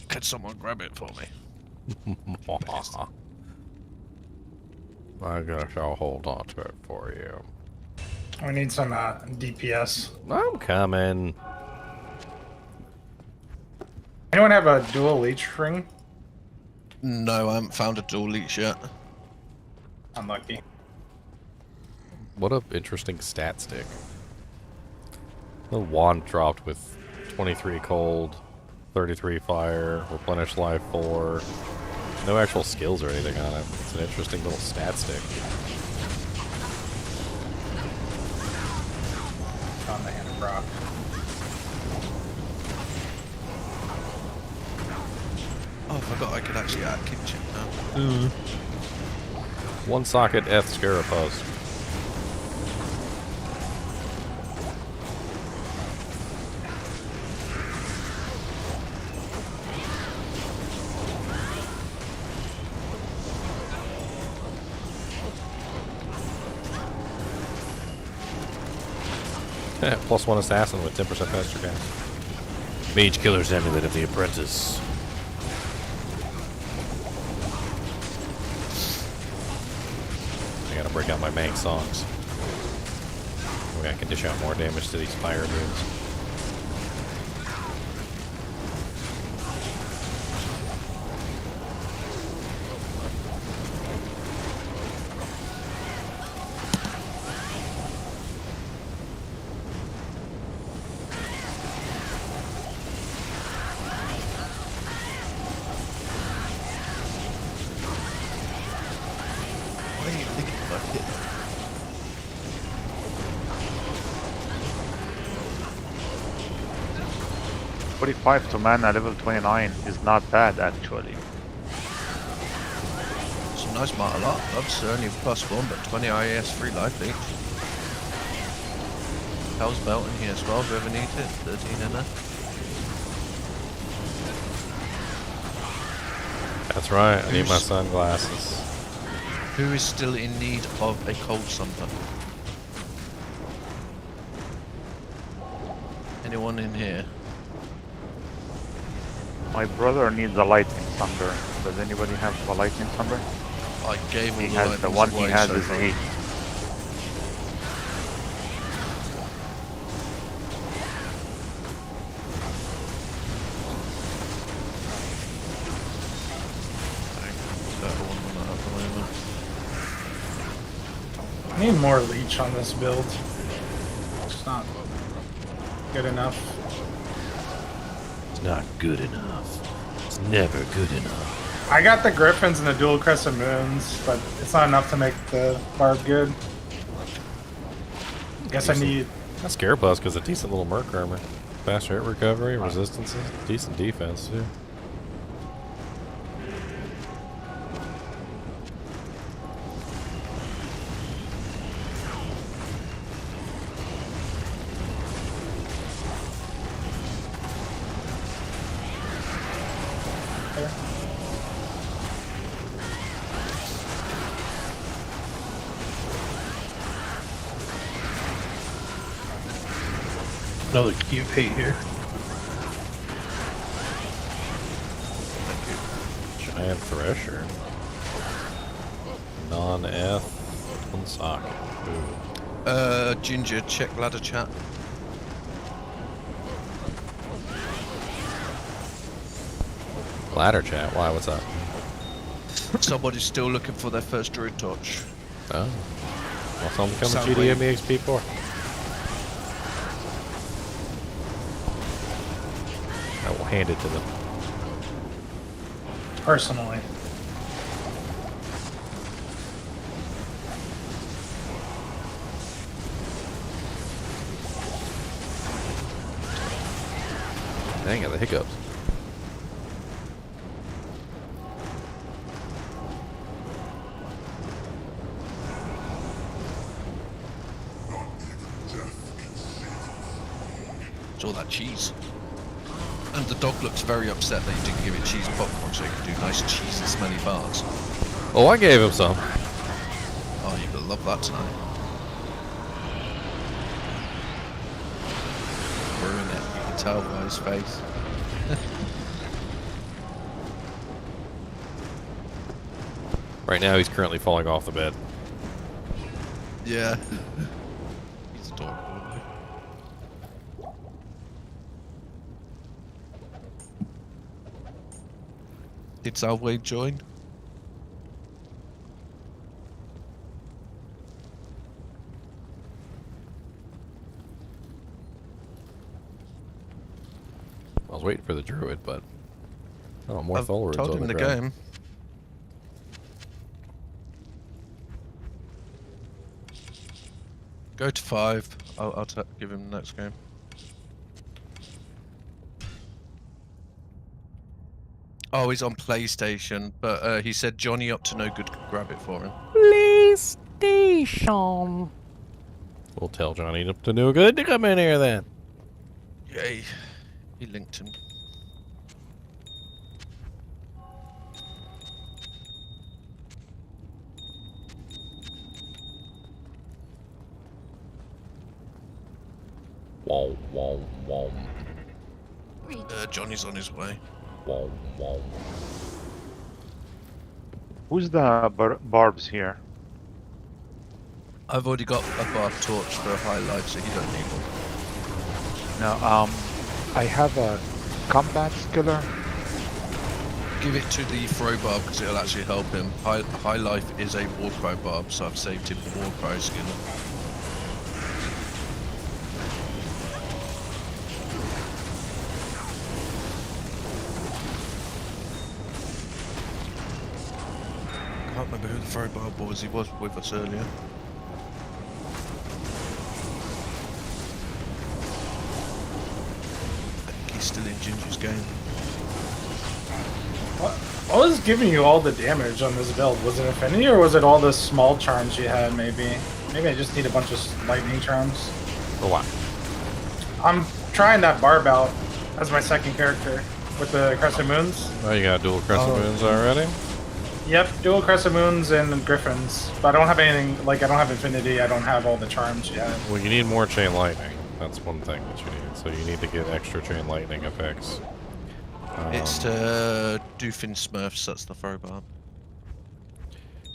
Could someone grab it for me? I guess I'll hold on to it for you. We need some DPS. I'm coming. Anyone have a dual leech ring? No, I haven't found a dual leech yet. Unlucky. What a interesting stat stick. The wand dropped with 23 cold, 33 fire, replenish life 4. No actual skills or anything on it. It's an interesting little stat stick. On the hand of rock. Oh, I forgot I could actually add kitchen now. One socket Eth Scarab post. +1 assassin with 10% faster gas. Mage Killer's Amulet of the Apprentice. I gotta break out my Mank songs. I can dish out more damage to these fire moons. Why are you thinking about it? $45 to mana level 29 is not bad actually. It's a nice amount of lot. That's only +1, but 20 IAS free life leech. Hell's belt in here as well, if you ever need it. 13 in there. That's right, I need my sunglasses. Who is still in need of a cold sunburn? Anyone in here? My brother needs a lightning sunburn. Does anybody have a lightning sunburn? I gave all He the has the lightnings one he away has so is far. 8. I need more leech on this build. It's not good enough. It's not good enough. It's never good enough. I got the griffins and the dual crescent moons, but it's not enough to make the barb good. Guess I need. That Scarab Husk is a decent little merc armor. Faster hit recovery, resistances, decent defense too. Another cute hate here. Giant Thresher. Non-Eth. One socket. Ooh. Ginger, check ladder chat. Ladder chat? Why? What's up? Somebody's still looking for their first druid torch. Oh. Well, someone come Sound to GDM EXP4. I will hand it to them. Personally. Dang it, the hiccups. It's all that cheese. And the dog looks very upset that you didn't give it cheese popcorn so you could do nice cheesy smelly farts. Oh, I gave him some. Oh, you're gonna love that tonight. Ruin it, you can tell by his face. Right now, he's currently falling off the bed. Yeah. He's adorable. Did Salway join? I was waiting for the druid, but oh, more I've followers told him on the the ground. game. Go to 5. I'll give him the next game. Oh, he's on PlayStation, but he said Johnny up to no good could grab it for him. PlayStation. We'll tell Johnny up to no good to come in here then. Yay. He linked him. Wow, wow, wow. Johnny's on his way. Wow, wow. Who's the barbs here? I've already got a barb torch for a highlight, so you don't need one. No, I have a combat skiller. Give it to the throw barb because it'll actually help him. High life is a war crow barb, so I've saved him the war crow skin. I can't remember who the throw barb was. He was with us earlier. I think he's still in Ginger's game. What was giving you all the damage on this build? Was it Affinity or was it all the small charms you had, maybe? Maybe I just need a bunch of lightning charms. For what? I'm trying that barb out as my second character with the Crescent Moons. Oh, you got dual crescent moons already? Yep, dual Crescent Moons and Griffins. But I don't have anything, like, I don't have Infinity, I don't have all the charms yet. Well, you need more chain lightning. That's one thing that you need. So you need to get extra chain lightning effects. It's to Doofin Smurfs, that's the throw barb.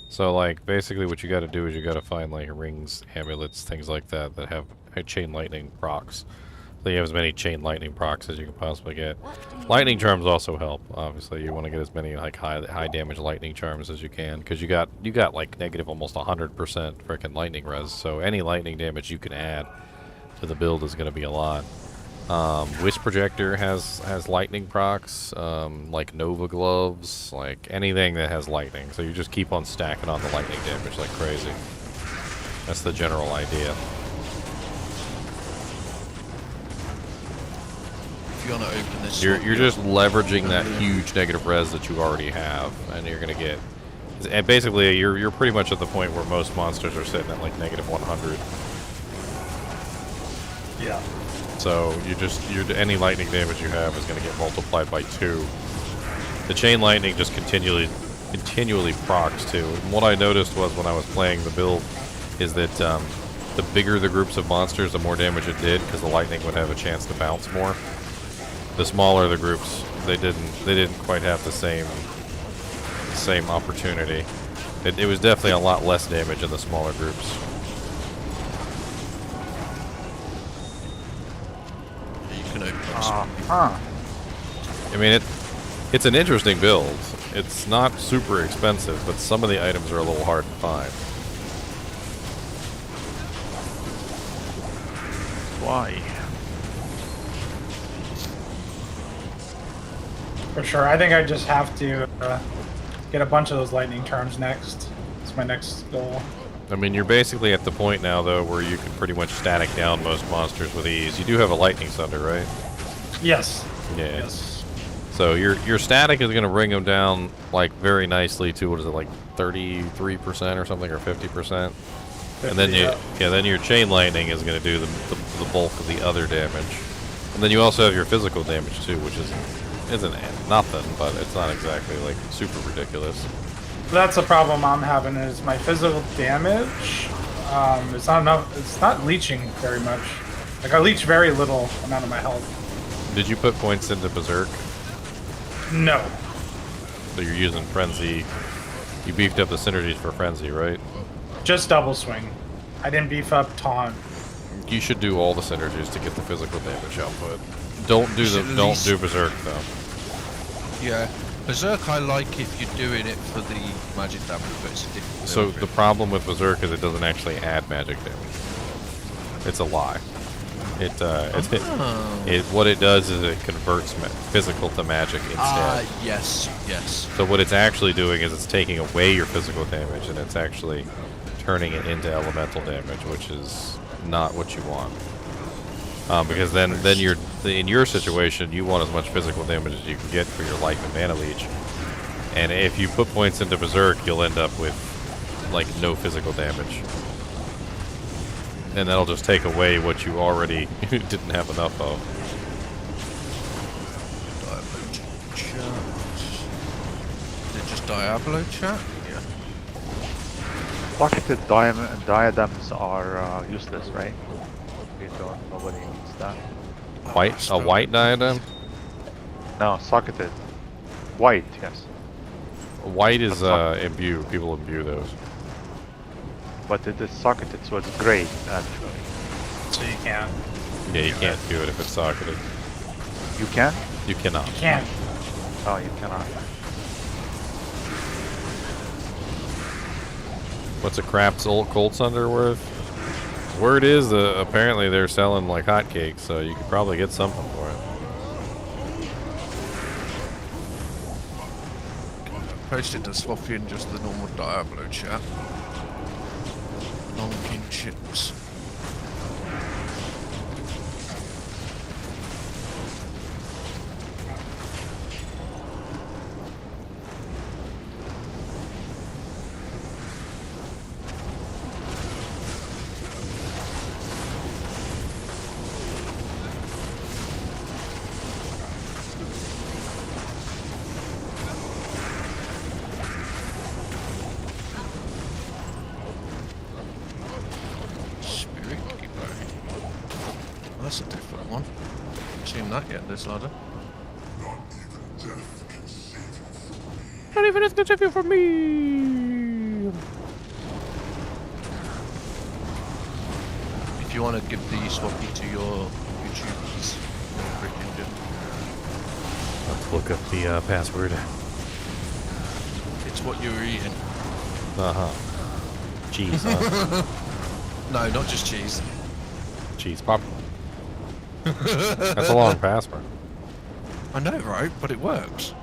So, like, basically what you gotta do is you gotta find, like, rings, amulets, things like that that have chain lightning procs. So you have as many chain lightning procs as you can possibly get. Lightning charms also help, obviously. You want to get as many, like, high damage lightning charms as you can, because you got, like, negative almost 100% frickin' lightning res, so any lightning damage you can add to the build is gonna be a lot. Wisp Projector has lightning procs, like Nova Gloves, like anything that has lightning. So you just keep on stacking on the lightning damage like crazy. That's the general idea. If you want to open this, You're just leveraging that huge negative res that you already have, and you're gonna get. And basically, you're pretty much at the point where most monsters are sitting at like negative 100. Yeah. So any lightning damage you have is going to get multiplied by 2. The chain lightning just continually procs too. And what I noticed was when I was playing the build is that the bigger the groups of monsters, the more damage it did because the lightning would have a chance to bounce more. The smaller the groups, they didn't quite have the same opportunity. It was definitely a lot less damage in the smaller groups. I mean, it's an interesting build. It's not super expensive, but some of the items are a little hard to find. Why? For sure. I think I just have to get a bunch of those lightning charms next. It's my next goal. I mean, you're basically at the point now, though, where you can pretty much static down most monsters with ease. You do have a lightning thunder, right? Yes. Yeah. Yes. So your static is going to bring them down like very nicely to what is it, like 33% or something, or 50%, and then then your chain lightning is going to do the bulk of the other damage, and then you also have your physical damage too, which isn't nothing, but it's not exactly like super ridiculous. That's the problem I'm having is my physical damage. It's not enough. It's not leeching very much. Like I leech very little amount of my health. Did you put points into Berserk? No. So you're using Frenzy. You beefed up the synergies for Frenzy, right? Just double swing. I didn't beef up taunt. You should do all the synergies to get the physical damage output. Don't do Berserk though. Yeah, Berserk I like if you're doing it for the magic damage, but it's a different. So the problem with Berserk is it doesn't actually add magic damage. It's a lie. What it does is it converts physical to magic instead. Yes. So what it's actually doing is it's taking away your physical damage and it's actually turning it into elemental damage, which is not what you want. Because then you're in your situation, you want as much physical damage as you can get for your life and mana leech. And if you put points into Berserk, you'll end up with like no physical damage. And that'll just take away what you already didn't have enough of. Is it just Diablo chat? Yeah. Pocketed diadems are useless, right? Nobody needs that. A white diadem? No, socketed. White, yes. White is imbue. People imbue those. But it is socketed, so it's gray, actually. So you can't. Yeah, you can't do it if it's socketed. You can? You cannot. You can't. Oh, you cannot. What's a Craft's old Cold Thunder worth? Word is apparently they're selling like hotcakes, so you could probably get something for it. Posted to swap in just the normal Diablo chat. Non-king chips. That's a different one. Seen that yet, this ladder? Not even as good as you for me. If you want to give the swappy to your YouTubers, Let's look up the password. it's what you were eating. Cheese, huh? No, not just cheese. Cheese popcorn. That's a long password. I know, right? But it works.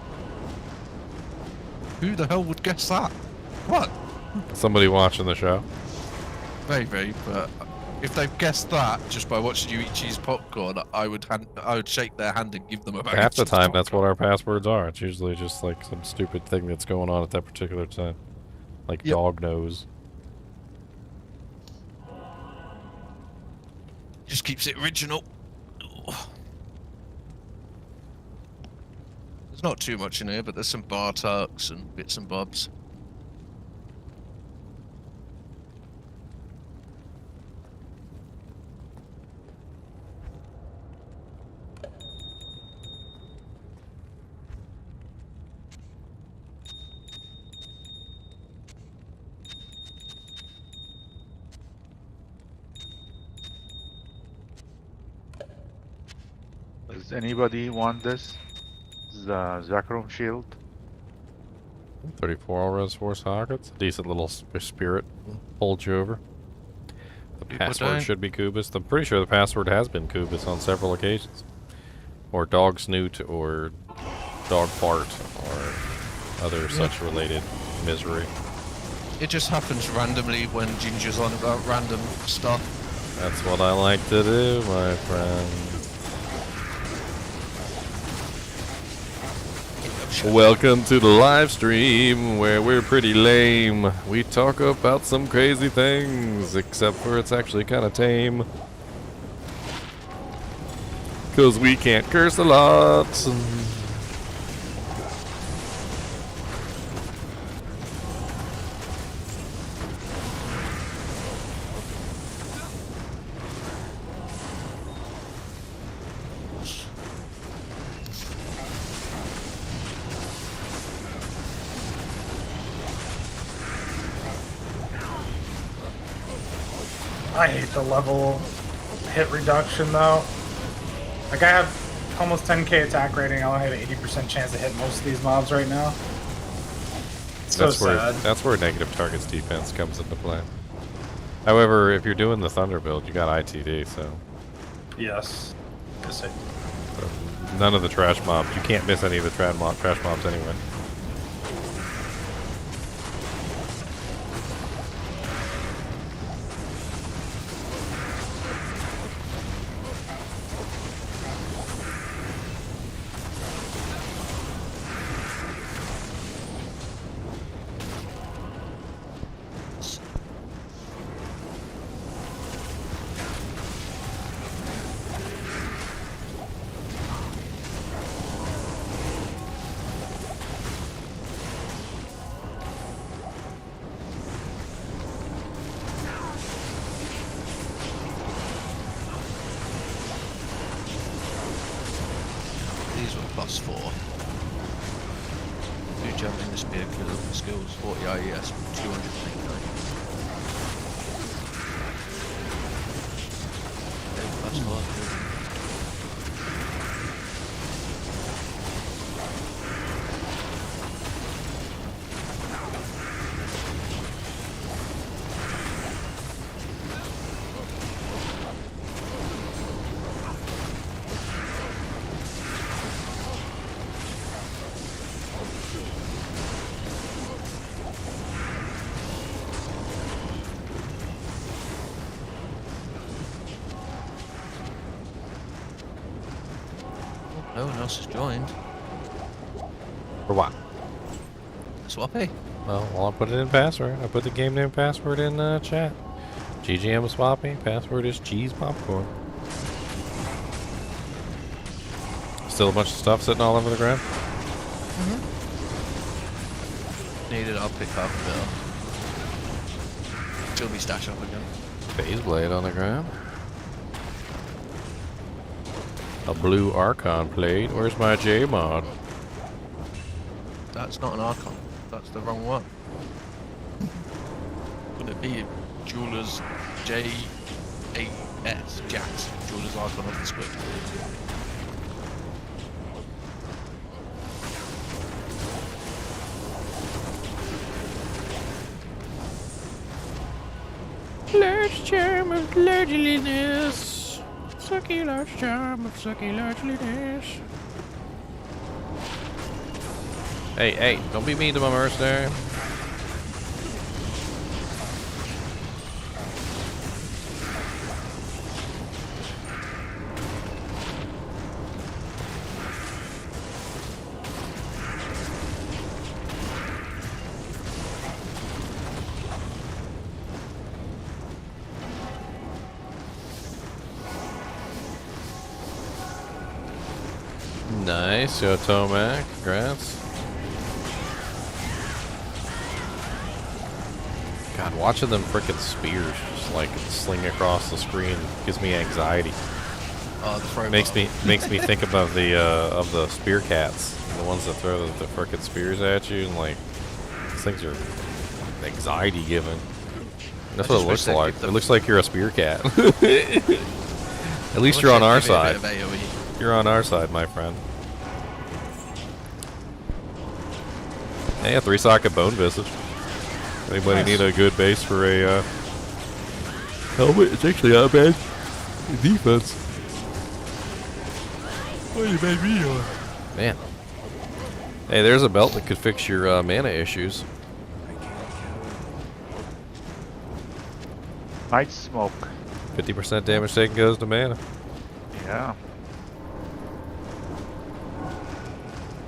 Who the hell would guess that? What? Somebody watching the show. Maybe, but if they've guessed that just by watching you eat cheese popcorn, I would shake their hand and give them a bag. Half the time, that's what our passwords are. It's usually just like some stupid thing that's going on at that particular time, like dog nose. Just keeps it original. There's not too much in here, but there's some bar tucks and bits and bobs. Does anybody want this? The Zakron shield? 34 all res 4 sockets. Decent little spirit. Hold you over. The password should be Kubus. I'm pretty sure the password has been Kubus on several occasions. Or dog snoot, or dog fart, or other such related misery. It just happens randomly when Ginger's on about random stuff. That's what I like to do, my friend. Welcome to the live stream where we're pretty lame. We talk about some crazy things, except for it's actually kind of tame. Cause we can't curse a lot. I hate the level hit reduction though. Like I have almost 10k attack rating. I only have an 80% chance to hit most of these mobs right now. It's so sad. That's where negative targets defense comes into play. However, if you're doing the Thunder build, you got ITD, so. Yes. Yes, I do. So none of the trash mobs. You can't miss any of the trash mobs anyway. These were +4. Do jump in the spear kill skills, 40 IES, 289. +4. No one else has joined. For what? Swappy. Well, I'll put it in password. I put the game name password in chat. GGM Swappy. Password is cheese popcorn. Still a bunch of stuff sitting all over the ground. Needed, I'll pick up the. She'll be stashed up again. Phase blade on the ground. A blue Archon plate. Where's my J mod? That's not an Archon. That's the wrong one. Wouldn't it be Jeweler's J-A-S, Jax, Jeweler's Archon of the Squid? Large charm of largeliness. Sucky large charm of sucky largeliness. Hey, don't be mean to my mercenary. Nice, yo Tomac, congrats. God, watching them frickin' spears just like sling across the screen gives me anxiety. Makes me think about the spear cats, the ones that throw the frickin' spears at you, and like these things are anxiety giving. That's what it looks like. It looks like you're a spear cat. At least you're on our side. You're on our side, my friend. Hey, a 3-socket bone visage. Anybody need a good base for a helmet? It's actually not bad defense. What you made me on? Man. Hey, there's a belt that could fix your mana issues. Night smoke. 50% damage taken goes to mana. Yeah.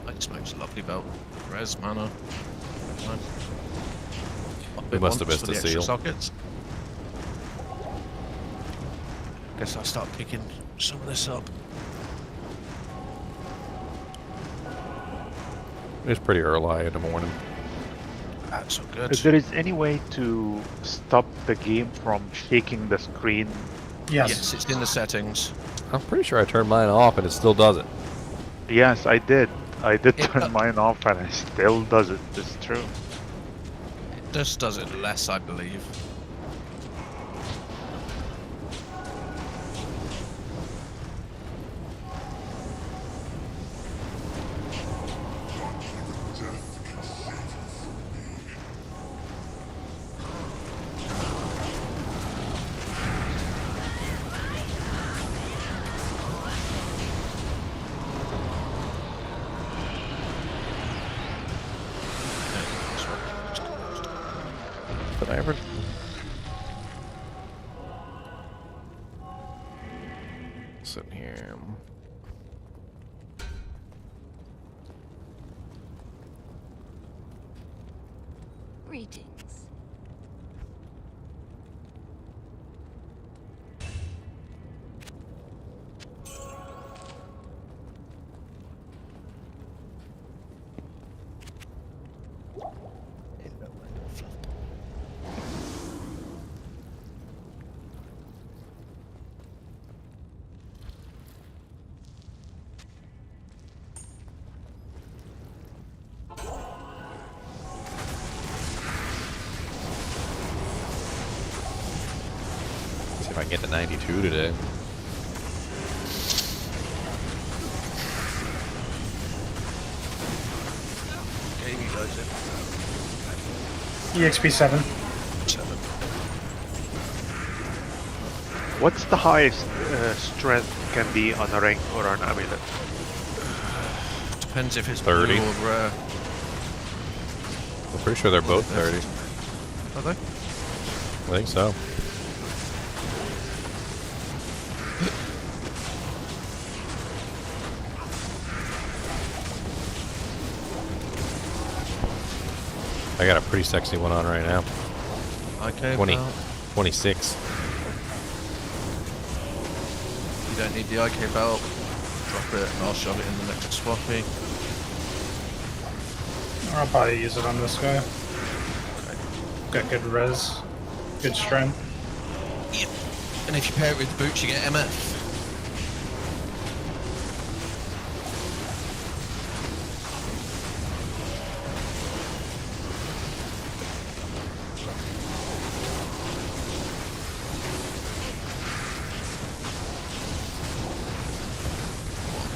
Light smoke. It's a lovely belt. Res mana. Nice. We must have missed for a the extra seal. sockets. Guess I'll start picking some of this up. It's pretty early in the morning. That's so good. If there is any way to stop the game from shaking the screen, Yes, it's in the settings. I'm pretty sure I turned mine off and it still does it. yes, I did. I did It turn mine off, and it still does it. It's true. It just does it less, I believe. Did I ever? Sitting here. Greetings. See if I can get to 92 today. Game you guys in. EXP 7. 7. What's the highest strength can be on a ring or an amulet? Depends if it's 30. blue or rare. I'm pretty sure they're both 30. Are they? I think so. I got a pretty sexy one on right now. Okay, 20, well, 26. you don't need the IK belt. Drop it and I'll shove it in the next swappy. I'll probably use it on this guy. Got good res, good strength. Yep. And if you pair it with boots, you get MF.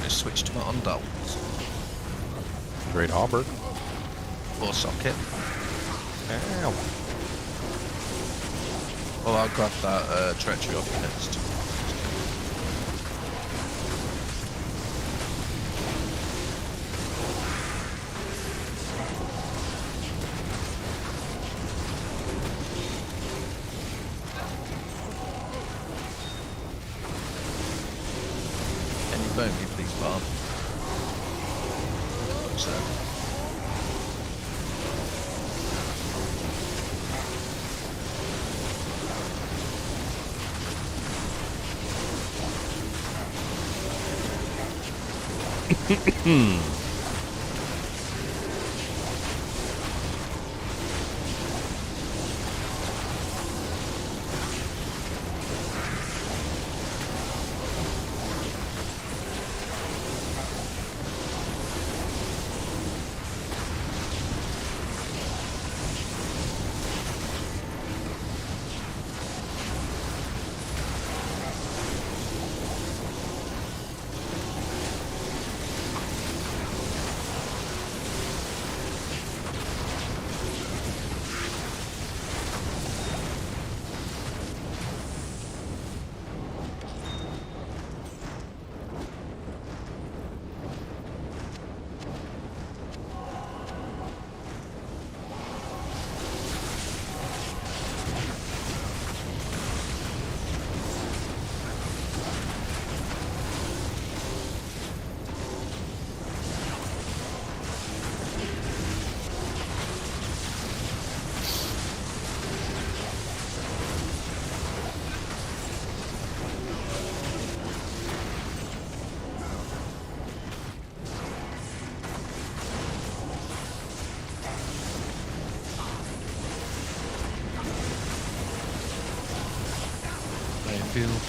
Switch to my undoubles. Great Hauberk. Or socket. Ow. Well, I'll grab that treachery off you next. Can you burn me, please, Barb? So.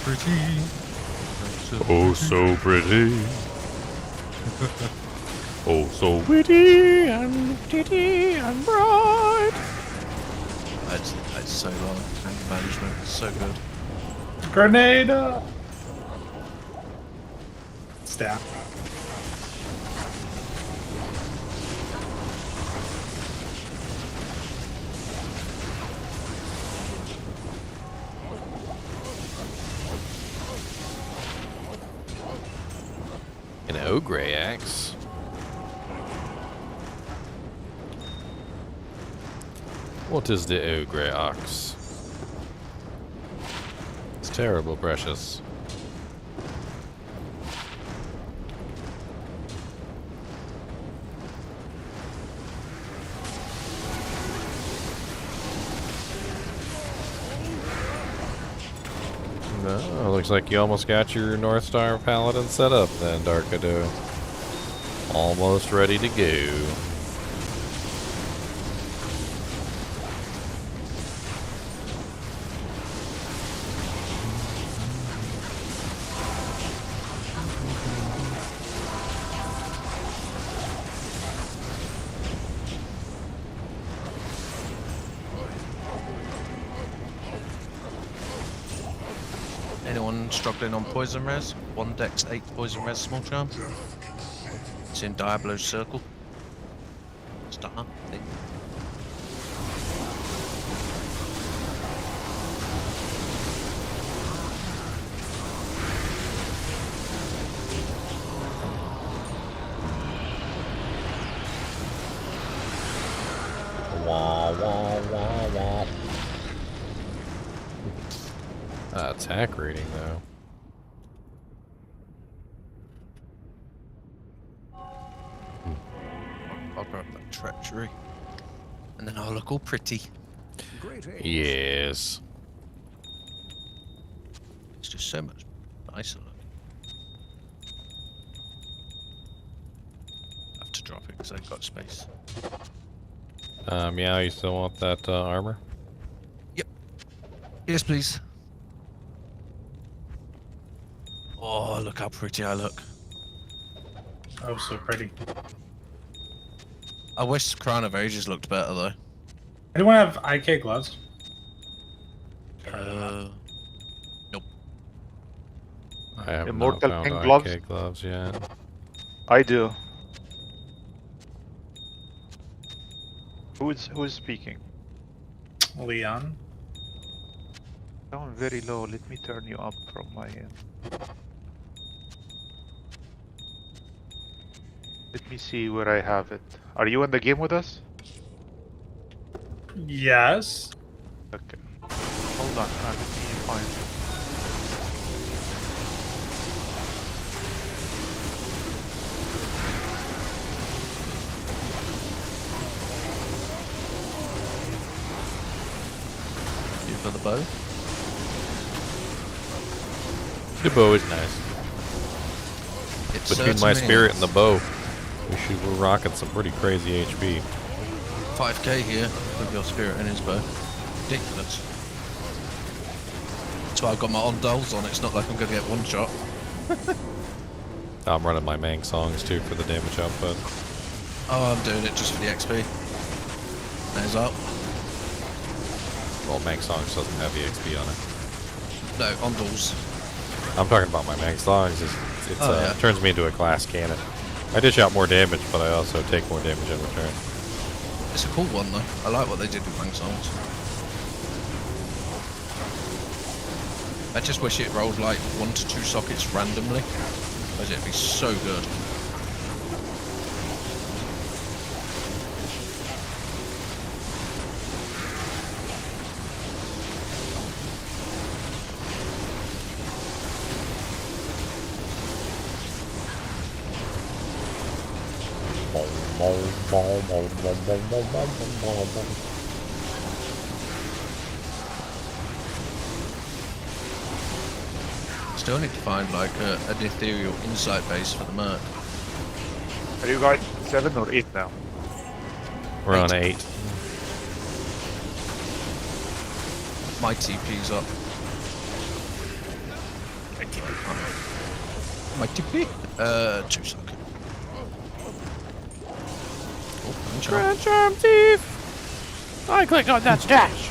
pretty. Oh, so pretty. Oh, so witty and titty and bright. That's so long. Anger management is so good. Grenade! Stab. An ogre axe. What is the ogre axe? It's terrible, precious. No, looks like you almost got your North Star Paladin set up then, Darkado. Almost ready to go. Anyone struggling on poison res? 1 dex 8 poison res small charm. It's in Diablo's circle. Star thing. Wah, wah, wah, wah. Attack rating, though. I'll grab that treachery. And then I'll look all pretty. Yes. It's just so much nicer. I have to drop it because I've got space. Yeah, you still want that armor? Yep. Yes, please. Oh, look how pretty I look. Oh, so pretty. I wish Crown of Ages looked better though. Anyone have IK gloves? Nope. I have Immortal not King found gloves? IK gloves yet. I do. Who's speaking? Leon. Down very low. Let me turn you up from my end. Let me see where I have it. Are you in the game with us? Yes. Okay. Hold on. Let me find it. You for the bow? The bow is nice. It Between my certainly spirit is. and the bow, we're rocking some pretty crazy HP. 5k here with your spirit and his bow. Ridiculous. That's why I've got my on dolls on. It's not like I'm going to get one shot. I'm running my Mang songs too for the damage output. Oh, I'm doing it just for the XP. There's up. Well, Mang songs doesn't have the XP on it. No, on dolls. I'm talking about my Mang songs. It yeah. turns me into a glass cannon. I dish out more damage, but I also take more damage in return. It's a cool one though. I like what they did with Mang songs. I just wish it rolled like 1 to 2 sockets randomly, because it'd be so good. Still need to find like an ethereal insight base for the merc. Are you guys 7 or 8 now? We're on 8. My TP's up. My TP. 2 seconds. Oh, Crunch arm thief! I click on that stash.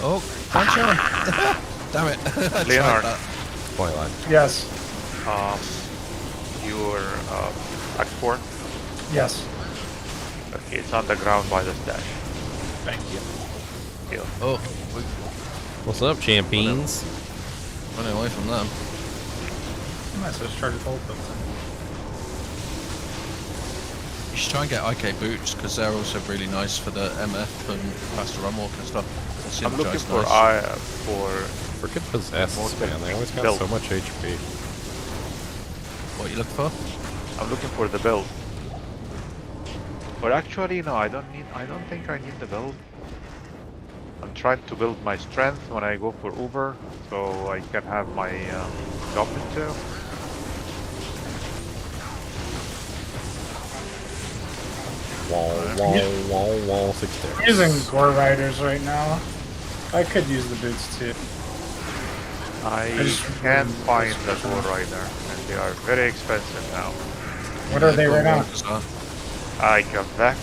Oh, punch arm. Damn it. I tried Leonard. that. Point line. Yes. Your Act 4? Yes. Okay, it's on the ground by the stash. Thank you. Oh, What's up, champions? running away from them. Nice, I just tried to hold them. You should try and get IK boots because they're also really nice for the MF and faster run walk and stuff. I'm looking for nice. Freaking possessed, man. They always got build. so much HP. What are you looking for? I'm looking for the build. But actually, no, I don't think I need the build. I'm trying to build my strength when I go for Uber, so I can have my goblin too. Wall, 6 stairs. I'm using Gore Riders right now. I could use the boots too. I just can't really find the special. Door Rider, and they are very expensive now. What are they right now? I got back.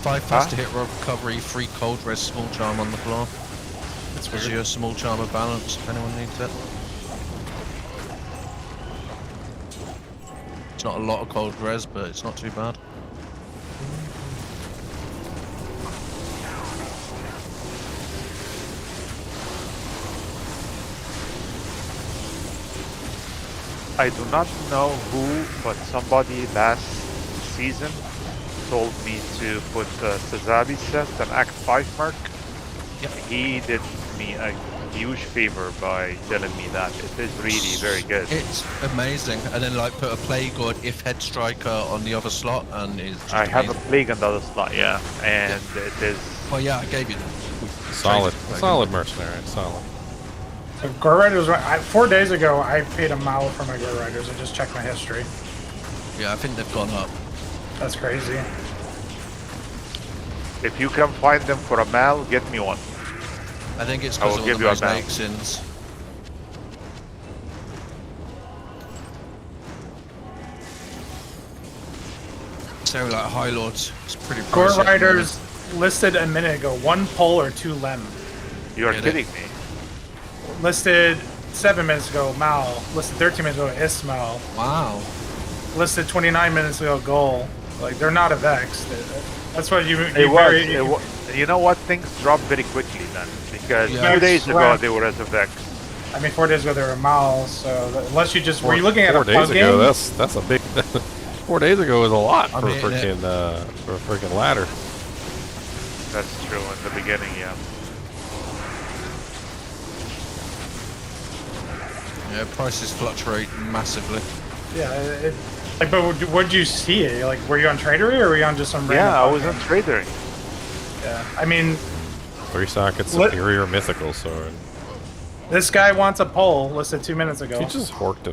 5 faster hit recovery, 3 cold res small charm on the floor. That's Is weird. your small charm of balance if anyone needs it? It's not a lot of cold res, but it's not too bad. I do not know who, but somebody last season told me to put the Sazabi set and Act 5 mark. Yep. He did me a huge favor by telling me that it is really very good. It's amazing. And then like put a Plague or if Head Striker on the other slot and it's just I have a amazing. plague on the other slot, yeah, and it is. Well, yeah, I gave you them. Solid. Trade it. Solid mercenary. Solid. So Gore Riders, 4 days ago, I paid a mile for my Gore Riders and just checked my history. Yeah, I think they've gone up. That's crazy. If you can find them for a mal, get me one. I think it's I will because of give the you a mosaic mount. sins. So like High Lords, it's pretty Gore pricey at the Riders listed a minute ago, 1 pole or 2 lem. You are Get kidding me. Listed 7 minutes ago, Mal. Listed 13 minutes ago, Ismail. moment. Wow. Listed 29 minutes ago, Goal. Like, they're not a Vex. That's what you You know what? Things drop very quickly then, because Yeah. 2 days ago Right. they were as a Vex. I mean, 4 days ago, they were Mal, so unless you just... Were you looking at a 4 days plug ago? game? That's a big. 4 days ago was a lot I for mean, a freaking ladder. That's true in the beginning, yeah. Yeah, prices fluctuate massively. Yeah, like, but what'd you see it? Like, were you on Tradery or were you on just some random... Yeah, I plug was on game? Tradery. Yeah, I mean, 3 socket Let- superior mythical sword. this guy wants a poll listed 2 minutes ago. He just horked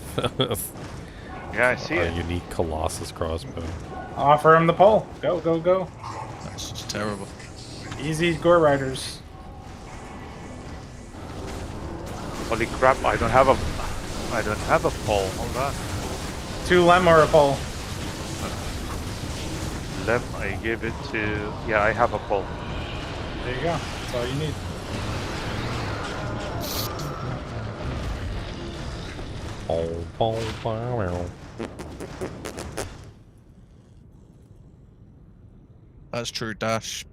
Yeah, I see a it. unique Colossus crossbow. Offer him the poll. Go, go, go. That's just terrible. Easy Gore Riders. Holy crap! I don't have a pole. Hold on. 2 lem or a poll. Lem, I give it to. Yeah, I have a pole. There you go. That's all you need. That's true, Dash.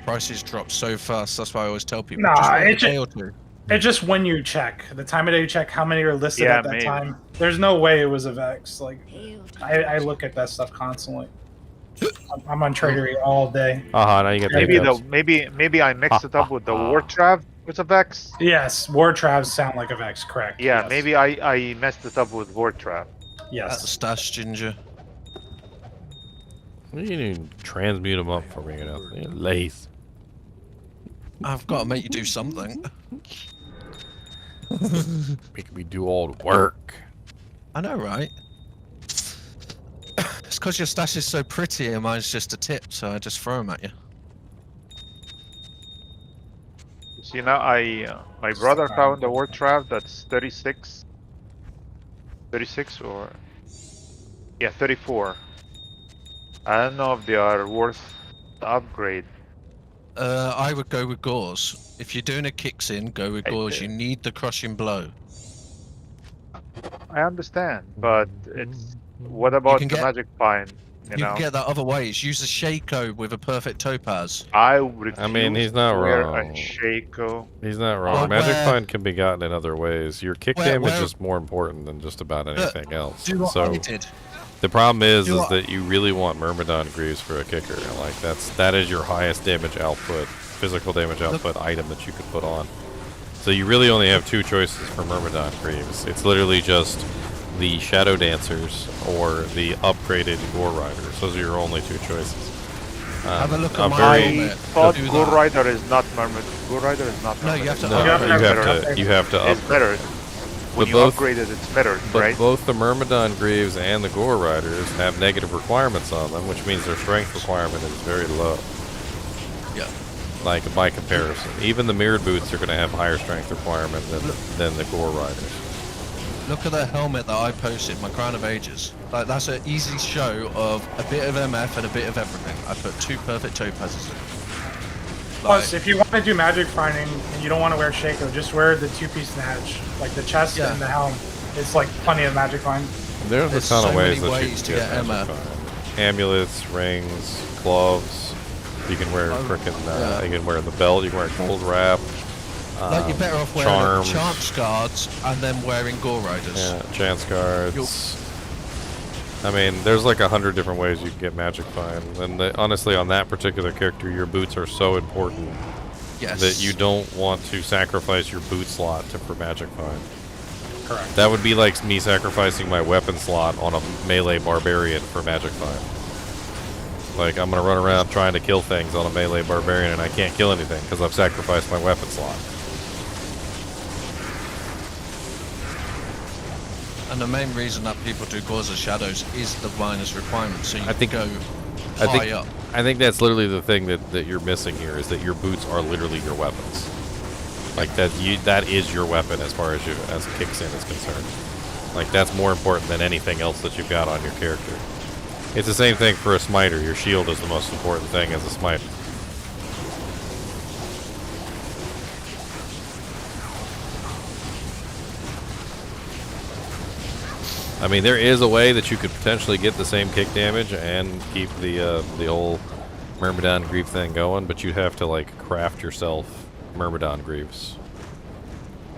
Prices drop so fast. That's why I always tell people. Nah, just wait a it day or two. It's just when you check. The time of day you check how many are listed Yeah, at that maybe. time. There's no way it was a Vex. Like, I look at that stuff constantly. I'm on Tradery all day. Now you get Maybe I mixed it up with the War Trav with a Vex. Yes, War Travs sound like a Vex, correct. Yeah, yes. maybe I messed it up with War Trav. That's Yes. Stash Ginger. You need to transmute them up for me, you know. Lace. I've got to make you do something. Make me do all the work. I know, right? It's because your stash is so pretty and mine's just a tip, so I just throw them at you. See now, my brother found a word trap that's 36 or yeah 34. I don't know if they are worth the upgrade. I would go with Gauze. If you're doing a kicks in, go with Gauze. You need the crushing blow. I understand, but it's what about the magic pine? You know, can get that other ways. Use a Shaco with a perfect topaz. I refuse I mean, he's not to wear wrong. a Shaco. He's not wrong. Magic Find can be gotten in other ways. Your kick damage is more important than just about anything else. Do what So I did. the problem is that you really want Myrmidon Greaves for a kicker. Like that is your highest damage output, physical damage output item that you could put on. So you really only have two choices for Myrmidon Greaves. It's literally just the Shadow Dancers or the upgraded Gore Riders. Those are your only two choices. Have a look at my I thought Gore Rider is not Myrmidon. Gore Rider is not Myrmidon. No, you have to. You have to It's better. When you upgrade it, it's better, but right? both the Myrmidon Greaves and the Gore Riders have negative requirements on them, which means their strength requirement is very low. Yeah. Like by comparison, even the mirrored boots are going to have higher strength requirement than the Gore Riders. Look at the helmet that I posted, my Crown of Ages. Like that's an easy show of a bit of MF and a bit of everything. I put two perfect topazes in. Plus, if you want to do magic finding and you don't want to wear Shaco, just wear the two-piece Natch, like the chest and the helm. It's like plenty of magic find. There's a ton of ways that you to can get get magic find. Amulets, rings, gloves. You can wear frickin' you can wear the belt. You can wear gold wrap. Like you're better off wearing charms. chance guards and then wearing Gore Riders. Yeah, chance guards. I mean, there's like 100 different ways you can get magic find, and honestly, on that particular character, your boots are so important that you don't want to sacrifice your boot slot for magic find. Correct. That would be like me sacrificing my weapon slot on a melee barbarian for magic find. Like, I'm gonna run around trying to kill things on a melee barbarian, and I can't kill anything because I've sacrificed my weapon slot. And the main reason that people do Gauze of Shadows is the minus requirement, so you can go high up. I think that's literally the thing that you're missing here, is that your boots are literally your weapons. Like that is your weapon as far as kicks in is concerned. Like that's more important than anything else that you've got on your character. It's the same thing for a smiter. Your shield is the most important thing as a smiter. I mean, there is a way that you could potentially get the same kick damage and keep the whole Myrmidon Greave thing going, but you'd have to like craft yourself Myrmidon Greaves,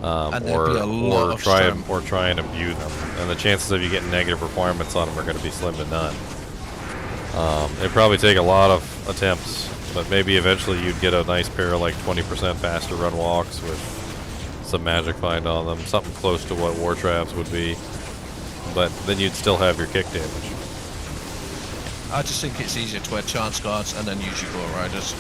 or try and imbue them, and the chances of you getting negative requirements on them are going to be slim to none. It'd probably take a lot of attempts, but maybe eventually you'd get a nice pair of like 20% faster run walks with some magic find on them, something close to what war traps would be. But then you'd still have your kick damage. I just think it's easier to wear chance guards and then use your Gore Riders.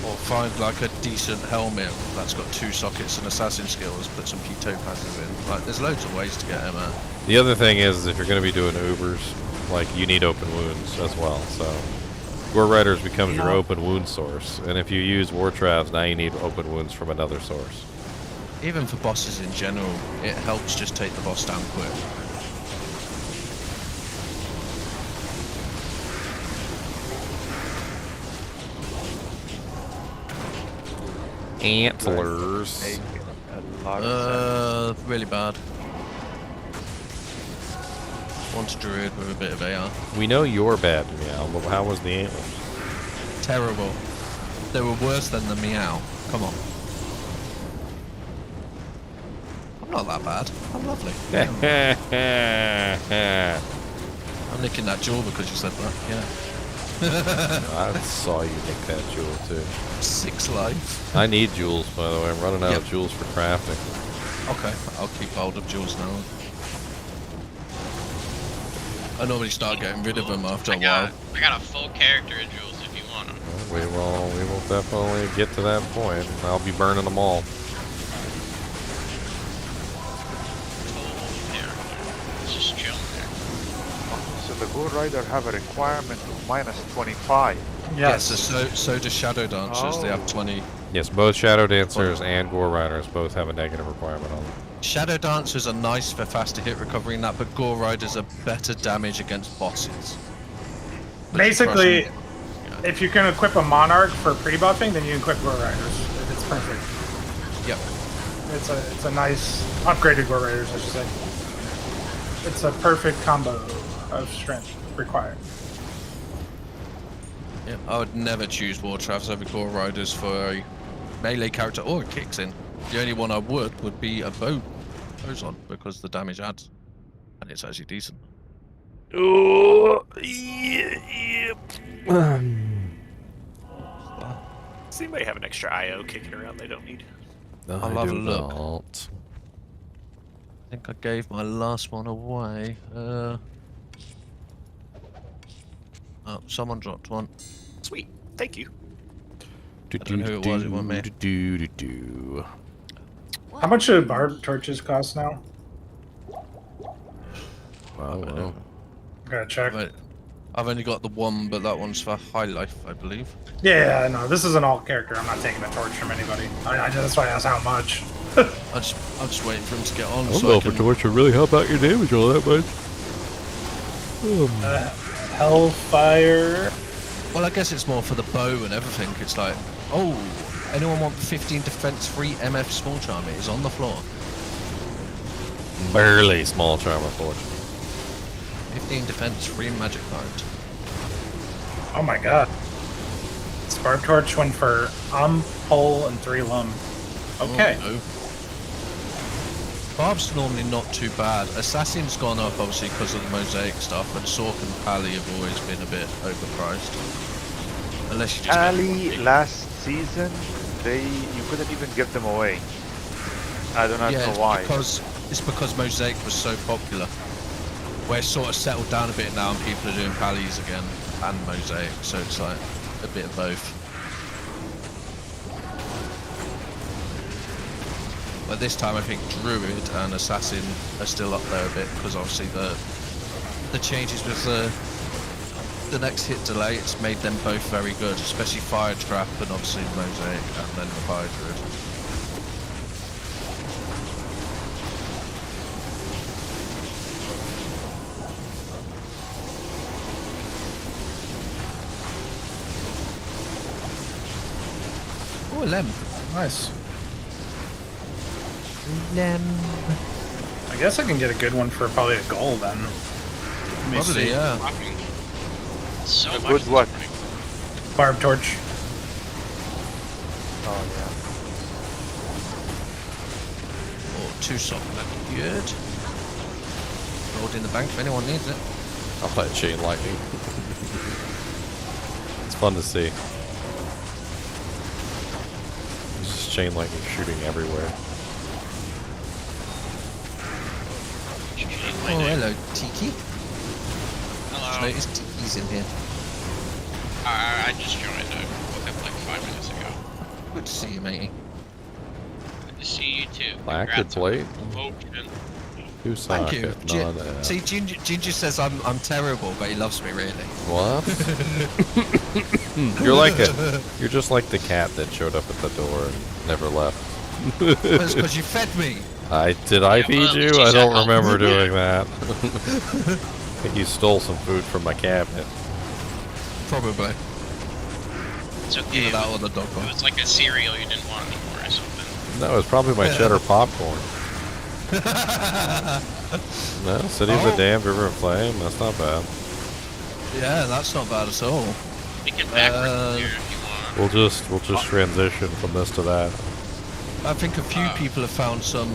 Or find like a decent helmet that's got 2 sockets and assassin skills, put some key topazes in. Like, there's loads of ways to get them out. The other thing is, if you're going to be doing Ubers, like, you need open wounds as well, so Gore Riders becomes your open wound source, and if you use war traps, now you need open wounds from another source. Even for bosses in general, it helps just take the boss down quick. Antlers. Really bad. Once druid with a bit of AR. We know you're bad, Meow, but how was the antlers? Terrible. They were worse than the Meow. Come on. I'm not that bad. I'm lovely. I'm nicking that jewel because you said that, yeah. I saw you nick that jewel too. 6 life. I need jewels, by the way. I'm running out of jewels for crafting. Okay, I'll keep hold of jewels now. I normally start getting rid of them after a while. I got a full character of jewels if you want them. We will definitely get to that point. I'll be burning them all. Just chilling there. So the Gore Rider have a requirement of -25? Yes, so do Shadow Dancers. They have 20. Yes, both Shadow Dancers and Gore Riders both have a negative requirement on them. Shadow Dancers are nice for faster hit recovery and that, but Gore Riders are better damage against bosses. Basically, if you can equip a Monarch for pre-buffing, then you equip Gore Riders. It's perfect. Yep. It's a nice upgraded Gore Riders, I should say. It's a perfect combo of strength required. Yep. I would never choose War Travs over Gore Riders for a melee character or a kicks in. The only one I would be a Boson because the damage adds, and it's actually decent. Oh, yeah. Does anybody have an extra IO kicking around they don't need? I'll have a look. I think I gave my last one away. Oh, someone dropped one. Sweet, thank you. I don't know who it was, it wasn't me. How much do barb torches cost now? Well. Gotta check. I've only got the one, but that one's for high life, I believe. Yeah, no, this is an alt character. I'm not taking a torch from anybody. That's why I asked how much. I'm just waiting for him to get on. I don't know if a torch would really help out your damage all that much. Hellfire. Well, I guess it's more for the bow and everything. It's like, oh, anyone want 15 defense free MF small charm? It is on the floor. Barely small charm, unfortunately. 15 defense free magic card. Oh my god. Spark Torch went for pole, and 3 lum. Okay. Oh, no. Barb's normally not too bad. Assassin's gone up obviously because of the mosaic stuff, and Sork and Pally have always been a bit overpriced. Unless you just Pally last season, you couldn't even give them away. I do not know why. It's because mosaic was so popular. Where it's sort of settled down a bit now, and people are doing Pallies again and mosaic, so it's like a bit of both. But this time I think Druid and Assassin are still up there a bit because obviously the changes with the next hit delay, it's made them both very good, especially Fire Trap and obviously Mosaic and then the Fire Druid. Oh, a Lem. Nice. Lem. I guess I can get a good one for probably a goal then. Probably, yeah. So a much good what? Barb torch. Oh yeah. Oh, 2 soft, that'd be good. Rolled in the bank if anyone needs it. I'll play Chain Lightning. It's fun to see. There's just Chain Lightning shooting everywhere. Oh, hello, Tiki. Hello. Just noticed Tiki's in here. I just joined. I woke up like 5 minutes ago. Good to see you, matey. Good to see you too. Lacquered Congrats on plate? promotion. Who Thank you. socket? See, Ginger says I'm terrible, but he loves me really. What? You're just like the cat that showed up at the door and never left. That's because you fed me. I feed you? I don't remember doing that. I think you stole some food from my cabinet. Probably. It's okay. Either that or the dog one. It's like a cereal you didn't want anymore or something. That was probably my cheddar popcorn. No, City of the Damned, River of Flame. That's not bad. Yeah, that's not bad at all. We can backwards here if you want. We'll just transition from this to that. I think a few people have found some.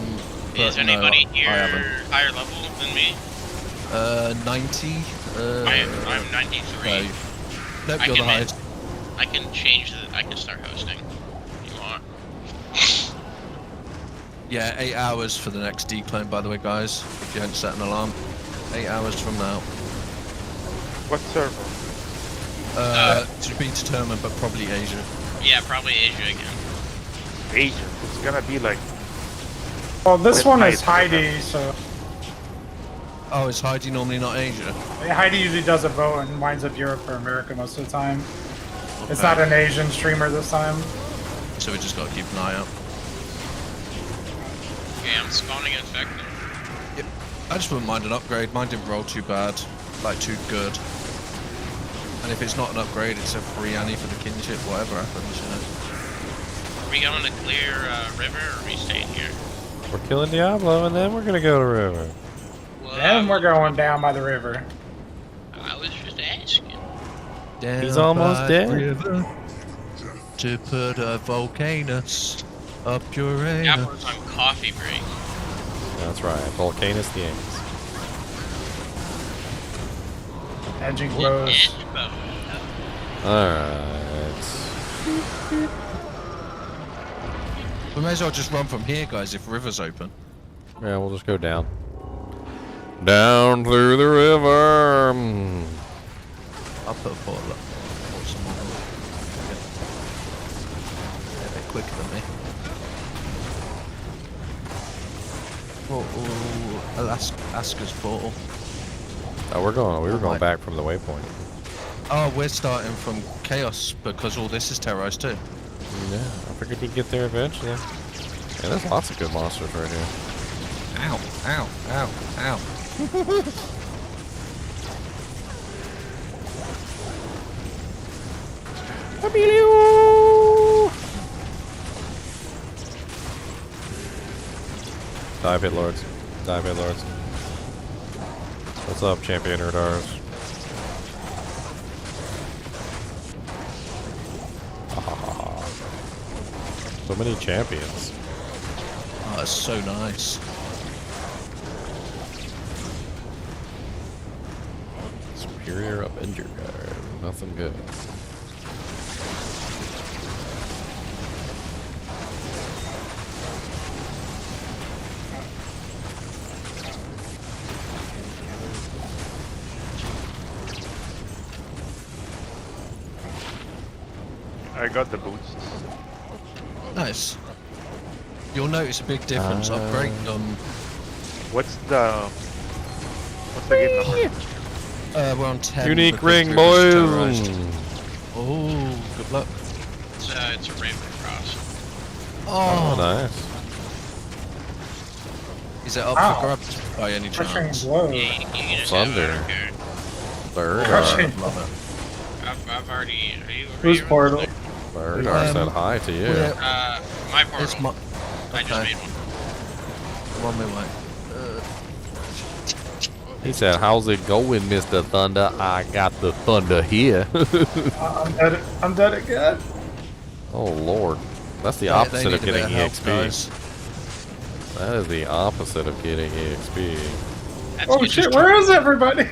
Is but anybody no, here I haven't. higher level than me? 90. I'm 93. Nope, you're the highest. I can change I can start hosting if you want. Yeah, 8 hours for the next decline, by the way, guys. If you haven't set an alarm, 8 hours from now. What server? To be determined, but probably Asia. Yeah, probably Asia again. Asia. It's gonna be like. Well, this one is Midnight. Heidi, so. Oh, is Heidi normally not Asia? Heidi usually does a vote and winds up Europe or America most of the time. Okay. It's not an Asian streamer this time. So we just gotta keep an eye out. Okay, I'm spawning infected. Yep. I just wouldn't mind an upgrade. Mine didn't roll too bad, like too good. And if it's not an upgrade, it's a free Annie for the kinship, whatever happens, you know. Are we going to clear river or are we staying here? We're killing Diablo, and then we're gonna go to river. Well, Then we're going down by the river. I was just asking. Down He's almost by dead. the river to put a volcanus up your anus. Diablo's on coffee break. That's right. Volcanus the Anus. Edging close. Alright. We may as well just run from here, guys, if river's open. Yeah, we'll just go down. Down through the river. I'll put a portal up. Or some more. Yeah, they're quicker than me. Oh, Alaska's portal. Oh, we were going back from the waypoint. Oh, we're starting from chaos because all this is terrorized too. Yeah, I figured you'd get there eventually. Yeah, there's lots of good monsters right here. Ow, ow, ow, ow. Emilio! Dive hit lords. Dive hit lords. What's up, champion radars? So many champions. Oh, that's so nice. Superior Avenger guard. Nothing good. I got the boots. Nice. You'll notice a big difference. Upgrade What's the game number? we're on 10. Unique because ring, River's boys. terrorized. Oh, good luck. It's a Raven Cross. Oh, nice. Is it up Ow. for grabs by any Crushing chance? blow. Yeah, you can just have it, I Thunder. don't care. Bird. Crushing. I've already. Who's portal? Bird said hi to you. My portal. It's my. I just made one. I'm on my way. He said, "How's it going, Mr. Thunder? I got the thunder here." I'm dead again. Oh Lord, that's the They opposite need of a bit getting of help, EXP. guys. That is the opposite of getting EXP. That's Oh good. shit, where is everybody?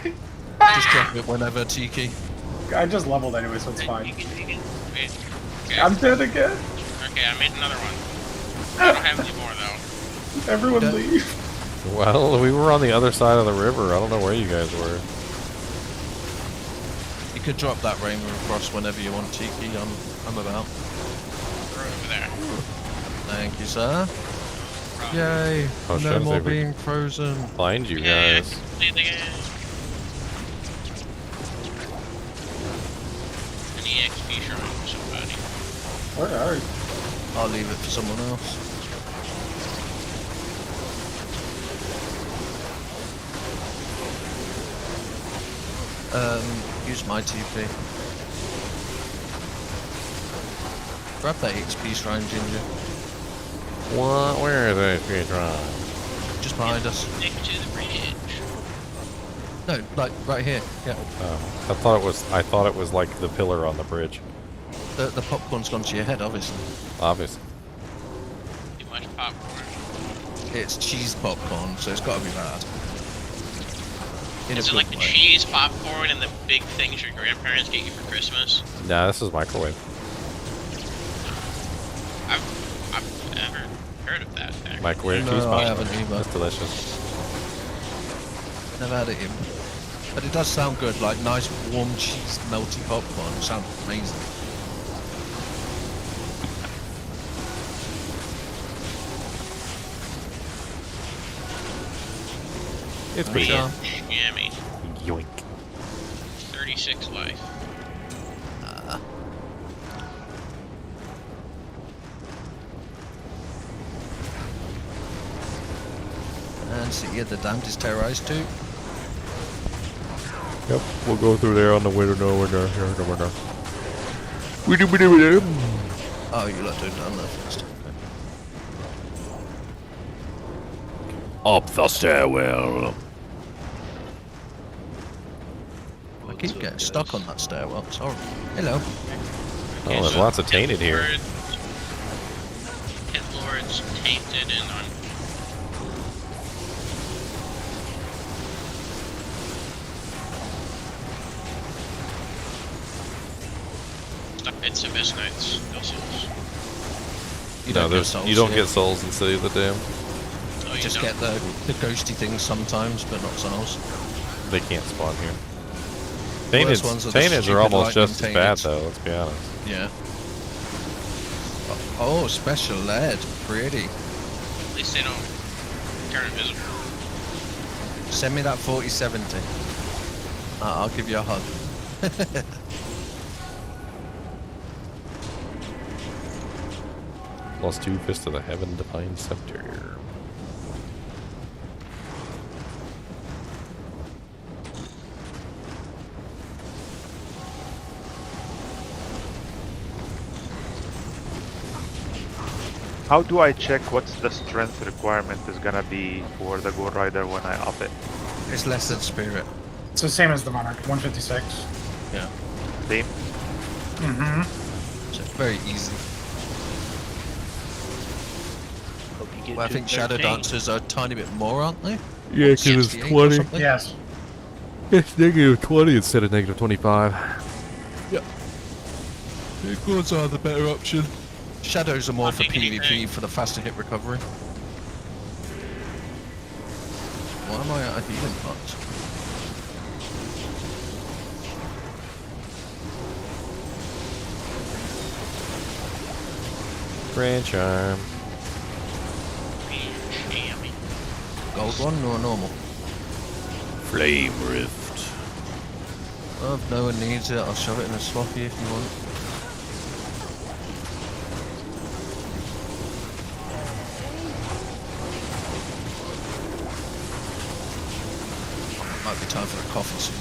Just drop it whenever, Tiki. I just leveled anyway, so it's fine. You can wait. Okay. I'm dead again. Okay, I made another one. I don't have any more though. Everyone Yeah. leave. Well, we were on the other side of the river. I don't know where you guys were. You could drop that rainbow across whenever you want, Tiki. I'm about. They're over there. Thank you, sir. Yay! Oh, No shit, more they being frozen. Find you Yeah, guys. complete the game. An EXP shrine for somebody. Where are you? I'll leave it for someone else. Use my TP. Grab that XP shrine, Ginger. What? Where is HP Shrine? Just behind us. Next to the bridge. No, like right here. Yeah. Oh, I thought it was like the pillar on the bridge. The popcorn's gone to your head, obviously. Obviously. Too much popcorn. It's cheese popcorn, so it's got to be bad. In Is a it like good the way. cheese popcorn and the big things your grandparents get you for Christmas? Nah, this is microwave. I've never heard of that. Actually. Microwave No, cheese I popcorn. haven't either. That's delicious. Never had it in. But it does sound good, like nice warm cheese melty popcorn. It sounds amazing. It's pretty Charm. Yummy. yoink. 36 life. And City of the Damned is terrorized too. Yep, we'll go through there on the winter, no winter, here, the winter. Oh, you lot doing down there first. Up the stairwell. I keep getting stuck on that stairwell. Sorry. Hello. Oh, there's lots of tainted here. Hit Lord's tainted and on. It's a best nights, no souls. You No, don't get souls, you don't yeah. get souls in City of the Damned. Oh, You you just don't? get the ghosty things sometimes, but not souls. They can't spawn here. Worst ones are the Tainteds are stupid almost just as lightning bad, tainteds. though, let's be honest. Yeah. Oh, special lead. Pretty. At least they don't turn invisible. Send me that 4070. I'll give you a hug. +2 Fist of the Heaven Divine Scepter. How do I check what's the strength requirement is gonna be for the Gold Rider when I up it? It's less than spirit. It's the same as the Monarch, 156. Yeah. Same? Mm-hmm. So very easy. Well, I think Shadow Dancers are a tiny bit more, aren't they? Yeah, because it's 68 or 20. something? Yes. It's -20 instead of -25. Yep. The gods are the better option. Shadows are more for PvP for the faster hit recovery. Why am I out of healing pots? Grand Charm. Gold one or normal? Flame Rift. Well, if no one needs it, I'll shove it in a sloppy if you want. Might be time for a coffee soon.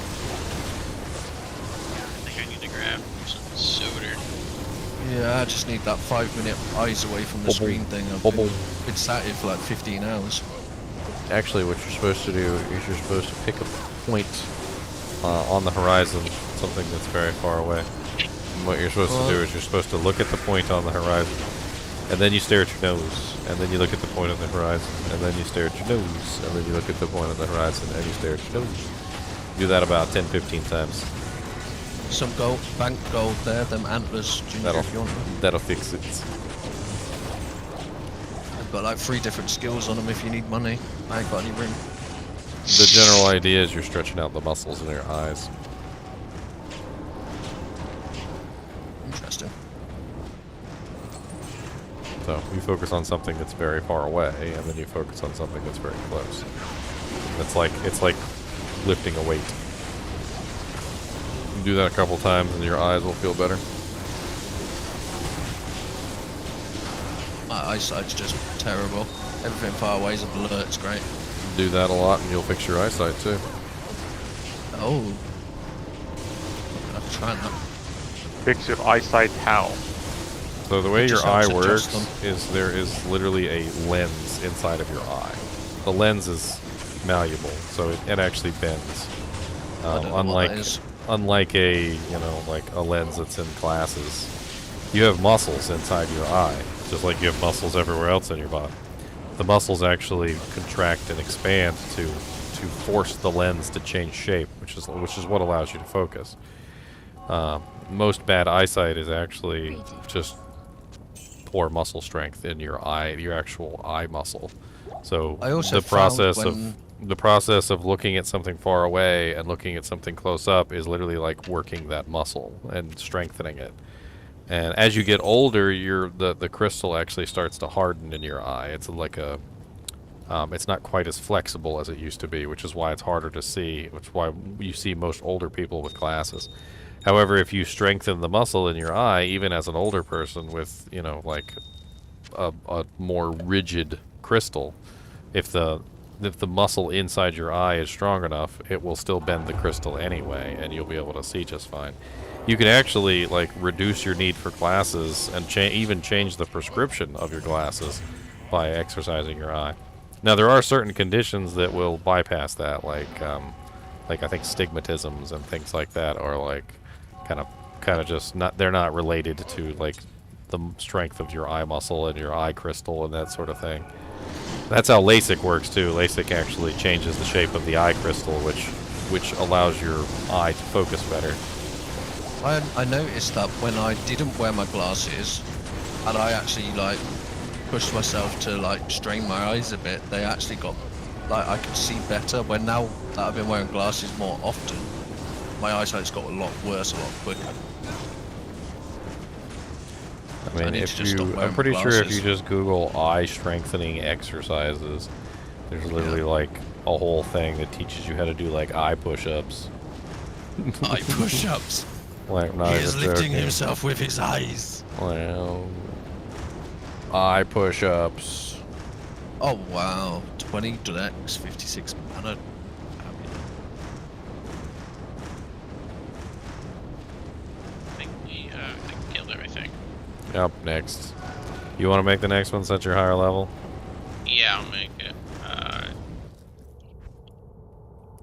I think I need to grab some soda. Yeah, I just need that 5-minute eyes away from the screen thing. I've been sat here for like 15 hours. Actually, what you're supposed to do is you're supposed to pick a point on the horizon, something that's very far away. And what you're supposed to do is you're supposed to look at the point on the horizon, and then you stare at your nose, and then you look at the point on the horizon, and then you stare at your nose, and then you look at the point on the horizon, and you stare at your nose. Do that about 10-15 times. Some gold, bank gold there, them antlers, Ginger, if you want them. That'll fix it. I've got like 3 different skills on them if you need money. I ain't got any ring. The general idea is you're stretching out the muscles in your eyes. Interesting. So you focus on something that's very far away, and then you focus on something that's very close. It's like lifting a weight. You do that a couple times, and your eyes will feel better. My eyesight's just terrible. Everything far away is a blur, it's great. Do that a lot, and you'll fix your eyesight too. Oh. I'm trying that. Fix your eyesight how? So the way It your just eye helps works adjust them. is there is literally a lens inside of your eye. The lens is malleable, so it actually bends. I don't know what that is. Unlike like a lens that's in glasses, you have muscles inside your eye, just like you have muscles everywhere else in your body. The muscles actually contract and expand to force the lens to change shape, which is what allows you to focus. Most bad eyesight is actually just poor muscle strength in your eye, your actual eye muscle. So I also the process found the process of looking at something far away and looking at something close up is literally like working that muscle and strengthening it. And as you get older, the crystal actually starts to harden in your eye. It's like It's not quite as flexible as it used to be, which is why it's harder to see, which is why you see most older people with glasses. However, if you strengthen the muscle in your eye, even as an older person with, you know, like a more rigid crystal, if the muscle inside your eye is strong enough, it will still bend the crystal anyway, and you'll be able to see just fine. You can actually, like, reduce your need for glasses and even change the prescription of your glasses by exercising your eye. Now, there are certain conditions that will bypass that, like I think stigmatisms and things like that are, like, kind of just not, they're not related to, like, the strength of your eye muscle and your eye crystal and that sort of thing. That's how LASIK works, too. LASIK actually changes the shape of the eye crystal, which allows your eye to focus better. I noticed that when I didn't wear my glasses, and I actually, like, pushed myself to, like, strain my eyes a bit, they actually got, like, I could see better. When now that I've been wearing glasses more often, my eyesight's got a lot worse a lot quicker. I mean, I'm pretty sure if you just Google eye strengthening exercises, there's literally like a whole thing that teaches you how to do like eye push-ups. Eye push-ups. Like, not he is even lifting joking. himself with his eyes. Well, eye push-ups. Oh wow, 20 dex, 56 mana. I think we killed everything. Up next. You want to make the next one since you're higher level? Yeah, I'll make it.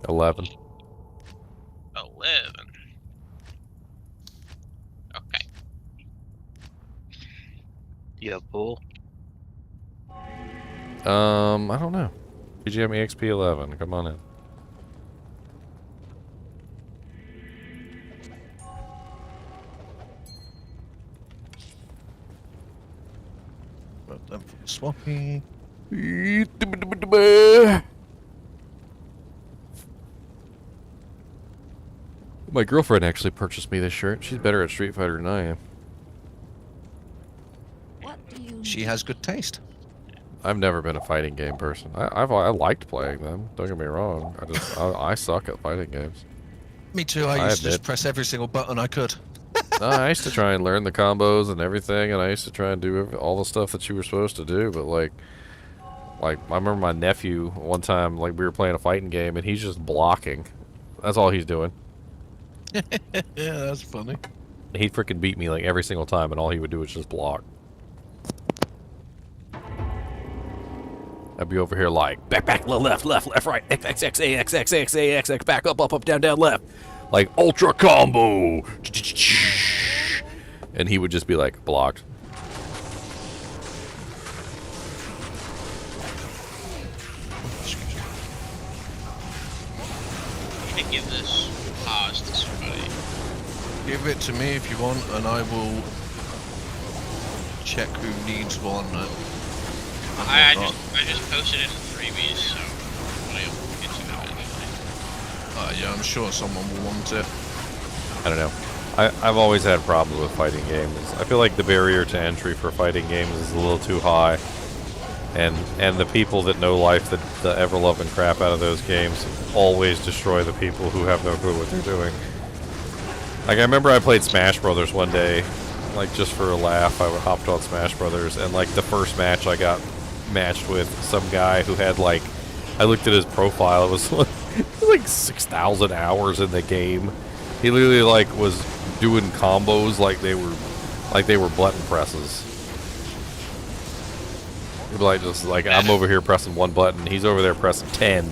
11. 11. Okay. You have pool? I don't know. PGM EXP 11. Come on in. Got them for the swappy. My girlfriend actually purchased me this shirt. She's better at Street Fighter than I am. She has good taste. I've never been a fighting game person. I liked playing them. Don't get me wrong. I suck at fighting games. Me too. I used to just admit. press every single button I could. No, I used to try and learn the combos and everything, and I used to try and do all the stuff that you were supposed to do. But like I remember my nephew one time, like we were playing a fighting game, and he's just blocking. That's all he's doing. Yeah, that's funny. He freaking beat me like every single time, and all he would do was just block. I'd be over here like back, left, right, X, A, X, back, up, down, left, like ultra combo, and he would just be like blocked. I'm gonna give this pause to somebody. Give it to me if you want, and I will check who needs one. I just posted it in freebies, so nobody else gets to know anyway. Yeah, I'm sure someone will want it. I don't know. I've always had problems with fighting games. I feel like the barrier to entry for fighting games is a little too high, and the people that know life, the ever-loving crap out of those games, always destroy the people who have no clue what they're doing. Like, I remember I played Smash Brothers one day, like, just for a laugh. I hopped on Smash Brothers, and, like, the first match I got matched with some guy who had, like, I looked at his profile, it was like 6,000 hours in the game. He literally, like, was doing combos like they were button presses. Like, just like, I'm over here pressing one button, he's over there pressing 10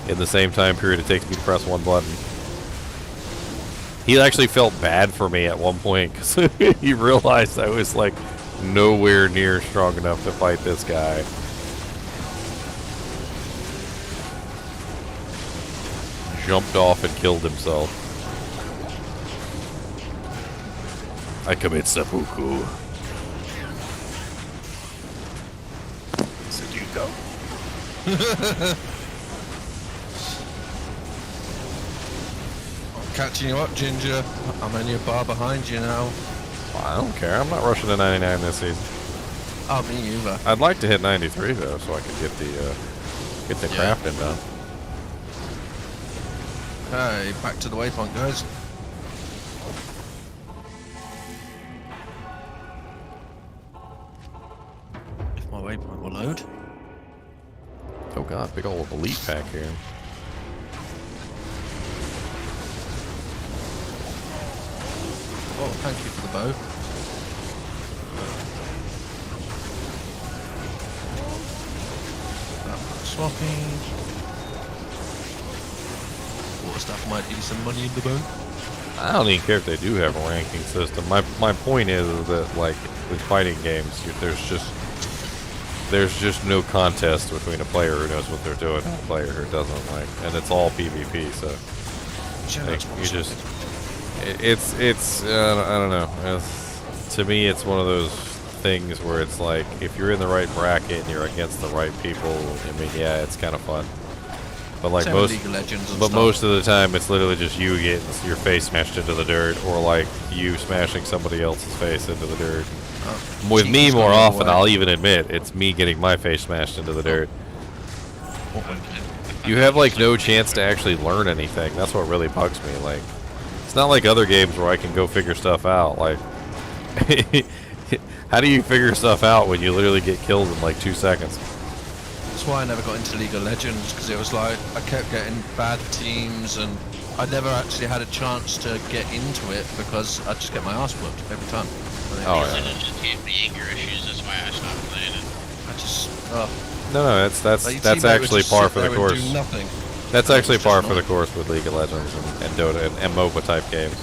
in the same time period it takes me to press one button. He actually felt bad for me at one point because he realized I was like nowhere near strong enough to fight this guy. Jumped off and killed himself. I commit seppuku. I'm catching you up, Ginger. I'm only a bar behind you now. Well, I don't care. I'm not rushing to 99 this season. Oh, me either. I'd like to hit 93 though, so I could get the Get the crafting done. Okay, back to the waypoint, guys. If my waypoint will load. Oh god, big old elite pack here. Oh, thank you for the bow. Swapping. Water stuff might need some money in the boat. I don't even care if they do have a ranking system. My point is that like with fighting games, there's just no contest between a player who knows what they're doing and a player who doesn't, like, and it's all PvP. So like, you just it's I don't know. To me, it's one of those things where it's like if you're in the right bracket and you're against the right people, I mean, yeah, it's kind of fun. But like most of the time, it's literally just you getting your face smashed into the dirt, or like you smashing somebody else's face into the dirt. With me, more often, I'll even admit it's me getting my face smashed into the dirt. You have like no chance to actually learn anything. That's what really bugs me. Like, it's not like other games where I can go figure stuff out. Like, how do you figure stuff out when you literally get killed in like 2 seconds? That's why I never got into League of Legends, because it was like I kept getting bad teams and I never actually had a chance to get into it because I just get my ass whooped every time. Oh, yeah. It just gave me anger issues, that's why I stopped playing it. I just, No, that's actually par for the course. That's actually par for the course with League of Legends and Dota and MOBA type games.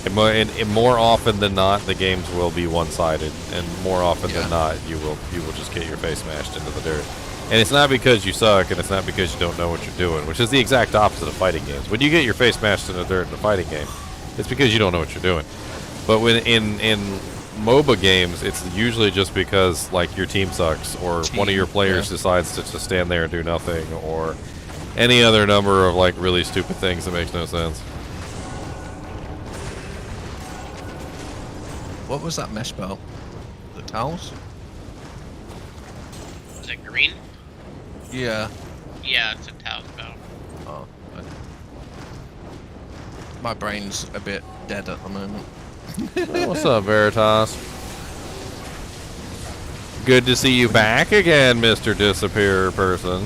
And more often than not, the games will be one-sided, and more often than not, you will just get your face smashed into the dirt. And it's not because you suck, and it's not because you don't know what you're doing, which is the exact opposite of fighting games. When you get your face smashed in the dirt in a fighting game, it's because you don't know what you're doing. But when in MOBA games, it's usually just because like your team sucks, or one of your players decides to just stand there and do nothing, or any other number of like really stupid things that makes no sense. What was that mesh bell? The towels? Is it green? Yeah. Yeah, it's a towel spell. Oh. Okay. My brain's a bit dead at the moment. What's up, Veritas? Good to see you back again, Mr. Disappear person.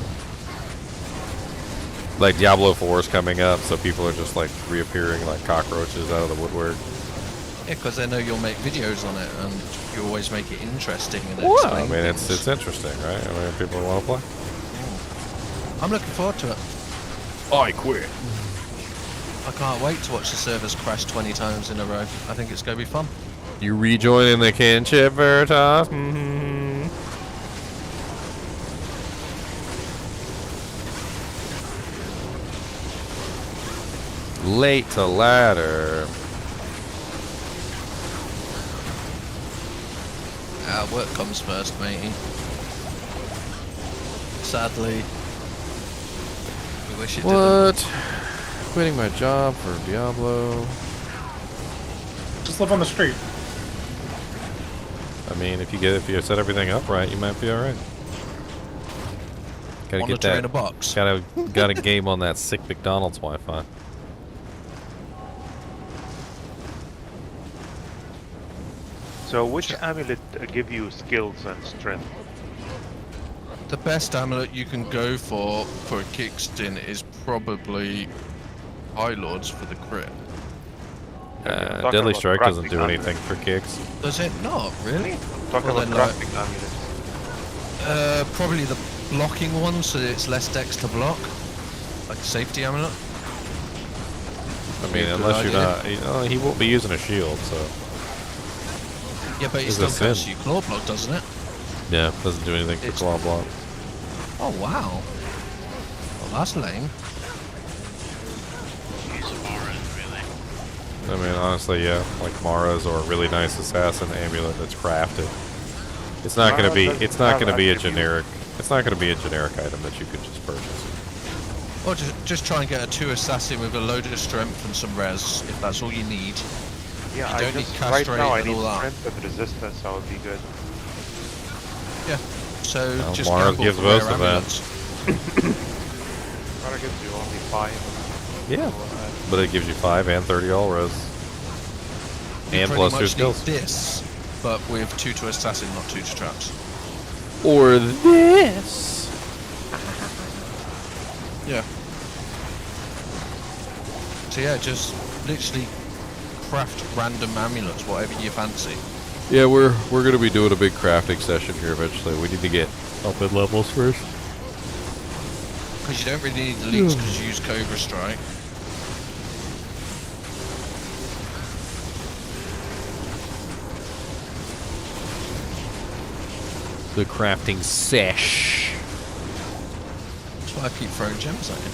Like Diablo 4 is coming up, so people are just like reappearing like cockroaches out of the woodwork. Yeah, because they know you'll make videos on it, and you always make it interesting. And Well, I mean, it's interesting, right? I mean, people want to play. I'm looking forward to it. I quit. I can't wait to watch the servers crash 20 times in a row. I think it's going to be fun. You rejoining the kinship, Veritas? Late to ladder. Work comes first, matey. Sadly. We wish it What? Quitting my job for Diablo. Just live on the street. I mean, if you set everything up right, you might be all right. Gotta get Monitor that. in a box. Got a game on that sick McDonald's Wi-Fi. So which amulet give you skills and strength? The best amulet you can go for a kickstint is probably High Lords for the crit. Deadly Strike doesn't do anything for kicks. Does it not? Really? Talking about crafting amulet. Probably the blocking one, so it's less dex to block. Like a safety amulet. I mean, unless you're not... he won't be using a shield, so... Yeah, but it still counts you claw block, doesn't it? Yeah, doesn't do anything for claw block. Oh, wow. Well, that's lame. I mean, honestly, yeah, like Mara's or a really nice assassin amulet that's crafted. It's not going to be. It's not going to be a generic. It's not going to be a generic item that you could just purchase. Or just try and get a 2 assassin with a load of strength and some res, if that's all you need. Yeah, you don't need right castrate now I and need all that. strength and resistance. That would be good. Yeah, So Well, just Mars gamble gives for most rare of that. amulets. Mara gives you only 5. Yeah. But it gives you 5 and 30 all res. You And pretty plus 2 much need skills. this, but with 2 to assassin, not 2 to traps. Or this. Yeah. So yeah, just literally craft random amulets, whatever you fancy. Yeah, we're gonna be doing a big crafting session here eventually. We need to get up in levels first. Because you don't really need the leaks because you use Cobra Strike. The crafting sesh. That's why I keep throwing gems at you.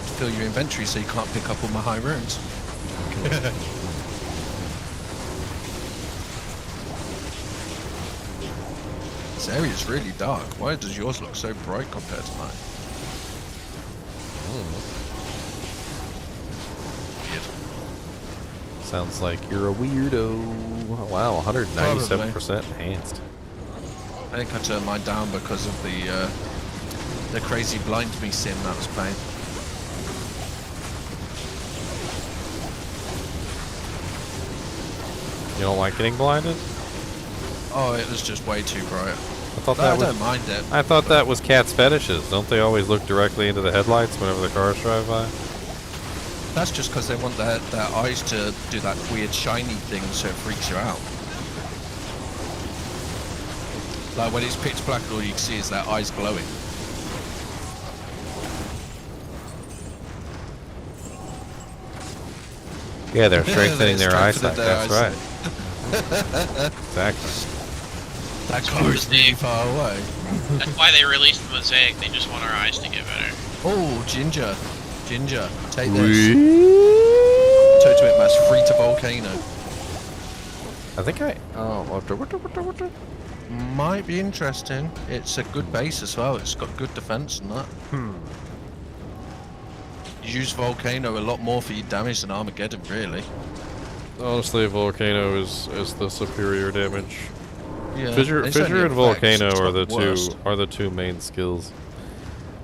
To fill your inventory so you can't pick up all my high runes. This area's really dark. Why does yours look so bright compared to mine? Sounds like you're a weirdo. Oh, wow, 197% enhanced. I think I turned mine down because of the crazy blind me sim that was playing. You don't like getting blinded? Oh, it was just way too bright. I thought that was, don't mind it. I thought that was cats' fetishes. Don't they always look directly into the headlights whenever the cars drive by? That's just because they want their eyes to do that weird shiny thing so it freaks you out. Like when it's pitch black, all you can see is their eyes glowing. Yeah, they're strengthening their eyesight. their That's eyesight. right. Exactly. That car's really far away. That's why they released the mosaic. They just want our eyes to get better. Oh, Ginger. Ginger, take this. Total it mass free to volcano. I think Might be interesting. It's a good base as well. It's got good defense and that. You use volcano a lot more for your damage than Armageddon, really. Honestly, volcano is the superior damage. Yeah, Fissure it's only and effects, volcano it's are not the worst. two main skills.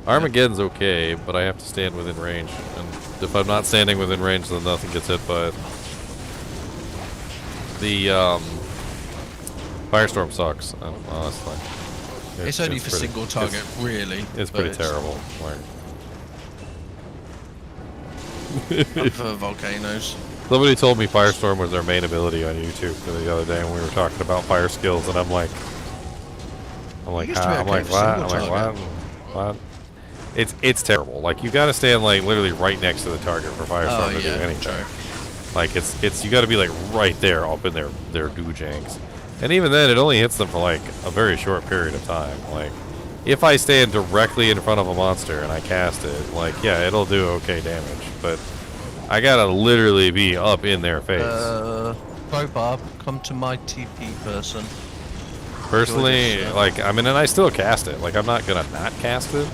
Armageddon's okay, but I have to stand within range, and if I'm not standing within range, then nothing gets hit by it. The Firestorm sucks, honestly. It's only for single target, really. It's pretty terrible. For volcanoes. Somebody told me Firestorm was their main ability on YouTube the other day when we were talking about fire skills, and I'm like, what? What? It's terrible. Like, you gotta stand like literally right next to the target for Firestorm to do anything. True. Like it's you gotta be like right there up in their doojanks. And even then it only hits them for like a very short period of time. Like, if I stand directly in front of a monster and I cast it, like, yeah, it'll do okay damage, but I gotta literally be up in their face. Bob, come to my TP person. Personally, like, I mean, and I still cast it. Like, I'm not gonna not cast it,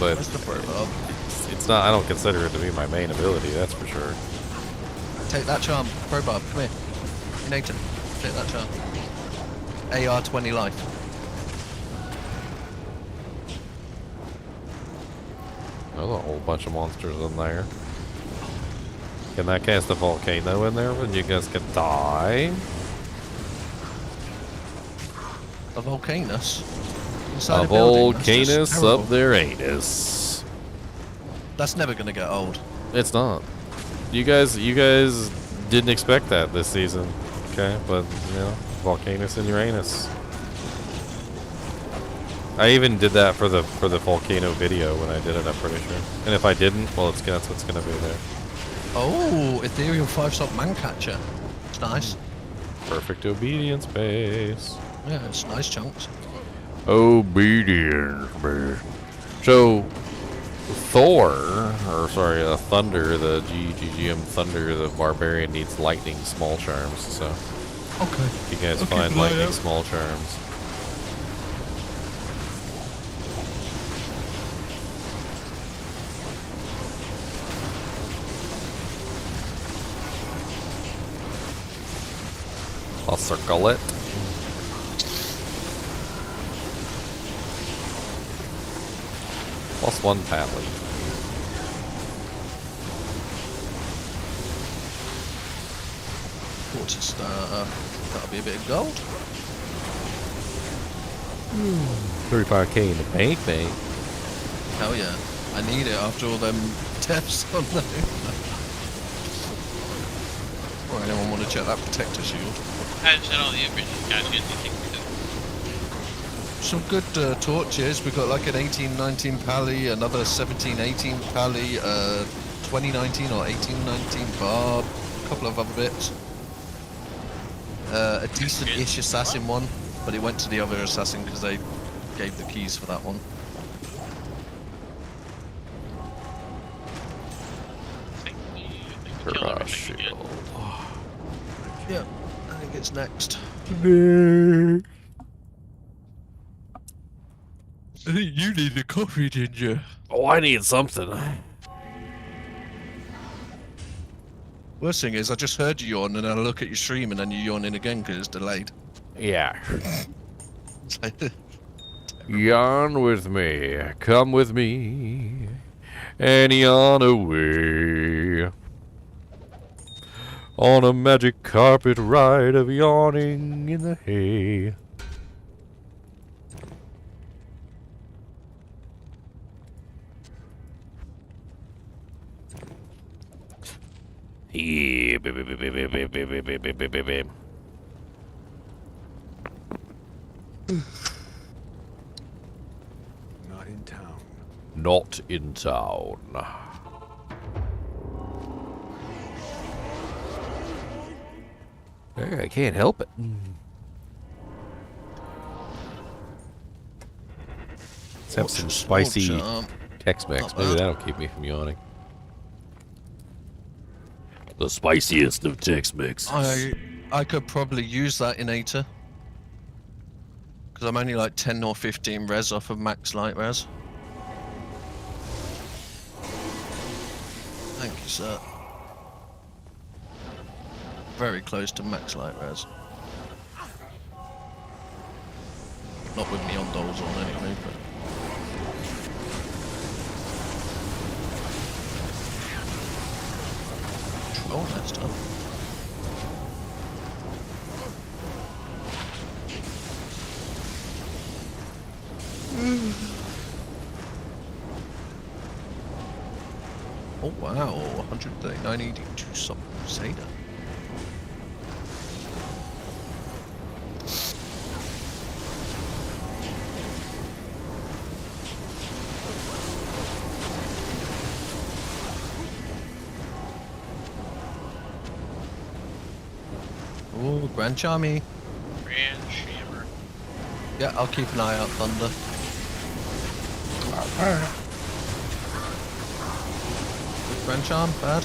but it's not. I don't consider it to be my main ability. That's for sure. Take that charm, Bob. Come here, Nathan. Take that charm. AR 20 life. There's a whole bunch of monsters in there. Can I cast a volcano in there when you guys can die? A volcanus. A volcanus up their anus. That's never gonna get old. It's not. You guys didn't expect that this season, okay? But you know, volcanus in your anus. I even did that for the volcano video when I did it. I'm pretty sure. And if I didn't, well, that's what's gonna be there. Oh, ethereal 5-stop man catcher. It's nice. Perfect obedience base. Yeah, it's nice chunks. Obedience base. So, Thunder, the GGM Thunder, the barbarian needs lightning small charms. So, okay. If you guys find lightning small charms. I'll circle it. +1 pally. Water star. That'll be a bit of gold. 35k in the bank, mate. Hell yeah. I need it after all them deaths on there. Or anyone want to check that protector shield? I just had all the original guys get anything good. Some good torches. We've got like an 18-19 pally, another 17-18 pally, 20-19 or 18-19 barb, a couple of other bits. A decent-ish assassin one, but it went to the other assassin because they gave the keys for that one. Barrage shield. Yeah, I think it's next. No. I think you need a coffee, didn't you? Oh, I need something. Worst thing is, I just heard you yawn, and then I look at your stream, and then you yawn in again because it's delayed. Yeah. Yawn with me, come with me, and yawn away. On a magic carpet ride of yawning in the hay. Yeah, baby. Not in town. Not in town. Hey, I can't help it. Let's have some spicy Tex-Mex. Maybe that'll keep me from yawning. The spiciest of Tex-Mex. I could probably use that in Eta. Because I'm only like 10 or 15 res off of max light res. Thank you, sir. Very close to max light res. Not with me on dolls on anyway, but... Oh, that's tough. Oh wow, 139.82 something Zelda. Oh, Grand Charmy. Grand Shammer. Yeah, I'll keep an eye out, Thunder. Good Grand Charm, bad.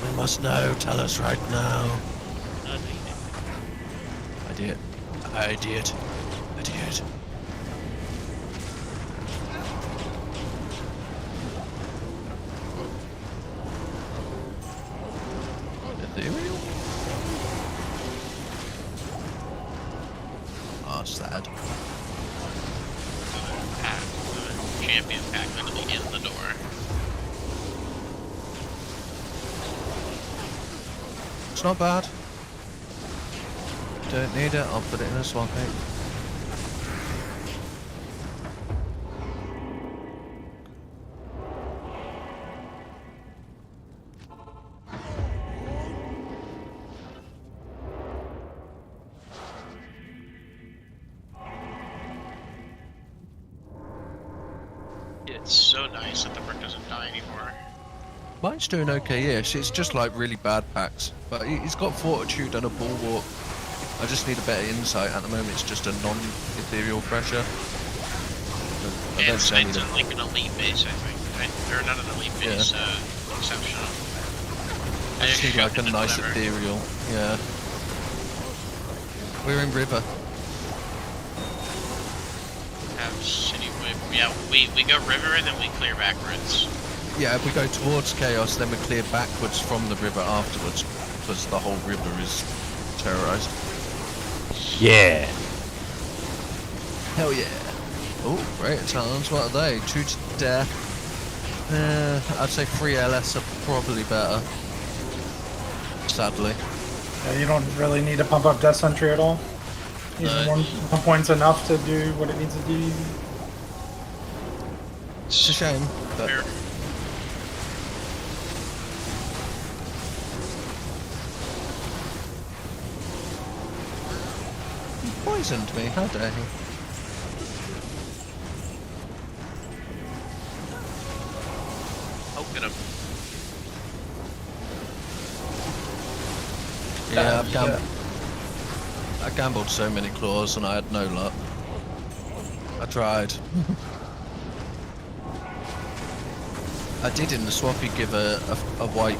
We must know, tell us right now. I did. I did. I did. Ethereal? Oh, sad. Champion pack gonna be in the door. It's not bad. Don't need it, I'll put it in a swamp heap. It's so nice that the brick doesn't die anymore. Mine's doing okay-ish, it's just like really bad packs. But he's got Fortitude and a Bulwark. I just need a better insight. At the moment it's just a non-ethereal pressure. And Sign's in like an elite base, I think. Right? Or not an elite base, exceptional. I just need like a nice ethereal, yeah. We're in river. Have city whip. Yeah, we go river and then we clear backwards. Yeah, if we go towards Chaos, then we clear backwards from the river afterwards, because the whole river is terrorized. Yeah. Hell yeah. Oh, great challenge. What are they? 2 to death. I'd say 3 LS are probably better. Sadly. Yeah, you don't really need to pump up Death Sentry at all. Even one point's enough to do what it needs to do. It's a shame, but... He poisoned me, how dare he? Oh, get him. Yeah, I gambled so many claws and I had no luck. I tried. I did in the swap give a white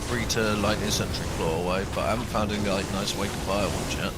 free to lightning sentry claw away, but I haven't found any like nice way to buy one yet.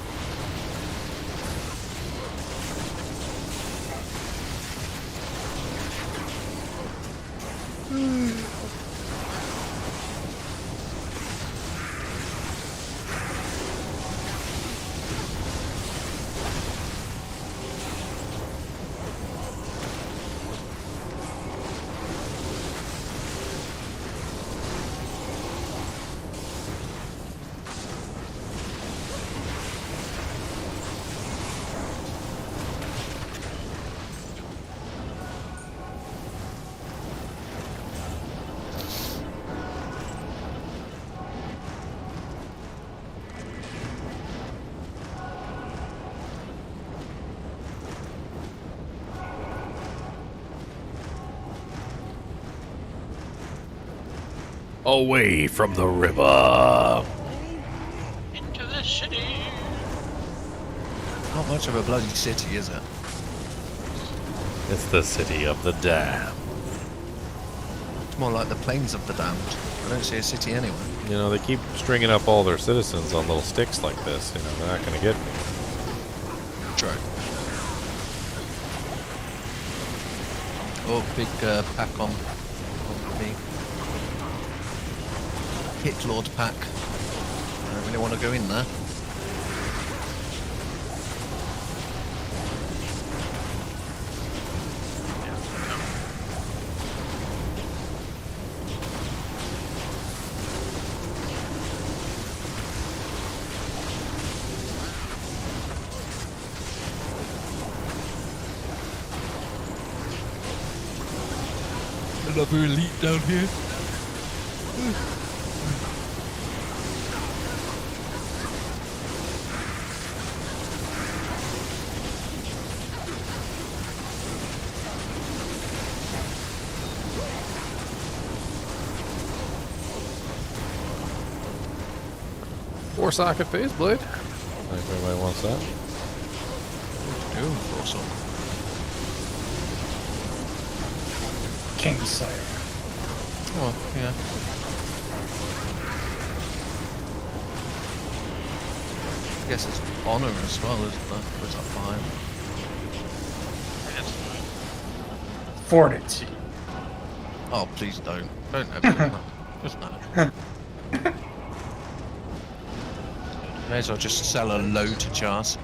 Away from the river. Into the city. Not much of a bloody city, is it? It's the city of the dam. It's more like the plains of the damned. I don't see a city anywhere. You know, they keep stringing up all their citizens on little sticks like this. You know, they're not going to get me. True. Oh, big pack on me. Hit Lord pack. I don't really want to go in there. Another elite down here. Four socket phase blade. I think everybody wants that. Doom for some. Kingslayer. Oh, yeah. I guess it's honor as well, isn't it? Or is that 5? Fortitude. Oh, please don't. Don't ever do that. Just no. May as well just sell a load to Chars.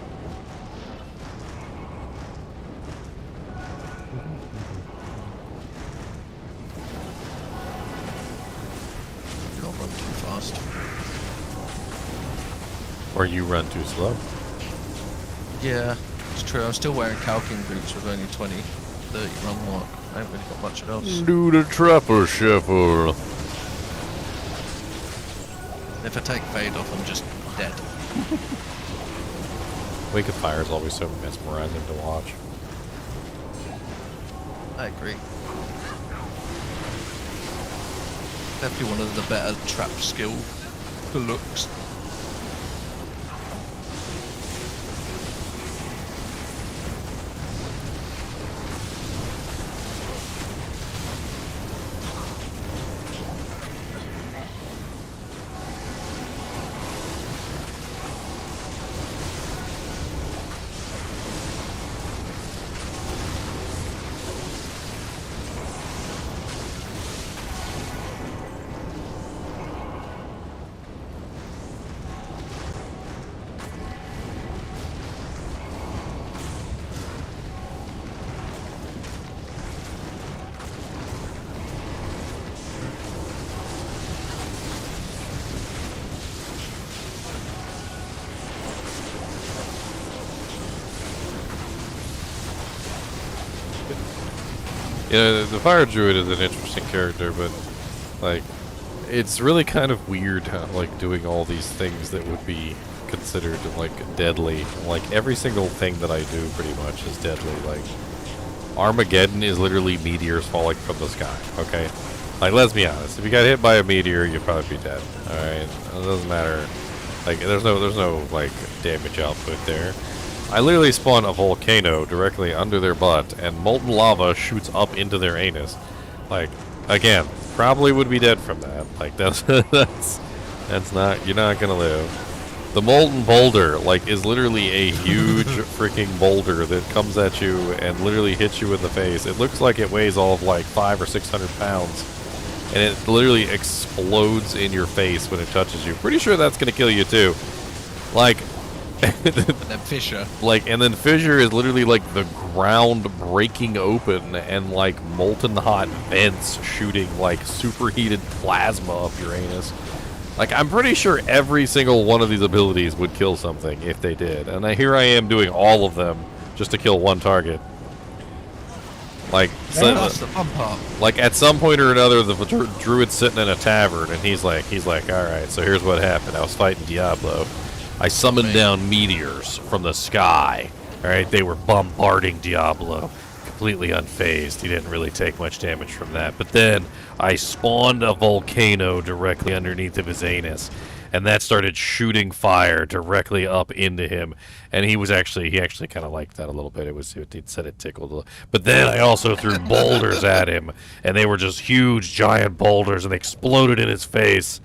Not run too fast. Or you run too slow. Yeah, it's true. I'm still wearing calking boots with only 20, 30 run mark. I haven't really got much else. Do the trapper shuffle. If I take fade off, I'm just dead. Wake of Fire is always so mesmerizing to watch. I agree. Definitely one of the better trap skill for looks. Yeah, the fire druid is an interesting character, but like, it's really kind of weird how, like, doing all these things that would be considered like deadly. Like every single thing that I do pretty much is deadly. Like Armageddon is literally meteors falling from the sky. Okay, like let's be honest. If you got hit by a meteor, you'd probably be dead. All right, it doesn't matter. Like there's no like damage output there. I literally spawn a volcano directly under their butt, and molten lava shoots up into their anus. Like, again, probably would be dead from that. Like, that's not, you're not gonna live. The molten boulder, like, is literally a huge freaking boulder that comes at you and literally hits you in the face. It looks like it weighs all of like 500 or 600 pounds, and it literally explodes in your face when it touches you. Pretty sure that's gonna kill you too. Like, and then fissure. Like, and then fissure is literally like the ground breaking open and like molten hot vents shooting like superheated plasma up your anus. Like, I'm pretty sure every single one of these abilities would kill something if they did. And here I am doing all of them just to kill one target. Like, that's the fun part. Like at some point or another, the druid's sitting in a tavern and he's like, all right, so here's what happened. I was fighting Diablo. I summoned down meteors from the sky. Alright, they were bombarding Diablo. Completely unfazed. He didn't really take much damage from that. But then I spawned a volcano directly underneath of his anus. And that started shooting fire directly up into him. And he actually kind of liked that a little bit. He said it tickled a little. But then I also threw boulders at him. And they were just huge, giant boulders. And they exploded in his face.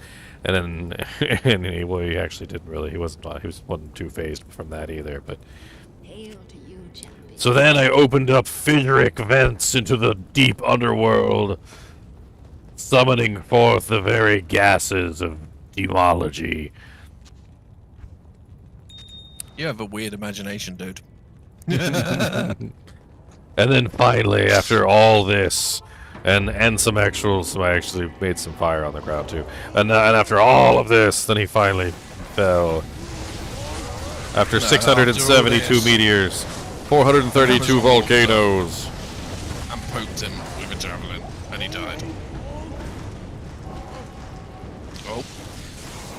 And then, he actually didn't really. He wasn't too phased from that either. But so then I opened up fissuric vents into the deep underworld, summoning forth the very gases of demology. You have a weird imagination, dude. And then finally, after all this. And I actually made some fire on the ground too. And after all of this, then he finally fell. After 672 meteors, 432 volcanoes. And poked him with a javelin, and he died. Oh,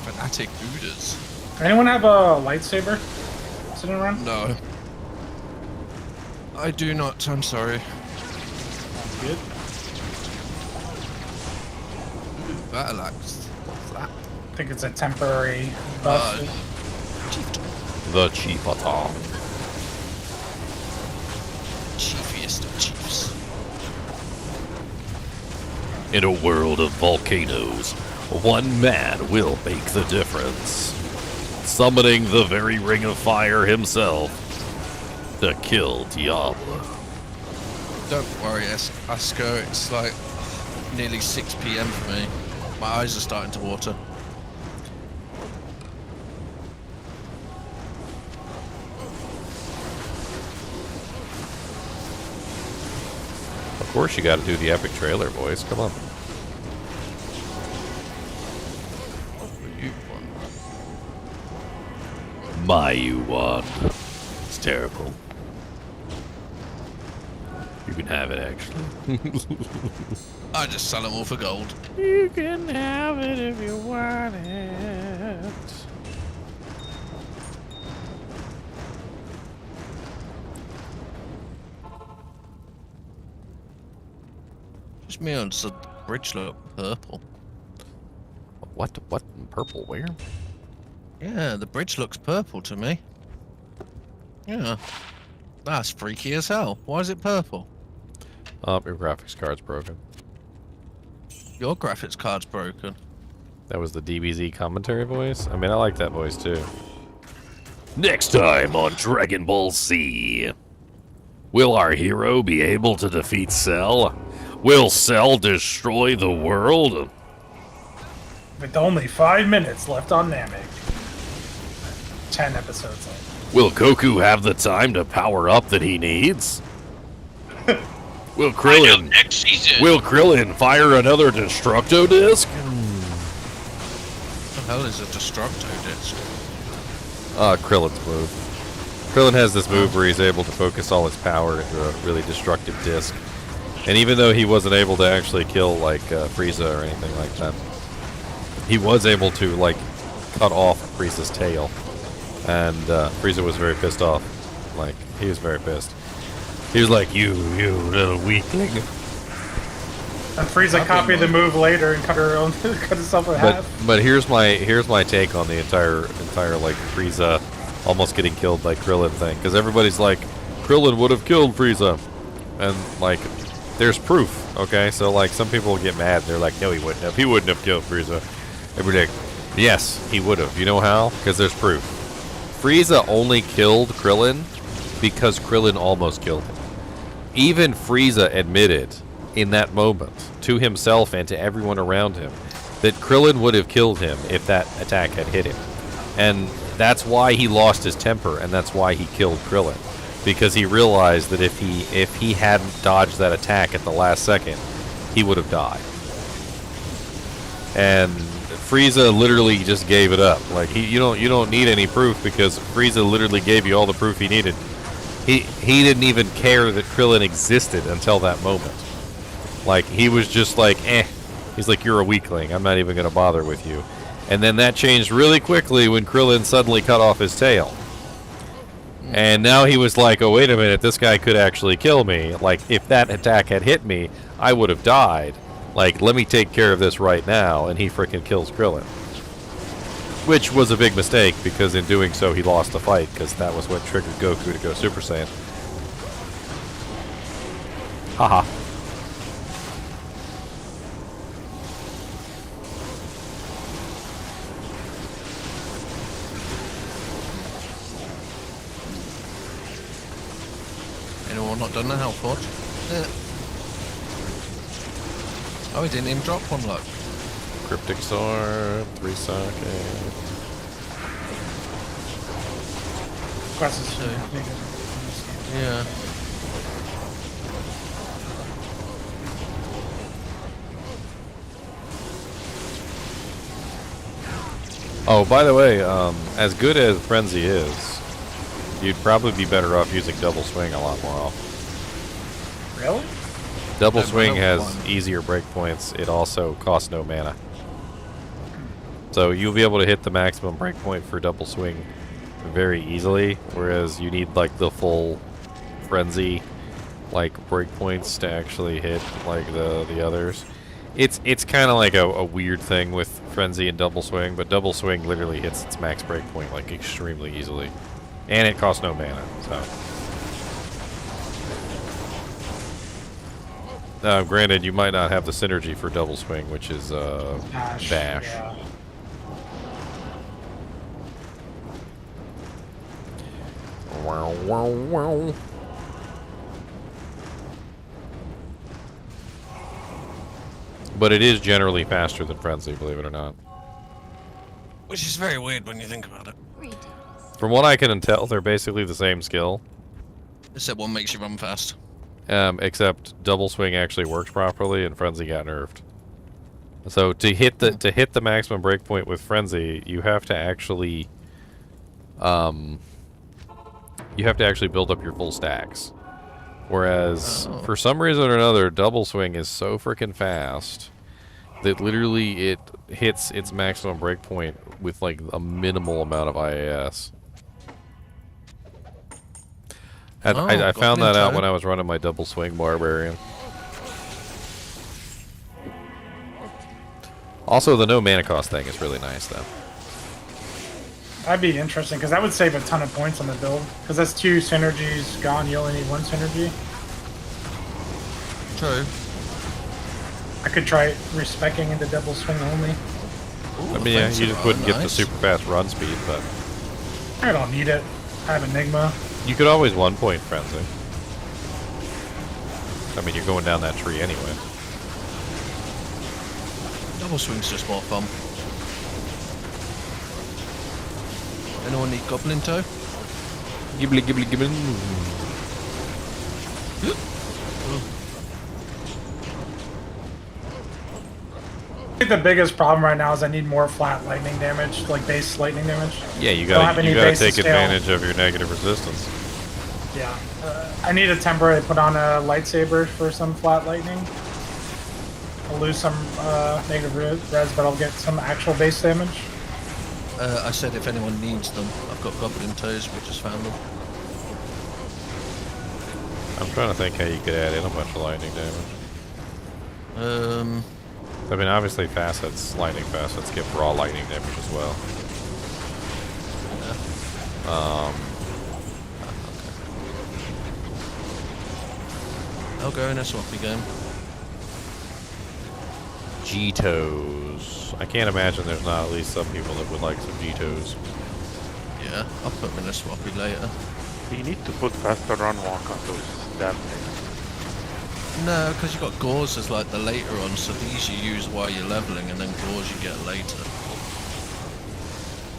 fanatic Buddhas. Anyone have a lightsaber sitting around? No. I do not, I'm sorry. Good. Battle axe. What's that? I think it's a temporary buff. The Chiefata. Chiefiest of chiefs. In a world of volcanoes, one man will make the difference. Summoning the very ring of fire himself to kill Diablo. Don't worry, Asko, it's like nearly 6 PM for me. My eyes are starting to water. Of course you gotta do the epic trailer, boys. Come on. My you won. It's terrible. You can have it, actually. I just sell them all for gold. You can have it if you want it. Just me on the bridge look purple. What purple? Where? Yeah, the bridge looks purple to me. Yeah. That's freaky as hell. Why is it purple? Your graphics card's broken. Your graphics card's broken. That was the DBZ commentary voice? I mean, I like that voice too. Next time on Dragon Ball Z. Will our hero be able to defeat Cell? Will Cell destroy the world? With only 5 minutes left on Namek. 10 episodes left. Will Goku have the time to power up that he needs? Will Krillin next season. Will Krillin fire another Destructo Disc? What the hell is a Destructo Disc? Krillin's move. Krillin has this move where he's able to focus all his power into a really destructive disc. And even though he wasn't able to actually kill like Frieza or anything like that, he was able to like cut off Frieza's tail, and Frieza was very pissed off. Like, he was very pissed. He was like, "You little weakling." And Frieza copied the move later and cut himself in half. But here's my take on the entire like Frieza almost getting killed by Krillin thing, because everybody's like, Krillin would have killed Frieza, and like, there's proof. Okay, so like some people get mad. They're like, no, he wouldn't have. He wouldn't have killed Frieza. Every day, yes, he would have. You know how? Because there's proof. Frieza only killed Krillin because Krillin almost killed him. Even Frieza admitted in that moment to himself and to everyone around him that Krillin would have killed him if that attack had hit him. And that's why he lost his temper, and that's why he killed Krillin, because he realized that if he hadn't dodged that attack at the last second, he would have died. And Frieza literally just gave it up. Like, you don't need any proof, because Frieza literally gave you all the proof he needed. He didn't even care that Krillin existed until that moment. Like, he was just like, eh. He's like, you're a weakling. I'm not even going to bother with you. And then that changed really quickly when Krillin suddenly cut off his tail. And now he was like, oh, wait a minute, this guy could actually kill me. Like, if that attack had hit me, I would have died. Like, let me take care of this right now. And he freaking kills Krillin. Which was a big mistake, because in doing so, he lost the fight, because that was what triggered Goku to go Super Saiyan. Haha. Anyone not done the health forge? Yeah. Oh, he didn't even drop one, look. Cryptic Sword, 3 socket. Quests. Yeah. Oh, by the way, as good as Frenzy is, you'd probably be better off using Double Swing a lot more often. Really? Double Swing has easier breakpoints. It also costs no mana. So you'll be able to hit the maximum breakpoint for Double Swing very easily, whereas you need like the full Frenzy like breakpoints to actually hit like the others. It's kind of like a weird thing with Frenzy and Double Swing, but Double Swing literally hits its max breakpoint like extremely easily, and it costs no mana. So, granted, you might not have the synergy for Double Swing, which is dash. Yeah. Wow, wow, wow. But it is generally faster than Frenzy, believe it or not. Which is very weird when you think about it. From what I can tell, they're basically the same skill. Except one makes you run fast. Except Double Swing actually works properly, and Frenzy got nerfed. So to hit the maximum breakpoint with Frenzy, you have to actually build up your full stacks. Whereas for some reason or another, Double Swing is so freaking fast that literally it hits its maximum breakpoint with like a minimal amount of IAS. I found that out when I was running my Double Swing Barbarian. Also, the no mana cost thing is really nice, though. That'd be interesting, because that would save a ton of points on the build. Because that's 2 synergies gone, you only need 1 synergy. True. I could try respecking into Double Swing only. Ooh, I mean, yeah, you just wouldn't get the super fast run speed, but... I don't need it. I have Enigma. You could always 1-point Frenzy. I mean, you're going down that tree anyway. Double Swing's just more fun. Anyone need Goblin Toe? Gibbly, gibbly, gibbly. I think the biggest problem right now is I need more flat lightning damage, like base lightning damage. Yeah, you gotta take advantage of your negative resistance. Yeah. I need a temporary put on a lightsaber for some flat lightning. I'll lose some negative res, but I'll get some actual base damage. I said if anyone needs them, I've got goblin toes, we just found them. I'm trying to think how you could add in a bunch of lightning damage. I mean, obviously lightning facets give raw lightning damage as well. Yeah. I'll go in a swappy game. G-toes. I can't imagine there's not at least some people that would like some G-toes. Yeah, I'll put them in a swappy later. You need to put faster run walk on those damn things. No, because you've got gauze as like the later on, so these you use while you're leveling, and then gauze you get later.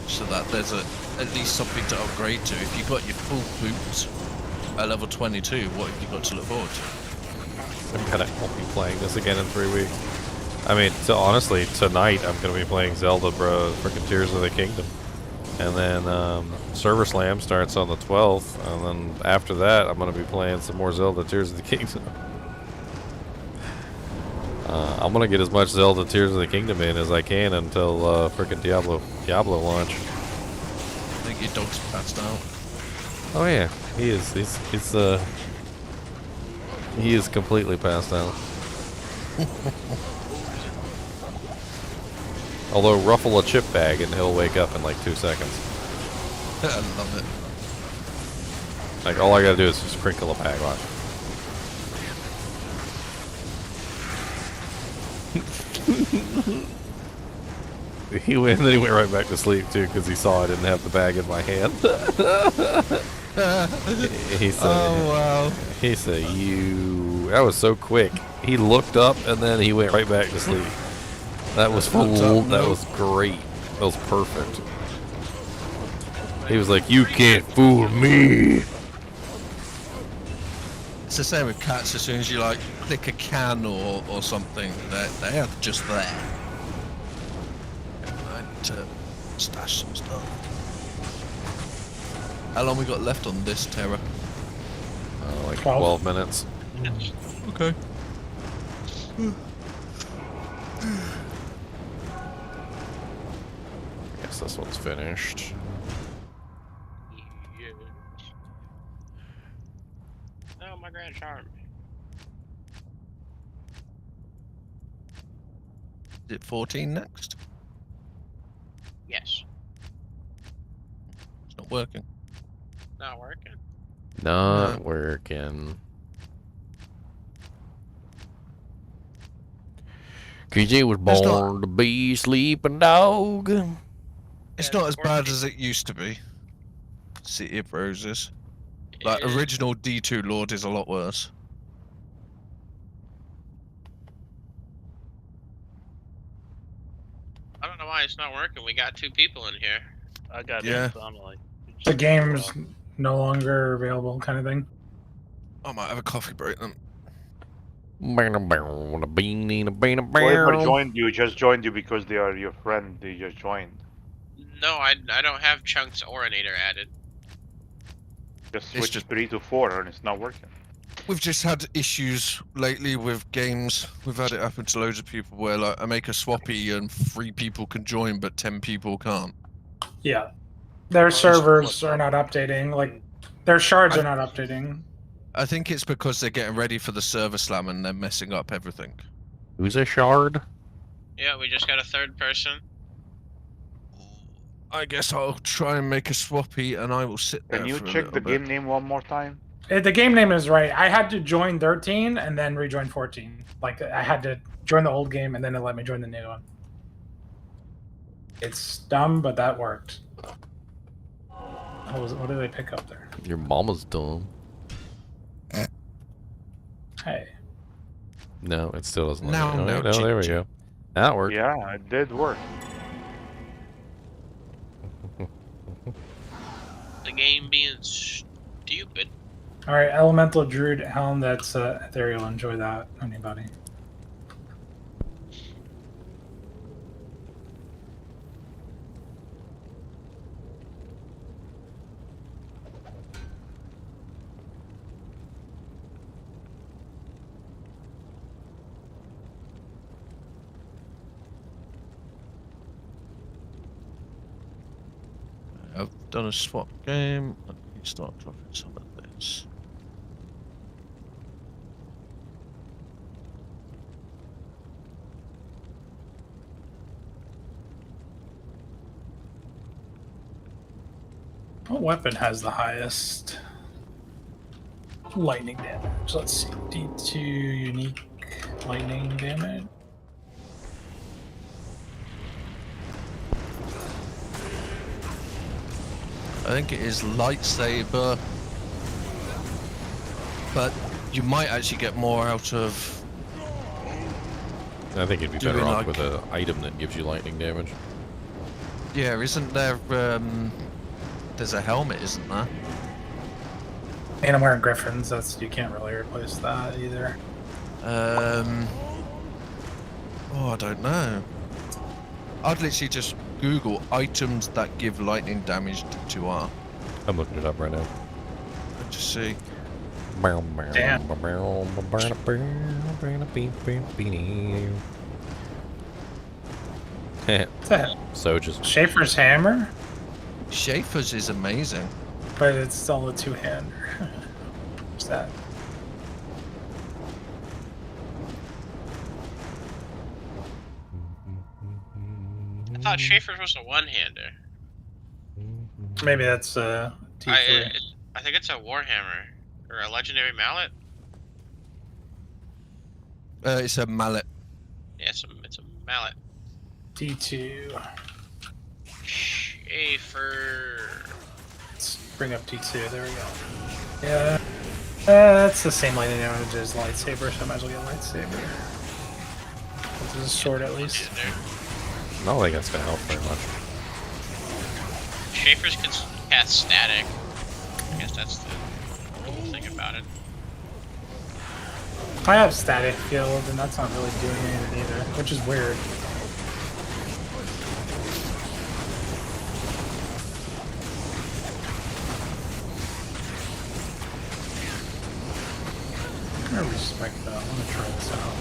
So that there's at least something to upgrade to. If you've got your full boots at level 22, what have you got to look forward to? I'm gonna won't be playing this again in 3 weeks. I mean, honestly, tonight I'm gonna be playing Zelda, bro, freaking Tears of the Kingdom, and then Server Slam starts on the 12th, and then after that I'm gonna be playing some more Zelda Tears of the Kingdom. I'm gonna get as much Zelda Tears of the Kingdom in as I can until freaking Diablo launch. I think your dog's passed out. Oh yeah, he is. He is completely passed out. Although ruffle a chip bag and he'll wake up in like 2 seconds. I love it. Like all I gotta do is just sprinkle a bag on. He went, and then he went right back to sleep too because he saw I didn't have the bag in my hand. He said, "Oh wow!" He said, That was so quick." He looked up and then he went right back to sleep. That was full. That was great. That was perfect. He was like, "You can't fool me." It's the same with cats. As soon as you like click a can or something, they are just there. I need to stash some stuff. How long we got left on this terror? Like 12 minutes. Okay. Guess this one's finished. No, my grand charm. Is it 14 next? Yes. It's not working. Not working. Not working. Cause you was born to be sleeping dog. It's not as bad as it used to be. City of Roses. Like original D2 Lord is a lot worse. I don't know why it's not working. We got 2 people in here. I got it. The game's no longer available, kind of thing. I might have a coffee break then. Whoever joined you just joined you because they are your friend. They just joined. No, I don't have Chunks Orinator added. Just switch 3 to 4 and it's not working. We've just had issues lately with games. We've had it happen to loads of people where like I make a swappy and 3 people can join but 10 people can't. Yeah. Their servers are not updating. Like, their shards are not updating. I think it's because they're getting ready for the server slam and they're messing up everything. Who's a shard? Yeah, we just got a 3rd person. I guess I'll try and make a swappy and I will sit there. Can you for a check little the bit. game name one more time? The game name is right. I had to join 13 and then rejoin 14. Like, I had to join the old game and then it let me join the new one. It's dumb, but that worked. What did I pick up there? Your mama's dumb. Hey. No, it still doesn't. No, no, there we go. That worked. Yeah, it did work. The game being stupid. Alright, Elemental Druid Helm, that's ethereal. Enjoy that, anybody. done a swap game. Let me start dropping some of this. What weapon has the highest lightning damage? Let's see. D2 unique lightning damage. I think it is lightsaber, but you might actually get more out of. I think you'd be better off with an item that gives you lightning damage. Yeah, isn't there? There's a helmet, isn't there? And I'm wearing Griffins. That's you can't really replace that either. Oh, I don't know. I'd literally just Google items that give lightning damage to 2R. I'm looking it up right now. Let's just see. Damn. So just Schaefer's hammer, Schaefer's is amazing, but it's still a two-hander. What's that? I thought Schaefer's was a one-hander. Maybe that's T3. I think it's a Warhammer or a legendary mallet. it's a mallet. Yeah, it's a mallet. D2. Schaefer. Let's bring up D2. There we go. Yeah. That's the same lightning damage as lightsaber, so I might as well get lightsaber. This is short at least. I don't think that's gonna help very much. Schaefer's can cast static. I guess that's the cool thing about it. I have static field, and that's not really doing anything either, which is weird. I respect that. I want to try this out.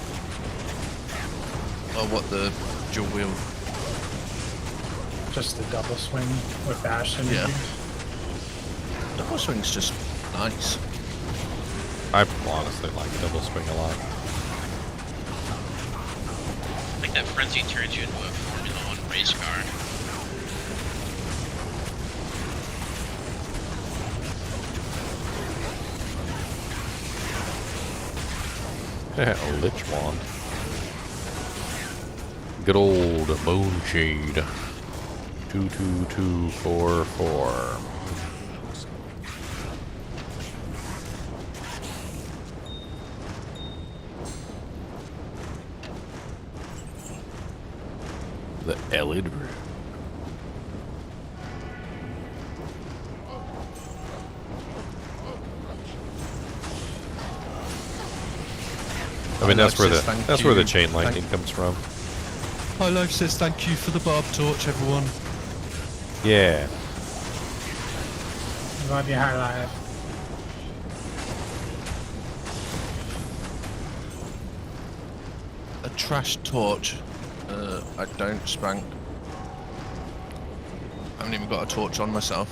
Oh, what, the dual wield? Just the double swing with bash and Yeah. Double swing's just nice. I honestly like double swing a lot. I think that frenzy turns you into a Formula 1 race car. A Lich Wand. Good old Bone Shade. 22244. The Elid Room. I mean, that's where the chain lightning comes from. High Life says thank you for the barb torch, everyone. Yeah. Love you, High Life. A trash torch. I don't spank. I haven't even got a torch on myself.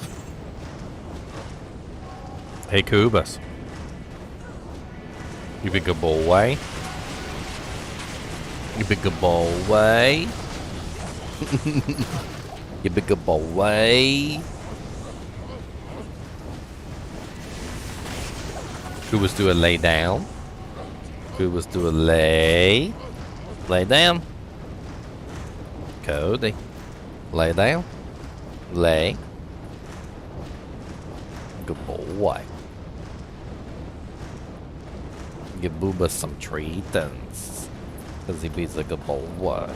Hey, Kubas. You big good boy. You big good boy. You big good boy. Kubas do a lay down. Kubas do a lay. Lay down. Cody. Lay down. Lay. Good boy. Give Booba some treatments. Because he beats a good boy.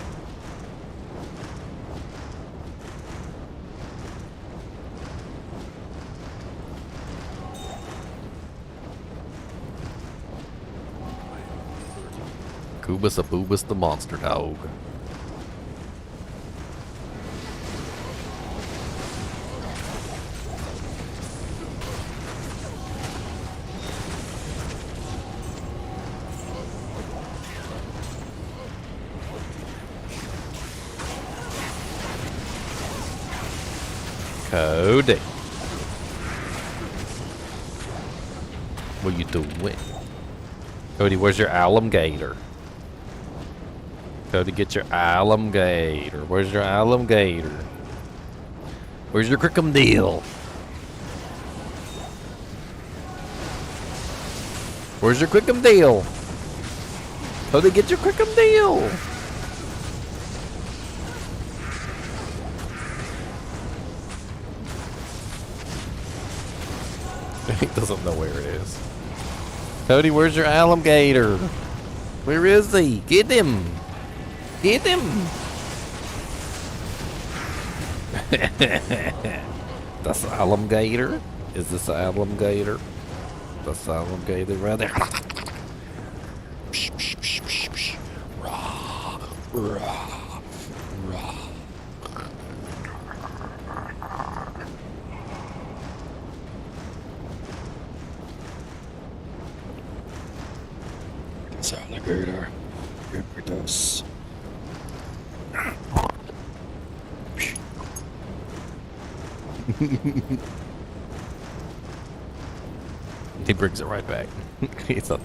Kubas a Boobas the monster dog. Cody. What you doing? Cody, where's your alligator? Cody, get your alligator. Where's your alligator? Where's your crocodile? Where's your crocodile? Cody, get your crocodile. He doesn't know where it is. Cody, where's your alligator? Where is he? Get him! Get him! That's the alligator? Is this the alligator? That's the alligator right there. This alligator, here with us. He brings it right back. He said,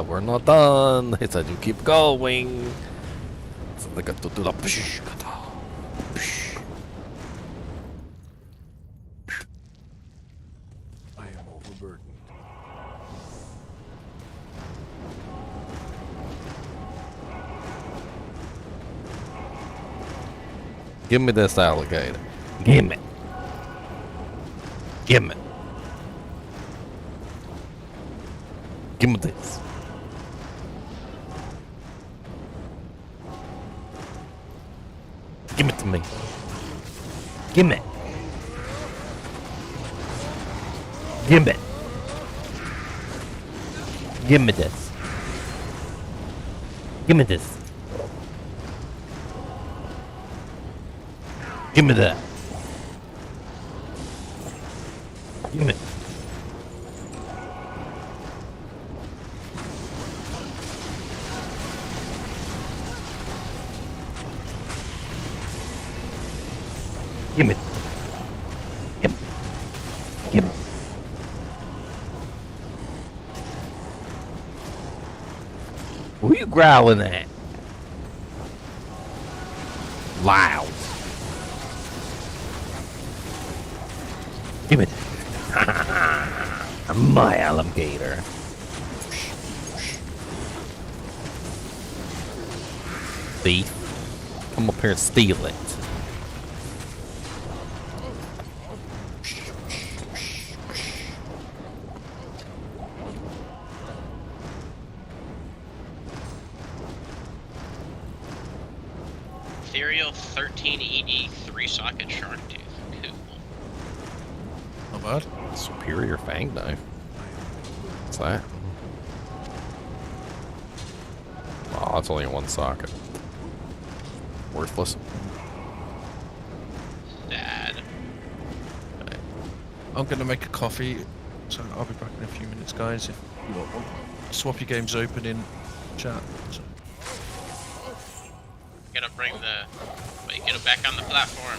we're not done. He said, you keep going. So they got to do the psh. I am overburdened. Give me this alligator. Give me. Give me. Give me this. Give it to me. Give me. Give me. Give me this. Give me this. Give me that. Give me. Give me. Give me. Give me. Who you growling at? Loud. Give it. My alligator. Thief. Come up here and steal it. Ethereal 13ED 3-socket shark tooth. Cool. Not bad. Superior fang knife. What's that? Oh, that's only one socket. Worthless. Sad. I'm gonna make a coffee, so I'll be back in a few minutes, guys. If you want one, swap your games open in chat. So. Gonna bring the. Wait, get it back on the platform.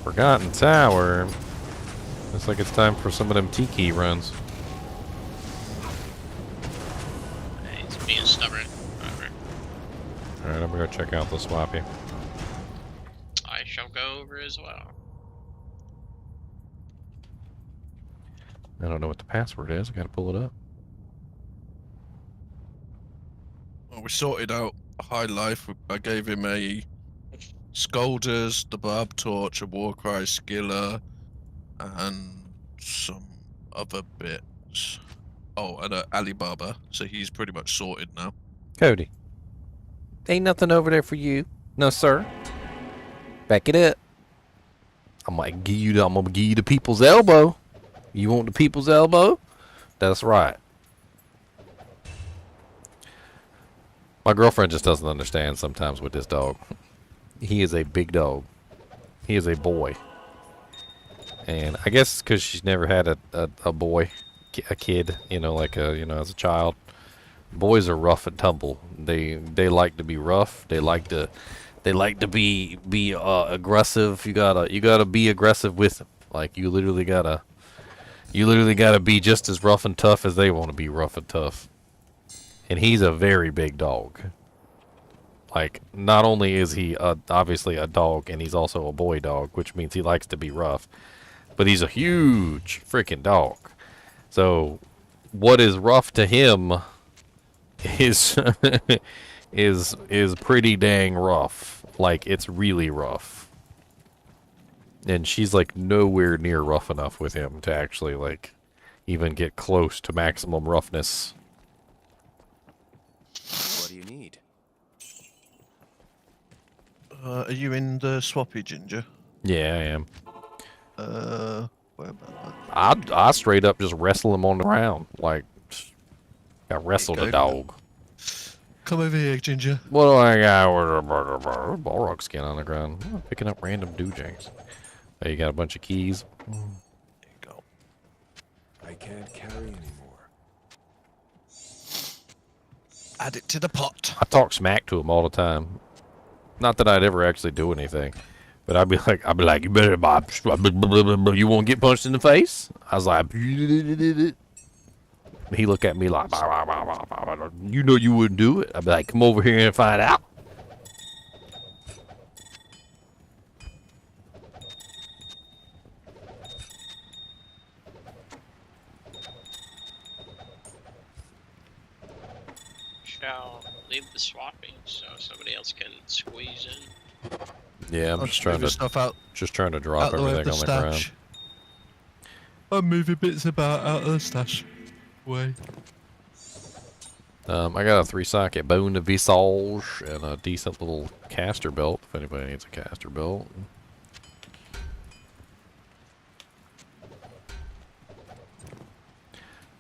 Forgotten Tower. Looks like it's time for some of them tiki runs. Hey, it's being stubborn. Whatever. Alright, I'm gonna go check out the swappy. I shall go over as well. I don't know what the password is. I gotta pull it up. Well, we sorted out High Life. I gave him a Scolders, the Barb Torch, a Warcry Skiller, and some other bits. Oh, and Alibaba. So he's pretty much sorted now. Cody. Ain't nothing over there for you. No, sir. Back it up. I'm gonna give you the people's elbow. You want the people's elbow? That's right. My girlfriend just doesn't understand sometimes with this dog. He is a big dog. He is a boy. And I guess because she's never had a boy, a kid, as a child. Boys are rough and tumble. They like to be rough. They like to be aggressive. You gotta be aggressive with them. Like you literally gotta You literally got to be just as rough and tough as they want to be rough and tough. And he's a very big dog. Like, not only is he obviously a dog, and he's also a boy dog, which means he likes to be rough, but he's a huge freaking dog. So, what is rough to him is is pretty dang rough. Like, it's really rough. And she's like nowhere near rough enough with him to actually like even get close to maximum roughness. What do you need? Are you in the swappy, Ginger? Yeah, I am. Where about I straight up just wrestle him on the ground. Like, I wrestled a dog. Come over here, Ginger. What do I got? Balrog skin on the ground. Oh, picking up random doojangs. Oh, you got a bunch of keys. There you go. I can't carry anymore. Add it to the pot. I talk smack to him all the time. Not that I'd ever actually do anything, but I'd be like, you better, you won't get punched in the face. I was like, he looked at me like, you know you wouldn't do it. I'd be like, come over here and find out. Shall leave the swapping so somebody else can squeeze in. Yeah, I'm just trying to drop everything on the ground. I'm moving bits about out of the stash way. I got a 3-socket bone de visage and a decent little caster belt, if anybody needs a caster belt.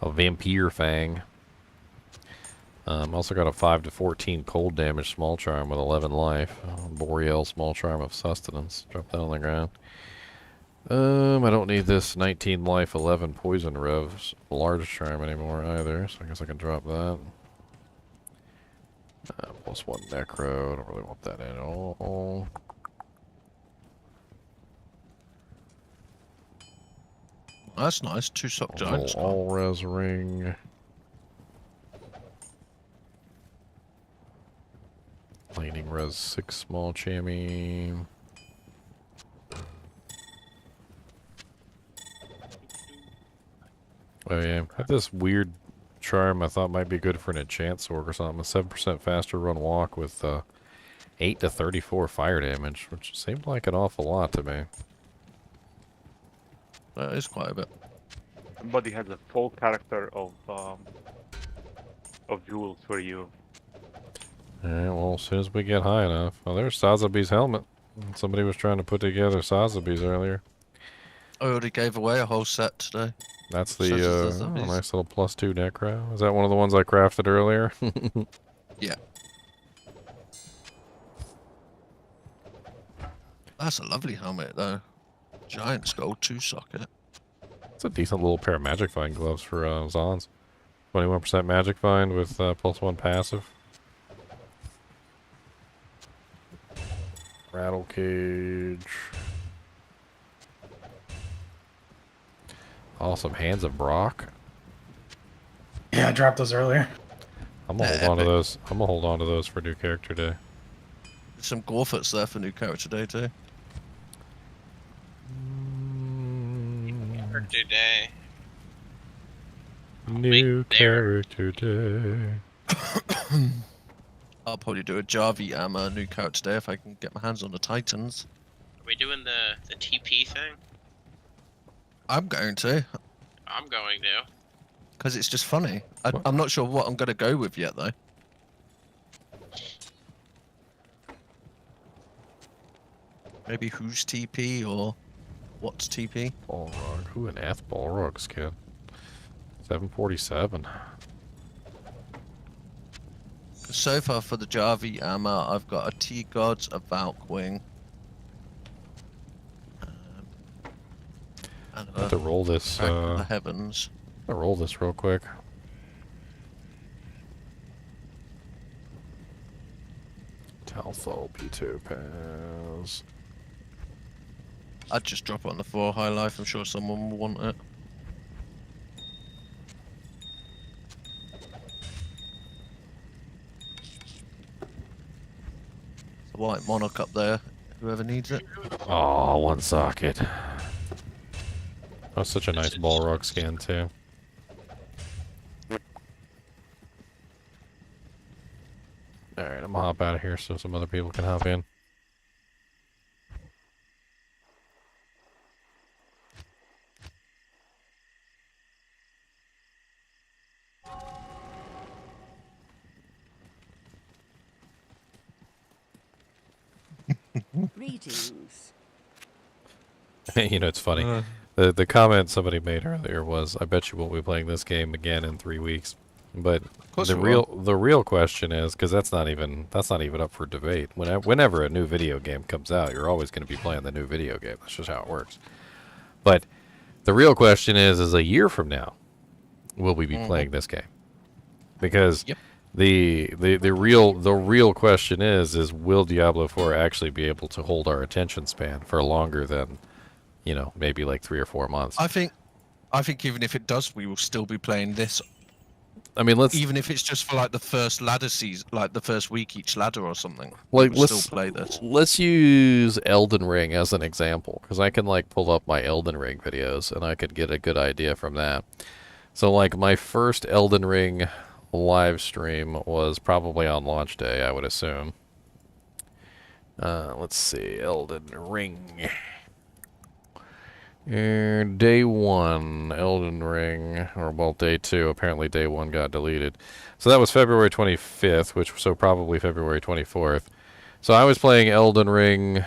A vampire fang. Also got a 5 to 14 cold damage small charm with 11 life. Boreal small charm of sustenance. Drop that on the ground. I don't need this 19 life 11 poison revs large charm anymore either, so I guess I can drop that. +1 necro. I don't really want that at all. That's nice. 2 sock giants. All res ring. Lightning res 6 small chamois. Oh yeah, I had this weird charm I thought might be good for an enchant sword or something. A 7% faster run walk with 8 to 34 fire damage, which seemed like an awful lot to me. That is quite a bit. Somebody has a full character of jewels for you. Alright, well, as soon as we get high enough. Oh, there's Sazabi's helmet. Somebody was trying to put together Sazabi's earlier. I already gave away a whole set today. That's the nice little +2 necro. Is that one of the ones I crafted earlier? Yeah. That's a lovely helmet, though. Giant skull 2 socket. It's a decent little pair of magic find gloves for Zons. 21% magic find with +1 passive. Rattle cage. Awesome hands of Brock. Yeah, I dropped those earlier. I'm gonna hold on to those. I'm gonna hold on to those for new character day. Some Gorefoots there for new character day too. Character day. New character day. I'll probably do a Jarvie new character day if I can get my hands on the Titans. Are we doing the TP thing? I'm going to. I'm going to. Because it's just funny. I'm not sure what I'm going to go with yet, though. Maybe who's TP or what's TP? Balrog. Who an F Balrog skin? 747. So far for the Jarvie armor, I've got a T-Gods, a Valkwing. I have to roll this. The heavens. I'll roll this real quick. Talthol P2 pass. I'd just drop it on the 4 high life. I'm sure someone will want it. the white monarch up there. Whoever needs it. Oh, one socket. That's such a nice Balrog skin, too. Alright, I'm gonna hop out of here so some other people can hop in. Greetings. You know, it's funny. The comment somebody made earlier was, "I bet you won't be playing this game again in 3 weeks." But the real question is, because that's not even up for debate. Whenever a new video game comes out, you're always going to be playing the new video game. That's just how it works. But the real question is a year from now, will we be playing this game? Because the real question is will Diablo 4 actually be able to hold our attention span for longer than, you know, maybe like 3 or 4 months? I think even if it does, we will still be playing this. I mean, even if it's just for like the first ladder season, like the first week each ladder or something. Like, we'll still play this. Let's use Elden Ring as an example, because I can like pull up my Elden Ring videos and I could get a good idea from that. So like my first Elden Ring live stream was probably on launch day, I would assume. Let's see, Elden Ring. Day 1, Elden Ring, or well, day 2. Apparently day 1 got deleted. So that was February 25th, so probably February 24th. So I was playing Elden Ring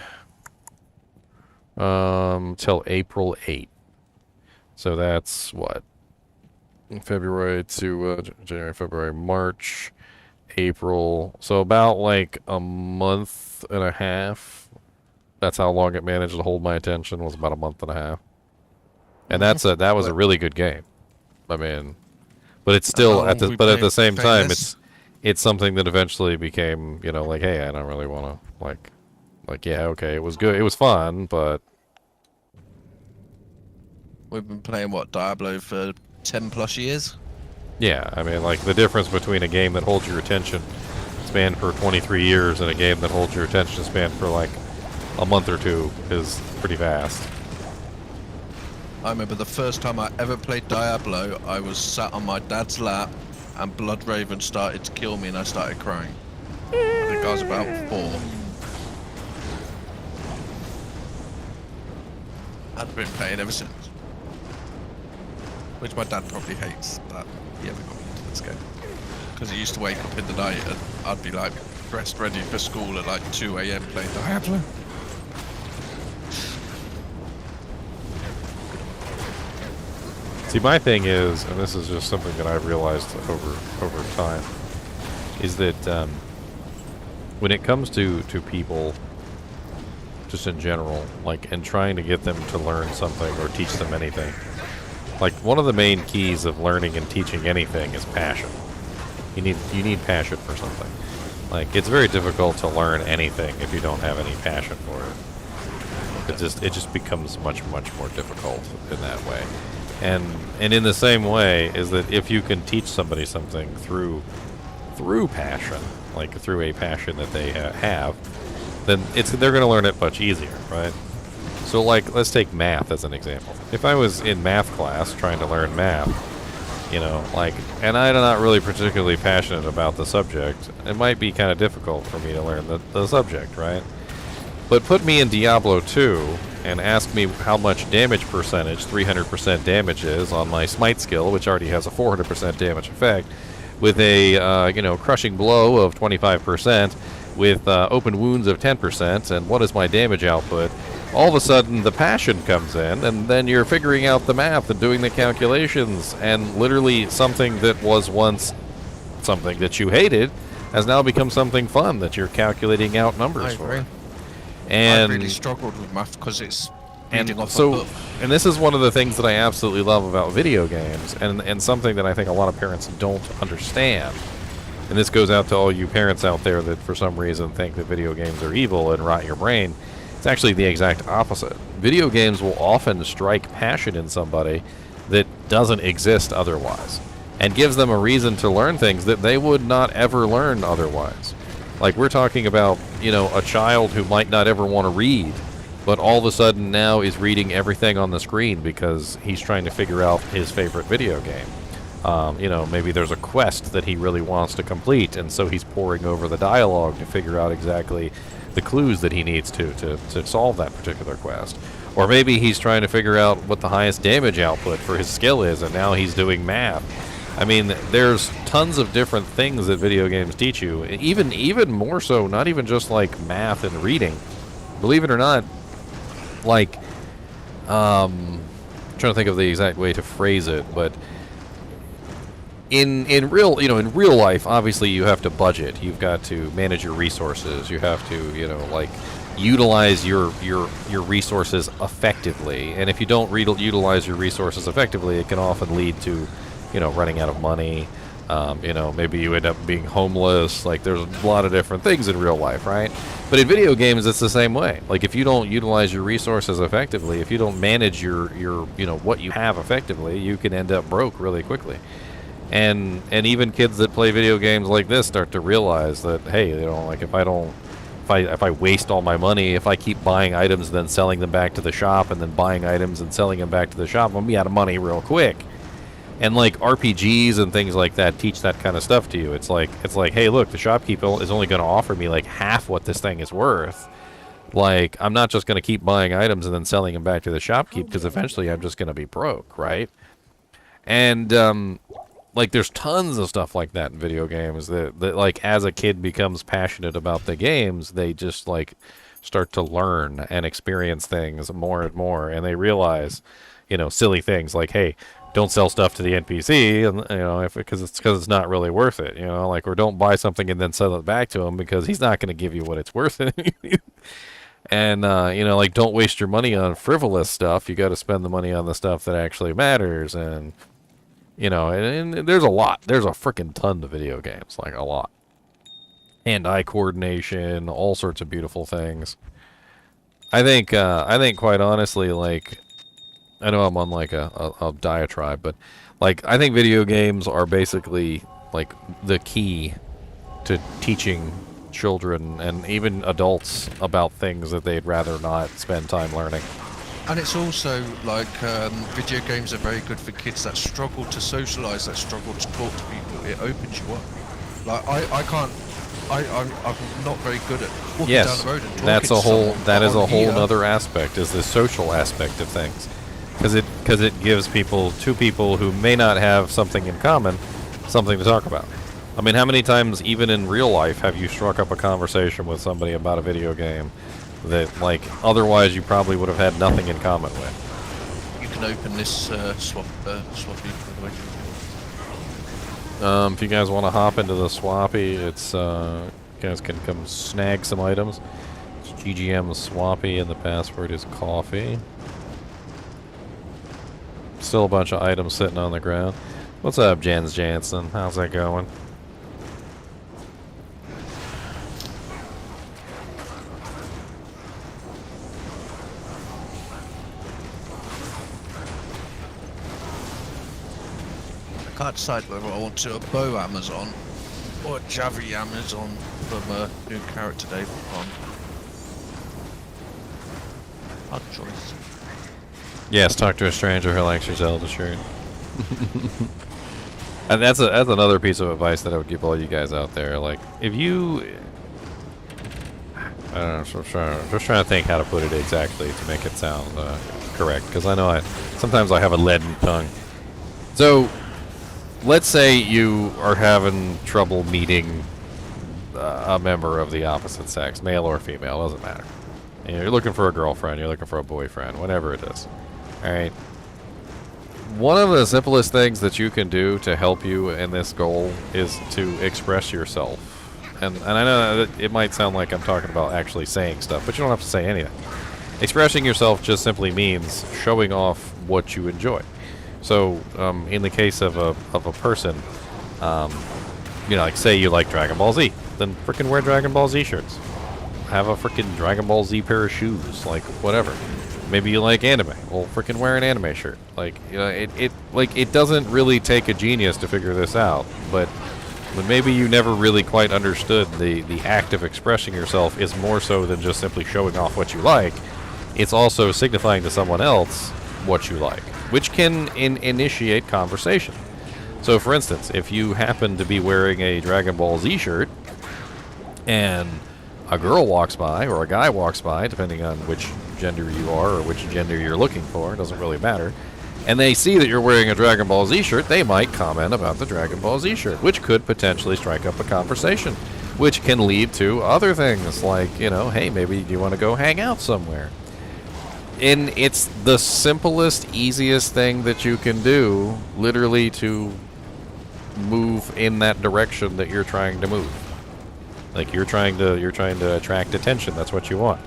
till April 8th. So that's what? February to January, February, March, April. So about like a month and a half. That's how long it managed to hold my attention, was about a month and a half. And that was a really good game. I mean, but it's still at the same time it's something that eventually became, you know, like, hey, I don't really want to like yeah, okay, it was good, it was fun, but we've been playing what, Diablo for 10 plus years? Yeah, I mean, like the difference between a game that holds your attention span for 23 years and a game that holds your attention span for like a month or two is pretty fast. I remember the first time I ever played Diablo, I was sat on my dad's lap and Blood Raven started to kill me and I started crying. I think I was about 4. I've been playing ever since. Which my dad probably hates that he ever got me into this game. Because he used to wake up in the night and I'd be like dressed ready for school at like 2 AM playing Diablo. See, my thing is, and this is just something that I've realized over time, is that when it comes to people, just in general, like, and trying to get them to learn something or teach them anything, like, one of the main keys of learning and teaching anything is passion. You need passion for something. Like, it's very difficult to learn anything if you don't have any passion for it. It just becomes much more difficult in that way. And in the same way is that if you can teach somebody something through passion, like through a passion that they have, then they're going to learn it much easier, right? So like, let's take math as an example. If I was in math class trying to learn math, you know, like, and I'm not really particularly passionate about the subject, it might be kind of difficult for me to learn the subject, right? But put me in Diablo 2 and ask me how much damage percentage 300% damage is on my smite skill, which already has a 400% damage effect, with a you know, crushing blow of 25%, with open wounds of 10%, and what is my damage output? All of a sudden the passion comes in, and then you're figuring out the math and doing the calculations, and literally something that was once something that you hated has now become something fun that you're calculating out numbers for. And I really struggled with math because it's and so, and this is one of the things that I absolutely love about video games, and something that I think a lot of parents don't understand. And this goes out to all you parents out there that for some reason think that video games are evil and rot your brain. It's actually the exact opposite. Video games will often strike passion in somebody that doesn't exist otherwise, and gives them a reason to learn things that they would not ever learn otherwise. Like, we're talking about you know, a child who might not ever want to read, but all of a sudden now is reading everything on the screen because he's trying to figure out his favorite video game. You know, maybe there's a quest that he really wants to complete, and so he's poring over the dialogue to figure out exactly the clues that he needs to solve that particular quest. Or maybe he's trying to figure out what the highest damage output for his skill is, and now he's doing math. I mean, there's tons of different things that video games teach you, even more so, not even just like math and reading. Believe it or not, like, I'm trying to think of the exact way to phrase it, but in real life, obviously you have to budget. You've got to manage your resources. You have to, you know, like, utilize your resources effectively. And if you don't utilize your resources effectively, it can often lead to, you know, running out of money. You know, maybe you end up being homeless. Like, there's a lot of different things in real life, right? But in video games, it's the same way. Like, if you don't utilize your resources effectively, if you don't manage your you know, what you have effectively, you can end up broke really quickly. And even kids that play video games like this start to realize that, hey, you know, like, if I waste all my money, if I keep buying items and then selling them back to the shop, and then buying items and selling them back to the shop, I'm gonna be out of money real quick. And like RPGs and things like that teach that kind of stuff to you. It's like, hey, look, the shopkeeper is only going to offer me like half what this thing is worth. Like, I'm not just going to keep buying items and then selling them back to the shopkeep, because eventually I'm just going to be broke, right? And like, there's tons of stuff like that in video games that like, as a kid becomes passionate about the games, they just like start to learn and experience things more and more, and they realize, you know, silly things like, hey, don't sell stuff to the NPC, and you know, because it's not really worth it, you know, like, or don't buy something and then sell it back to him because he's not going to give you what it's worth. And you know, like, don't waste your money on frivolous stuff. You got to spend the money on the stuff that actually matters. And you know, and there's a lot. There's a freaking ton of video games, like a lot. Hand-eye coordination, all sorts of beautiful things. I think quite honestly, like, I know I'm on like a diatribe, but like, I think video games are basically like the key to teaching children and even adults about things that they'd rather not spend time learning. And it's also like, video games are very good for kids that struggle to socialize, that struggle to talk to people. It opens you up. Like, I'm not very good at walking down the road and talking that's a to whole someone, that is a whole here, other aspect, is the social aspect of things, because it gives two people who may not have something in common something to talk about. I mean, how many times even in real life have you struck up a conversation with somebody about a video game that, like, otherwise you probably would have had nothing in common with? You can open this swappy, by the way. If you guys want to hop into the swappy, it's you guys can come snag some items. It's GGM swappy, and the password is coffee. Still a bunch of items sitting on the ground. What's up, Jens Jansen? How's that going? I can't decide whether I want to a bow Amazon or a Javi Amazon from new character David on. Hard choice. Yes, talk to a stranger who likes your Zelda shirt. And that's another piece of advice that I would give all you guys out there. Like, if you, I don't know, just trying to think how to put it exactly to make it sound correct, because I know sometimes I have a leaden tongue. So, let's say you are having trouble meeting a member of the opposite sex, male or female, doesn't matter. And you're looking for a girlfriend, you're looking for a boyfriend, whatever it is. Alright? One of the simplest things that you can do to help you in this goal is to express yourself. And I know that it might sound like I'm talking about actually saying stuff, but you don't have to say anything. Expressing yourself just simply means showing off what you enjoy. So, in the case of a person, you know, like, say you like Dragon Ball Z, then frickin' wear Dragon Ball Z shirts. Have a frickin' Dragon Ball Z pair of shoes, like, whatever. Maybe you like anime. Well, frickin' wear an anime shirt. Like, you know, it doesn't really take a genius to figure this out, but But maybe you never really quite understood the act of expressing yourself is more so than just simply showing off what you like. It's also signifying to someone else what you like, which can initiate conversation. So, for instance, if you happen to be wearing a Dragon Ball Z shirt and a girl walks by or a guy walks by, depending on which gender you are or which gender you're looking for, it doesn't really matter, and they see that you're wearing a Dragon Ball Z shirt, they might comment about the Dragon Ball Z shirt, which could potentially strike up a conversation, which can lead to other things like, you know, hey, maybe you want to go hang out somewhere. And it's the simplest, easiest thing that you can do, literally, to move in that direction that you're trying to move. Like you're trying to attract attention. That's what you want.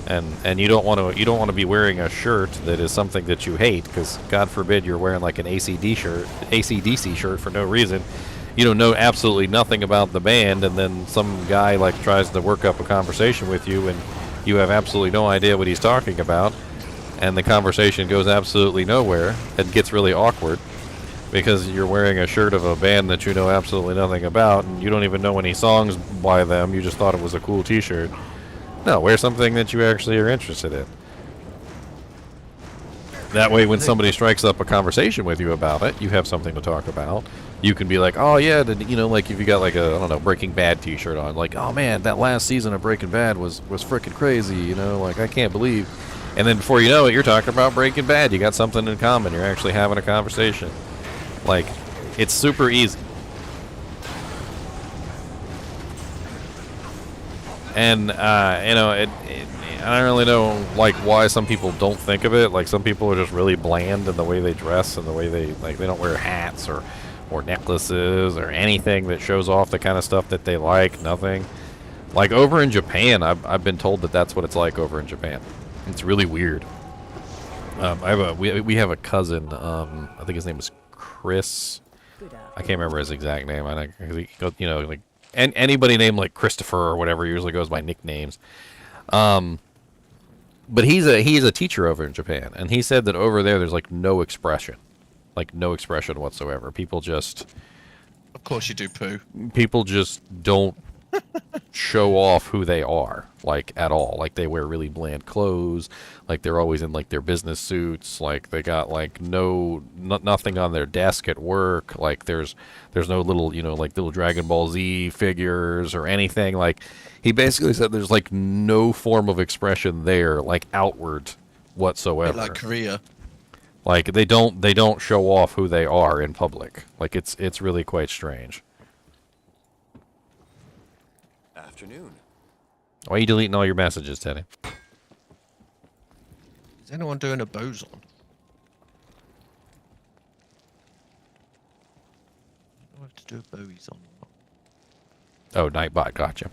And you don't want to be wearing a shirt that is something that you hate, because God forbid you're wearing like an ACDC shirt for no reason. You don't know absolutely nothing about the band, and then some guy like tries to work up a conversation with you, and you have absolutely no idea what he's talking about, and the conversation goes absolutely nowhere. It gets really awkward because you're wearing a shirt of a band that you know absolutely nothing about, and you don't even know any songs by them. You just thought it was a cool t-shirt. No, wear something that you actually are interested in. That way, when somebody strikes up a conversation with you about it, you have something to talk about. You can be like, oh yeah, you know, like if you got like a, I don't know, Breaking Bad t-shirt on, like, oh man, that last season of Breaking Bad was freaking crazy, you know, like I can't believe. And then before you know it, you're talking about Breaking Bad. You got something in common. You're actually having a conversation. Like, it's super easy. And, you know, I don't really know, like, why some people don't think of it. Like, some people are just really bland in the way they dress and the way they don't wear hats or necklaces or anything that shows off the kind of stuff that they like. Nothing. Like, over in Japan, I've been told that that's what it's like over in Japan. It's really weird. We have a cousin, I think his name is Chris. I can't remember his exact name. I think, you know, like, and anybody named like Christopher or whatever usually goes by nicknames. But he's a teacher over in Japan, and he said that over there there's like no expression whatsoever. People just, of course you do, poo. People just don't show off who they are, like, at all. Like, they wear really bland clothes, like they're always in like their business suits, like they got like nothing on their desk at work, like there's no little, you know, like little Dragon Ball Z figures or anything. Like, he basically said there's like no form of expression there, like outward whatsoever. Like Korea. Like they don't show off who they are in public. Like, it's really quite strange. Afternoon. Why are you deleting all your messages, Teddy? Is anyone doing a boson? I have to do a boson. Oh, Nightbot, gotcha.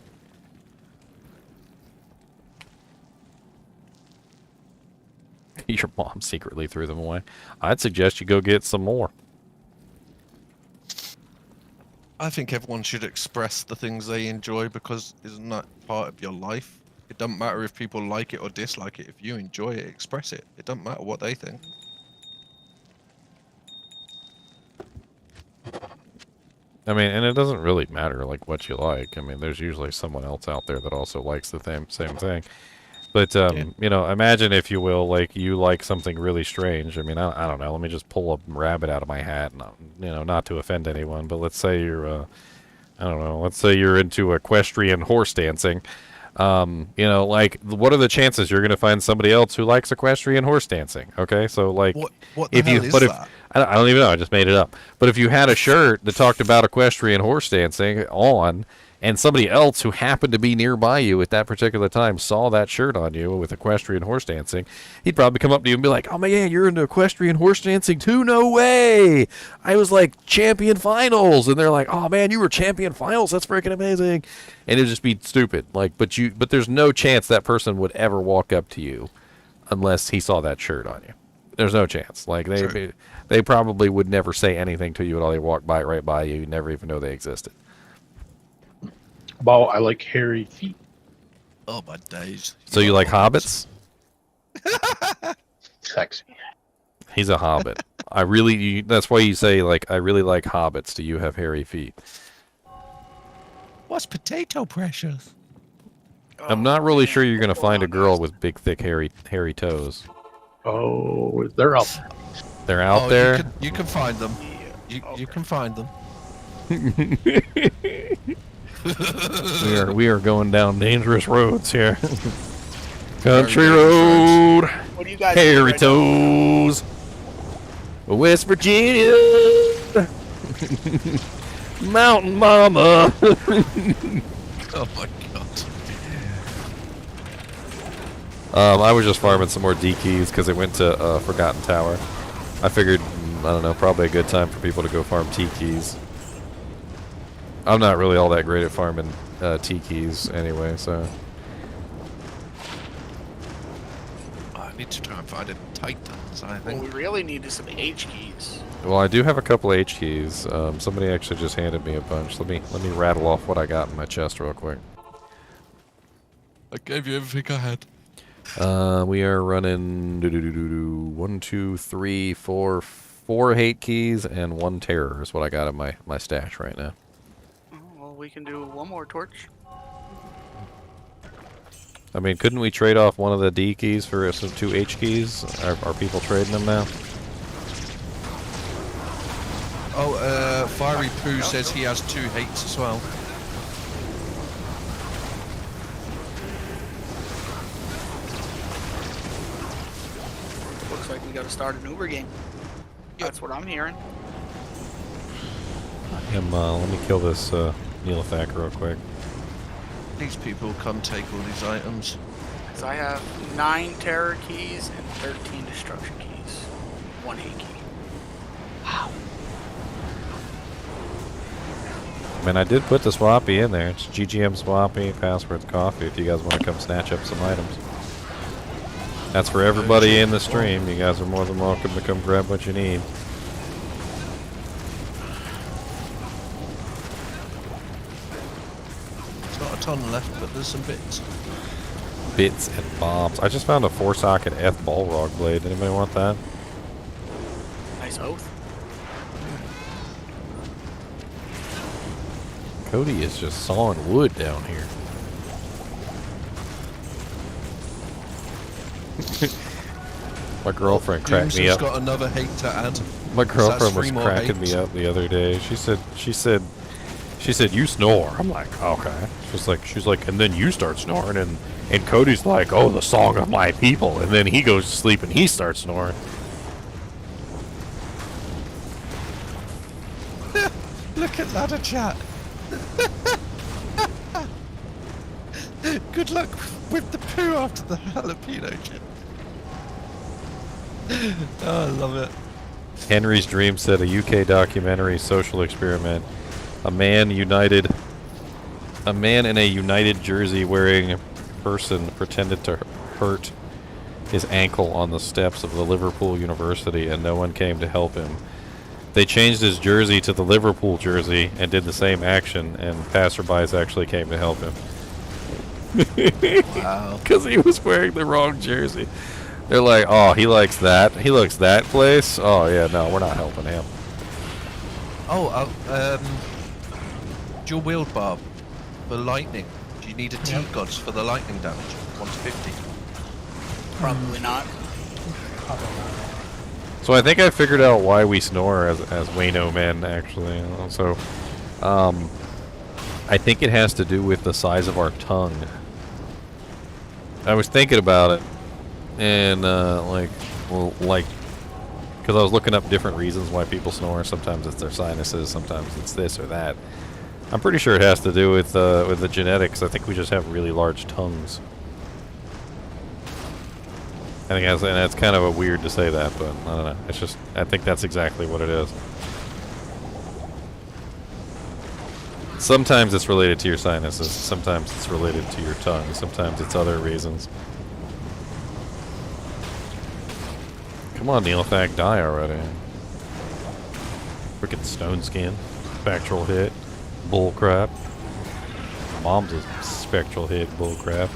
Your mom secretly threw them away. I'd suggest you go get some more. I think everyone should express the things they enjoy, because isn't that part of your life? It doesn't matter if people like it or dislike it. If you enjoy it, express it. It doesn't matter what they think. I mean, and it doesn't really matter, like, what you like. I mean, there's usually someone else out there that also likes the same thing. But, you know, imagine, if you will, like, you like something really strange. I mean, I don't know. Let me just pull a rabbit out of my hat. Not, you know, not to offend anyone, but let's say you're, I don't know. Let's say you're into equestrian horse dancing. You know, like, what are the chances you're going to find somebody else who likes equestrian horse dancing? Okay, so, like, what the hell is that? I don't even know. I just made it up. But if you had a shirt that talked about equestrian horse dancing on, and somebody else who happened to be nearby you at that particular time saw that shirt on you with equestrian horse dancing, he'd probably come up to you and be like, oh man, you're into equestrian horse dancing too? No way! I was like champion finals. And they're like, oh man, you were champion finals? That's freaking amazing. And it'd just be stupid. Like, but there's no chance that person would ever walk up to you unless he saw that shirt on you. There's no chance. Like, they probably would never say anything to you at all. They walk right by you. You never even know they existed. Well, I like hairy feet. Oh my days. So you like hobbits? Sexy. He's a hobbit. That's why you say, like, I really like hobbits. Do you have hairy feet? What's potato precious? I'm not really sure you're gonna find a girl with big, thick, hairy toes. Oh, they're up. They're out there. You can find them. You can find them. we are going down dangerous roads here. Country road. What do you guys hairy right toes. West Virginia. Mountain Mama. Oh my god. I was just farming some more D keys because it went to Forgotten Tower. I figured, I don't know, probably a good time for people to go farm T keys. I'm not really all that great at farming T keys anyway, so. I need to try and find a Titans, I What think. we really need is some H keys. Well, I do have a couple H keys. Somebody actually just handed me a bunch. Let me rattle off what I got in my chest real quick. I gave you everything I had. We are running 1, 2, 3, 4, 4 hate keys and 1 terror is what I got in my stash right now. Well, we can do one more torch. I mean, couldn't we trade off one of the D keys for some 2 H keys? Are people trading them now? Oh, Fiery Poo says he has 2 hates as well. Looks like we gotta start an Uber game. That's what I'm hearing. Let me kill this Neelithak real quick. These people come take all these items. Because I have 9 terror keys and 13 destruction keys. 1 hate key. Wow. I mean, I did put the swappy in there. It's GGM swappy, password's coffee if you guys want to come snatch up some items. That's for everybody in the stream. You guys are more than welcome to come grab what you need. There's not a ton left, but there's some bits. Bits and bombs. I just found a 4-socket F Balrog blade. Anybody want that? Nice oath. Cody is just sawing wood down here. My girlfriend cracked me up. Got another hate to add. My girlfriend was cracking me up the other day. She said, you snore. I'm like, okay. She's like, and then you start snoring, and Cody's like, oh, the song of my people, and then he goes to sleep and he starts snoring. Look at ladder chat. Good luck with the poo after the jalapeno chip. Oh, I love it. Henry's Dream said a UK documentary social experiment. A man in a United jersey wearing a person pretended to hurt his ankle on the steps of the Liverpool University and no one came to help him. They changed his jersey to the Liverpool jersey and did the same action, and passerbys actually came to help him. Wow. Because he was wearing the wrong jersey. They're like, oh, he likes that. He likes that place. Oh, yeah, no, we're not helping him. Oh, dual wield barb for lightning. Do you need a T-Gods for the lightning damage? 1 to 50. Probably not. So I think I figured out why we snore as Wayno men, actually. So, I think it has to do with the size of our tongue. I was thinking about it, and because I was looking up different reasons why people snore. Sometimes it's their sinuses, sometimes it's this or that. I'm pretty sure it has to do with the genetics. I think we just have really large tongues. I think that's kind of weird to say that, but I don't know. It's just, I think that's exactly what it is. Sometimes it's related to your sinuses, sometimes it's related to your tongue, sometimes it's other reasons. Come on, Neelithak, die already. Freaking stone skin, spectral hit, bullcrap. Mom's a spectral hit, bullcrap.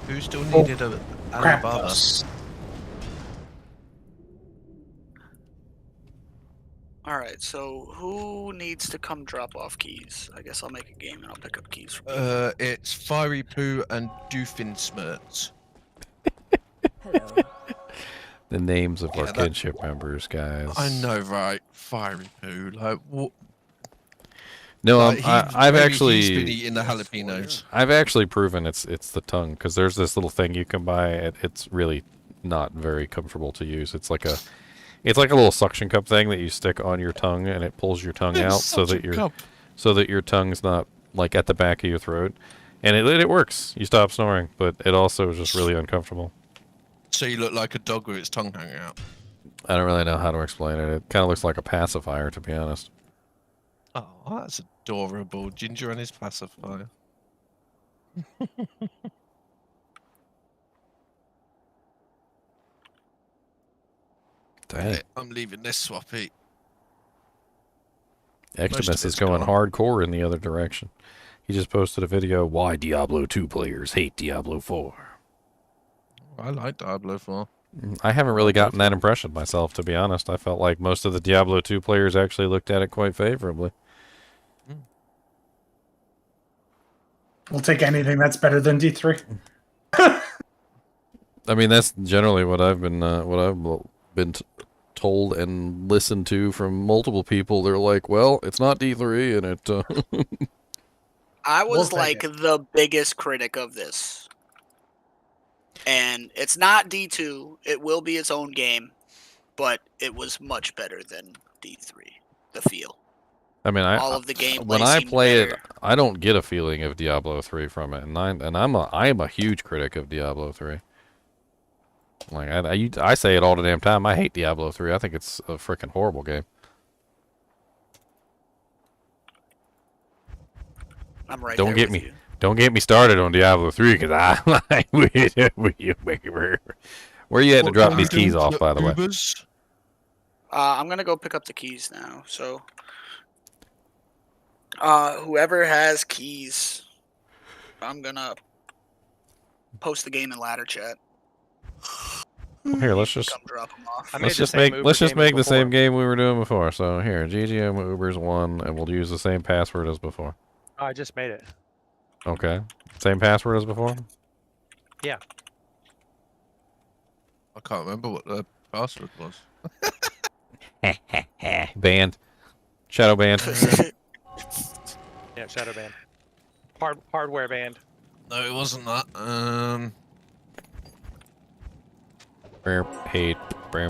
Who still needed a Alibaba? All right. So who needs to come drop off keys? I guess I'll make a game and I'll pick up keys from you. It's Fiery Poo and Doofensmirts. Hello. The names of our Yeah, that- kinship members, guys. I know, right? Fiery Poo, like what? No, Like, I've maybe actually he's been eating the jalapenos. I've actually proven it's the tongue, because there's this little thing you can buy. It's really not very comfortable to use. It's like a little suction cup thing that you stick on your tongue, and it pulls your tongue out so that your tongue's not like at the back of your throat, and it works. You stop snoring, but it also is just really uncomfortable. So you look like a dog with its tongue hanging out. I don't really know how to explain it. It kind of looks like a pacifier, to be honest. Oh, that's adorable. Ginger and his pacifier. Dang. Right, I'm leaving this swappy. Extremis is going hardcore in the other direction. He just posted a video, why Diablo 2 players hate Diablo 4. I like Diablo 4. I haven't really gotten that impression myself, to be honest. I felt like most of the Diablo 2 players actually looked at it quite favorably. We'll take anything that's better than D3. I mean, that's generally what I've been told and listened to from multiple people. They're like, well, it's not D3, and it... I was like the biggest critic of this. And it's not D2. It will be its own game, but it was much better than D3. The feel. I mean, all of the gameplay when I play better. it, I don't get a feeling of Diablo 3 from it, and I'm a huge critic of Diablo 3. Like I say it all the damn time. I hate Diablo 3. I think it's a freaking horrible game. I'm right. Don't get me started on Diablo 3 because where you at to drop these keys off, by the way? I'm gonna go pick up the keys now. So, whoever has keys, I'm gonna post the game in ladder chat. Here, let's just come drop them off. let's just make the same game we were doing before. So here, GGM Ubers 1, and we'll use the same password as before. Oh, I just made it. Okay, same password as before. Yeah. I can't remember what the password was. Banned. Shadow banned. Yeah, shadow band. Hardware band. No, it wasn't that. Hate. No,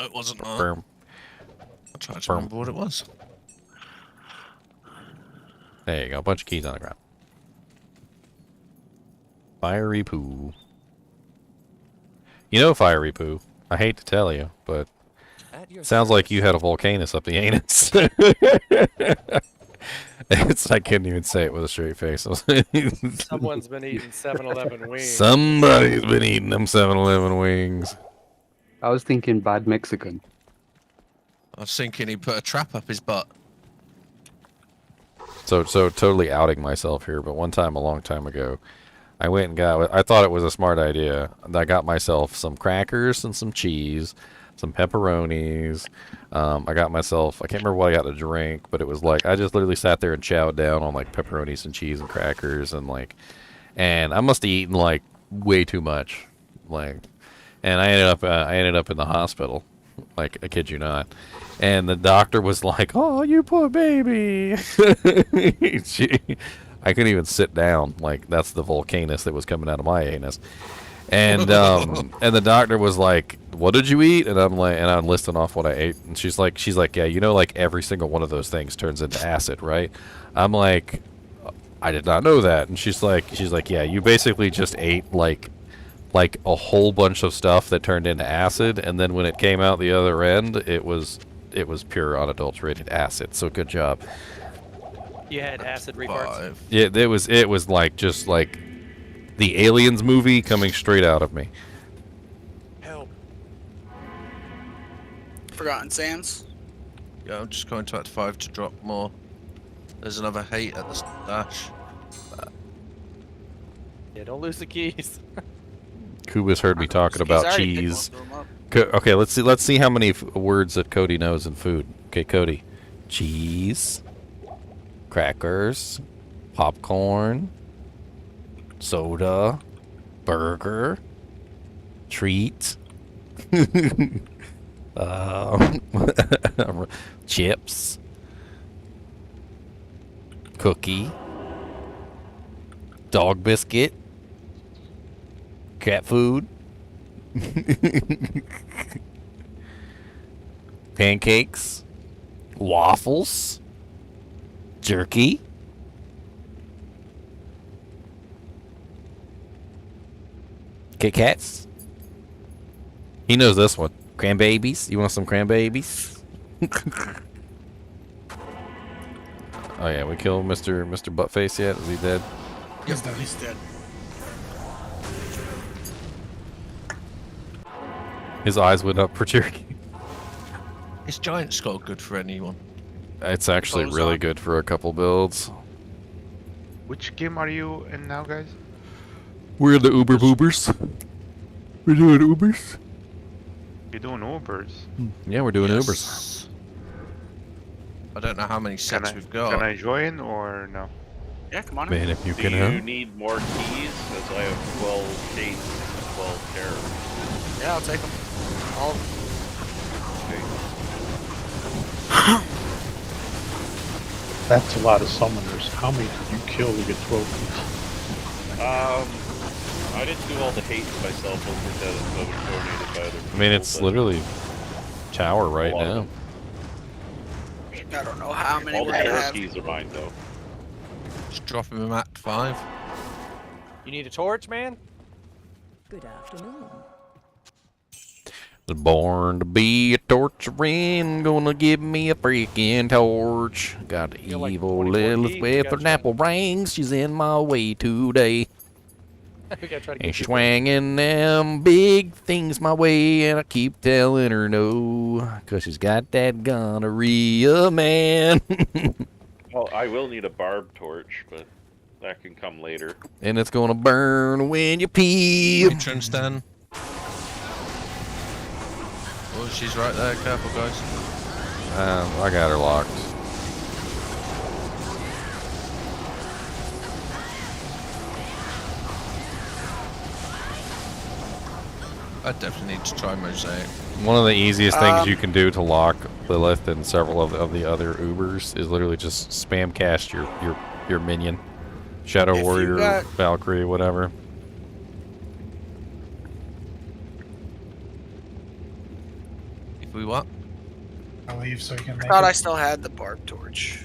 it wasn't that. I'm trying to remember what it was. There you go. A bunch of keys on the ground. Fiery Poo. You know Fiery Poo. I hate to tell you, but sounds like you had a volcanus up the anus. I couldn't even say it with a straight face. Someone's been eating 7-Eleven wings. Somebody's been eating them 7-Eleven wings. I was thinking bad Mexican. I was thinking he put a trap up his butt. So totally outing myself here, but one time a long time ago, I went and I thought it was a smart idea. I got myself some crackers and some cheese, some pepperonis. I got myself, I can't remember what I got to drink, but it was like, I just literally sat there and chowed down on like pepperonis and cheese and crackers and I must have eaten like way too much. And I ended up in the hospital. Like, I kid you not. And the doctor was like, "Oh, you poor baby." I couldn't even sit down. Like, that's the volcanus that was coming out of my anus. And and the doctor was like, "What did you eat?" And I'm like, and I'm listing off what I ate. And she's like, "Yeah, you know, like every single one of those things turns into acid, right?" I'm like, "I did not know that." And she's like, "Yeah, you basically just ate like a whole bunch of stuff that turned into acid, and then when it came out the other end, it was pure unadulterated acid. So good job." You had acid refarts? Yeah, it was like just like the Aliens movie coming straight out of me. Help. Forgotten Sands? Yeah, I'm just going to Act 5 to drop more. There's another hate at the stash. Yeah, don't lose the keys. Kuba's heard me talking about cheese. Okay, let's see how many words that Cody knows in food. Okay, Cody. Cheese, crackers, popcorn, soda, burger, treat, chips, cookie, dog biscuit, cat food, pancakes, waffles, jerky, Kit Kats. He knows this one. Cranberries. You want some cranberries? Oh yeah, we killed Mr. Buttface yet? Is he dead? He's dead. He's dead. His eyes went up for jerky. Is Giant Skull good for anyone? It's actually really good for a couple builds. Which game are you in now, guys? We're in the Uber Boobers. We're doing Ubers. You're doing Ubers? Yeah, we're doing Ubers. I don't know how many sets we've got. Can I join or no? Yeah, come on. Man, if you can Do help. you need more keys? Because I have 12 chains and 12 terror. Yeah, I'll take them. All. That's a lot of summoners. How many did you kill to get 12 pieces? I didn't do all the hate myself over that, so it was donated by other people. I mean, it's literally tower right now. I don't know how many All the we're gonna terror have. keys are mine, though. Just drop him at 5. You need a torch, man? Good afternoon. Born to be a torturing, gonna give me a freaking torch. Got the evil Lilith with her apple rings. She's in my way today. We gotta try to And get she's people. swinging them big things my way, and I keep telling her no, 'cause she's got that gonorrhea, man. Well, I will need a barb torch, but that can come later. And it's gonna burn when you pee. Entrance then. Oh, she's right there. Careful, guys. I got her locked. I definitely need to try Mosaic. One of the easiest things you can do to lock Lilith and several of the other Ubers is literally just spam cast your minion. Shadow Warrior, Valkyrie, whatever. If we what? I'll leave so you can I make thought it. I still had the barb torch.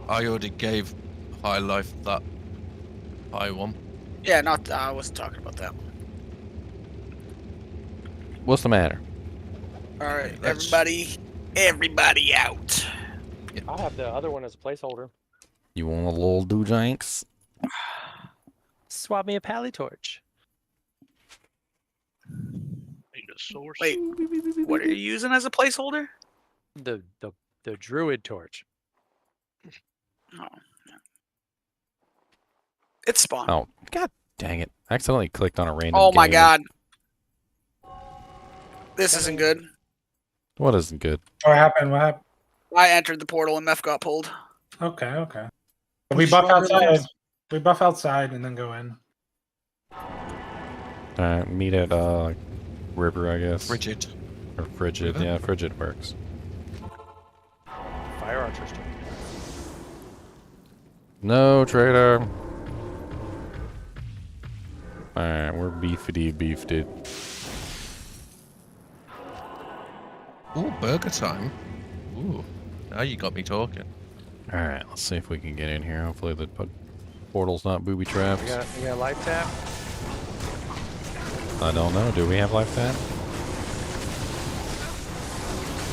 I already gave High Life that high one. Yeah, not. I wasn't talking about that one. What's the matter? All right, everybody out. I'll have the other one as a placeholder. You want a little doojanks? Swap me a pally torch. Need a source. Wait, what are you using as a placeholder? The druid torch. Oh. It's spawned. Oh, god dang it. I accidentally clicked on a random Oh my game. god. This isn't good. What isn't good? What happened? What happened? I entered the portal and Meph got pulled. Okay, okay. We buff outside. We buff outside and then go in. Alright, meet at River, I guess. Frigid. Or Frigid, River? yeah, Frigid works. Fire archers. No, traitor. Alright, we're beefed. Ooh, burger time. Ooh, now you got me talking. Alright, let's see if we can get in here. Hopefully the portal's not booby trapped. You got a life tap? I don't know. Do we have life tap?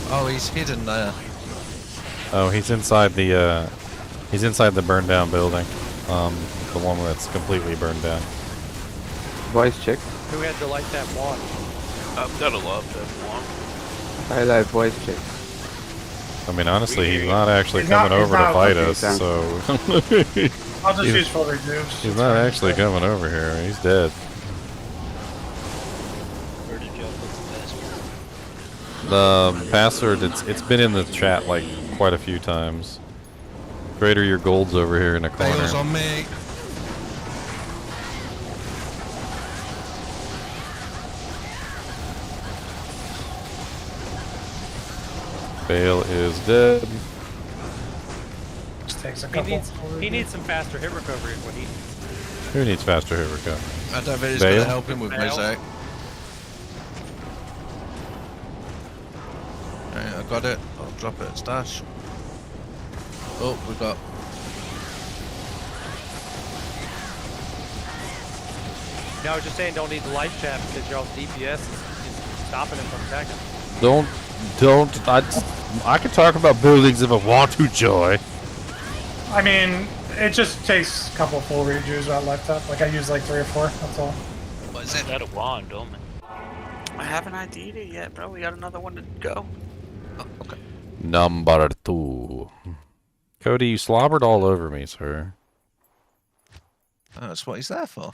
Oh, he's hidden there. Oh, he's inside the burned down building. The one that's completely burned down. Voice check. Who had the life tap wand? I've got a love that one. Highlight voice check. I mean, honestly, he's not actually He's not- coming he's over to not fight looking us, down. so... I'll just He's- use full reduce. He's not actually coming over here. He's dead. Where did y'all put the The password, it's been in the chat like quite a few times. Greater your gold's over here in the corner. Bale's on me. Bale is dead. Just takes a couple. He needs some faster hit recovery is what he needs. Who needs faster hit recovery? I don't think it's Bale? going to help him with Mosaic. Okay, I got it. I'll drop it at stash. Oh, we got. No, I was just saying don't need the life chat because y'all's DPS is stopping him from attacking. Don't. I can talk about buildings if I want to, Joy. I mean, it just takes a couple full redos I left up. Like I use like 3 or 4. That's all. What is it? Got a wand, don't I haven't ID'd it yet, bro. We got another one to go. Oh, okay. Number 2. Cody, you slobbered all over me, sir. Oh, that's what he's there for.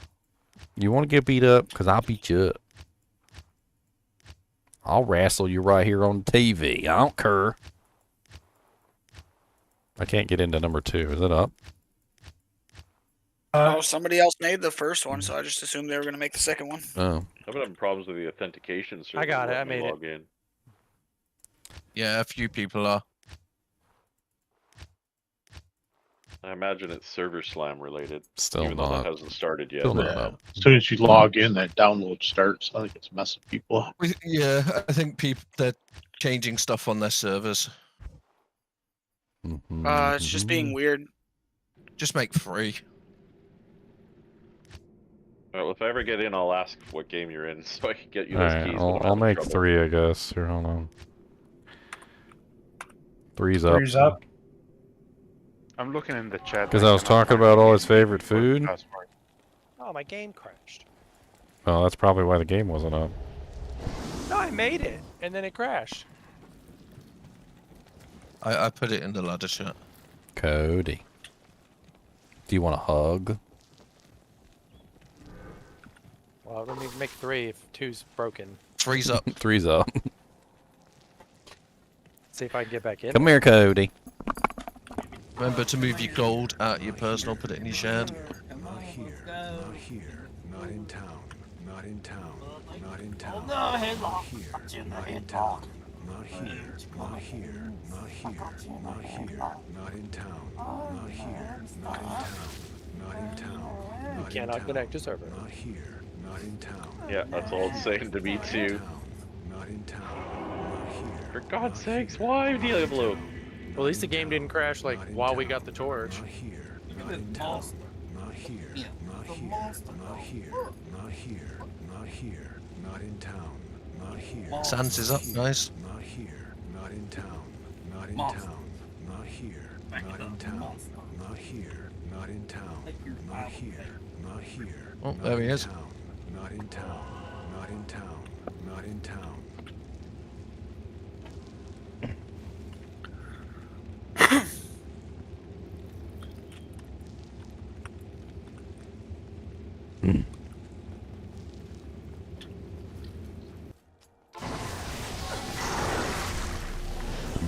You want to get beat up? Because I'll beat you up. I'll wrestle you right here on TV. I don't care. I can't get into number 2. Is it up? Oh, somebody else made the first one, so I just assumed they were going to make the second one. Oh. I've been having problems with the authentication server. I got it. I letting me made log in. Yeah, a few people are. I imagine it's server slam related. Still even though not. that hasn't started yet. Still not Yeah. up. As soon as you log in, that download starts. I think it's messing people up. Yeah, I think they're changing stuff on their servers. It's just being weird. Just make 3. Well, if I ever get in, I'll ask what game you're in so I can get you those Alright, keys. I'll make 3, I guess. Here, hold on. 3's up. 3's up. I'm looking in the chat. Because I was talking about all his favorite food. Oh, my game crashed. Well, that's probably why the game wasn't up. No, I made it, and then it crashed. I put it in the ladder shot. Cody. Do you want a hug? Well, let me make 3 if 2's broken. 3's up. 3's up. See if I can get back in. Come here, Cody. Remember to move your gold out of your personal, put it in your shared. Not here, not here, not in town, not in town, not in town. No, not here, not in town, not here, not here, not here, not here, not in town, not here, not in town, not in town. You cannot connect to server. Not here, not in town. Yeah, that's all it's saying to me too. Not in town, not here. For God's sakes, why Diablo? Well, at least the game didn't crash like while we got the torch. Not here, not in town, not here, not here, not here, not here, not here, not in town, not here. Sans is up, guys. Not here, not in town, not in town, not here, not in town, not here, not in town, not here, not here. Oh, there he is. Not in town, not in town, not in town.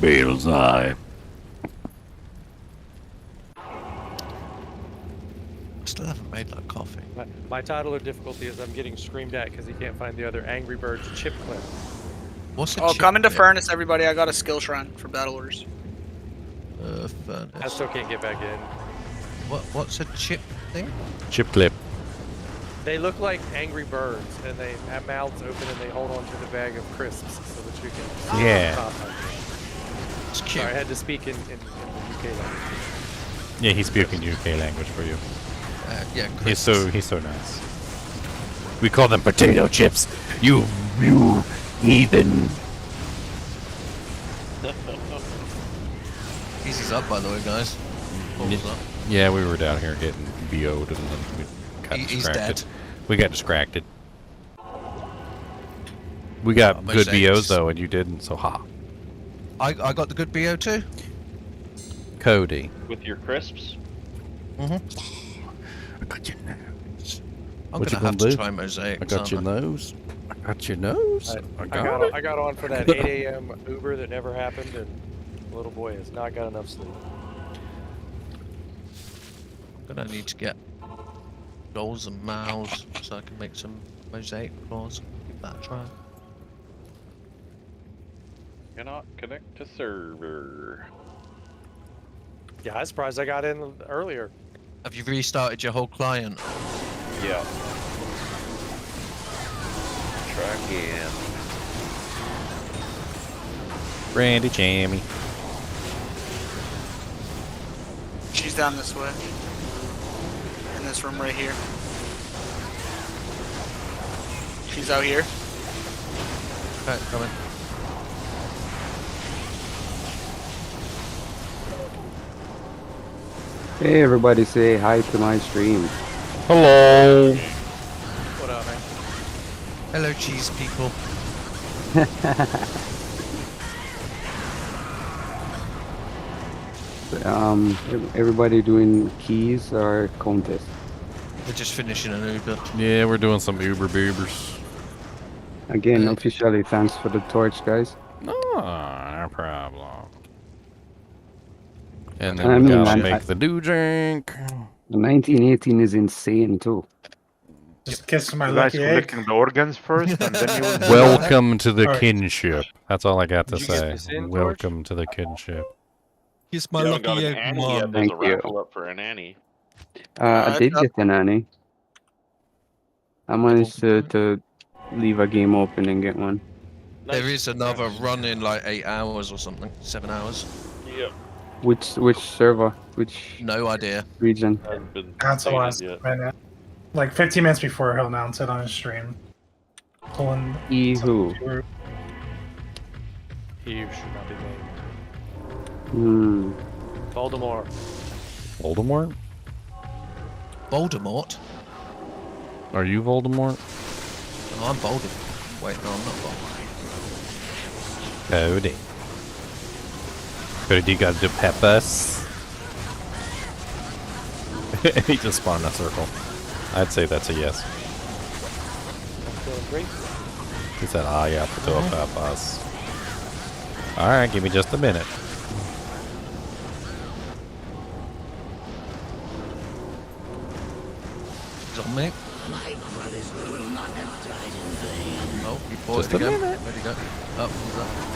Bale's eye. Still haven't made that coffee. My title of difficulty is I'm getting screamed at because he can't find the other Angry Birds chip clip. What's Oh, come into Furnace, everybody. I got a skill shrine for battle orders. Furnace. I still can't get back in. What's a chip thing? Chip clip. They look like Angry Birds, and they have mouths open and they hold on to the bag of crisps so that you can. Yeah. It's cute. Sorry, I had to speak in the UK language. Yeah, he's speaking UK language for you. Yeah, he's so nice. We call them potato chips. You heathen. Easy's up, by the way, guys. Almost up. Yeah, we were down here getting BO'd and then we got He's distracted. dead. We got distracted. We got my good sakes. BOs though, and you didn't, so ha. I got the good BO too. Cody. With your crisps? Mm-hmm. I got your nose. I'm What you gonna have gonna to do? try mosaic. I got your nose. I got your nose. I I got on for that 8 a.m. Uber that never happened, and little boy has not got enough sleep. Gonna need to get goals and mouse so I can make some mosaic claws. Give that a try. Cannot connect to server. Yeah, I'm surprised I got in earlier. Have you restarted your whole client? Yeah. Try again. Randy Jammy. She's down this way. In this room right here. She's out here. Okay, coming. Hey, everybody, say hi to my stream. Hello. What up, man? Hello, cheese people. Everybody doing keys or contest? We're just finishing an Uber. Yeah, we're doing some Uber boobers. Again, officially, thanks for the torch, guys. No problem. And I then we mean, gotta man, make the do drink. The 1918 is insane too. Just kiss my You guys lucky egg. collecting the organs first, and then you will. Welcome to the Alright. kinship. That's all I got to Did you get say. this in, Welcome to the kinship. Kiss my You haven't got lucky an egg, Annie mom. yet. There's a Thank you. raffle up for an Annie. I did get an Annie. I managed to leave a game open and get one. There is another run in like 8 hours or something. 7 hours. Yep. Which server? Which No idea. region? Hasn't been Announce the stated last yet. minute. Like 15 minutes before he'll announce it on his stream. Pulling. Who? He should not be named. Hmm. Voldemort. Voldemort? Voldemort? Are you Voldemort? No, I'm Voldemort. Wait, no, I'm not Voldemort. Cody. Cody, do you got the peppers? He just spawned in a circle. I'd say that's a yes. I'm feeling great. He said, ah, yeah, potato peppers. Alright, give me just a minute. He's on me. Oh, he bought Just it a again. minute. Where'd he go? Oh, who's that?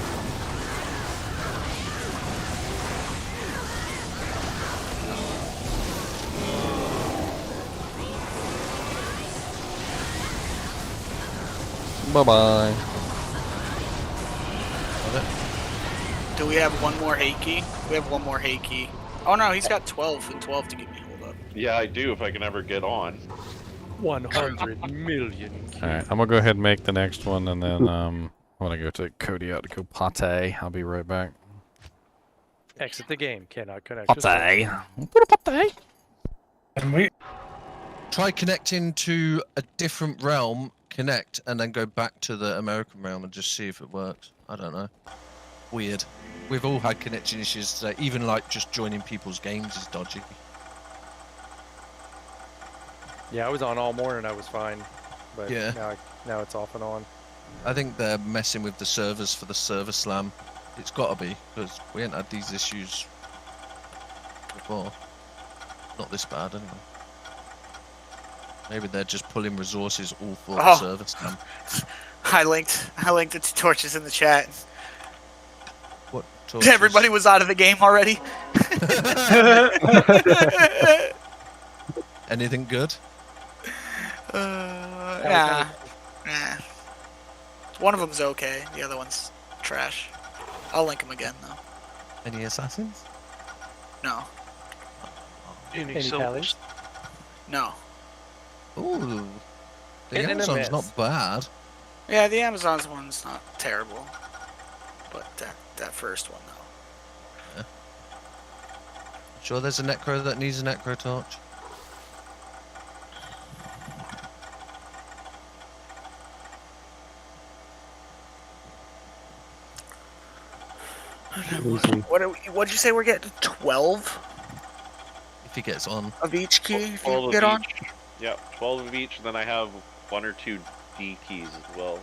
Bye-bye. Do we have one more hate key? We have one more hate key. Oh no, he's got 12 and 12 to give me. Hold up. Yeah, I do if I can ever get on. 100 million. Alright, I'm gonna go ahead and make the next one, and then, I'm gonna go take Cody out to go pate. I'll be right back. Exit the game. Cannot connect. to Pate. server. And we. Try connecting to a different realm, connect, and then go back to the American realm and just see if it works. I don't know. Weird. We've all had connection issues today. Even like just joining people's games is dodgy. Yeah, I was on all morning. I was fine, but Yeah. now it's off and on. I think they're messing with the servers for the server slam. It's got to be, because we ain't had these issues before. Not this bad, anyway. Maybe they're just pulling resources all for the server slam. I linked the two torches in the chat. What torches? Everybody was out of the game already. Anything good? Nah. One of them's okay. The other one's trash. I'll link him again though. Any assassins? No. Any silvers? No. Ooh. The Hit and a Amazon's miss. not bad. Yeah, the Amazon's one's not terrible, but that first one though. Sure there's a necro that needs a necro torch? What'd you say we're getting? 12 If he gets on. of each key if 12 you of get on? each. Yeah, 12 of each, and then I have 1 or 2 D keys as well.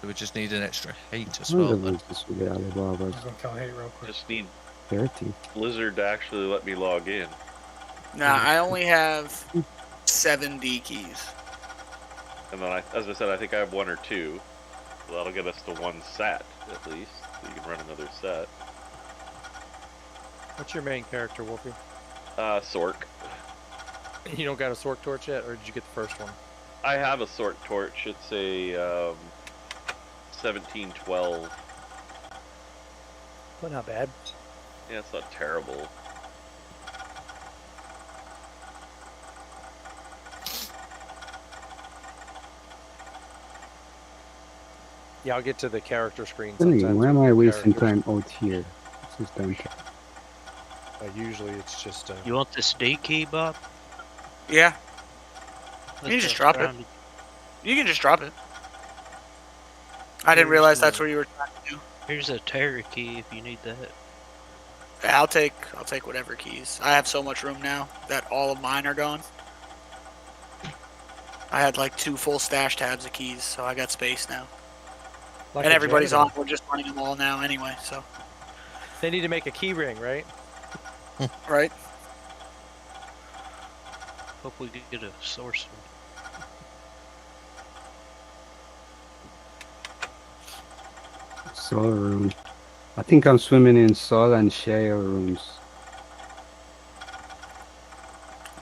So we just need an extra 8 as I'm well. gonna Then. lose this with Alibaba. I'm gonna kill hate real quick. Just need 30. Blizzard to actually let me log in. Nah, I only have 7 D keys. And then, as I said, I think I have 1 or 2. So that'll get us to 1 set, at least. So you can run another set. What's your main character, Wolfie? Sork. You don't got a Sork torch yet, or did you get the first one? I have a Sork torch. It's a 1712. Well, not bad. Yeah, it's not terrible. Yeah, I'll get to the character screen Then sometimes. again, why am I with the wasting characters. time out here? This is done. Usually it's just. You want this D key, Bob? Yeah. You can just drop it. around. You can just drop it. I didn't realize that's what you were trying to do. Here's a Terra key if you need that. Yeah, I'll take whatever keys. I have so much room now that all of mine are gone. I had like 2 full stash tabs of keys, so I got space now. Like and a everybody's janitor. on. We're just running them all now anyway, so. They need to make a key ring, right? Right. Hope we get a source. Soul room. I think I'm swimming in Soul and Shale rooms.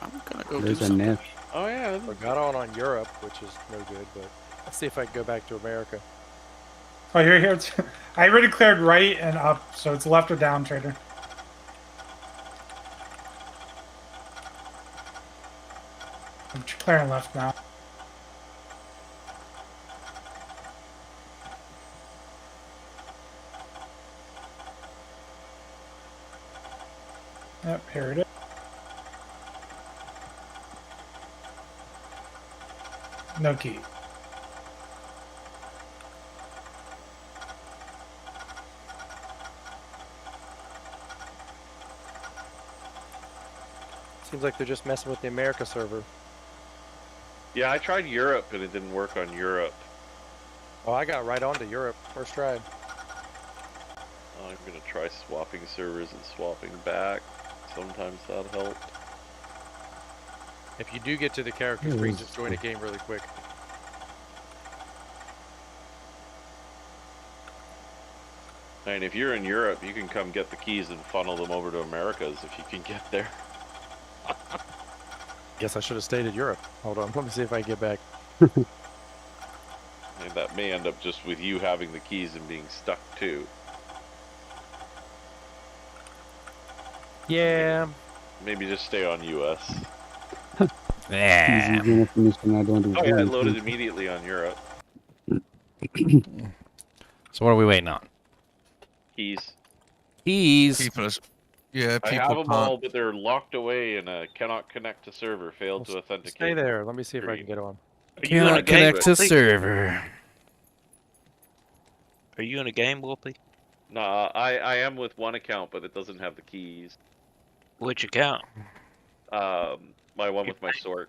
I'm gonna go There's do a something. net. Oh yeah. I got on Europe, which is no good, but let's see if I can go back to America. Oh, you're here too. I already cleared right and up, so it's left or down, trader. I'm clearing left now. Yep, here it is. No key. Seems like they're just messing with the America server. Yeah, I tried Europe and it didn't work on Europe. Oh, I got right onto Europe first try. I'm gonna try swapping servers and swapping back. Sometimes that helps. If you do get to the character screen, just join a game really quick. And if you're in Europe, you can come get the keys and funnel them over to Americas if you can get there. Guess I should have stayed in Europe. Hold on, let me see if I can get back. And that may end up just with you having the keys and being stuck too. Yeah. Maybe just stay on US. Yeah. Easy information I don't do. Oh yeah, it loaded immediately on Europe. So what are we waiting on? Keys. Keys. Yeah, I people have them can't. all, but they're locked away and cannot connect to server. Failed to authenticate. Stay there. Let me see if I can get on. Are you in a Cannot game, connect to Wolfie? server. Are you in a game, Wolfie? Nah, I am with one account, but it doesn't have the keys. Which account? My one with my Sork.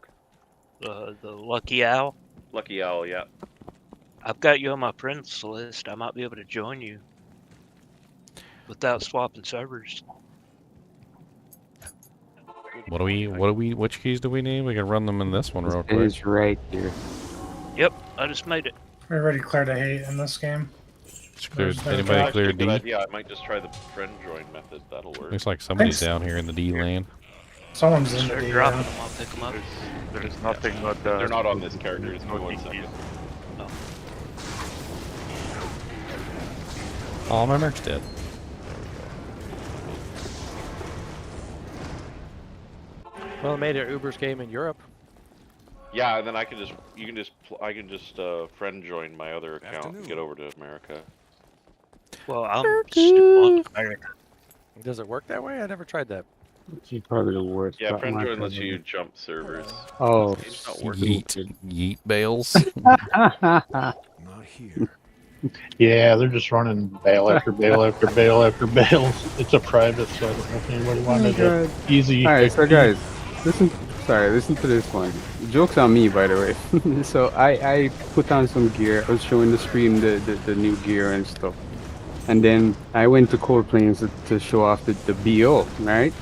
The Lucky Owl? Lucky Owl, yeah. I've got you on my friends list. I might be able to join you without swapping servers. Which keys do we need? We can run them in this one real It quick. is right here. Yep, I just made it. We already cleared a hate in this game. Anybody clear Good D? idea. I might just try the friend join method. That'll work. Looks like somebody's Thanks. down here in the D lane. Someone's in the Start D. dropping them, I'll pick them up. There's nothing but They're not on this character. It's no one DKs. second. All my merch dead. Well, I made it Uber's game in Europe. Yeah, and then I can just I can just friend join my other account and get over to America. Well, I'm still on America. Does it work that way? I never tried that. She's probably the worst. Yeah, but friend my join lets cousin- you jump servers. Oh, It's not working. Yeet bales. Not here. Yeah, they're just running bale after bale after bale after bale. It's a private, so I don't know if anybody wanted God. an easy. Alright, so guys, listen sorry, listen to this one. Joke's on me, by the way. So I put on some gear. I was showing the stream the new gear and stuff. And then I went to Cold Plains to show off the BO, right?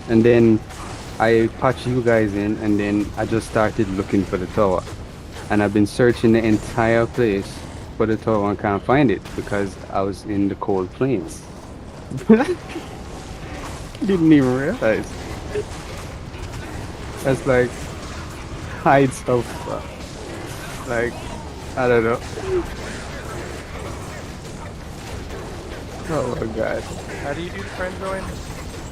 And then I patched you guys in, and then I just started looking for the tower. And I've been searching the entire place for the tower and can't find it because I was in the Cold Plains. Didn't even realize. That's like hides of like I don't know. Oh my god. How do you do the friend join?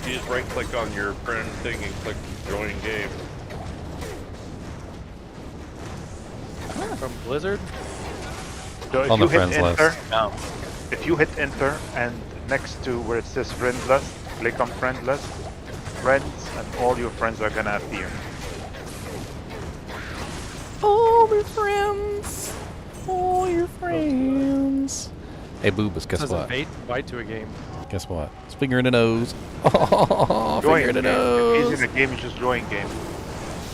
You just right click on your friend thing and click join game. From Blizzard? So if On you the hit friends enter, list. if you hit enter and next to where it says friend list, click on friend list, friends, and all your friends are gonna appear. All your friends. All your friends. Hey, Boobas, guess Says what? invite to a game. Guess what? It's finger in the nose. Oh, Join finger in the game. If nose. he's in a game, you just join game.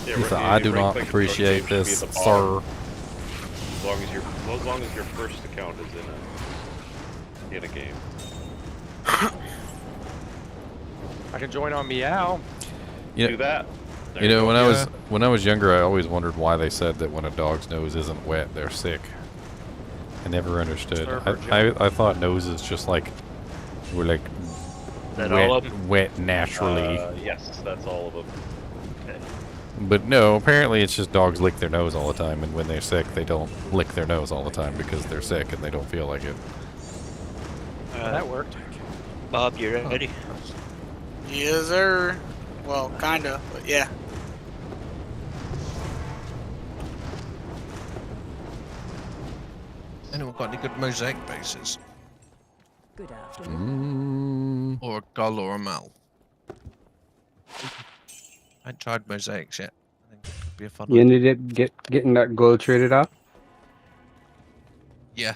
Yeah, He said, right- I you do right not click and appreciate join game this, should be at the bottom. sir. As long as your first account is in a game. I can join on Meow. You Do that. There You know, go. when I was younger, I always wondered why they said that when a dog's nose isn't wet, they're sick. I never understood. I thought noses just like were like That all of them? wet naturally. Yes, that's all of them. Okay. But no, apparently it's just dogs lick their nose all the time, and when they're sick, they don't lick their nose all the time because they're sick and they don't feel like it. That worked. Bob, you ready? Yes, sir. Well, kinda, but yeah. Anyone got any good mosaic bases? Good afternoon. Or a gull or a mal? I ain't tried mosaics yet. I think it could be a fun You one. ended up getting that gold traded off? Yeah.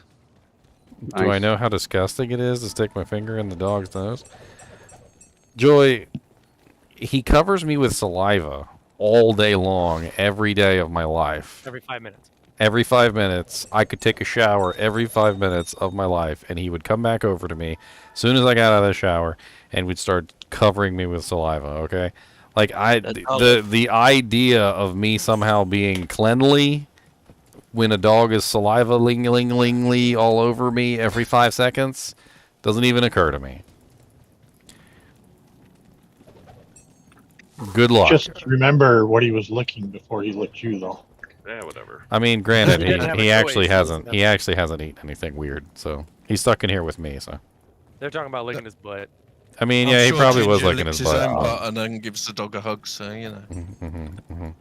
Do I know how disgusting it is to stick my finger in the dog's nose? Joy, he covers me with saliva all day long, every day of my life. Every 5 minutes. Every 5 minutes, I could take a shower every 5 minutes of my life, and he would come back over to me as soon as I got out of the shower and would start covering me with saliva, okay? Like, the idea of me somehow being cleanly when a dog is saliva ling all over me every 5 seconds doesn't even occur to me. Good luck. Just remember what he was licking before he licked you, though. Yeah, whatever. I mean, granted, He doesn't have he a actually choice. hasn't. He actually hasn't eaten anything weird, so he's stuck in here with me. So, They're talking about licking his butt. I mean, I'm yeah, he sure probably was Chinchilla licking licks his own butt. butt and then gives the dog a hug, so you know.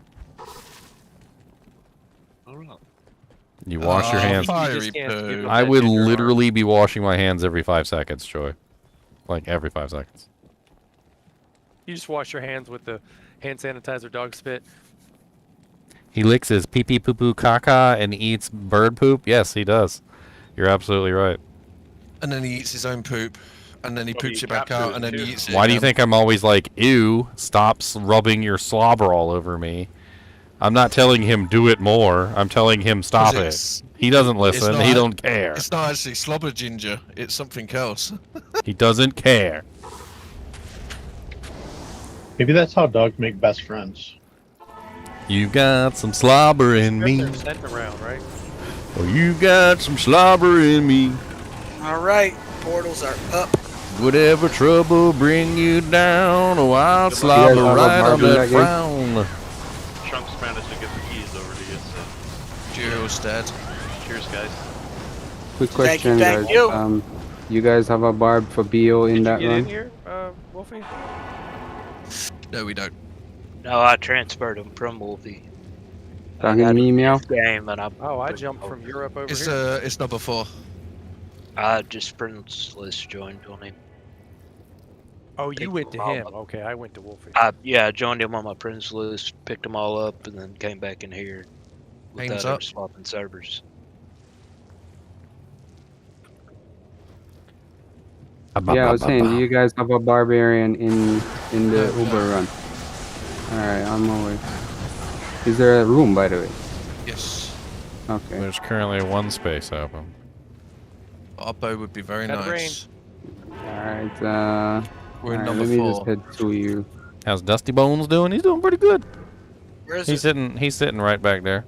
You wash your hands. Fiery poo. I would literally be washing my hands every 5 seconds, Joy. Like every 5 seconds. You just wash your hands with the hand sanitizer dog spit. He licks his pee pee poo poo caca and eats bird poop. Yes, he does. You're absolutely right. And then he eats his own poop. And then he Well, poops he it back captures out, and it then too. he eats it. Why do you again. think I'm always like, ew, stop rubbing your slobber all over me? I'm not telling him do it more. I'm telling him stop it. it's- He doesn't It's listen. not- He don't care. It's not actually slobber ginger. It's something else. He doesn't care. Maybe that's how dogs make best friends. You got some slobber in me. They're sent around, right? Oh, you got some slobber in me. All right, portals are up. Whatever trouble bring you down, oh, I'll slobber have a right on margin that that game? frown. Chunks managed to get the keys over to you, so Jill's dead. cheers, guys. Quick Thank you, question, thank guys. you. You guys have a barb for BO in that Get in run? here, Wolfie? No, we don't. No, I transferred him from Wolfie. Talking to me, meow? Game and I. Oh, I jumped from Europe over It's here. it's number 4. I just friends list joined on him. Oh, you went to him. Okay, I went to Wolfie. I joined him on my friends list, picked them all up, and then came back in here Hands without up. ever swapping servers. Yeah, I was saying, do you guys have a barbarian in the Uber run? Alright, I'm away. Is there a room, by the way? Yes. Okay. There's currently one space open. Our bow would be very Got nice. Alright, We're in alright, number let me 4. just head to you. How's Dusty Bones doing? He's doing pretty good. Where is He's it? sitting. He's sitting right back there.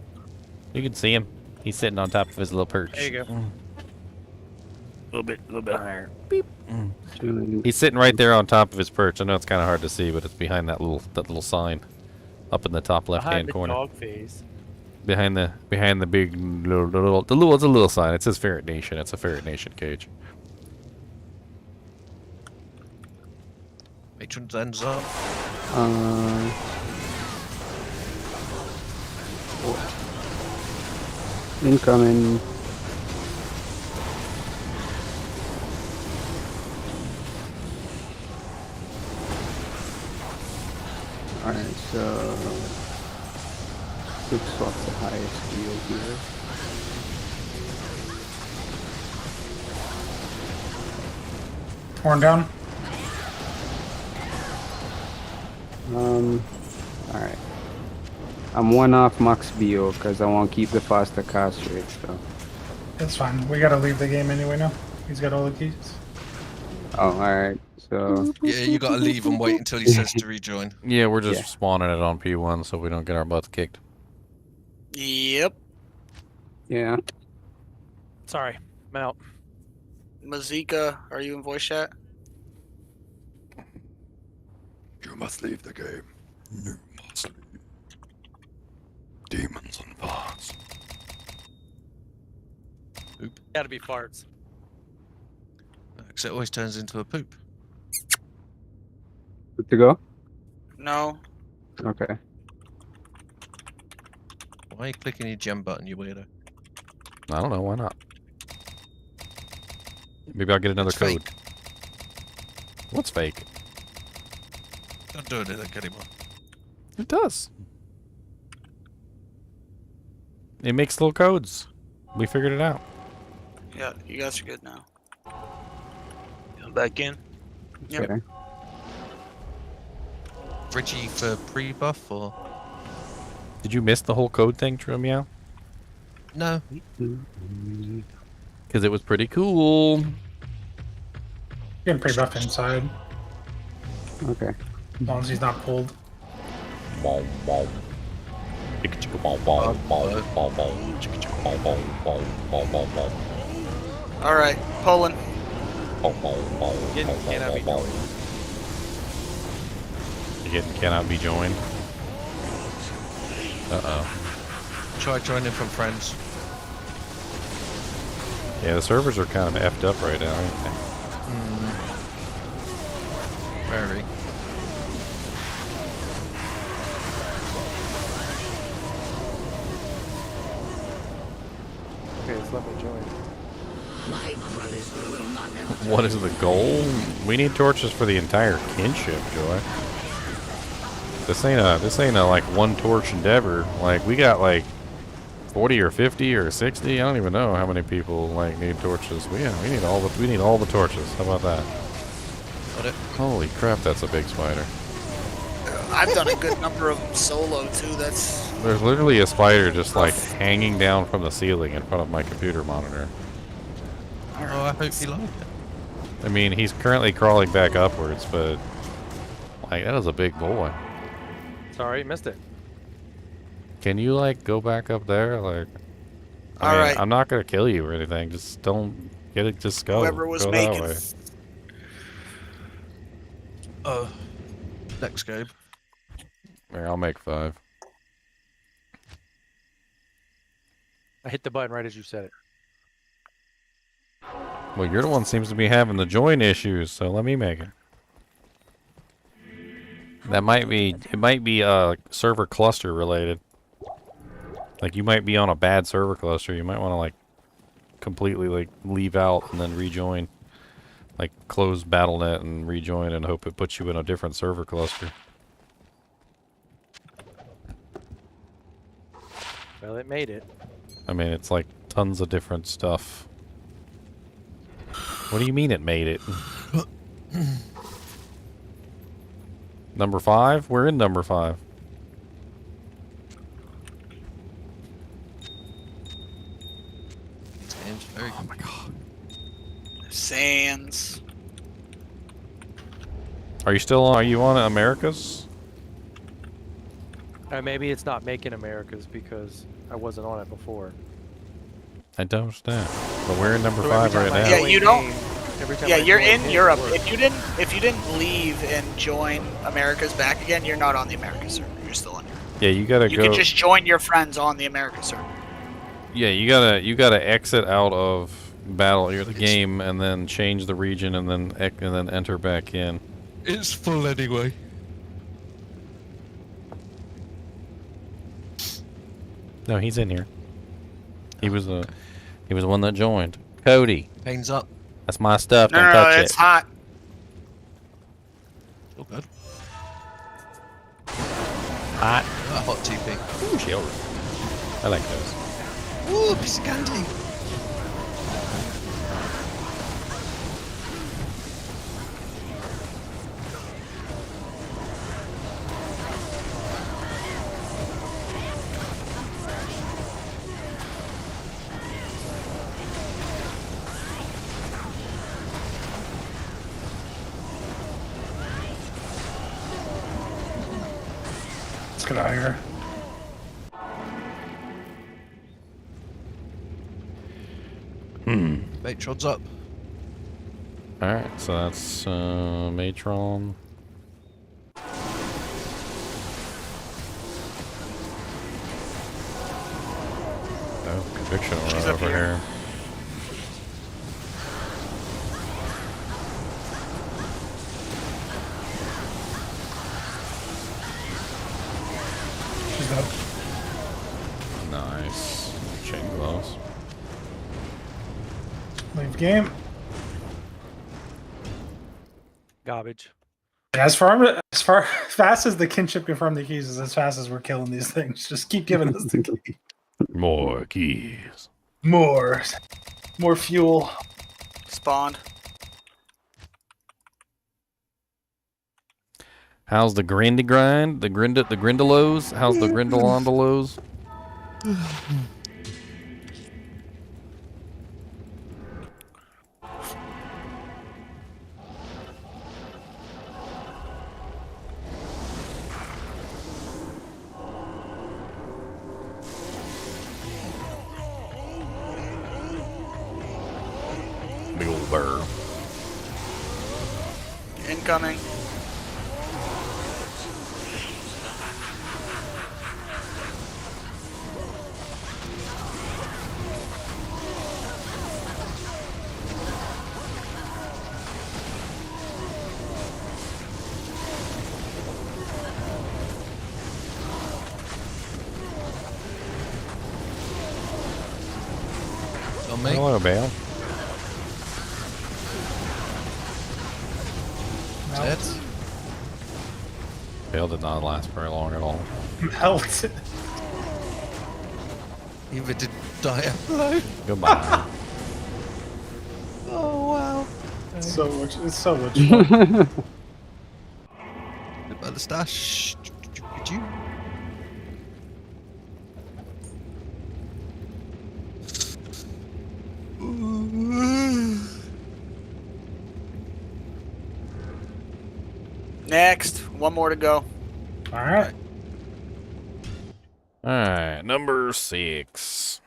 You can see him. He's sitting on top of his little perch. There you go. A little bit higher. Beep. He's sitting right there on top of his perch. I know it's kind of hard to see, but it's behind that little sign, up in the top left-hand corner. Dog face. Behind the big it's a little sign. It says Ferret Nation. It's a Ferret Nation cage. Matron's ends up. Incoming. Alright, so let's swap the highest deal here. Horn down. Alright. I'm one off max BO because I want to keep the faster cast rate, so. It's fine. We gotta leave the game anyway now. He's got all the keys. Oh, alright. So. Yeah, you gotta leave and wait until he says to rejoin. Yeah, we're just spawning it on P1 so we don't get our butts kicked. Yep. Yeah. Sorry, I'm out. Mazika, are you in voice chat? You must leave the game. You must leave. Demons and bars. Poop. Gotta be farts. Because it always turns into a poop. Good to go? No. Okay. Why are you clicking your gem button, you weirdo? I don't know. Why not? Maybe I'll get another It's code. fake. What's fake? Don't do it anymore. It does. It makes little codes. We figured it out. Yeah, you guys are good now. I'm back in. Yep. Okay. Richie for pre-buff or? Did you miss the whole code thing, True Meow? No. Because it was pretty cool. Getting pretty buff inside. Okay. As long as he's not pulled. Boom, boom. Chicka chicka boom, boom, boom, boom, boom. Chicka chicka boom, boom, boom, boom, boom, boom. All right, Poland. Boom, boom, boom, Again, boom, cannot be boom, boom. Again, cannot be joined. Uh-oh. Try joining from friends. Yeah, the servers are kind of effed up right now, aren't they? Very. Okay, let's let me join. What is the goal? We need torches for the entire kinship, Joy. This ain't a like one torch endeavor. Like we got like 40 or 50 or 60. I don't even know how many people like need torches. We need all the torches. How about that? Got it. Holy crap, that's a big spider. I've done a good number of them solo too. That's There's literally a spider just like hanging down from the ceiling in front of my computer monitor. Oh, I hope you like it. I mean, he's currently crawling back upwards, but like that is a big boy. Sorry, missed it. Can you like go back up there? Like, I mean, right. I'm not gonna kill you or anything. Just don't get it. Just go. whoever was go making. that way. Next game. Here, I'll make 5. I hit the button right as you said it. Well, you're the one seems to be having the join issues, so let me make it. That might be. It might be server cluster related. Like you might be on a bad server cluster. You might want to like completely like leave out and then rejoin. Like close BattleNet and rejoin and hope it puts you in a different server cluster. Well, it made it. I mean, it's like tons of different stuff. What do you mean it made it? Number 5? We're in number 5. agree. Oh my god. Sands. Are you still on? Are you on Americas? Maybe it's not making Americas because I wasn't on it before. I don't understand. But we're in number So every 5 right time I now. Yeah, join you don't. game- every time Yeah, I you're join in game, it Europe. works. If you didn't leave and join America's back again, you're not on the America server. You're still in Europe. Yeah, you gotta You go. can just join your friends on the America server. Yeah, you gotta exit out of battle or the game and then change the region and then enter back in. It's full anyway. No, he's in here. He was one that joined. Cody. Pains up. That's my stuff. No, Don't no, touch it's it. hot. Still good. Hot. A hot TP. Ooh, chill. I like those. Ooh, piece of candy. Let's get out of here. Matron's up. Alright, so that's Matron. Oh, conviction She's aura up over here. here. She's up. Nice. Chain gloves. Leave game. Garbage. As fast as the kinship confirmed the keys is as fast as we're killing these things. Just keep giving us the key. More keys. More fuel. Spawned. How's the grindy grind? The grindalos? How's the grindalondalos? Big old burr. Incoming. On me. Hello, Bale. Dead. Bale did not last very long at all. Melted. Eva did Diablo. Goodbye. Oh wow. It's so much fun. By the stash. Next. One more to go. All right. Alright, number 6.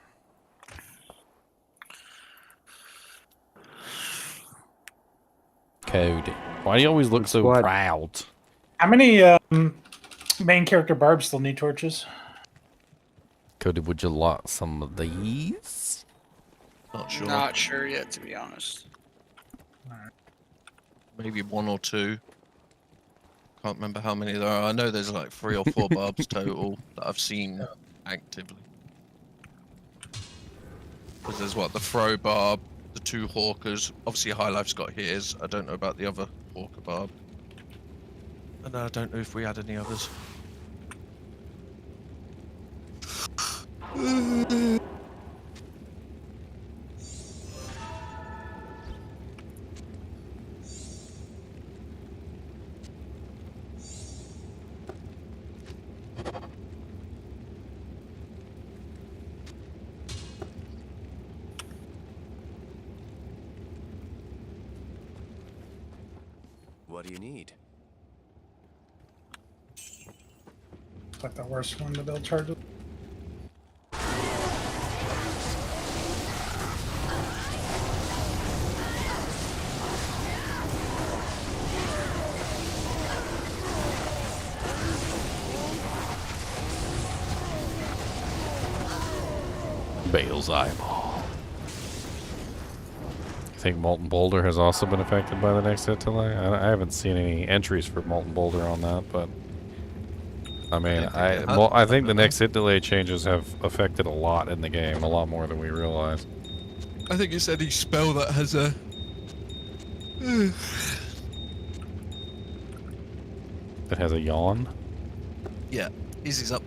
Code. Why do you always look so Squad. proud? How many main character barbs still need torches? Cody, would you like some of these? Not sure. Not sure yet, to be honest. Maybe 1 or 2. Can't remember how many there are. I know there's like 3 or 4 barbs total that I've seen actively. Because there's what, the throw barb, the 2 hawkers. Obviously High Life's got his. I don't know about the other hawker barb. And I don't know if we had any others. What do you need? It's like the worst one to build charges. Bale's eyeball. I think Molten Boulder has also been affected by the next hit delay. I haven't seen any entries for Molten Boulder on that, but I mean, I think the next hit delay changes have affected a lot in the game, a lot more than we realize. I think it's any spell that has a. That has a yawn. Yeah, easy's up.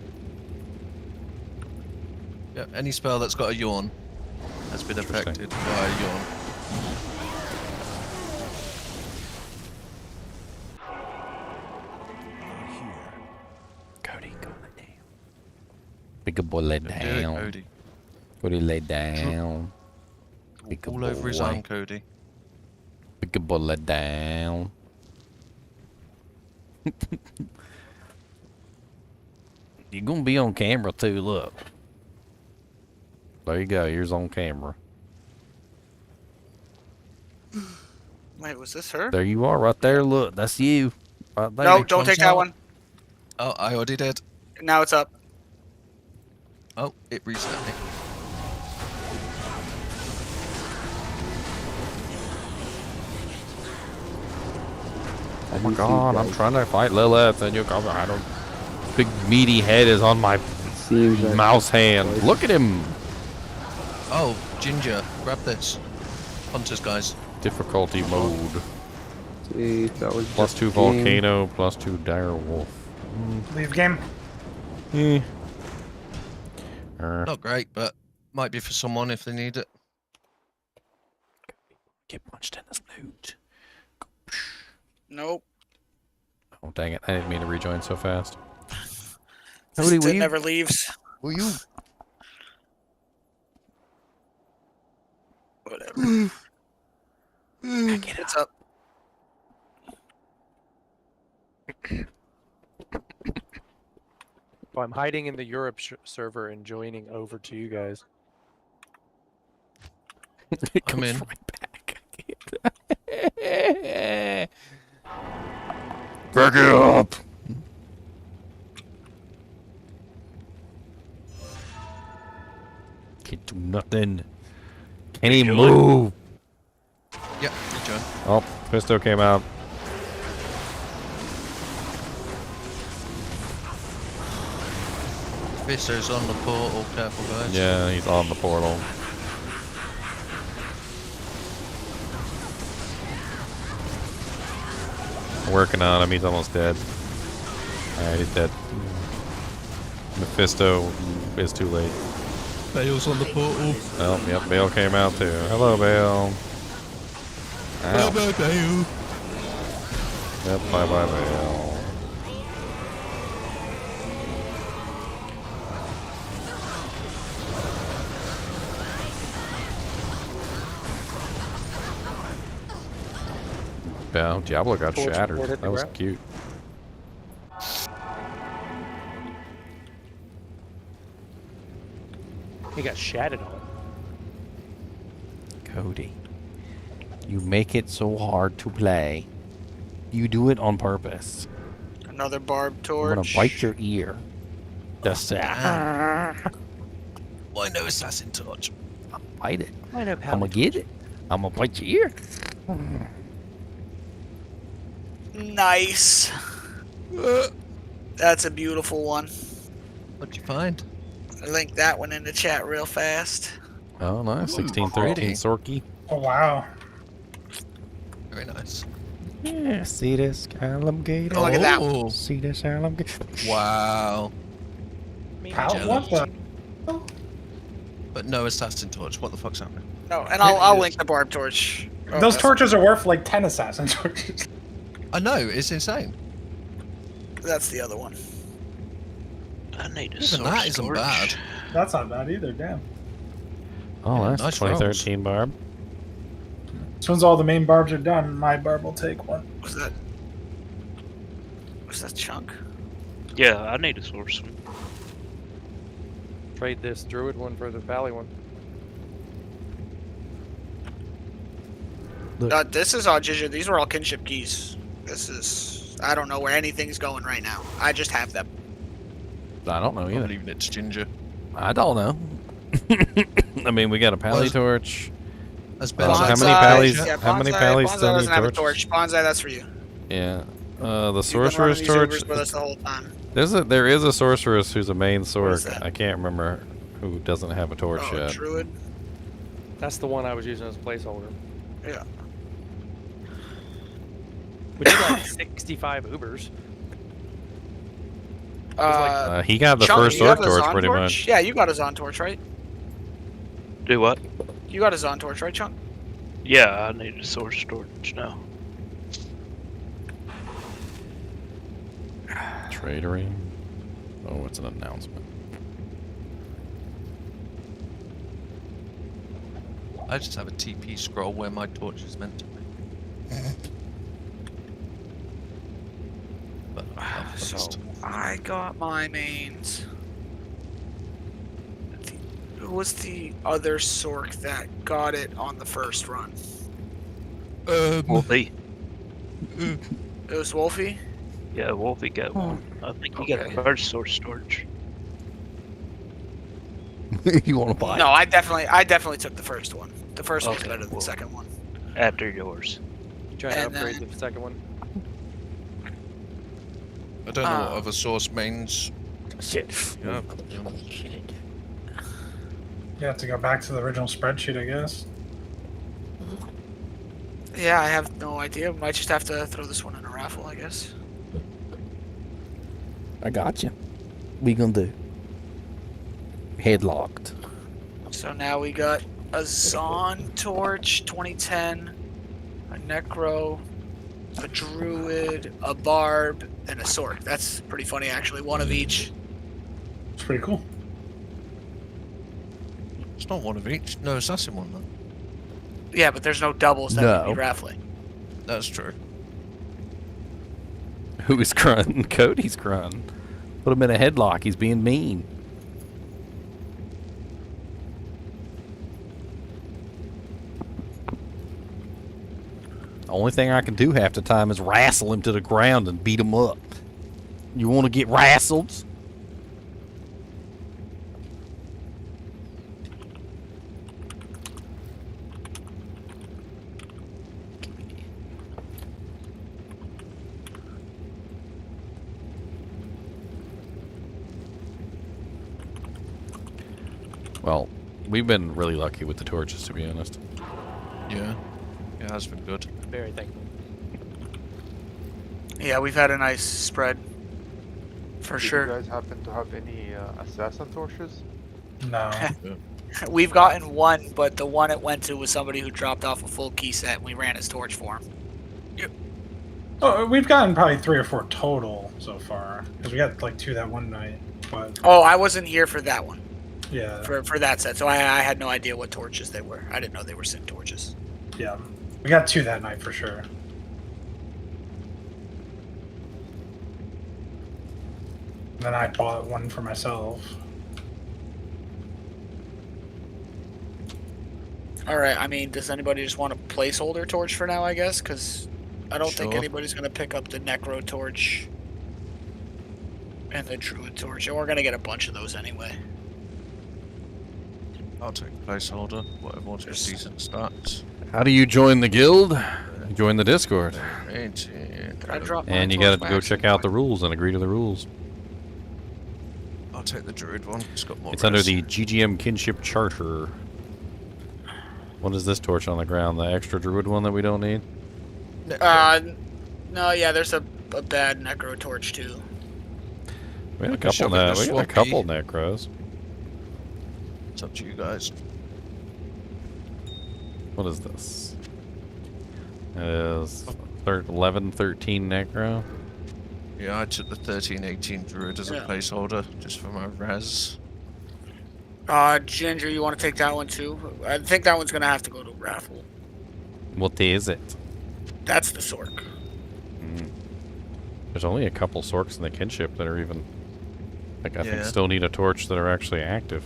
Yeah, any spell that's got a yawn has been affected by a yawn. Cody, go lay down. Big boy, lay down. Cody. Cody, lay down. Big All over his arm, Cody. Big boy, lay down. You're gonna be on camera too. Look. There you go. Here's on camera. Wait, was this her? There you are, right there. Look, that's you. Right there. No, don't take that one. Oh, I already did. Now it's up. Oh, it reset me. Oh my god, I'm trying to fight Lilith and you come. I don't. Big meaty head is on my mouse hand. Look at him. Oh, Ginger, grab this. Hunters, guys. Difficulty mode. See, that was +2 volcano, +2 dire wolf. Leave game. Eh. Not great, but might be for someone if they need it. Get punched in the snoot. Nope. Oh dang it! I didn't mean to rejoin so fast. This never leaves. Who you? Whatever. It's up. Well, I'm hiding in the Europe server and joining over to you guys. Come in. Back it up. Can't do nothing. Can't even move. Yep, good job. Oh, Pisto came out. Pisto's on the portal, careful guys. Yeah, he's on the portal. Working on him, he's almost dead. Alright, he's dead. Mephisto is too late. Bale's on the portal. Oh, yep, Bale came out too. Hello, Bale. Ow. Bye-bye, Bale. Yep, bye-bye, Bale. Yeah, Diablo got shattered. That was cute. He got shattered on. Cody, you make it so hard to play. You do it on purpose. Another barbed torch. I'm gonna bite your ear. Just Why no assassin torch? I'll bite it. Why no I'm gonna get it. I'm gonna bite your ear. Nice. That's a beautiful one. What'd you find? I linked that one in the chat real fast. Oh, nice. 1613 Sorky. Oh, wow. Very nice. Yeah, see this alligator? Oh, look at that one. See this alligator? Wow. How? What the? But no assassin torch. What the fuck's happening? No, and I'll link the barbed torch. Oh, Those torches are worth like 10 assassin torches. I know, it's insane. That's the other one. I need a Even that isn't bad. That's not bad either, damn. Oh, that's nice 2013 barb. As soon as all the main barbs are done, my barb will take one. Was that Was that Chunk? Yeah, I need a source one. Trade this druid one for the valley one. This is all Ginger. These were all kinship keys. This is... I don't know where anything's going right now. I just have them. I don't know I either. believe it's Ginger. I don't know. I mean, we got a pally torch. That's how many pallies? Yeah, how many Bonsai- pallies Bonsai still doesn't need have a torches? torch. Bonsai, that's for you. Yeah. The You've been sorcerer's running these torch. Ubers with us the whole time. There is a sorceress who's a main is sorc. that? I can't remember who doesn't have a torch Oh, yet. Druid. That's the one I was using as a placeholder. Yeah. We did like 65 Ubers. He got the Chunk, first you have sorc a torch Zon pretty torch? much. Yeah, you got a Zon torch, right? Do what? You got a Zon torch, right, Chunk? Yeah, I need a source storage now. Tradering. Oh, it's an announcement. I just have a TP scroll where my torch is meant to be. But So I got my mains. Who was the other sorc that got it on the first run? Wolfie. It was Wolfie? Yeah, Wolfie got one. I think he got the first source storage. You want to buy? No, I definitely took the first one. The first one's Okay, better than well, the second one. After yours. You trying to And upgrade then- the second one? I don't know what other source mains. Shit. Yeah. You have to go back to the original spreadsheet, I guess. Yeah, I have no idea. Might just have to throw this one in a raffle, I guess. I got you. We gonna do? Headlocked. So now we got a Zon torch, 2010, a Necro, a Druid, a Barb, and a Sorc. That's pretty funny, actually. One of each. It's pretty cool. It's not one of each. No, assassin one though. Yeah, but there's no doubles that would No. be raffling. That's true. Who's grunting? Cody's grunting. Put him in a headlock. He's being mean. Only thing I can do half the time is wrestle him to the ground and beat him up. You want to get wrestled? Well, we've been really lucky with the torches, to be honest. Yeah. It has been good. Very thankful. Yeah, we've had a nice spread. For Did sure. you guys happen to have any assassin torches? No. We've gotten one, but the one it went to was somebody who dropped off a full key set, and we ran his torch for him. Oh, we've gotten probably 3 or 4 total so far. Because we got like 2 that one night. But Oh, I wasn't here for that one. yeah. For that set, so I had no idea what torches they were. I didn't know they were sync torches. Yeah. We got 2 that night for sure. And then I bought one for myself. All right. I mean, does anybody just want a placeholder torch for now? I guess, because I don't think Sure. anybody's gonna pick up the Necro torch and the Druid torch, and we're gonna get a bunch of those anyway. I'll take placeholder. Whatever wants a decent stats. How do you join the guild? Join the Discord. I dropped my And you torch got to go by check out the rules and agree to the rules. I'll take the druid one. It's got more. It's under res. the GGM Kinship Charter. What is this torch on the ground? The extra druid one that we don't need? No, yeah, there's a bad Necro torch too. We got a We can couple shove it in the we got a swampy. couple necros. It's up to you guys. What is this? It is 11, 13 necro. Yeah, I took the 13-18 druid as a Yeah. placeholder just for my res. Ginger, you want to take that one too? I think that one's gonna have to go to raffle. What is it? That's the Sorc. There's only a couple Sorks in the kinship that are even... Like, I think Yeah. still need a torch that are actually active.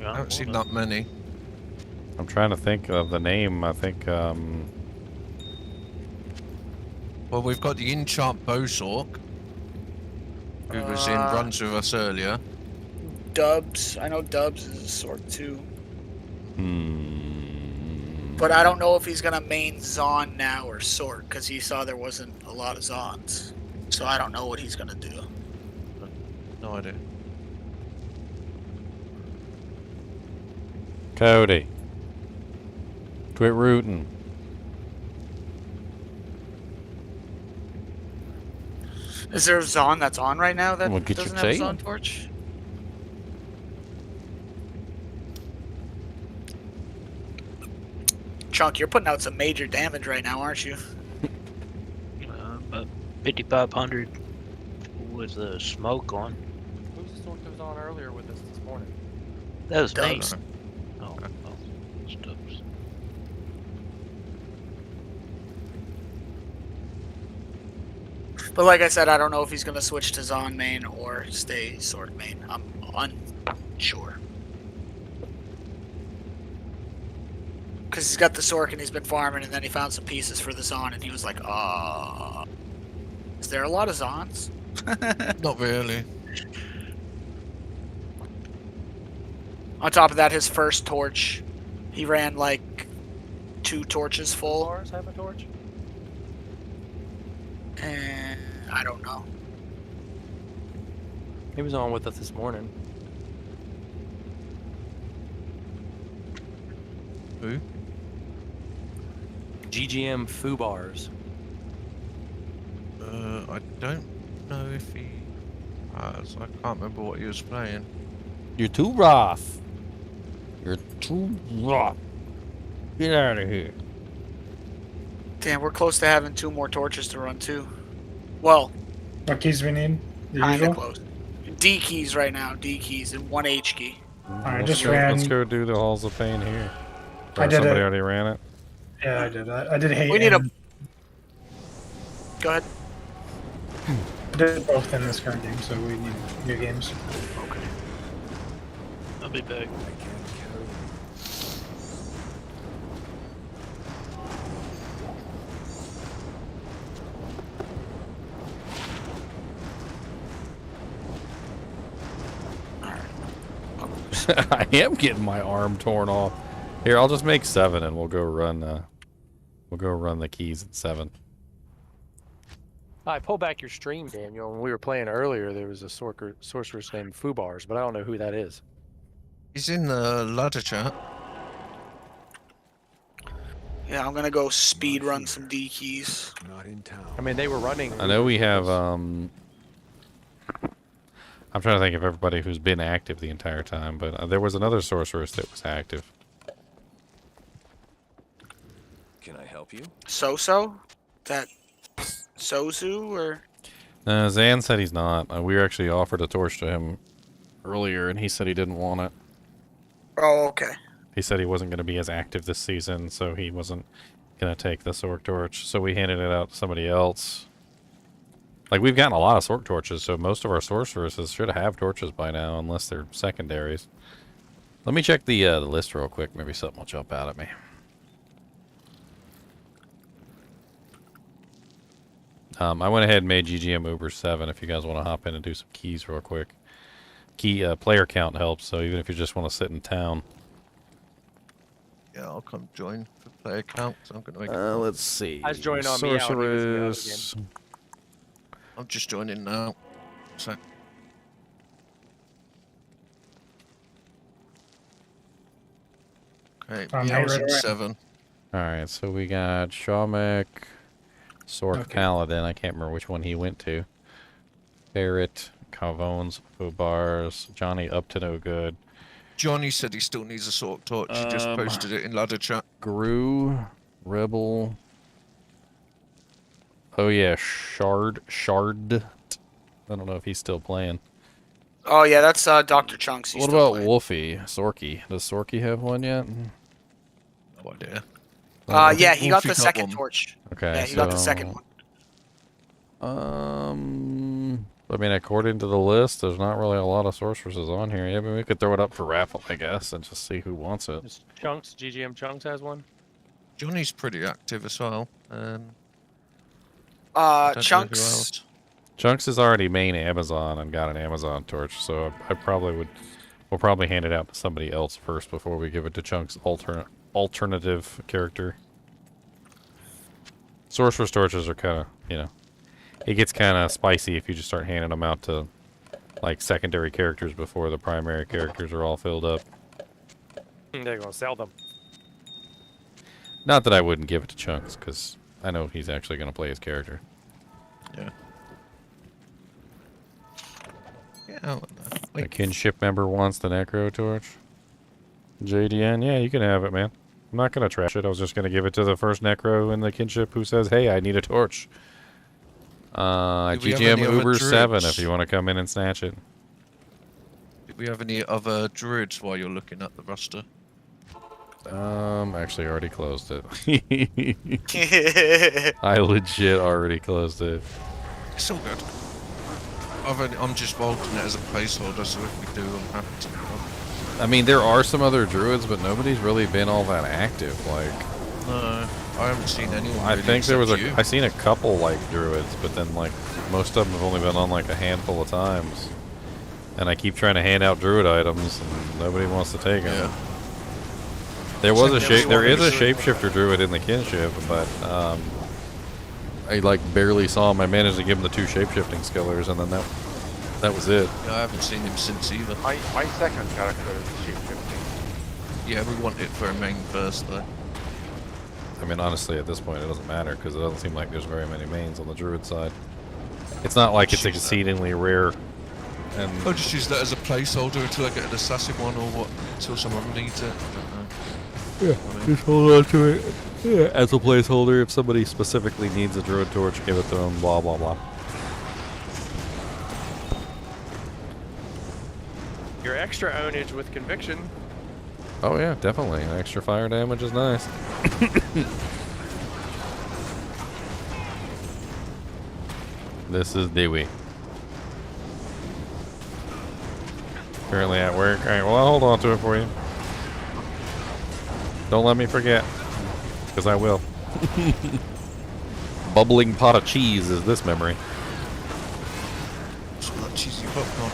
I haven't seen that many. I'm trying to think of the name. I think, Well, we've got the enchant bowsork, who was in runs with us earlier. Dubs. I know Dubs is a Sork too. Hmm. But I don't know if he's gonna main Zon now or Sork, because he saw there wasn't a lot of Zons. So I don't know what he's gonna do. No idea. Cody. Quit rooting. Is there a Zon that's on right now that Well, get your doesn't have a tail. Zon torch? Chunk, you're putting out some major damage right now, aren't you? About 5,500 with the smoke on. Who's the Sork that was on earlier with us this morning? That was me. Dubs. Oh, it's Dubs. But like I said, I don't know if he's gonna switch to Zon main or stay Sork main. I'm unsure. Because he's got the Sork and he's been farming, and then he found some pieces for the Zon, and he was like, is there a lot of Zons? Not really. On top of that, his first torch, he ran like 2 torches full. Ours have a torch? And I don't know. He was on with us this morning. Who? GGM Foobars. I don't know if he has. I can't remember what he was playing. You're too rough. You're too rough. Get out of here. Damn, we're close to having 2 more torches to run too. Well, What keys we need? The kinda usual? close. D keys right now, D keys and 1 H key. Alright, Let's just go, ran. let's go do the Halls of Pain here. I Or did somebody it. already ran it. Yeah, I did. I did hate. We need a. and Go ahead. I did both in this current game, so we need new games. Okay. I'll be back. I am getting my arm torn off. Here, I'll just make 7 and we'll go run the keys at 7. I pulled back your stream, Daniel. When we were playing earlier, there was a sorceress named Foobars, but I don't know who that is. He's in the ladder chat. Yeah, I'm gonna go speed run some D keys. Not in town. I mean, they were running. I know we have I'm trying to think of everybody who's been active the entire time, but there was another sorceress that was active. Can I help you? So? That Sozu or? Zan said he's not. We actually offered a torch to him earlier, and he said he didn't want it. Oh, okay. He said he wasn't going to be as active this season, so he wasn't going to take the Sork torch. So we handed it out to somebody else. Like, we've gotten a lot of Sork torches, so most of our sorceresses should have torches by now, unless they're secondaries. Let me check the list real quick. Maybe something will jump out at me. I went ahead and made GGM Uber 7 if you guys want to hop in and do some keys real quick. Player count helps, so even if you just want to sit in town. Yeah, I'll come join for player count. So I'm gonna make. Let's see. I was joining on me out, and he was me out Sorceress. again. I'm just joining now. So. Okay, I'm yeah, I was right in away. 7. Alright, so we got Shawmek, Sork Okay. Paladin. I can't remember which one he went to. Barrett, Calvones, Foobars, Johnny up to no good. Johnny said he still needs a Sork torch. He just posted it in ladder chat. Gru, Rebel. Oh yeah, Shard. I don't know if he's still playing. Oh yeah, that's Dr. Chunks. He's What still about playing. Wolfie? Sorky. Does Sorky have one yet? No idea. Yeah, he got Wolfie the got second one. torch. Okay, Yeah, he got the so- second one. I mean, according to the list, there's not really a lot of sorceresses on here. Yeah, I mean, we could throw it up for raffle, I guess, and just see who wants it. Just Chunks, GGM Chunks has one. Johnny's pretty active as well. I don't know who Chunks. else. Chunks is already main Amazon and got an Amazon torch, so I probably would. We'll probably hand it out to somebody else first before we give it to Chunks' alternative character. Sorcerer's torches are kind of, you know, it gets kind of spicy if you just start handing them out to like secondary characters before the primary characters are all filled up. They're gonna sell them. Not that I wouldn't give it to Chunks, because I know he's actually going to play his character. Yeah. Yeah. A kinship member wants the Necro torch. JDN, yeah, you can have it, man. I'm not going to trash it. I was just going to give it to the first Necro in the kinship who says, hey, I need a torch. GGM Uber 7 if you want to come in and snatch it. Do we have any other druids while you're looking at the roster? Actually already closed it. I legit already closed it. It's all good. I'm just vaulting it as a placeholder, so if we do, I'm happy to go. I mean, there are some other druids, but nobody's really been all that active. Like, no, I haven't seen anyone. I really think there was except you. I seen a couple like druids, but then like most of them have only been on like a handful of times. And I keep trying to hand out druid items, and nobody wants to take them. Yeah. There is a shapeshifter druid in the kinship, but I like barely saw him. I managed to give him the 2 shapeshifting skillers, and then that was it. No, I haven't seen him since either. My second character is shapeshifting. Yeah, we want it for a main first, though. I mean, honestly, at this point, it doesn't matter, because it doesn't seem like there's very many mains on the druid side. It's not like it's exceedingly rare. And I'll just use that as a placeholder until I get an assassin one, or what, until someone needs it. I don't know. Yeah, just hold on to it. Yeah, as a placeholder, if somebody specifically needs a druid torch, give it to them, blah, blah, blah. Your extra ownage with conviction. Oh yeah, definitely. Extra fire damage is nice. This is Dewey. Currently at work. Alright, well, I'll hold on to it for you. Don't let me forget, because I will. Bubbling pot of cheese is this memory. It's not cheesy popcorn.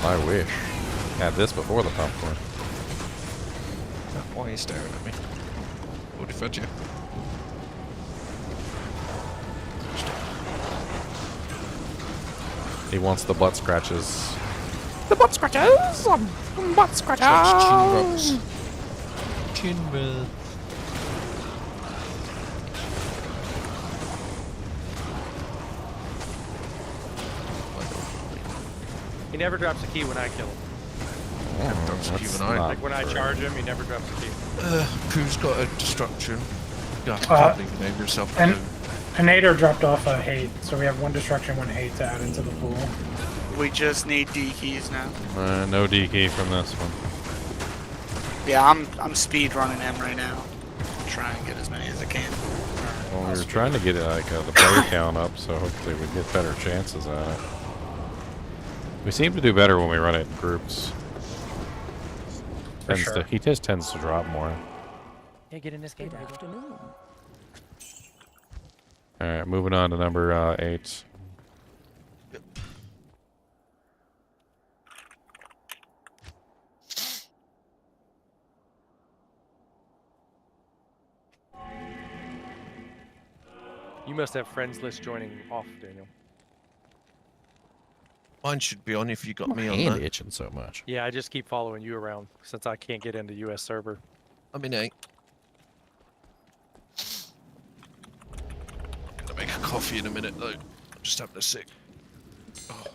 I wish. Had this before the popcorn. Why are you staring at me? Already fed you. He wants the butt scratches. The butt scratches! Butt scratches! Chin rubs. He never drops a key when I kill him. Like when I charge him, he never drops a key. Pooh's got a destruction. God, I can't believe you named yourself. And Nader dropped off a hate, so we have 1 destruction, 1 hate to add into the pool. We just need D keys now. No D key from this one. Yeah, I'm speed running him right now. Trying to get as many as I can. Well, we were trying to get the player count up, so hopefully we get better chances at it. We seem to do better when we run it in groups. He just tends to drop more. Can't get in this game. Alright, moving on to number 8. You must have friends list joining off, Daniel. Mine should be on if you got me on hand that. itching so much. Yeah, I just keep following you around since I can't get into US server. I'm in 8. Gonna make a coffee in a minute though. I'm just having a sip. Oh.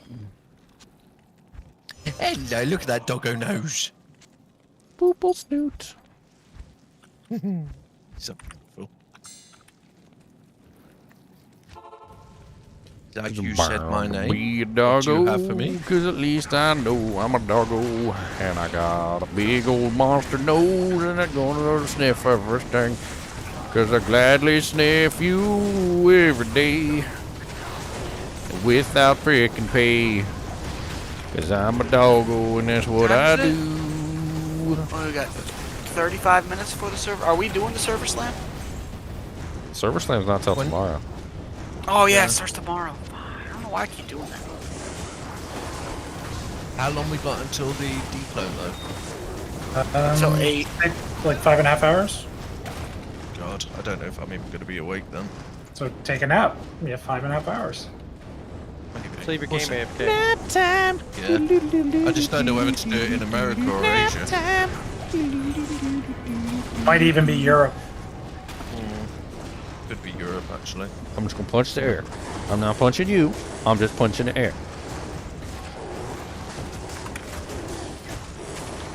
Hello, look at that doggo nose. Poople snoot. So beautiful. Like you said my name. Be a What do you doggo, have for me? cause at least I know I'm a doggo, and I got a big old monster nose, and I'm gonna sniff everything. 'Cause I gladly sniff you every day without frickin' pay. 'Cause I'm a doggo and that's what I do. What, we got 35 minutes for the server. Are we doing the server slam? Server Slam's not till tomorrow. Oh yeah, it starts tomorrow. I don't know why I keep doing that. How long we got until the declone though? Until 8. Like 5.5 hours. God, I don't know if I'm even going to be awake then. So take a nap. We have 5.5 hours. Save your game AFK. Nap time. Yeah. I just don't know whether to do it in America or Asia. Might even be Europe. Could be Europe actually. I'm just gonna punch the air. I'm not punching you. I'm just punching the air.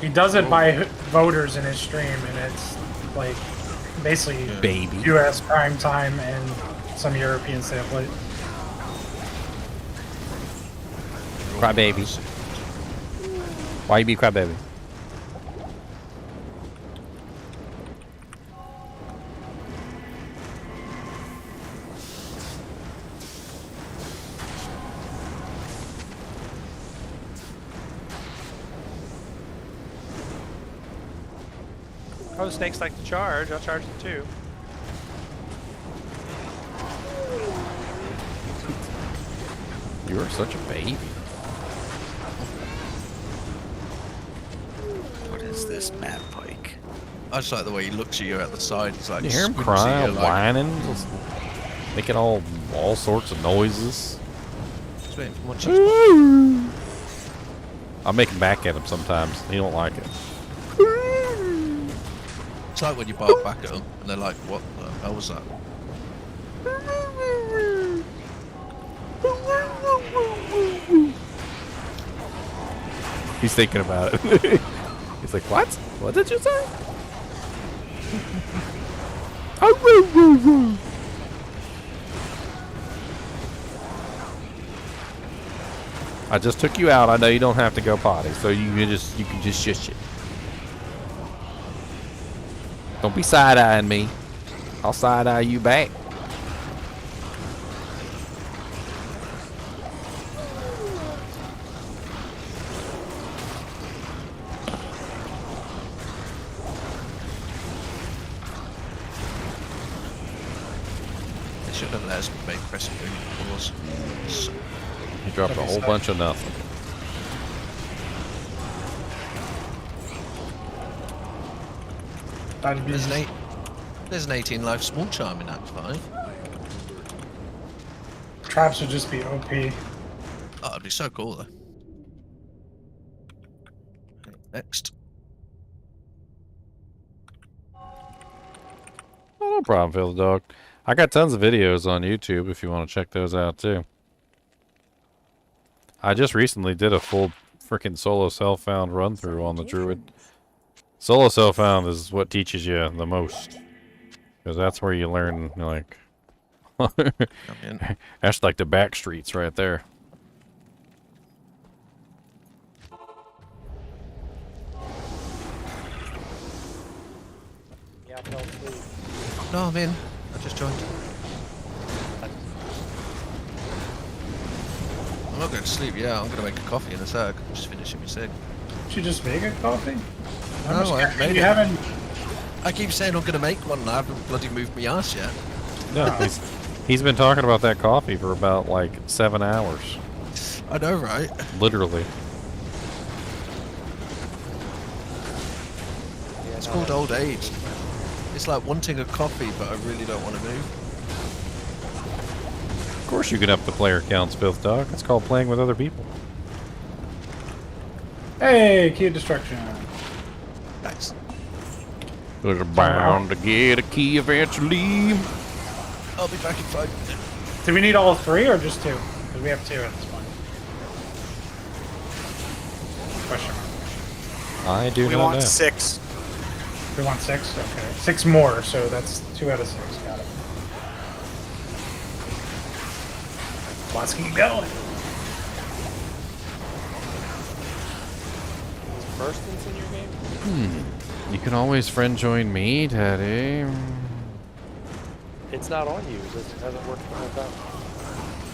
He does it by voters in his stream, and it's like basically Baby. U.S. prime time and some European satellite. Crybaby. Why you be crybaby? Oh, the snakes like to charge. I'll charge them too. You are such a baby. What is this map pike? I just like the way he looks at you at the side. He's like, You hear him squints at crying, you like- whining, just making all sorts of noises. Just waiting for one cheese. I make him back at him sometimes. He don't like it. It's like when you bark back at them and they're like, what the hell was that? He's thinking about it. He's like, what? What did you say? I just took you out. I know you don't have to go potty, so you can just shush it. Don't be side-eyeing me. I'll side-eye you back. They should have let us make pressing pause. He dropped a whole bunch of nothing. There's an 18 life small charm in Act 5. Traps would just be OP. Oh, it'd be so cool though. Next. No problem, Phil the dog. I got tons of videos on YouTube if you want to check those out too. I just recently did a full freaking solo self-found run through on the Druid. Solo self-found is what teaches you the most, because that's where you learn, like, that's like the back streets right there. Yeah, I fell asleep. No, I'm in. I just joined. I'm not going to sleep, yeah. I'm going to make a coffee in a sec. I'm just finishing my cig. Did you just make a coffee? No, I made You it. haven't. I keep saying I'm going to make one and I haven't bloody moved my ass yet. No, he's been talking about that coffee for about like 7 hours. I know, right? Literally. It's called old age. It's like wanting a coffee, but I really don't want to move. Of course you can up the player counts, Filth Dog. It's called playing with other people. Hey, key of destruction. Nice. We're bound to get a key eventually. I'll be back in 5 minutes. Do we need all 3 or just 2? Because we have 2 at this point. Question mark. I do We not want know. 6. We want 6? Okay. 6 more, so that's 2 out of 6. Got it. Let's keep going. First in your game? You can always friend join me, Teddy. It's not on you. It hasn't worked the whole time.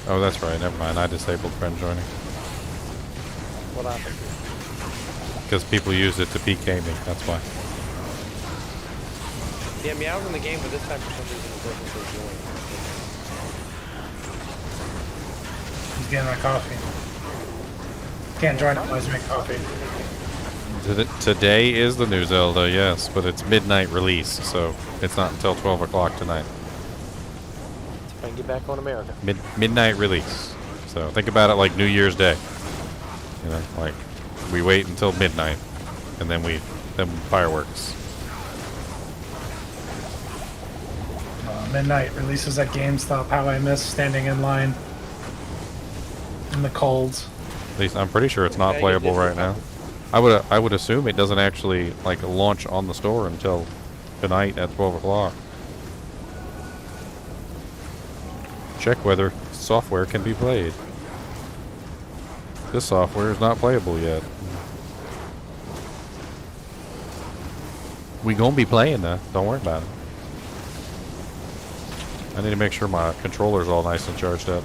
Oh, that's right. Never mind. I disabled friend joining. What happened? Because people used it to PK me. That's why. Yeah, Meow's in the game, but this time for some reason it doesn't say join. He's getting my coffee. Can't join unless you make coffee. Today is the new Zelda, yes, but it's midnight release, so it's not until 12 o'clock tonight. If I can get back on America. Midnight release. So think about it like New Year's Day. You know, like we wait until midnight, and then fireworks. Midnight releases at GameStop. How I miss standing in line in the cold. At least I'm pretty sure it's not playable right now. I would assume it doesn't actually like launch on the store until tonight at 12 o'clock. Check whether software can be played. This software is not playable yet. We gonna be playing though. Don't worry about it. I need to make sure my controller's all nice and charged up.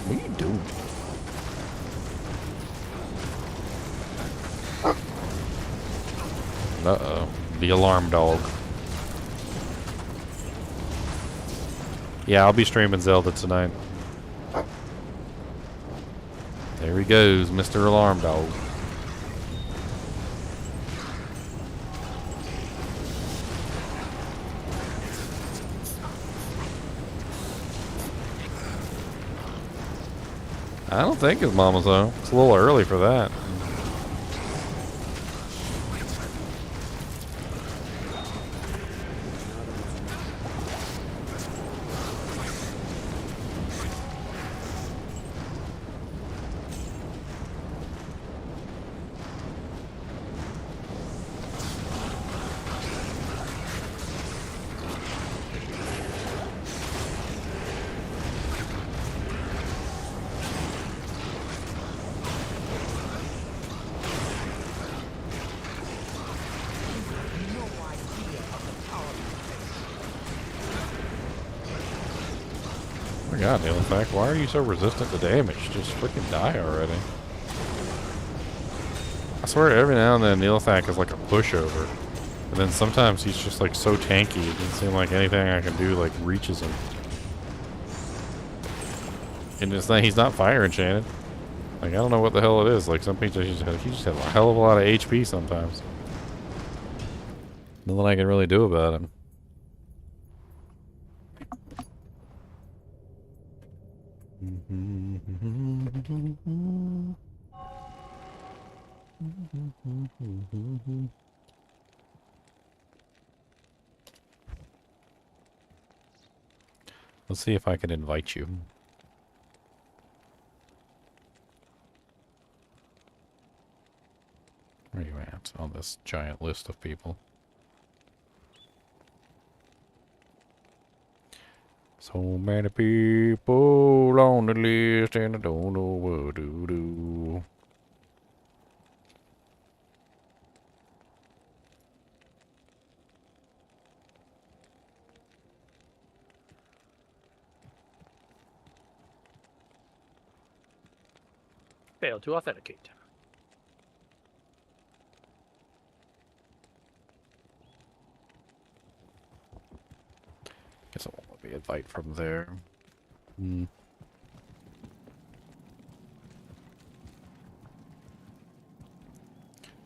What are you doing? Uh-oh. The alarm dog. Yeah, I'll be streaming Zelda tonight. There he goes, Mr. Alarm Dog. I don't think his mama's home. It's a little early for that. God, Neilfac, why are you so resistant to damage? Just freaking die already. I swear every now and then Neilfac is like a pushover. And then sometimes he's just like so tanky, it doesn't seem like anything I can do like reaches him. And it's not, he's not fire enchanted. Like, I don't know what the hell it is. Like, some people he just has a hell of a lot of HP sometimes. Nothing I can really do about him. Let's see if I can invite you. Where are you at on this giant list of people? So many people on the list and I don't know what to do. Failed to authenticate. Guess I won't let me invite from there.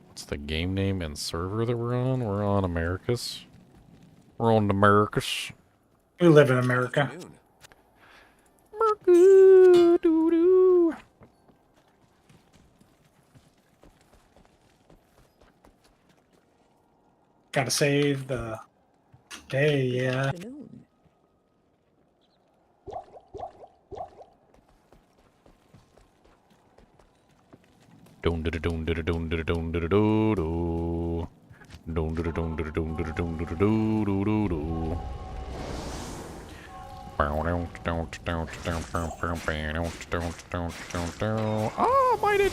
What's the game name and server that we're on? We're on Americas. We're on the Americas. We live in America. Gotta save the day, yeah. Doon da doon da doon da doon da doo doo. Doon da doon da doon da doon da doo doo doo. Oh, mighted!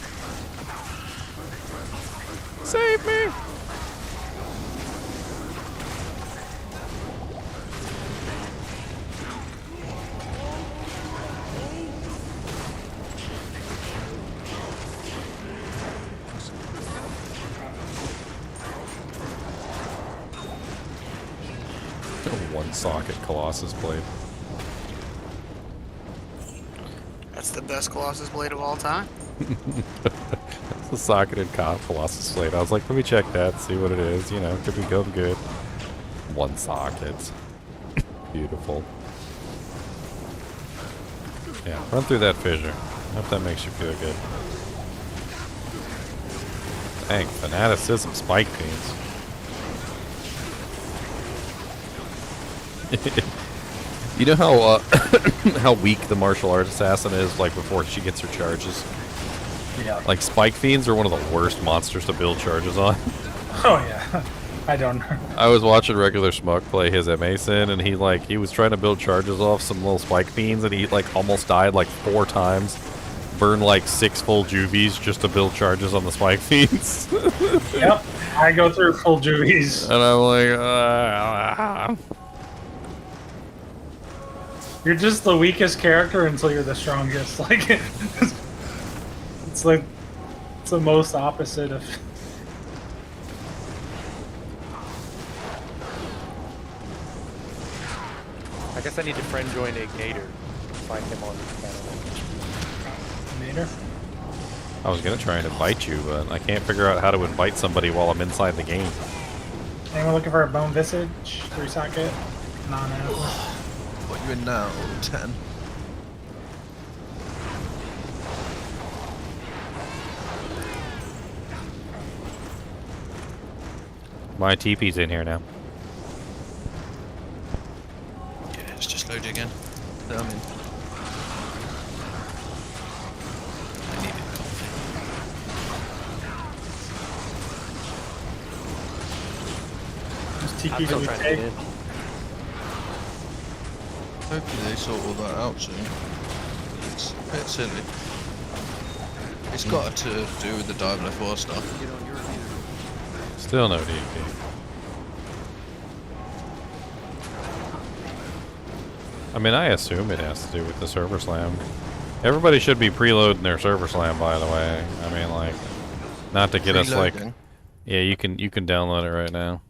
Save me! One socket Colossus blade. That's the best Colossus blade of all time. It's a socketed Colossus blade. I was like, let me check that, see what it is. You know, could be good. One socket. Beautiful. Yeah, run through that fissure. Hope that makes you feel good. Dang, fanaticism, spike fiends. You know how how weak the martial arts assassin is, like before she gets her charges? Yeah. Like spike fiends are one of the worst monsters to build charges on. Oh yeah. I don't know. I was watching regular Schmuck play his at Mason, and he was trying to build charges off some little spike fiends, and he like almost died like 4 times. Burned like 6 full juvies just to build charges on the spike fiends. Yep. I go through full juvies. And I'm like, You're just the weakest character until you're the strongest. Like, it's like, it's the most opposite of. I guess I need to friend join Ignator. Find him on Ignator? I was gonna try and invite you, but I can't figure out how to invite somebody while I'm inside the game. Anyone looking for a bone visage? 3 socket? Non-amp. What you in now? 10. My TP's in here now. Yeah, it's just loading again. I'm in. I needed coffee. Just TP that we take. Hopefully they sort all that out soon. It's a bit silly. It's got to do with the Diablo 4 stuff. Still no DP. I mean, I assume it has to do with the server slam. Everybody should be preloading their server slam, by the way. I mean, like, not to get us like, yeah, you can download it right now.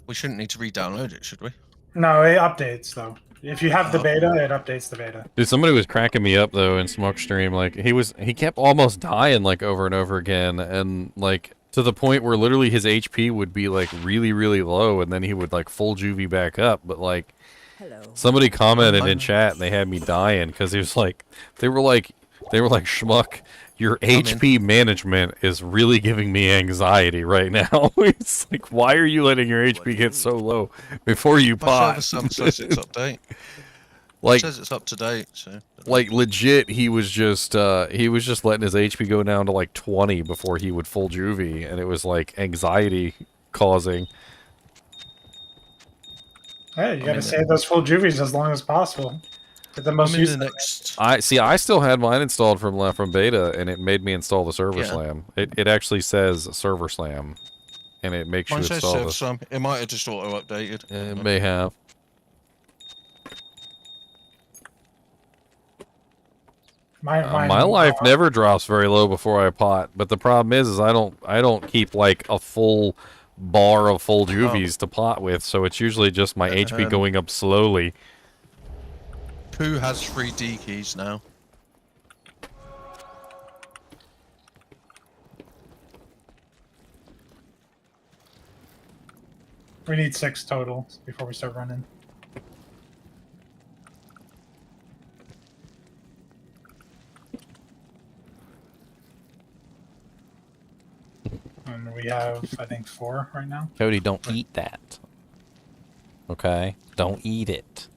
We shouldn't need to re-download it, should we? No, it updates though. If you have the beta, it updates the beta. Dude, somebody was cracking me up though in Smoke Stream. Like he kept almost dying like over and over again, and like to the point where literally his HP would be like really low, and then he would like full juvie back up. But like, somebody commented in chat, and they had me dying because he was like, they were like, Schmuck, your HP management is really giving me anxiety right now. It's like, why are you letting your HP get so low before you pop? My server says it's update. Like, it says it's up to date, so. Like legit, he was just letting his HP go down to like 20 before he would full juvie, and it was like anxiety causing. Hey, you gotta save those full juvies as long as possible. Get the most use. I still had mine installed from beta, and it made me install the server slam. It actually says server slam, and it makes you Mine says install server this. slam. It might have just auto updated. It may have. My life never drops very low before I pot, but the problem is I don't keep like a full bar of full juvies to pot with, so it's usually just my HP going up slowly. Pooh has 3 D keys now. We need 6 total before we start running. And we have, I think, 4 right now. Cody, don't eat that. Okay? Don't eat it.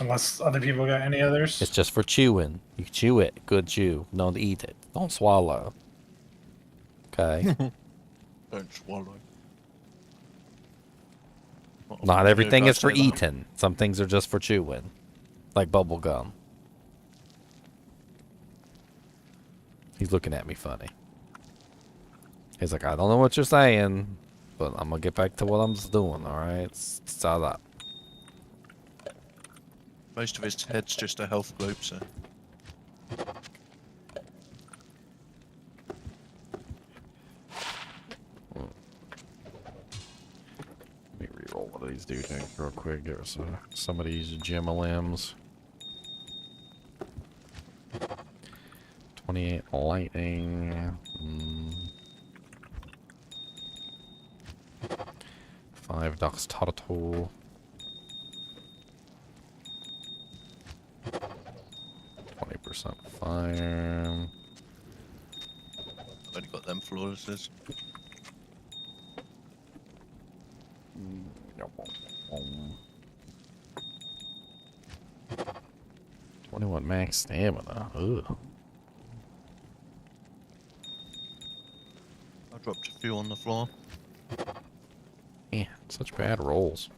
Unless other people got any others. It's just for chewing. You chew it. Good chew. Don't eat it. Don't swallow. Okay? Don't swallow. Not everything is for eating. Some things are just for chewing. Like bubble gum. He's looking at me funny. He's like, I don't know what you're saying, but I'm gonna get back to what I'm just doing, alright? Stop up. Most of his head's just a health globe, so. Let me reroll one of these dudes real quick. Give us some of these gem-a-limbs. 28 lightning. 5 ducks turtle. 20% fire. I've only got them flawlesses. 21 max stamina. Ugh. I dropped a few on the floor. Man, such bad rolls.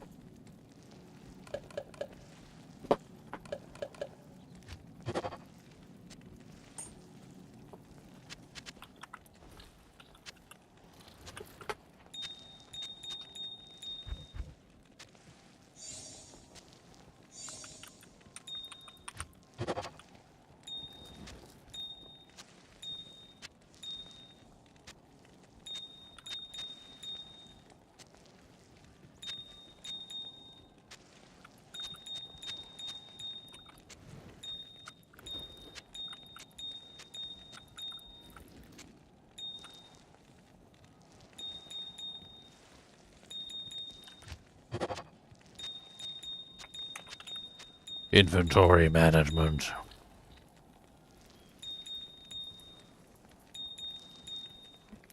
Inventory management.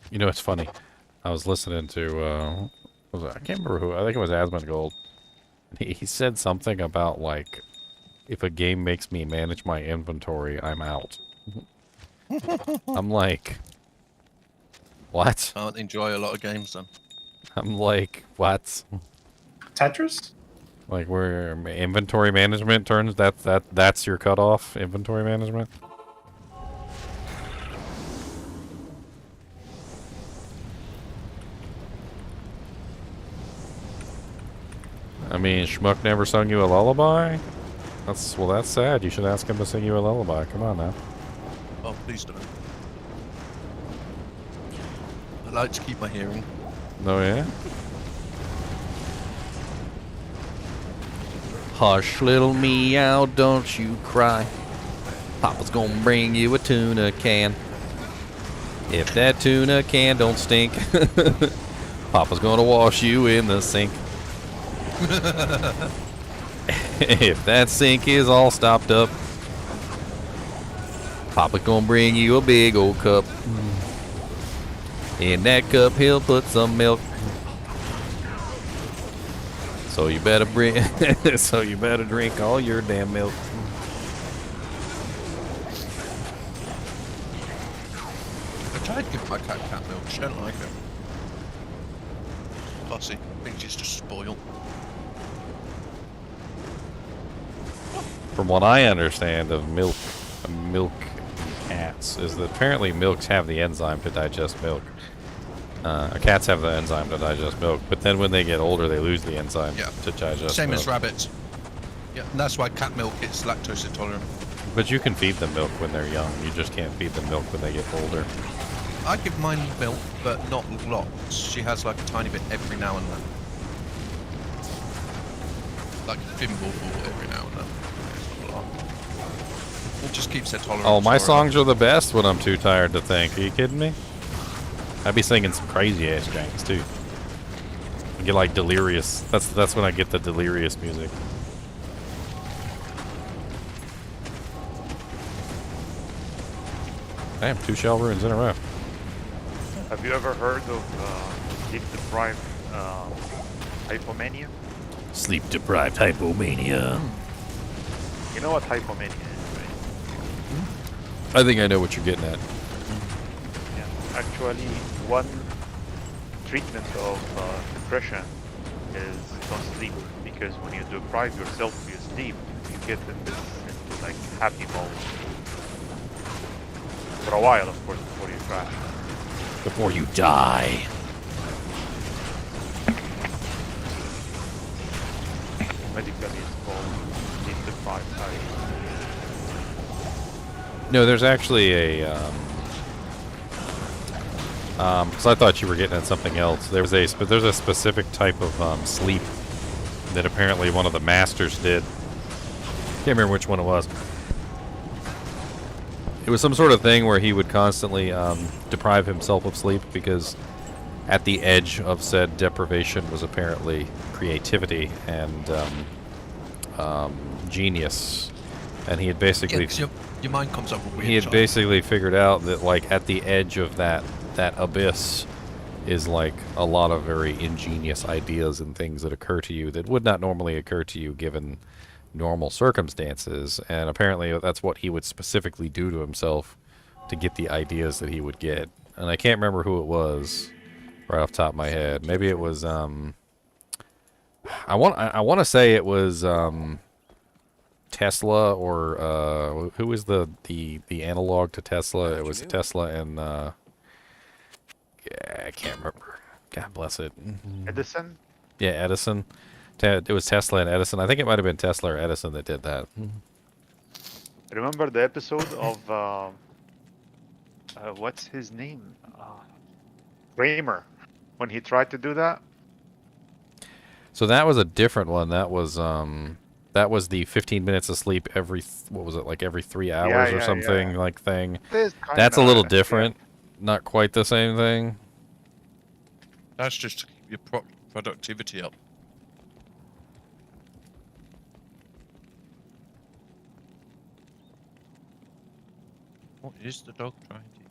You know, it's funny. I was listening to, I can't remember who, I think it was Asmongold. He said something about, like, if a game makes me manage my inventory, I'm out. I'm like, what? I don't enjoy a lot of games then. I'm like, what? Tetris? Like where inventory management turns, that's your cutoff, inventory management? I mean, Schmuck never sung you a lullaby? That's sad. You should ask him to sing you a lullaby. Come on now. Oh, please don't. I like to keep my hearing. Oh yeah? Hush, little meow, don't you cry. Papa's gonna bring you a tuna can. If that tuna can don't stink, Papa's gonna wash you in the sink. If that sink is all stopped up, Papa's gonna bring you a big old cup. In that cup, he'll put some milk. So you better drink all your damn milk. I tried to give my cat milk. She don't like it. Fussy. I think she's just spoiled. From what I understand of milk cats is that apparently milks have the enzyme to digest milk. Cats have the enzyme to digest milk, but then when they get older, they lose the enzyme to digest Same milk. as rabbits. Yeah, and that's why cat milk is lactose intolerant. But you can feed them milk when they're young. You just can't feed them milk when they get older. I give mine milk, but not lots. She has like a tiny bit every now and then. Like a thimbleful every now and then. It's not a lot. It just keeps her tolerance. Oh, my songs are the best when I'm too tired to think. Are you kidding me? I'd be singing some crazy ass janks too. I get like delirious. That's when I get the delirious music. Damn, 2 shell runes in a row. Have you ever heard of sleep-deprived hypomania? Sleep-deprived hypomania. You know what hypomania is, right? I think I know what you're getting at. Yeah. Actually, one treatment of depression is don't sleep, because when you deprive yourself of your sleep, you get into like happy mode for a while, of course, before you crash. Before you die. Medically, it's called sleep deprived. No, there's actually a because I thought you were getting at something else. There's a specific type of sleep that apparently one of the masters did. Can't remember which one it was. It was some sort of thing where he would constantly deprive himself of sleep, because at the edge of said deprivation was apparently creativity and genius, and he had basically your mind comes up with weird he had stuff. basically figured out that like at the edge of that abyss is like a lot of very ingenious ideas and things that occur to you that would not normally occur to you given normal circumstances, and apparently that's what he would specifically do to himself to get the ideas that he would get. And I can't remember who it was right off the top of my head. Maybe it was I want to say it was Tesla, or who was the analog to Tesla? It was Tesla and yeah, I can't remember. God bless it. Edison? Yeah, Edison. It was Tesla and Edison. I think it might have been Tesla or Edison that did that. Remember the episode of what's his name? Kramer, when he tried to do that? So that was a different one. That was the 15 minutes of sleep every what was it, like every 3 hours or something like thing. That's a little different. Not quite the same thing. That's just to keep your productivity up. What is the dog trying to eat?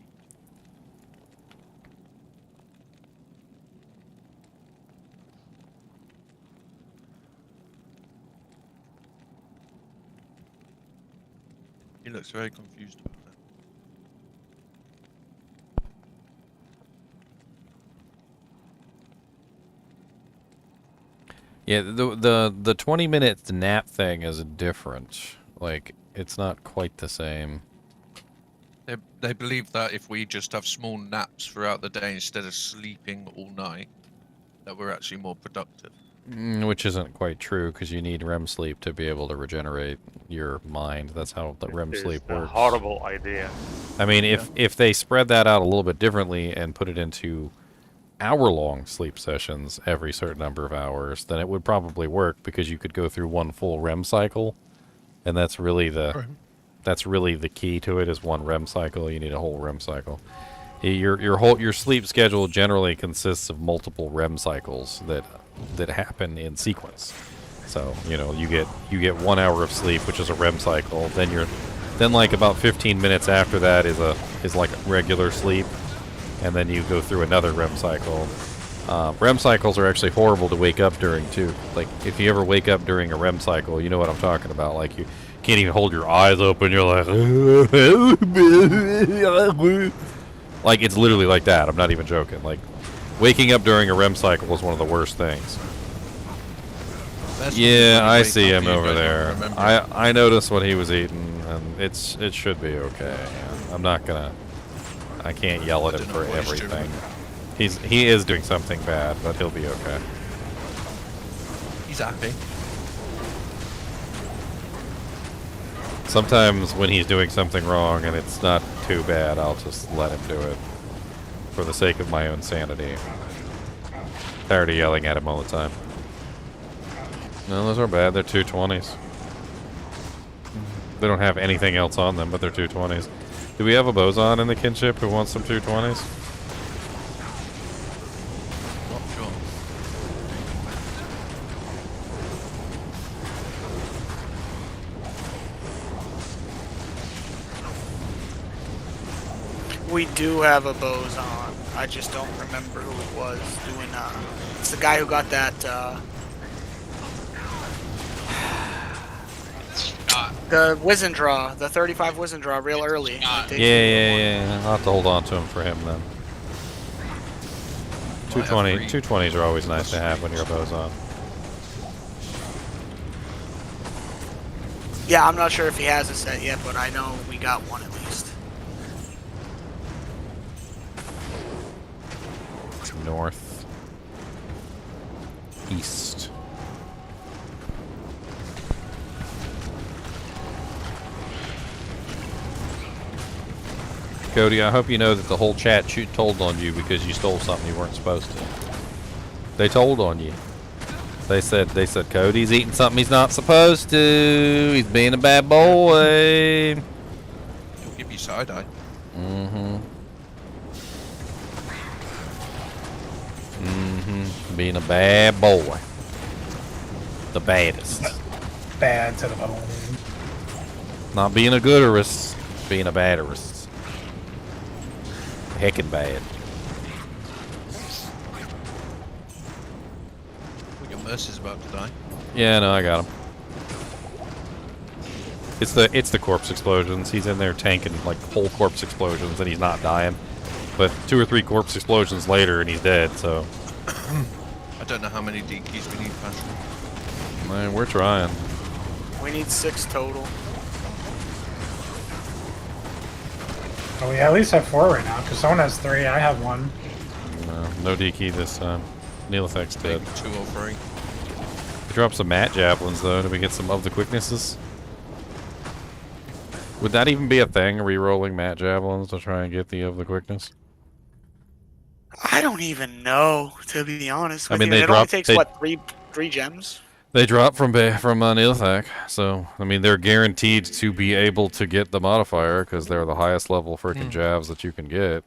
He looks very confused about that. Yeah, the 20-minute nap thing is different. Like, it's not quite the same. They believe that if we just have small naps throughout the day instead of sleeping all night, that we're actually more productive. Which isn't quite true, because you need REM sleep to be able to regenerate your mind. That's how the REM sleep works. Horrible idea. I mean, if they spread that out a little bit differently and put it into hour-long sleep sessions every certain number of hours, then it would probably work, because you could go through one full REM cycle, and that's really the key to it, is one REM cycle. You need a whole REM cycle. Your sleep schedule generally consists of multiple REM cycles that happen in sequence. So, you know, you get 1 hour of sleep, which is a REM cycle. Then like about 15 minutes after that is like regular sleep, and then you go through another REM cycle. REM cycles are actually horrible to wake up during too. Like, if you ever wake up during a REM cycle, you know what I'm talking about. Like, you can't even hold your eyes open. You're like, like, it's literally like that. I'm not even joking. Like, waking up during a REM cycle is one of the worst things. Yeah, I see him over there. I noticed what he was eating, and it should be okay. I'm not gonna. I can't yell at him for everything. He is doing something bad, but he'll be okay. He's happy. Sometimes when he's doing something wrong and it's not too bad, I'll just let him do it for the sake of my own sanity. Tired of yelling at him all the time. No, those are bad. They're 220s. They don't have anything else on them, but they're 220s. Do we have a boson in the kinship who wants some 220s? Not sure. We do have a boson. I just don't remember who it was doing. It's the guy who got that. The Wizen draw, the 35 Wizen draw, real early. Yeah. I'll have to hold on to him for him then. 220s are always nice to have when you're a boson. Yeah, I'm not sure if he has a set yet, but I know we got one at least. North. East. Cody, I hope you know that the whole chat told on you because you stole something you weren't supposed to. They told on you. They said, Cody's eating something he's not supposed to. He's being a bad boy. He'll give you side eye. Being a bad boy. The baddest. Bad to the bone. Not being a gooderist, being a badderist. Heckin' bad. Your Mercy's about to die. Yeah, no, I got him. It's the corpse explosions. He's in there tanking like whole corpse explosions and he's not dying. But 2 or 3 corpse explosions later and he's dead, so. I don't know how many D keys we need, Passion. Man, we're trying. We need 6 total. Oh, we at least have 4 right now, because someone has 3. I have 1. No D key this time. Neelithek's dead. 2 or 3. Drop some mat javelins though. Do we get some of the quicknesses? Would that even be a thing? Re-rolling mat javelins to try and get the of the quickness? I don't even know, to be honest. I mean, it only takes what, three gems? They drop from Neelithek, so I mean they're guaranteed to be able to get the modifier because they're the highest level freaking javs that you can get.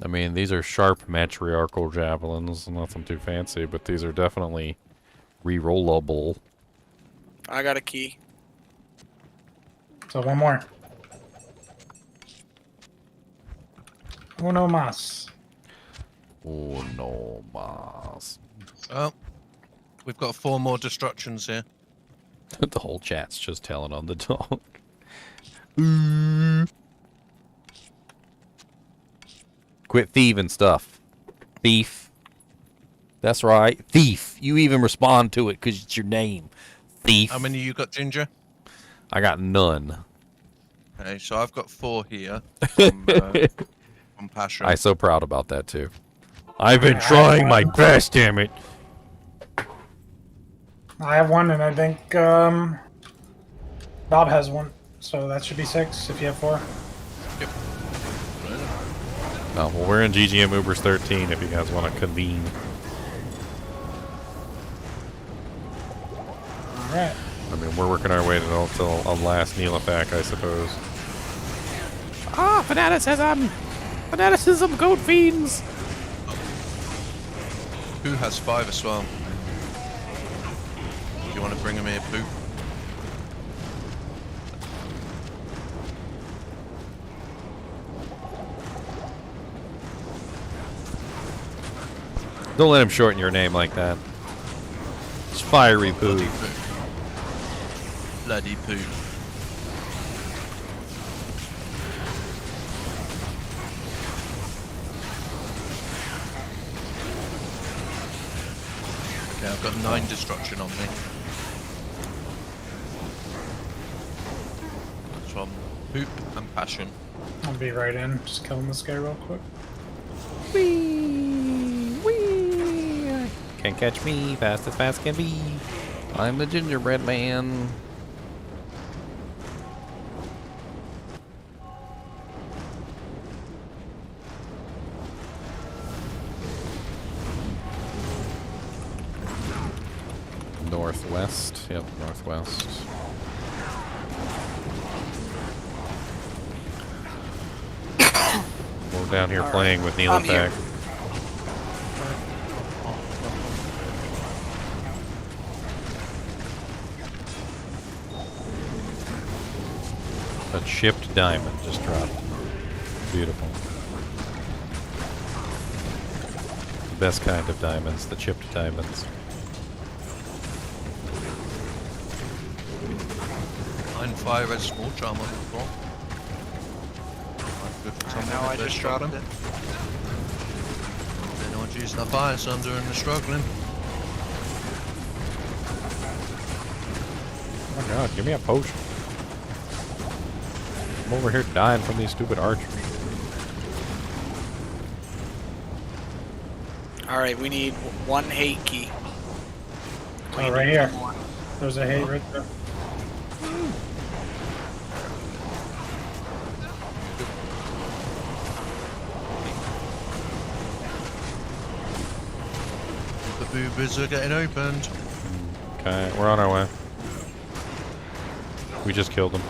I mean, these are sharp matriarchal javelins, nothing too fancy, but these are definitely re-rollable. I got a key. So 1 more. Uno más. Uno más. Oh, we've got 4 more destructions here. The whole chat's just telling on the dog. Quit thieving stuff. Thief. That's right. Thief. You even respond to it because it's your name. Thief. How many you got, Ginger? I got none. Okay, so I've got 4 here. From Passion. I'm so proud about that too. I've been trying my best, damn it. I have 1, and I think Bob has 1, so that should be 6 if you have 4. Yep. Oh, well, we're in GGM Ubers 13 if you guys want to convene. Alright. I mean, we're working our way to a last Neelithek, I suppose. Ah, fanaticism, goat fiends! Who has 5 as well? Do you want to bring him here, Pooh? Don't let him shorten your name like that. It's Fiery Poo. Bloody Poo. Okay, I've got 9 destruction on me. That's from Poop and Passion. I'll be right in. Just killing this guy real quick. Wee, wee. Can't catch me, fast as fast can be. I'm the gingerbread man. Northwest. Yep, northwest. We're down here playing with Neelithek. A chipped diamond just dropped. Beautiful. The best kind of diamonds, the chipped diamonds. 9-5 red small charm on the floor. Good for someone Now I if they're just dropped struggling. it. They know what using the fire, so I'm doing the struggling. Oh god, give me a potion. I'm over here dying from these stupid archers. Alright, we need one hate key. Oh, right here. There's a hate right there. The boobers are getting opened. Okay, we're on our way. We just killed him.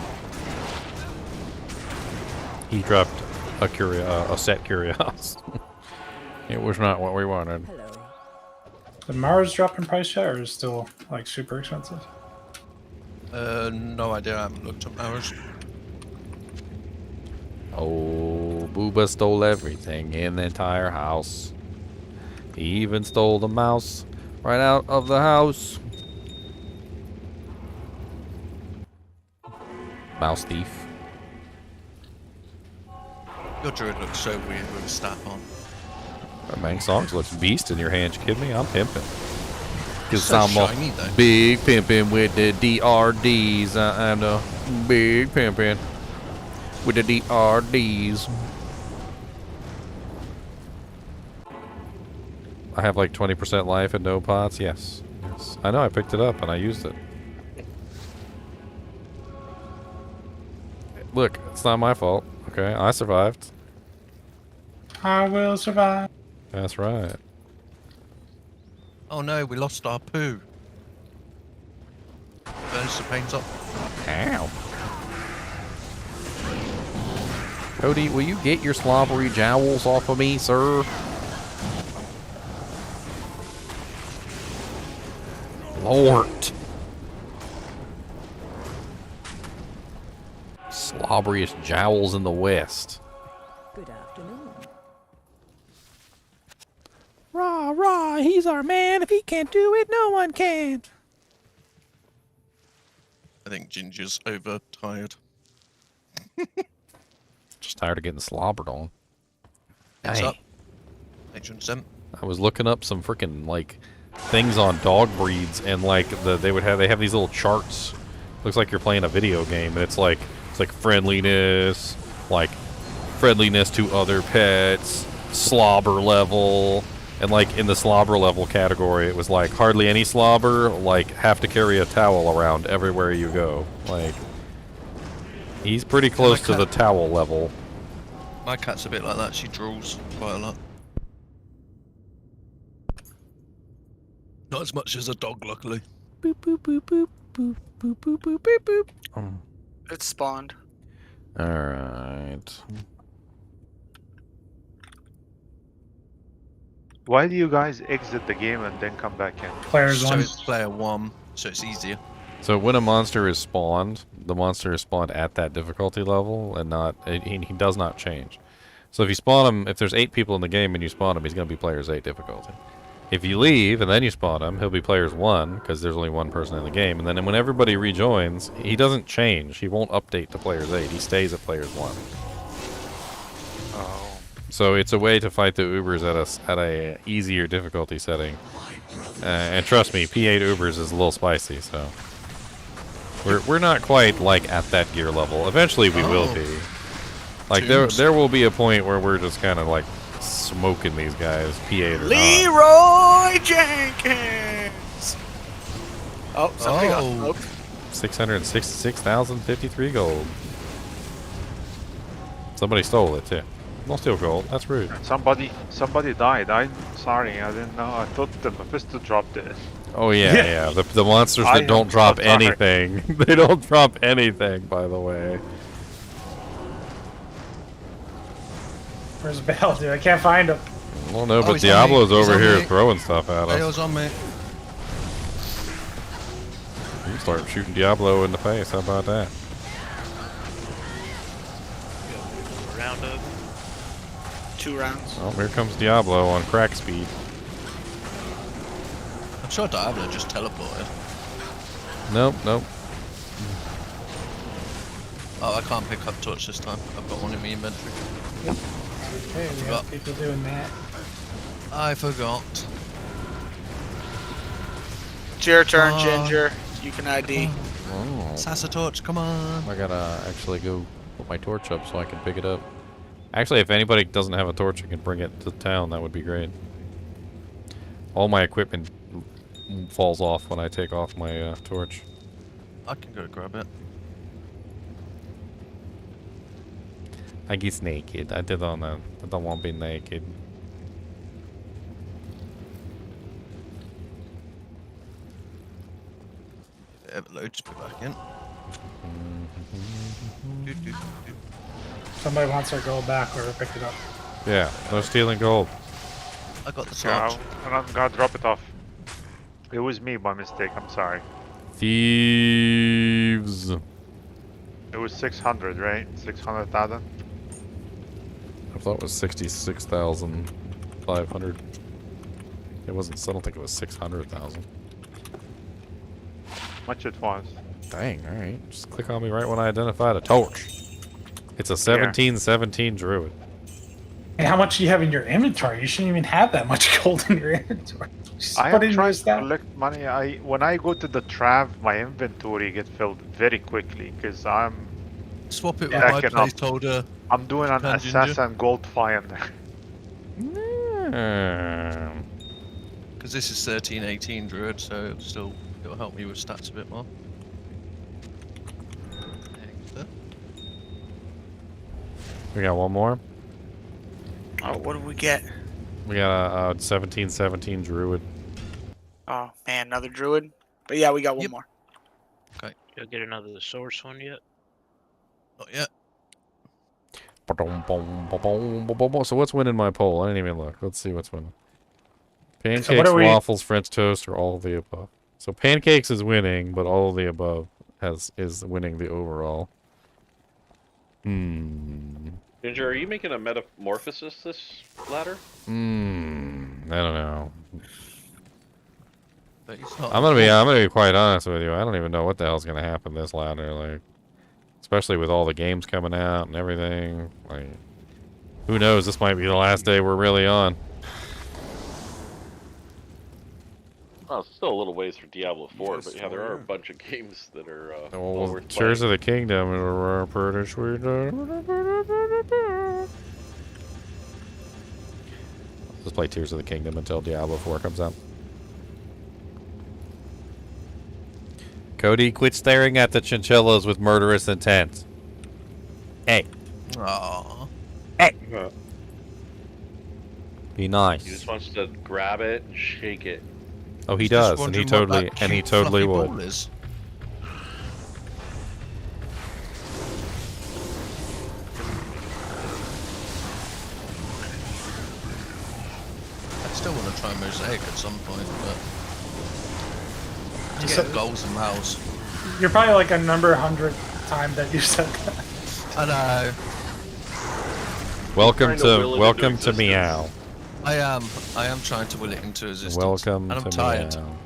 He dropped a set curios. It was not what we wanted. Did Mars drop in price yet, or is it still like super expensive? No idea. I haven't looked up Mars. Oh, Booba stole everything in the entire house. He even stole the mouse right out of the house. Mouse thief. Your druid looks so weird with a staff on. Mang Songs looks beast in your hands. You kidding me? I'm pimping. Cause So I'm shiny, a though. big pimping with the DRDs. I'm a big pimping with the DRDs. I have like 20% life and no pots. Yes. Yes. I know. I picked it up and I used it. Look, it's not my fault. Okay, I survived. I will survive. That's right. Oh no, we lost our poo. Burns the paint up. Ow. Cody, will you get your slobbery jowls off of me, sir? Lord. Slobberiest jowls in the West. Good afternoon. Rah, rah, he's our man. If he can't do it, no one can. I think Ginger's overtired. Just tired of getting slobbered on. What's Hey. up? Patron Sim. I was looking up some freaking like things on dog breeds, and like they have these little charts. Looks like you're playing a video game, and it's like friendliness, like friendliness to other pets, slobber level, and like in the slobber level category, it was like hardly any slobber, like have to carry a towel around everywhere you go. Like he's pretty close to the towel level. My cat's a bit like that. She drools quite a lot. Not as much as a dog, luckily. Boop boop boop boop boop boop boop boop boop boop. It spawned. All right. Why do you guys exit the game and then come back in? So it's player 1, so it's easier. So when a monster is spawned, the monster is spawned at that difficulty level, and not he does not change. So if you spawn him, if there's 8 people in the game and you spawn him, he's going to be players 8 difficulty. If you leave and then you spawn him, he'll be players 1 because there's only one person in the game. And then when everybody rejoins, he doesn't change. He won't update to players 8. He stays at players 1. Oh. So it's a way to fight the Ubers at a easier difficulty setting. And trust me, P8 Ubers is a little spicy, so we're not quite like at that gear level. Eventually we will be. Like there will be a point where we're just kind of like smoking these guys, P8 or not. Leroy Jenkins! Oh, somebody got smoked. 666,053 gold. Somebody stole it too. Don't steal gold. That's rude. Somebody died. I'm sorry. I didn't know. I thought the Mephisto dropped it. Oh yeah. The monsters that don't drop anything. They don't drop anything, by the way. Where's Bale, dude? I can't find him. I don't know, but Diablo's over here throwing stuff at us. Bale's on me. You can start shooting Diablo in the face. How about that? Round up. 2 rounds. Oh, here comes Diablo on crack speed. I'm sure Diablo just teleported. Nope. Oh, I can't pick up torch this time. I've got one in my inventory. Okay, we got people doing that. I forgot. It's your turn, Ginger. You can ID. Oh. Sasa torch, come on. I gotta actually go put my torch up so I can pick it up. Actually, if anybody doesn't have a torch and can bring it to town, that would be great. All my equipment falls off when I take off my torch. I can go grab it. I get naked. I don't know. I don't want to be naked. Load, just put back in. Somebody wants their gold back. Whoever picked it up. Yeah, no stealing gold. I got the Yeah, torch. I'm gonna drop it off. It was me by mistake. I'm sorry. Thieves. It was 600, right? 600,000. I thought it was 66,500. It wasn't. I don't think it was 600,000. Much it was. Dang. All right. Just click on me right when I identified a torch. It's a 1717 druid. And how much do you have in your inventory? You shouldn't even have that much gold in your inventory. Just I put it am in trying your to stack. collect money. When I go to the Trav, my inventory gets filled very quickly because I'm Swap it with my stacking up. placeholder. I'm doing an Chinchilla. assassin gold find. Because this is 1318 druid, so it'll help me with stats a bit more. We got one more. Oh, what did we get? We got a 1717 druid. Oh man, another druid. But yeah, we got one more. Okay. You'll get another source one yet? Not yet. So what's winning my poll? I didn't even look. Let's see what's winning. Pancakes, So what are we- waffles, French toast, or all of the above. So pancakes is winning, but all of the above is winning the overall. Ginger, are you making a metamorphosis this ladder? I don't know. But it's not I'm gonna be quite honest with you. I don't even know what the hell's gonna happen this ladder, like, especially with all the games coming out and everything. Like, who knows? This might be the last day we're really on. Well, it's still a little ways for Diablo 4, but yeah, there are a bunch of games that are well worth Tears playing. of the Kingdom are pretty sweet. Let's play Tears of the Kingdom until Diablo 4 comes out. Cody, quit staring at the chinchillas with murderous intent. Hey. Aww. Hey. Be nice. He just wants to grab it and shake it. Oh, he Just does, and he wondering what totally, that and he cute, totally fluffy would. ball is. I still want to try Mosaic at some point, but to So- get goals and mouse. You're probably like a number 100 time that you said that. I know. Welcome Trying to will to it into welcome to existence. Meow. I am trying to will it into existence. Welcome and I'm to tired. Meow.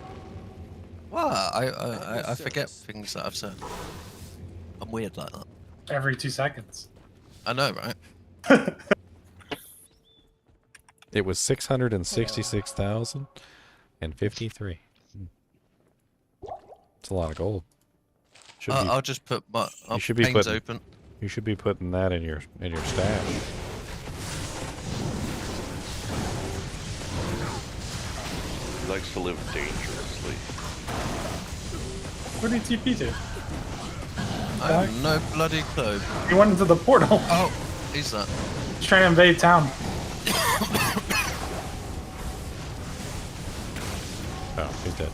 Well, I forget things that I've said. I'm weird like that. Every 2 seconds. I know, right? It was 666,053. It's a lot of gold. Should be, I'll just put my you should be panes putting, open. You should be putting that in your stash. He likes to live dangerously. Where did he TP to? I have no bloody clue. He went into the portal. Oh, he's that. He's trying to invade town. Oh, he's dead.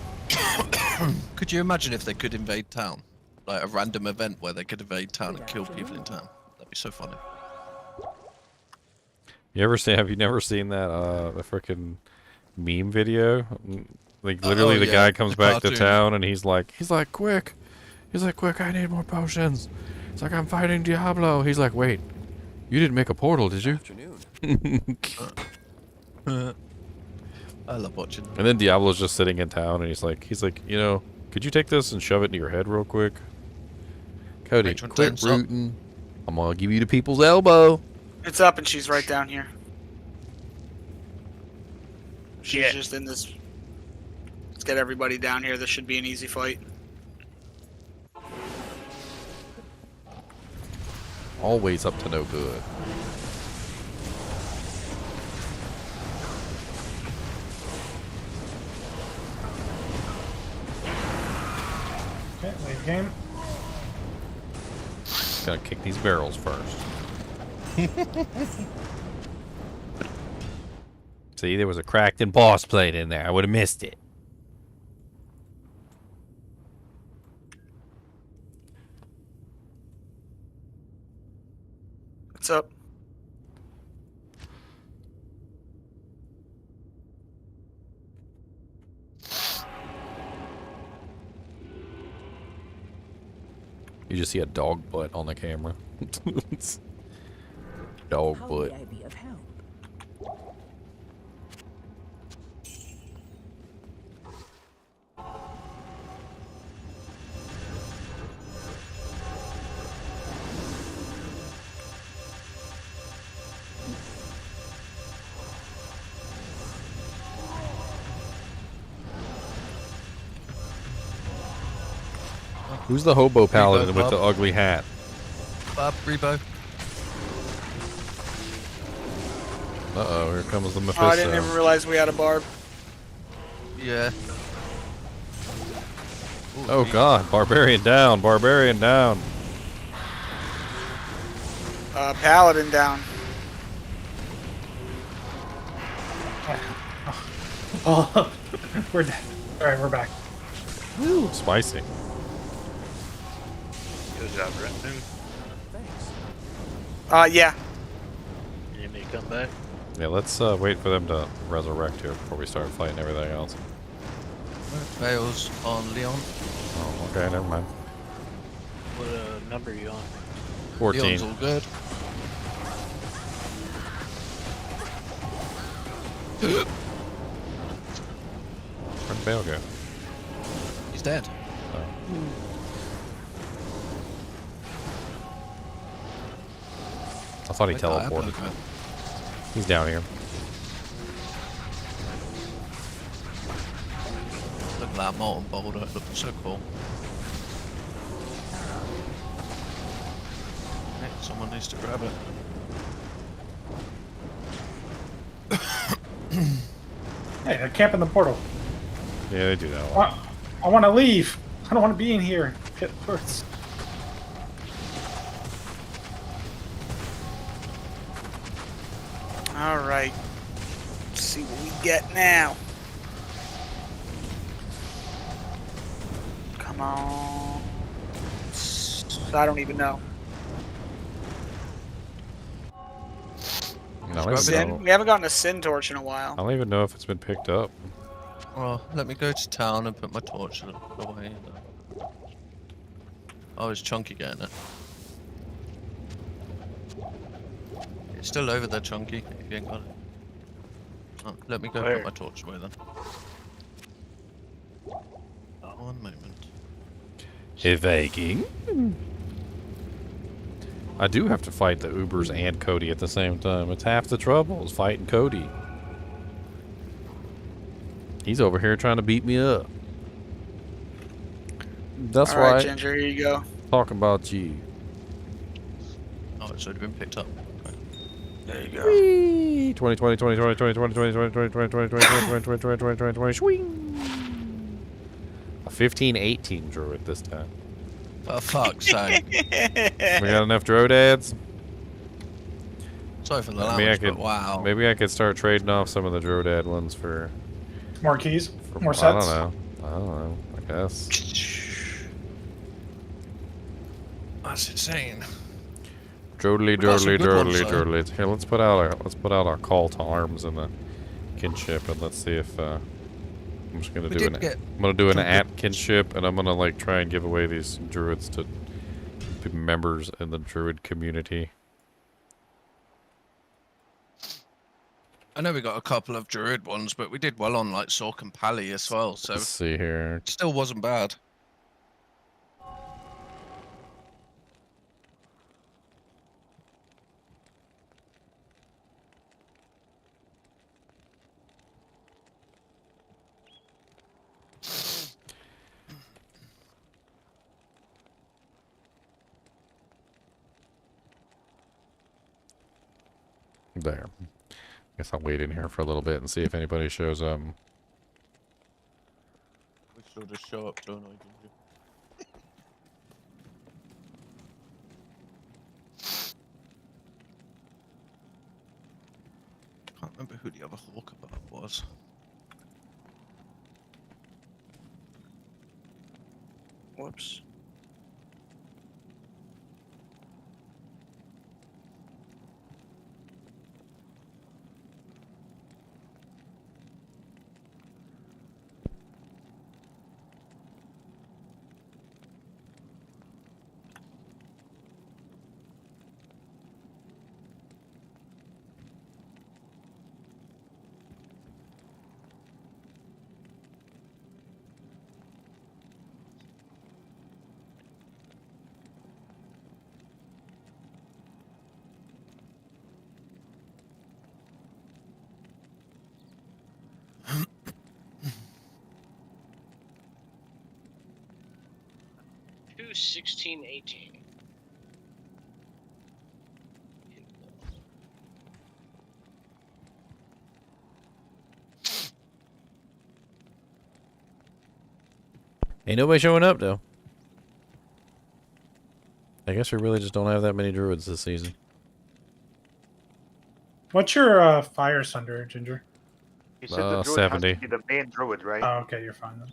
Could you imagine if they could invade town? Like a random event where they could invade town and kill people in town. That'd be so funny. Have you never seen that the frickin' meme video? Like literally the guy comes back to town and he's like quick. He's like, quick, I need more potions. It's like, I'm fighting Diablo. He's like, wait, you didn't make a portal, did you? I love watching them. And then Diablo's just sitting in town and he's like, you know, could you take this and shove it into your head real quick? Cody, Matron quit turns up. rooting. I'm gonna give you the people's elbow. It's up and she's right down here. She's just in this. Let's get everybody down here. This should be an easy fight. Always up to no good. Okay, late game. Gotta kick these barrels first. See, there was a cracked in boss plate in there. I would have missed it. What's up? You just see a dog butt on the camera. Dog How butt. may I be of help? Who's the hobo paladin with Bob. the ugly hat? Bob, Rebo. Uh-oh, here comes the Mephisto. Oh, I didn't even realize we had a barb. Yeah. Oh god, barbarian down, barbarian down. Paladin down. Oh, we're dead. All right, we're back. Woo, spicy. Good job, Renton. Yeah. You need me to come back? Yeah, let's wait for them to resurrect here before we start fighting everything else. Fails on Leon. Oh, okay, never mind. What number are you on? 14. Leon's all good. Where'd Bale go? He's dead. I thought he Where'd that teleported. apple go? He's down here. Look at that molten boulder. It looks so cool. Hey, someone needs to grab it. Hey, they're camping the portal. Yeah, they do that a lot. I want to leave. I don't want to be in here. It hurts. All right. Let's see what we get now. Come on. I don't even know. I don't even Sin? know. We haven't gotten a sin torch in a while. I don't even know if it's been picked up. Well, let me go to town and put my torch away. Oh, it's Chunky getting it. It's still over there, Chunky, if you ain't got it. Oh, let me go Where? put my torch away then. 1 moment. Hey, Viking. I do have to fight the Ubers and Cody at the same time. It's half the trouble is fighting Cody. He's over here trying to beat me up. That's All right, right. Ginger, here you go. Talk about you. Oh, it's already been picked up. There you go. 20, 20, 20, 20, 20, 20, 20, 20, 20, 20, 20, 20, 20, 20, 20, 20, 20, 20, swing. A 15-18 druid this time. For fuck's sake. We got enough Drodads? Sorry for the Maybe I language, could, but wow. maybe I could start trading off some of the Drodad ones for More keys. More I sets. don't know. I guess. That's insane. Drodly, We got some drodly, good ones, drodly, though. drodly. Here, let's put out our call to arms in the kinship, and let's see if I'm just gonna We do did an get I'm gonna do an some good at kinship, and I'm gonna like try and give away these druids to members in the druid community. I know we got a couple of druid ones, but we did well on like Sork and Pally as well, so Let's see here. still wasn't bad. There. Guess I'll wait in here for a little bit and see if anybody shows up. We should just show up, don't I? Can't remember who the other walkabout was. Whoops. Two 1618. Ain't nobody showing up, though. I guess we really just don't have that many druids this season. What's your fire sunder, Ginger? You said the druid 70. has to be the main druid, right? Oh, okay, you're fine then.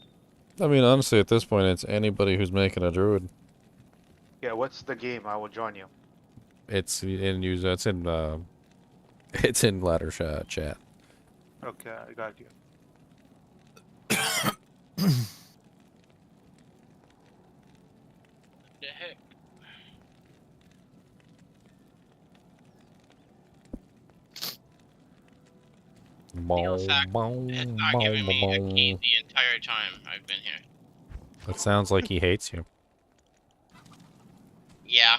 I mean, honestly, at this point, it's anybody who's making a druid. Yeah, what's the game? I will join you. It's in user. It's in ladder chat. Okay, I got you. The heck? In fact, it's not giving me a key the entire time I've been here. That sounds like he hates you. Yeah.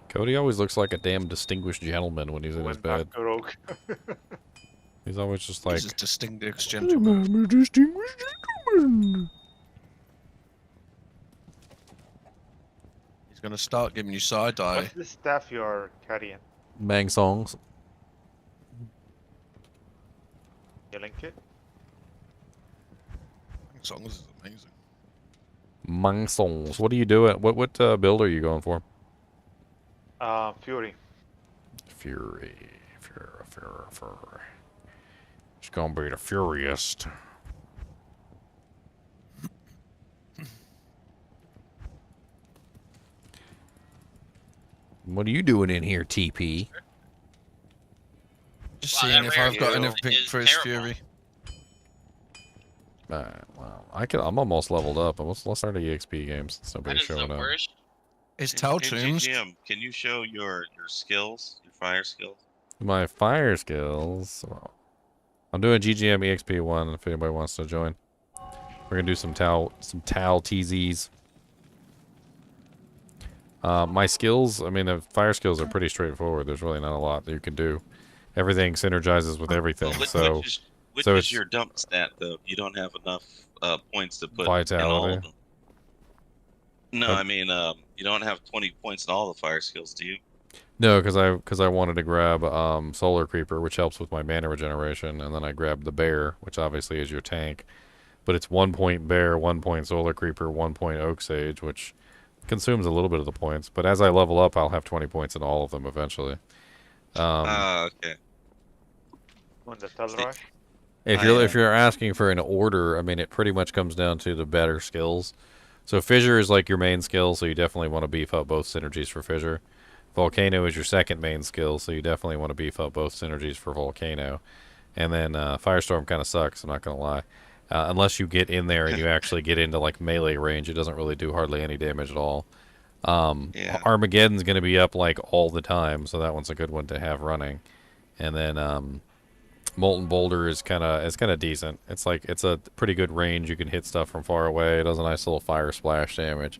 Cody always looks like a damn distinguished gentleman when he's in his bed. He's always just like, He's a distinguished gentleman. I'm a distinguished gentleman. He's gonna start giving you side eye. What's the staff you're carrying? Bang songs. You link it? Songs is amazing. Mang songs. What are you doing? What build are you going for? Fury. Fury. It's gonna be the Furious. What are you doing in here, TP? Just seeing if I've got anything for his Fury. Well, I'm almost leveled up. Let's start the EXP games. Nobody's showing up. It's Tau Hey, Tunes. GGM, can you show your skills, your fire skills? My fire skills. Well, I'm doing GGM EXP 1 if anybody wants to join. We're gonna do some Tau TZs. My skills, I mean, the fire skills are pretty straightforward. There's really not a lot that you can do. Everything synergizes with everything. Which is your dump stat, though? You don't have enough points to put in all of Vitality. them. No, I mean, you don't have 20 points in all the fire skills, do you? No, because I wanted to grab Solar Creeper, which helps with my mana regeneration, and then I grabbed the Bear, which obviously is your tank. But it's 1 point Bear, 1 point Solar Creeper, 1 point Oak Sage, which consumes a little bit of the points. But as I level up, I'll have 20 points in all of them eventually. Okay. When the Telrush? If you're asking for an order, I mean, it pretty much comes down to the better skills. So Fissure is like your main skill, so you definitely want to beef up both synergies for Fissure. Volcano is your second main skill, so you definitely want to beef up both synergies for Volcano. And then Firestorm kind of sucks, I'm not going to lie. Unless you get in there and you actually get into like melee range, it doesn't really do hardly any damage at all. Armageddon's going to be up like all the time, so that one's a good one to have running. And then Molten Boulder is kind of decent. It's a pretty good range. You can hit stuff from far away. It does a nice little fire splash damage.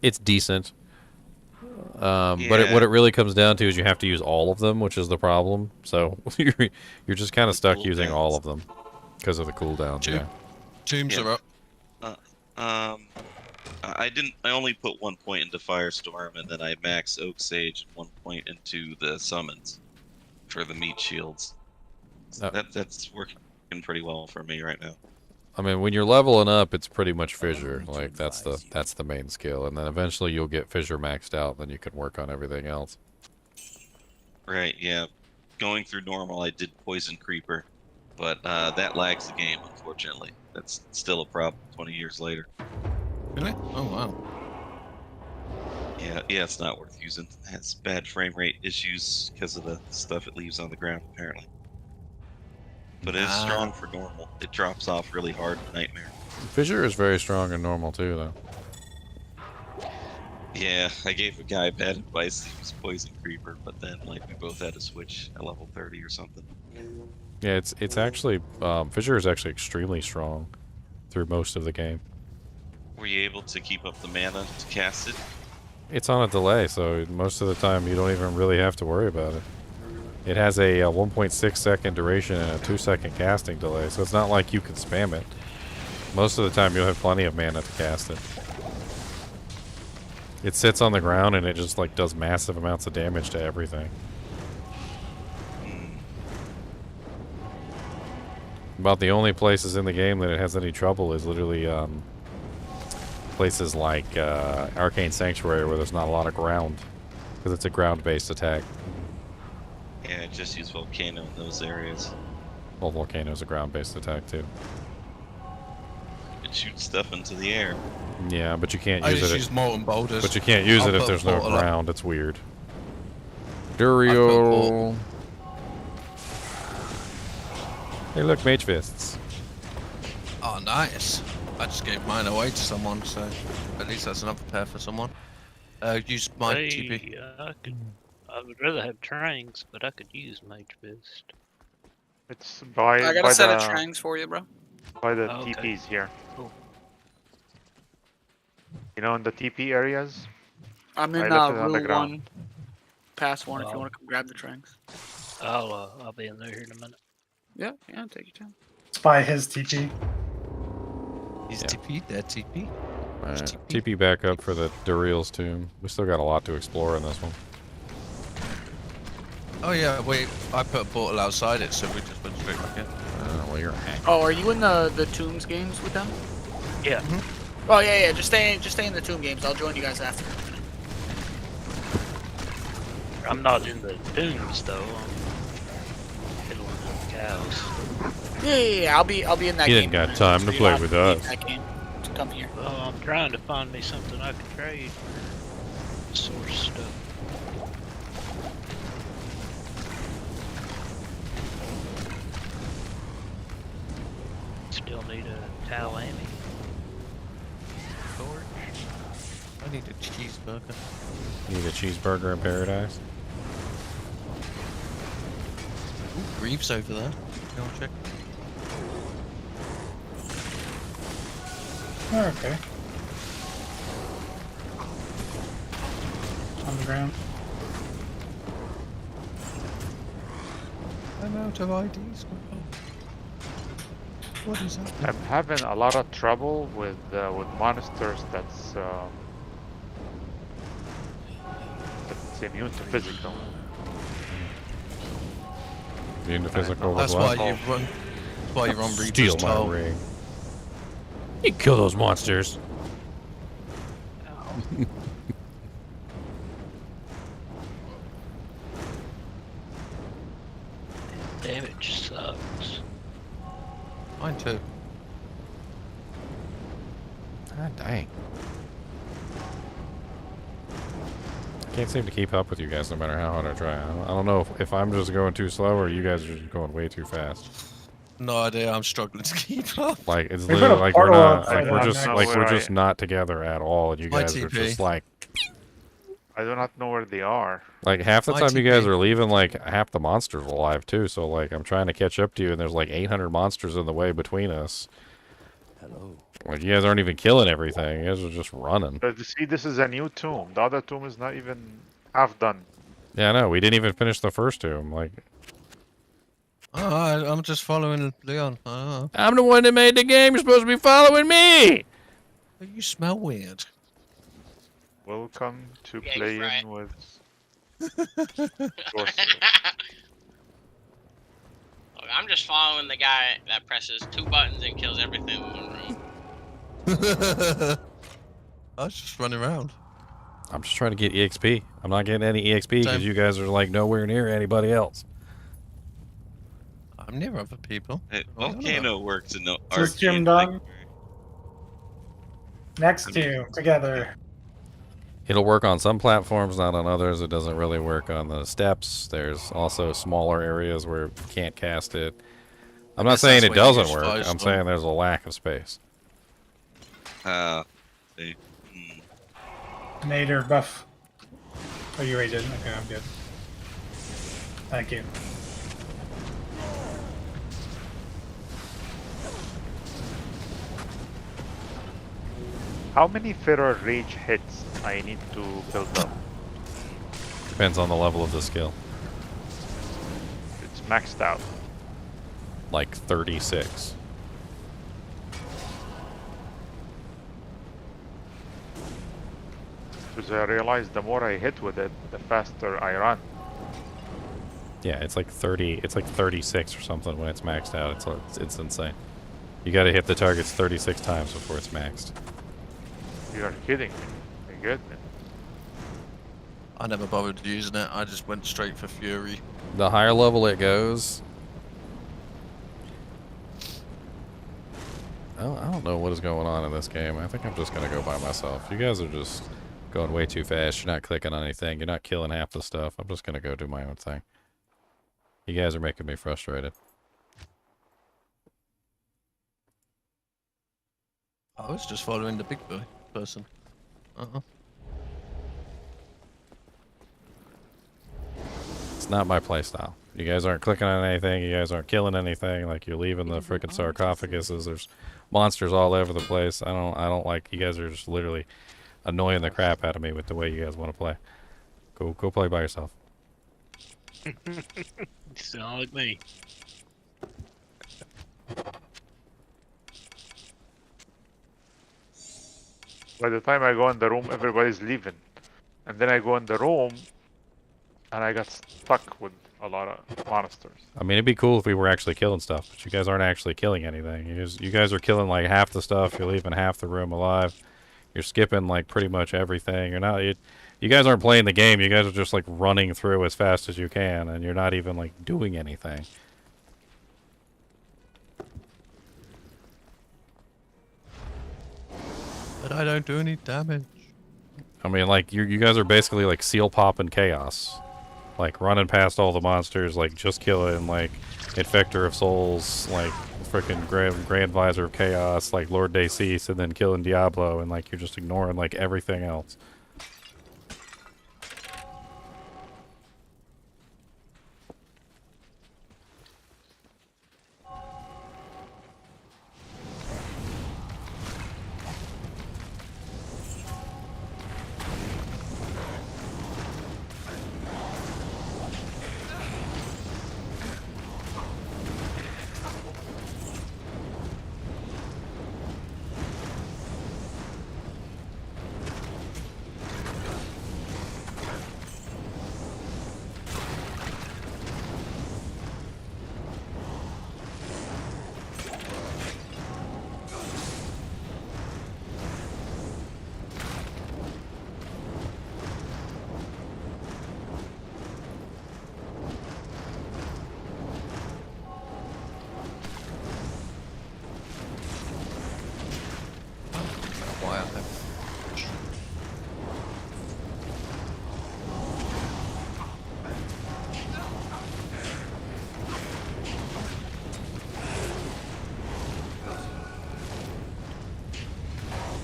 It's decent. But what it really comes down to is you have to use all of them, which is the problem. So you're just kind of stuck using all of them because of the cooldowns. Yeah. Teams are up. I didn't. I only put 1 point into Firestorm, and then I max Oak Sage and 1 point into the summons for the meat shields. So that's working pretty well for me right now. I mean, when you're leveling up, it's pretty much fissure. Like that's the main skill, and then eventually you'll get fissure maxed out. Then you can work on everything else. Right. Yeah. Going through normal, I did poison creeper, but that lags the game. Unfortunately, that's still a problem 20 years later. Really? Oh wow. Yeah, it's not worth using. It has bad frame rate issues because of the stuff it leaves on the ground, apparently. But it is strong for normal. It drops off really hard in Nightmare. Fissure is very strong and normal too, though. Yeah, I gave a guy bad advice to use Poison Creeper, but then like we both had to switch at level 30 or something. Yeah, it's actually Fissure is actually extremely strong through most of the game. Were you able to keep up the mana to cast it? It's on a delay, so most of the time you don't even really have to worry about it. It has a 1.6 second duration and a 2-second casting delay, so it's not like you can spam it. Most of the time you'll have plenty of mana to cast it. It sits on the ground and it just like does massive amounts of damage to everything. About the only places in the game that it has any trouble is literally places like Arcane Sanctuary, where there's not a lot of ground, because it's a ground-based attack. Yeah, just use Volcano in those areas. Well, Volcano's a ground-based attack too. You can shoot stuff into the air. Yeah, but you can't I use just it. use molten boulders. But you can't use it if there's no ground. It's weird. Duriel. Hey, look, mage fists. Oh, nice. I just gave mine away to someone, so at least that's another pair for someone. Use my TP. I would rather have Trangs, but I could use Mage Fist. It's by. I got by a set of the- trangs for you, bro. By the Okay. TPs here. Cool. You know, in the TP areas. I'm I in left it on the Rule ground. 1, Pass 1, if you Oh. want to come grab the trangs. I'll be in there here in a minute. Yeah, take your time. It's by his TP. He's TP, dead TP. Alright, TP back up for the Duriel's tomb. We still got a lot to explore in this one. Oh yeah, wait, I put a portal outside it, so we just went straight back in. Well, you're a hack. Oh, are you in the Tombs games with them? Yeah. Oh yeah, just stay in the Tomb games. I'll join you guys after. I'm not in the dunes though. I'm fiddling with cows. Yeah, I'll be in that He game. didn't got time to play with us. That game. Come here. Well, I'm trying to find me something I can trade for source stuff. Still need a Talami. Torch. I need a cheeseburger. You need a cheeseburger in paradise? Ooh, Reeves over there. Go and check. Oh, okay. On the ground. I'm out of IDs. What is that? I'm having a lot of trouble with monsters that's immune to physical. Immune to physical That's as well? why you run. That's why you run Reaper's Steal my Toll. ring. You kill those monsters. Damage sucks. Mine too. God dang. I can't seem to keep up with you guys no matter how hard I try. I don't know if I'm just going too slow or you guys are just going way too fast. No idea. I'm struggling to keep up. Like it's We put literally a like we're portal not outside like we're that just next- like we're Where just not together at all, and you My guys are TP. just like I do not know where they are. half the My time you guys TP. are leaving like half the monsters alive too. So like I'm trying to catch up to you, and there's like 800 monsters in the way between us. Hello. Like you guys aren't even killing everything. You guys are just running. But you see, this is a new tomb. The other tomb is not even half done. Yeah, I know. We didn't even finish the first tomb. Like Oh, I'm just following Leon. I'm the one that made the game. You're supposed to be following me. You smell weird. Welcome to Yeah, playing right. with Sorcerer. Look, I'm just following the guy that presses 2 buttons and kills everything in one room. I was just running around. I'm just trying to get EXP. I'm not getting any EXP because you guys are like nowhere near anybody else. I'm near other people. Hey, Volcano works in the System arcade. done. Next to you, together. It'll work on some platforms, not on others. It doesn't really work on the steps. There's also smaller areas where you can't cast it. I'm not saying it doesn't work. I'm saying there's a lack of space. See. Nader buff. Oh, you already did? Okay, I'm good. Thank you. How many Feral Rage hits I need to build up? Depends on the level of the skill. It's maxed out. Like 36. Because I realized the more I hit with it, the faster I run. Yeah, it's like 30. It's like 36 or something when it's maxed out. It's insane. You got to hit the targets 36 times before it's maxed. You're kidding me. My goodness. I never bothered using it. I just went straight for Fury. The higher level it goes. I don't know what is going on in this game. I think I'm just going to go by myself. You guys are just going way too fast. You're not clicking on anything. You're not killing half the stuff. I'm just going to go do my own thing. You guys are making me frustrated. I was just following the big boy person. It's not my playstyle. You guys aren't clicking on anything. You guys aren't killing anything. Like, you're leaving the freaking sarcophaguses. There's monsters all over the place. I don't like. You guys are just literally annoying the crap out of me with the way you guys want to play. Go play by yourself. You sound like me. By the time I go in the room, everybody's leaving. And then I go in the room, and I got stuck with a lot of monsters. I mean, it'd be cool if we were actually killing stuff, but you guys aren't actually killing anything. You guys are killing like half the stuff. You're leaving half the room alive. You're skipping like pretty much everything. You're not. You guys aren't playing the game. You guys are just like running through as fast as you can, and you're not even like doing anything. But I don't do any damage. I mean, like you guys are basically like seal popping chaos, like running past all the monsters, like just killing like Infector of Souls, like freaking Grand Visor of Chaos, like Lord Decease, and then killing Diablo, and like you're just ignoring like everything else.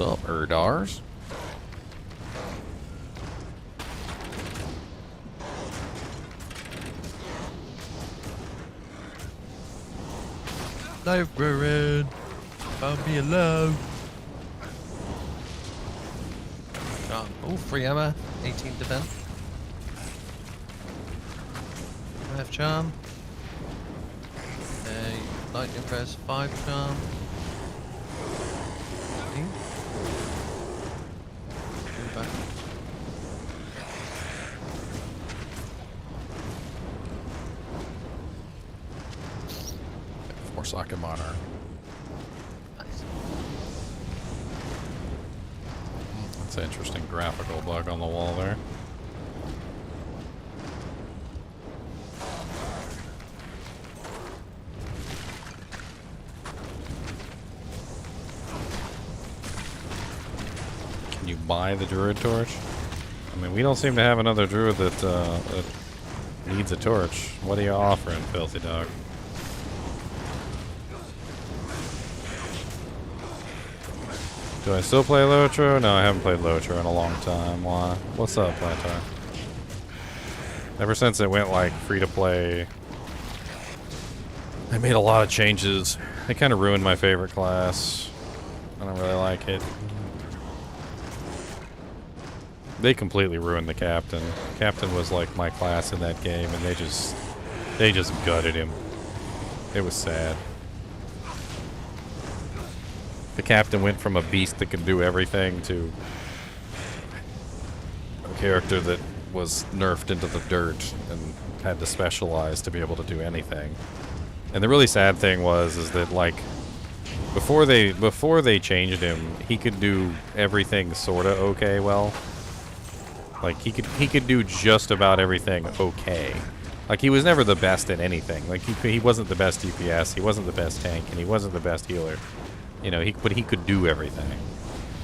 Up, Erdars. Life ruin. Found me alone. Oh, free armor. 18 defense. I have charm. A lightning press 5 charm. Back. More socket monarch. That's an interesting graphical bug on the wall there. Can you buy the druid torch? I mean, we don't seem to have another druid that needs a torch. What are you offering, filthy dog? Do I still play Lotro? No, I haven't played Lotro in a long time. Why? What's up, Platar? Ever since it went like free to play, I made a lot of changes. It kind of ruined my favorite class. I don't really like it. They completely ruined the captain. Captain was like my class in that game, and they just gutted him. It was sad. The captain went from a beast that could do everything to a character that was nerfed into the dirt and had to specialize to be able to do anything. And the really sad thing is that like before they changed him, he could do everything sorta okay well. Like he could do just about everything okay. Like he was never the best at anything. Like he wasn't the best DPS, he wasn't the best tank, and he wasn't the best healer. You know, but he could do everything.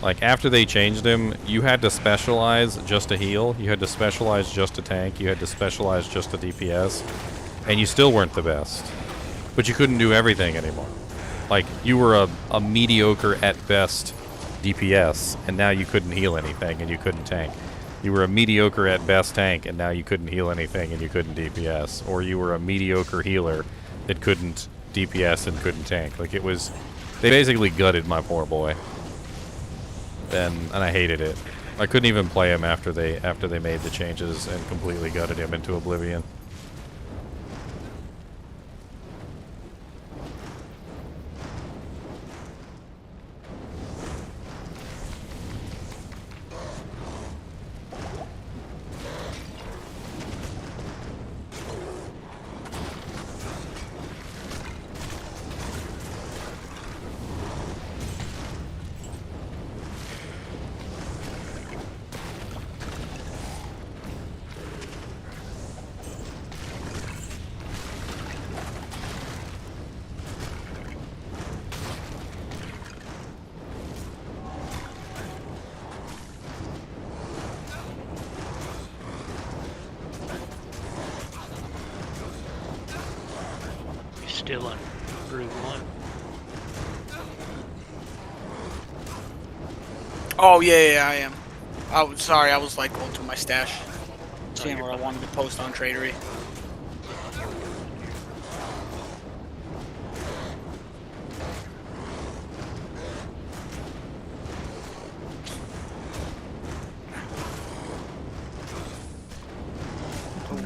Like after they changed him, you had to specialize just to heal, you had to specialize just to tank, you had to specialize just to DPS, and you still weren't the best. But you couldn't do everything anymore. Like you were a mediocre at best DPS, and now you couldn't heal anything and you couldn't tank. You were a mediocre at best tank, and now you couldn't heal anything and you couldn't DPS. Or you were a mediocre healer that couldn't DPS and couldn't tank. Like it was, they basically gutted my poor boy. And I hated it. I couldn't even play him after they made the changes and completely gutted him into oblivion. Still on Route 1. Oh yeah, I am. I was sorry, I was like going through my stash, seeing what I wanted to post on Tradery.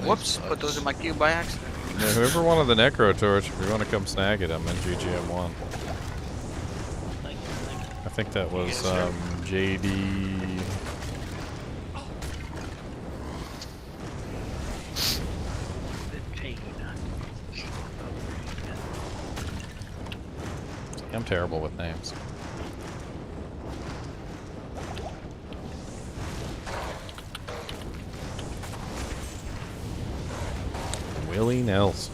Whoops, put those in my queue by accident. Yeah, whoever wanted the Necro Torch, if you want to come snag it, I'm in GGM1. I think that was JD. I'm terrible with names. Willie Nelson.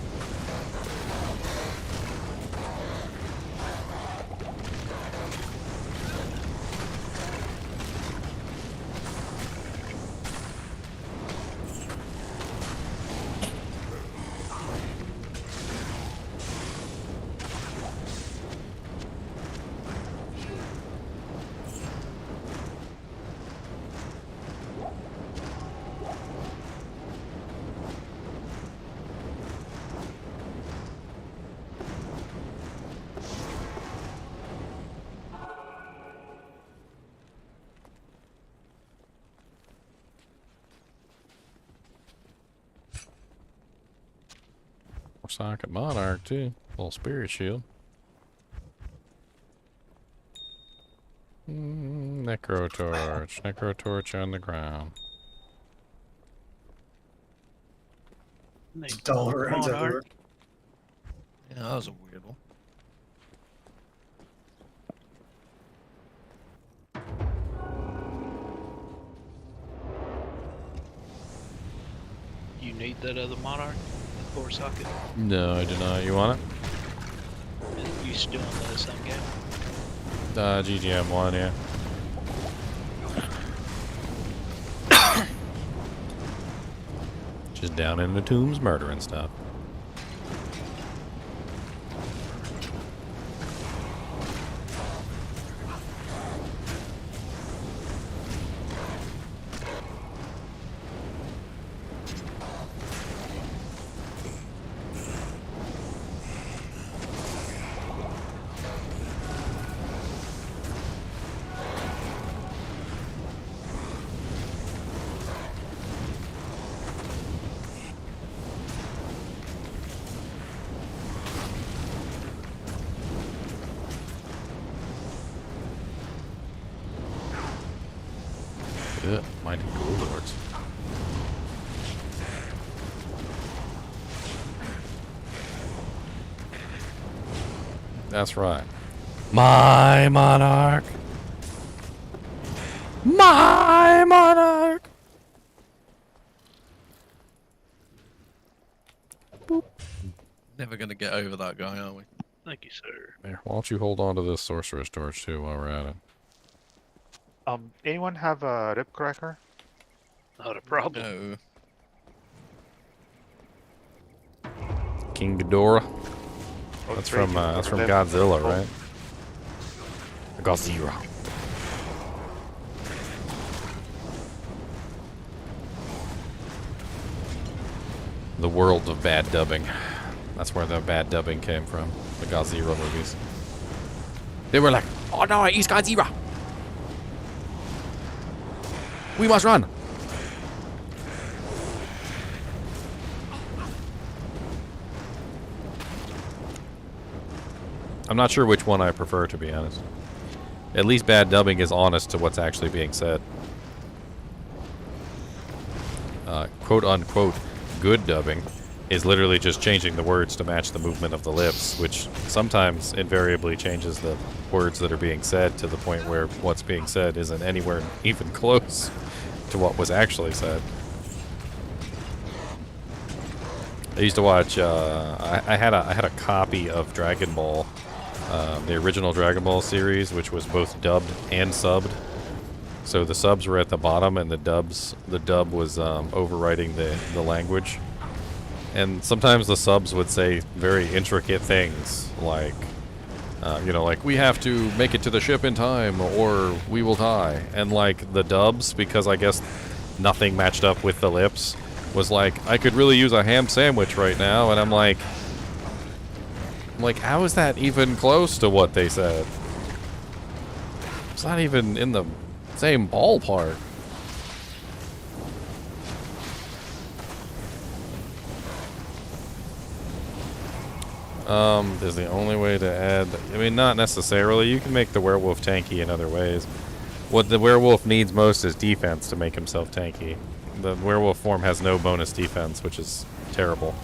Socket Monarch too. Little spirit shield. Necro Torch. Necro Torch on the ground. Dull ruins everywhere. Yeah, that was a weird one. that other Monarch, the 4 socket? No, I do not. You want You still in the same game? it? GGM1, yeah. Just down in the tombs murdering stuff. Mighty Ghoul Lords. That's right. My monarch. My monarch. Boop. Never gonna get over that guy, are we? Thank you, sir. There, why don't you hold on to this sorcerer's torch too while we're at it? Anyone have a rib cracker? Not a problem. No. King Ghidorah. That's from Godzilla, right? Godzilla. The world of bad dubbing. That's where the bad dubbing came from. The Godzilla movies. They were like, "Oh no, he's Godzilla. We must run." I'm not sure which one I prefer, to be honest. At least bad dubbing is honest to what's actually being said. Quote unquote good dubbing is literally just changing the words to match the movement of the lips, which sometimes invariably changes the words that are being said to the point where what's being said isn't anywhere even close to what was actually said. I used to watch. I had a copy of Dragon Ball, the original Dragon Ball series, which was both dubbed and subbed. So the subs were at the bottom, and the dub was overwriting the language. And sometimes the subs would say very intricate things, like, like, we have to make it to the ship in time, or we will die. And like the dubs, because I guess nothing matched up with the lips, was like, I could really use a ham sandwich right now, and I'm like, how is that even close to what they said? It's not even in the same ballpark. Is the only way to add... I mean, not necessarily. You can make the werewolf tanky in other ways. What the werewolf needs most is defense to make himself tanky. The werewolf form has no bonus defense, which is terrible.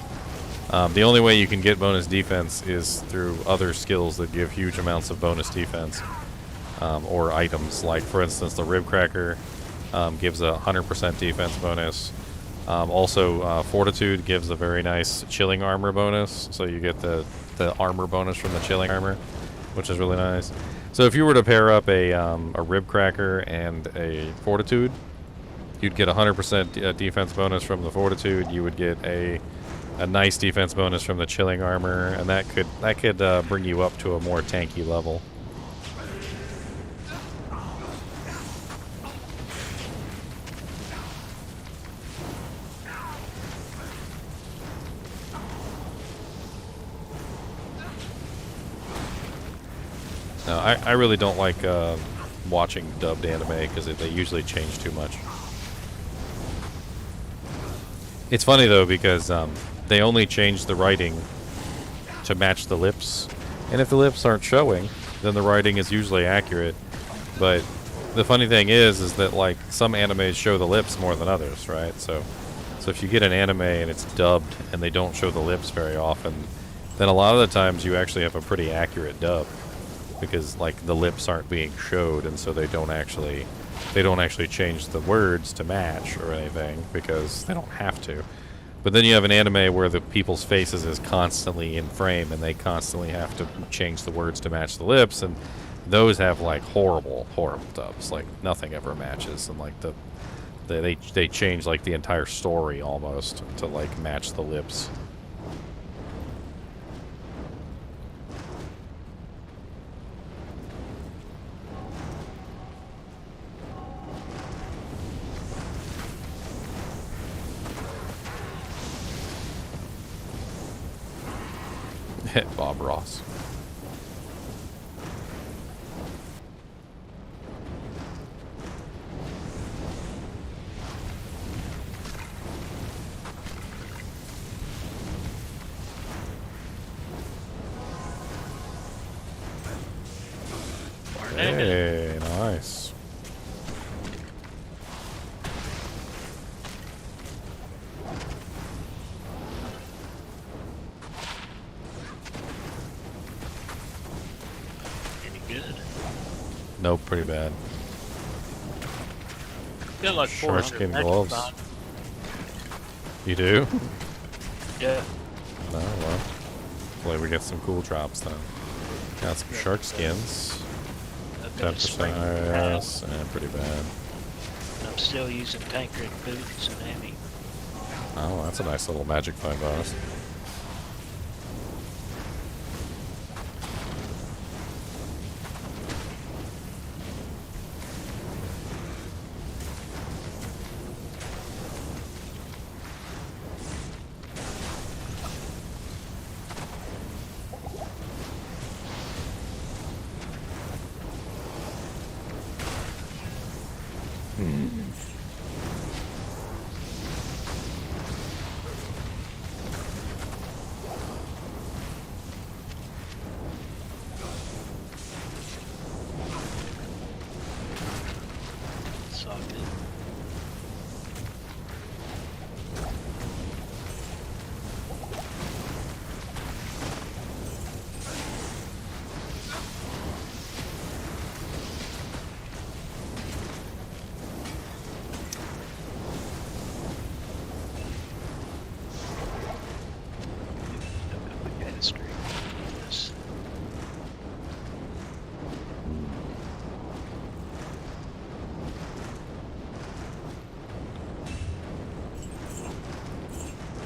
The only way you can get bonus defense is through other skills that give huge amounts of bonus defense. Or items, like, for instance, the Rib Cracker gives a 100% defense bonus. Also, Fortitude gives a very nice chilling armor bonus, so you get the armor bonus from the chilling armor, which is really nice. So if you were to pair up a Rib Cracker and a Fortitude, you'd get a 100% defense bonus from the Fortitude. You would get a nice defense bonus from the chilling armor, and that could bring you up to a more tanky level. No, I really don't like watching dubbed anime because they usually change too much. It's funny though because they only change the writing to match the lips, and if the lips aren't showing, then the writing is usually accurate. But the funny thing is that like some animes show the lips more than others, right? So if you get an anime and it's dubbed and they don't show the lips very often, then a lot of the times you actually have a pretty accurate dub. Because like the lips aren't being showed, and so they don't actually change the words to match or anything because they don't have to. But then you have an anime where the people's faces is constantly in frame, and they constantly have to change the words to match the lips, and those have like horrible dubs. Like nothing ever matches, and like they change like the entire story almost to like match the lips. Bob Ross. Hey, nice. Nope, pretty bad. Got like Sharkskin 400 gloves. on. You do? Yeah. No, well. Hopefully we get some cool drops then. Got some shark skins. 10% IRS, and pretty bad. I'm still using tanker boots and heavy. Oh, that's a nice little magic find bonus.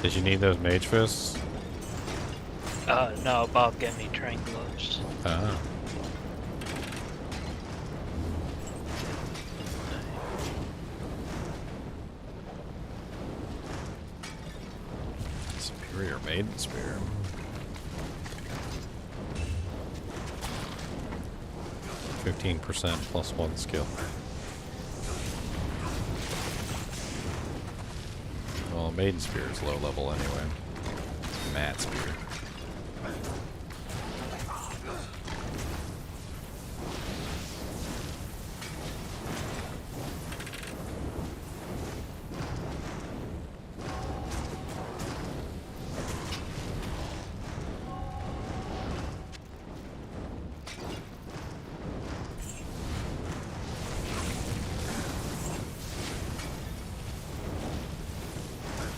Did you need those mage fists? No, Bob gave me train gloves. Ah. Superior maiden spear. %15% +1 skill. Well, maiden spear is low level anyway. It's mat spear.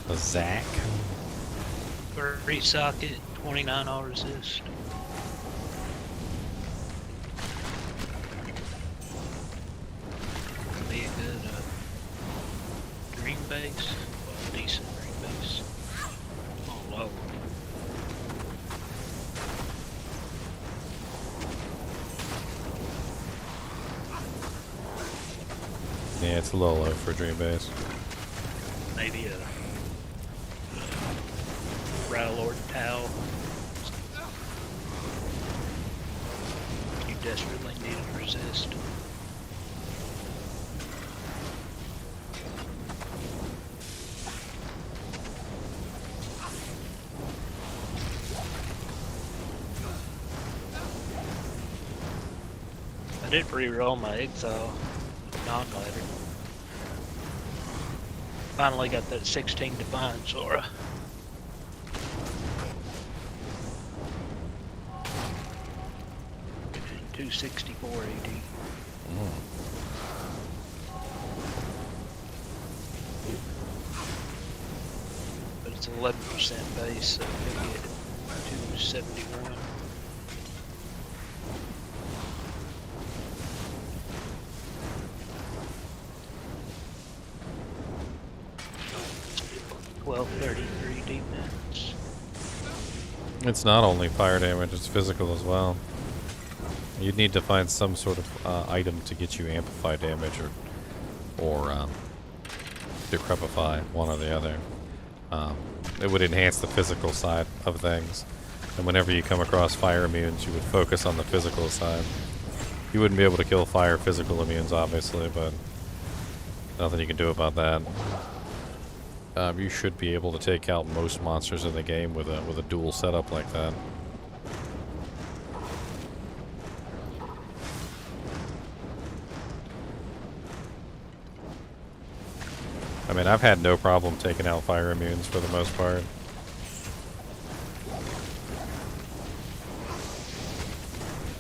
A Zac. 3 socket, 29 all resist. Could be a good green base. Well, decent green base. Oh, low. Yeah, it's a little low for Dream Base. Maybe a Rattle Lord Towel. You desperately need to resist. I did re-roll my exile non-glider. Finally got that 16 Defiance aura. $264 AD. But it's a 11% base, so maybe at 271. $1233 defense. It's not only fire damage, it's physical as well. You'd need to find some sort of item to get you amplify damage or decrepify, one or the other. It would enhance the physical side of things. And whenever you come across fire immunes, you would focus on the physical side. You wouldn't be able to kill fire physical immunes, obviously, but nothing you can do about that. You should be able to take out most monsters in the game with a dual setup like that. I mean, I've had no problem taking out fire immunes for the most part.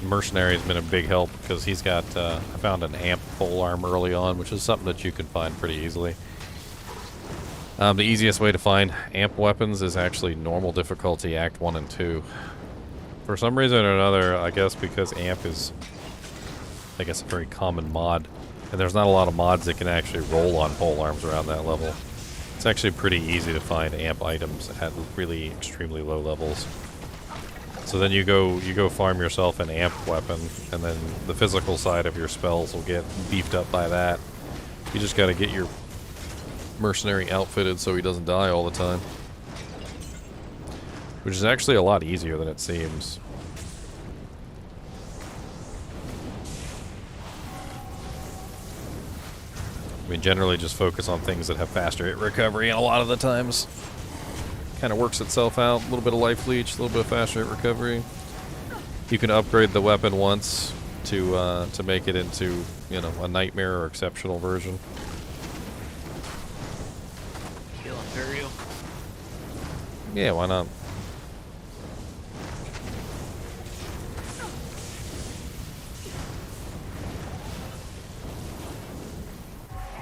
Mercenary has been a big help because he's got, I found an amp polearm early on, which is something that you can find pretty easily. The easiest way to find amp weapons is actually normal difficulty Act 1 and 2. For some reason or another, I guess because amp is, I guess, a very common mod, and there's not a lot of mods that can actually roll on polearms around that level. It's actually pretty easy to find amp items at really extremely low levels. So then you go farm yourself an amp weapon, and then the physical side of your spells will get beefed up by that. You just gotta get your mercenary outfitted so he doesn't die all the time. Which is actually a lot easier than it seems. I mean, generally just focus on things that have faster hit recovery, and a lot of the times kind of works itself out. A little bit of life leech, a little bit of faster hit recovery. You can upgrade the weapon once to make it into, you know, a nightmare or exceptional version. Kill Imperial. Yeah, why not?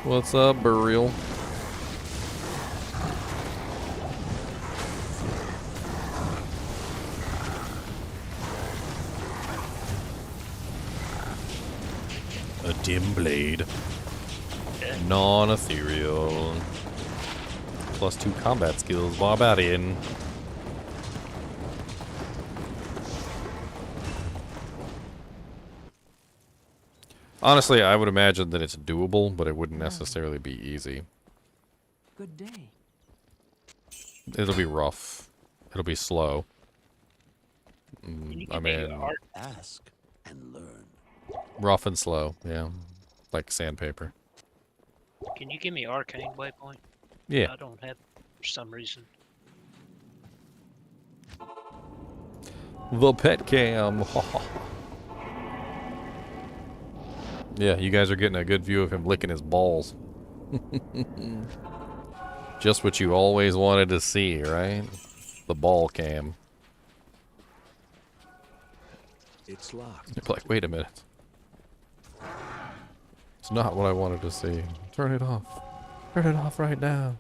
What's up, Burial? A dim blade. Non-ethereal. +2 combat skills, Barbarian. Honestly, I would imagine that it's doable, but it wouldn't necessarily be easy. Good day. It'll be rough. It'll be slow. I mean, ask and learn. rough and slow, yeah. Like sandpaper. Can you give me Arcane Waypoint? Yeah. I don't have it for some reason. The pet cam. Yeah, you guys are getting a good view of him licking his balls. Just what you always wanted to see, right? The ball cam. It's locked. You're like, wait a minute. It's not what I wanted to see. Turn it off. Turn it off right now.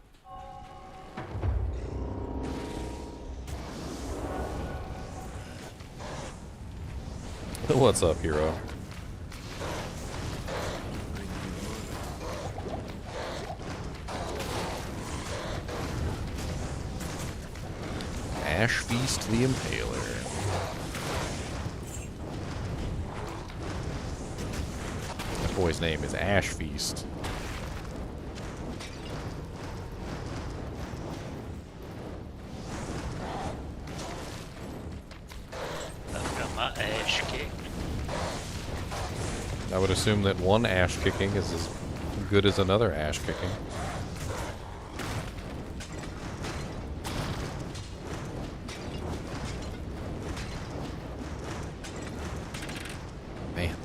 What's up, hero? Ash Feast the Impaler. That boy's name is Ash Feast. I've got my ash kicked. I would assume that one ash kicking is as good as another ash kicking. Man.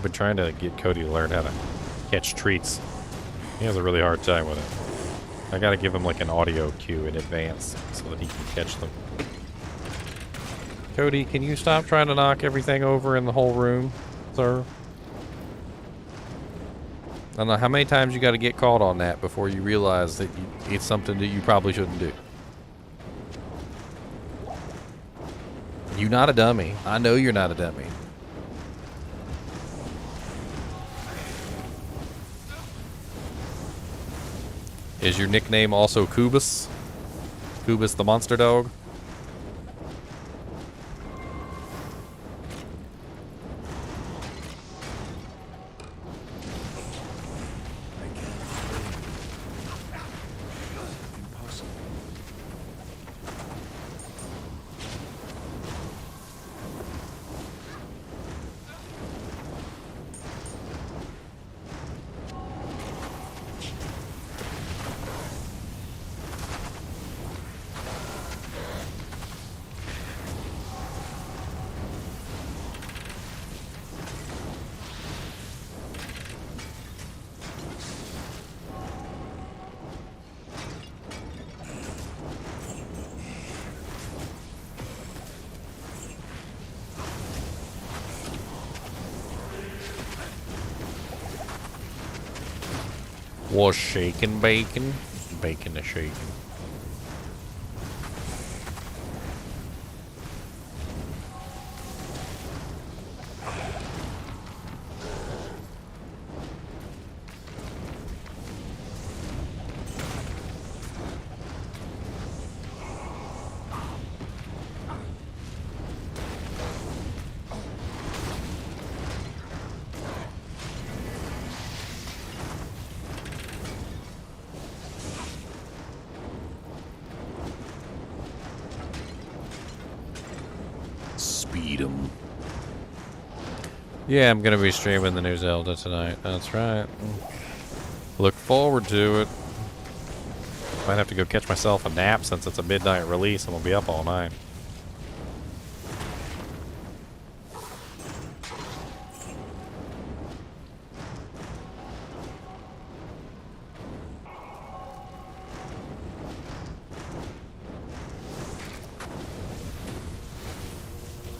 I've been trying to get Cody to learn how to catch treats. He has a really hard time with it. I gotta give him like an audio cue in advance so that he can catch them. Cody, can you stop trying to knock everything over in the whole room, sir? I don't know how many times you got to get caught on that before you realize that it's something that you probably shouldn't do. You're not a dummy. I know you're not a dummy. Is your nickname also Kubus? Kubus the monster dog? Was shaking bacon. Bacon is shaking. Yeah, I'm gonna be streaming the new Zelda tonight. That's right. Look forward to it. Might have to go catch myself a nap since it's a midnight release. I'm gonna be up all night.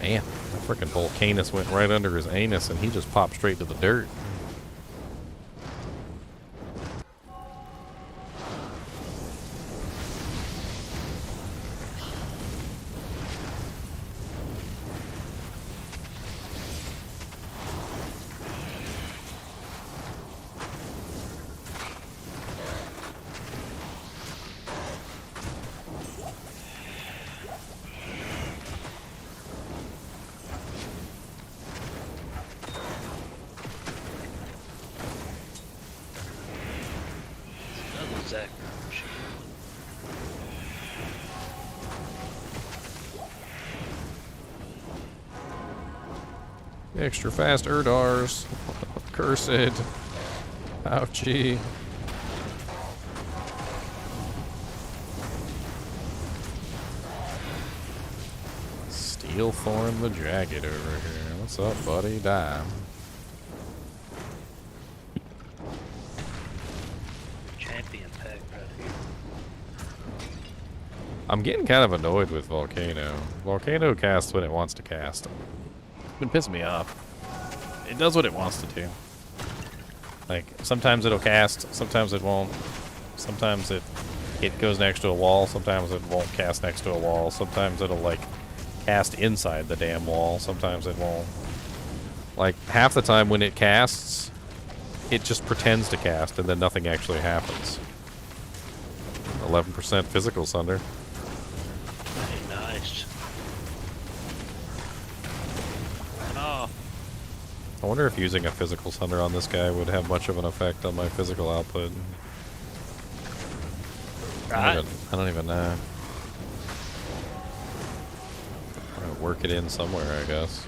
Man, the frickin' volcanus went right under his anus and he just popped straight to the dirt. Extra fast Erdars. Cursed. Ouchie. Steelthorn the Jagged over here. What's up, buddy? Die. Champion pack right here. I'm getting kind of annoyed with Volcano. Volcano casts when it wants to cast. It's been pissing me off. It does what it wants to do. Like, sometimes it'll cast, sometimes it won't. Sometimes it goes next to a wall, sometimes it won't cast next to a wall. Sometimes it'll, like, cast inside the damn wall, sometimes it won't. Like, half the time when it casts, it just pretends to cast and then nothing actually happens. 11% physical sunder. Hey, nice. I wonder if using a physical sunder on this guy would have much of an effect on my physical output. I don't even know. I'm gonna work it in somewhere, I guess.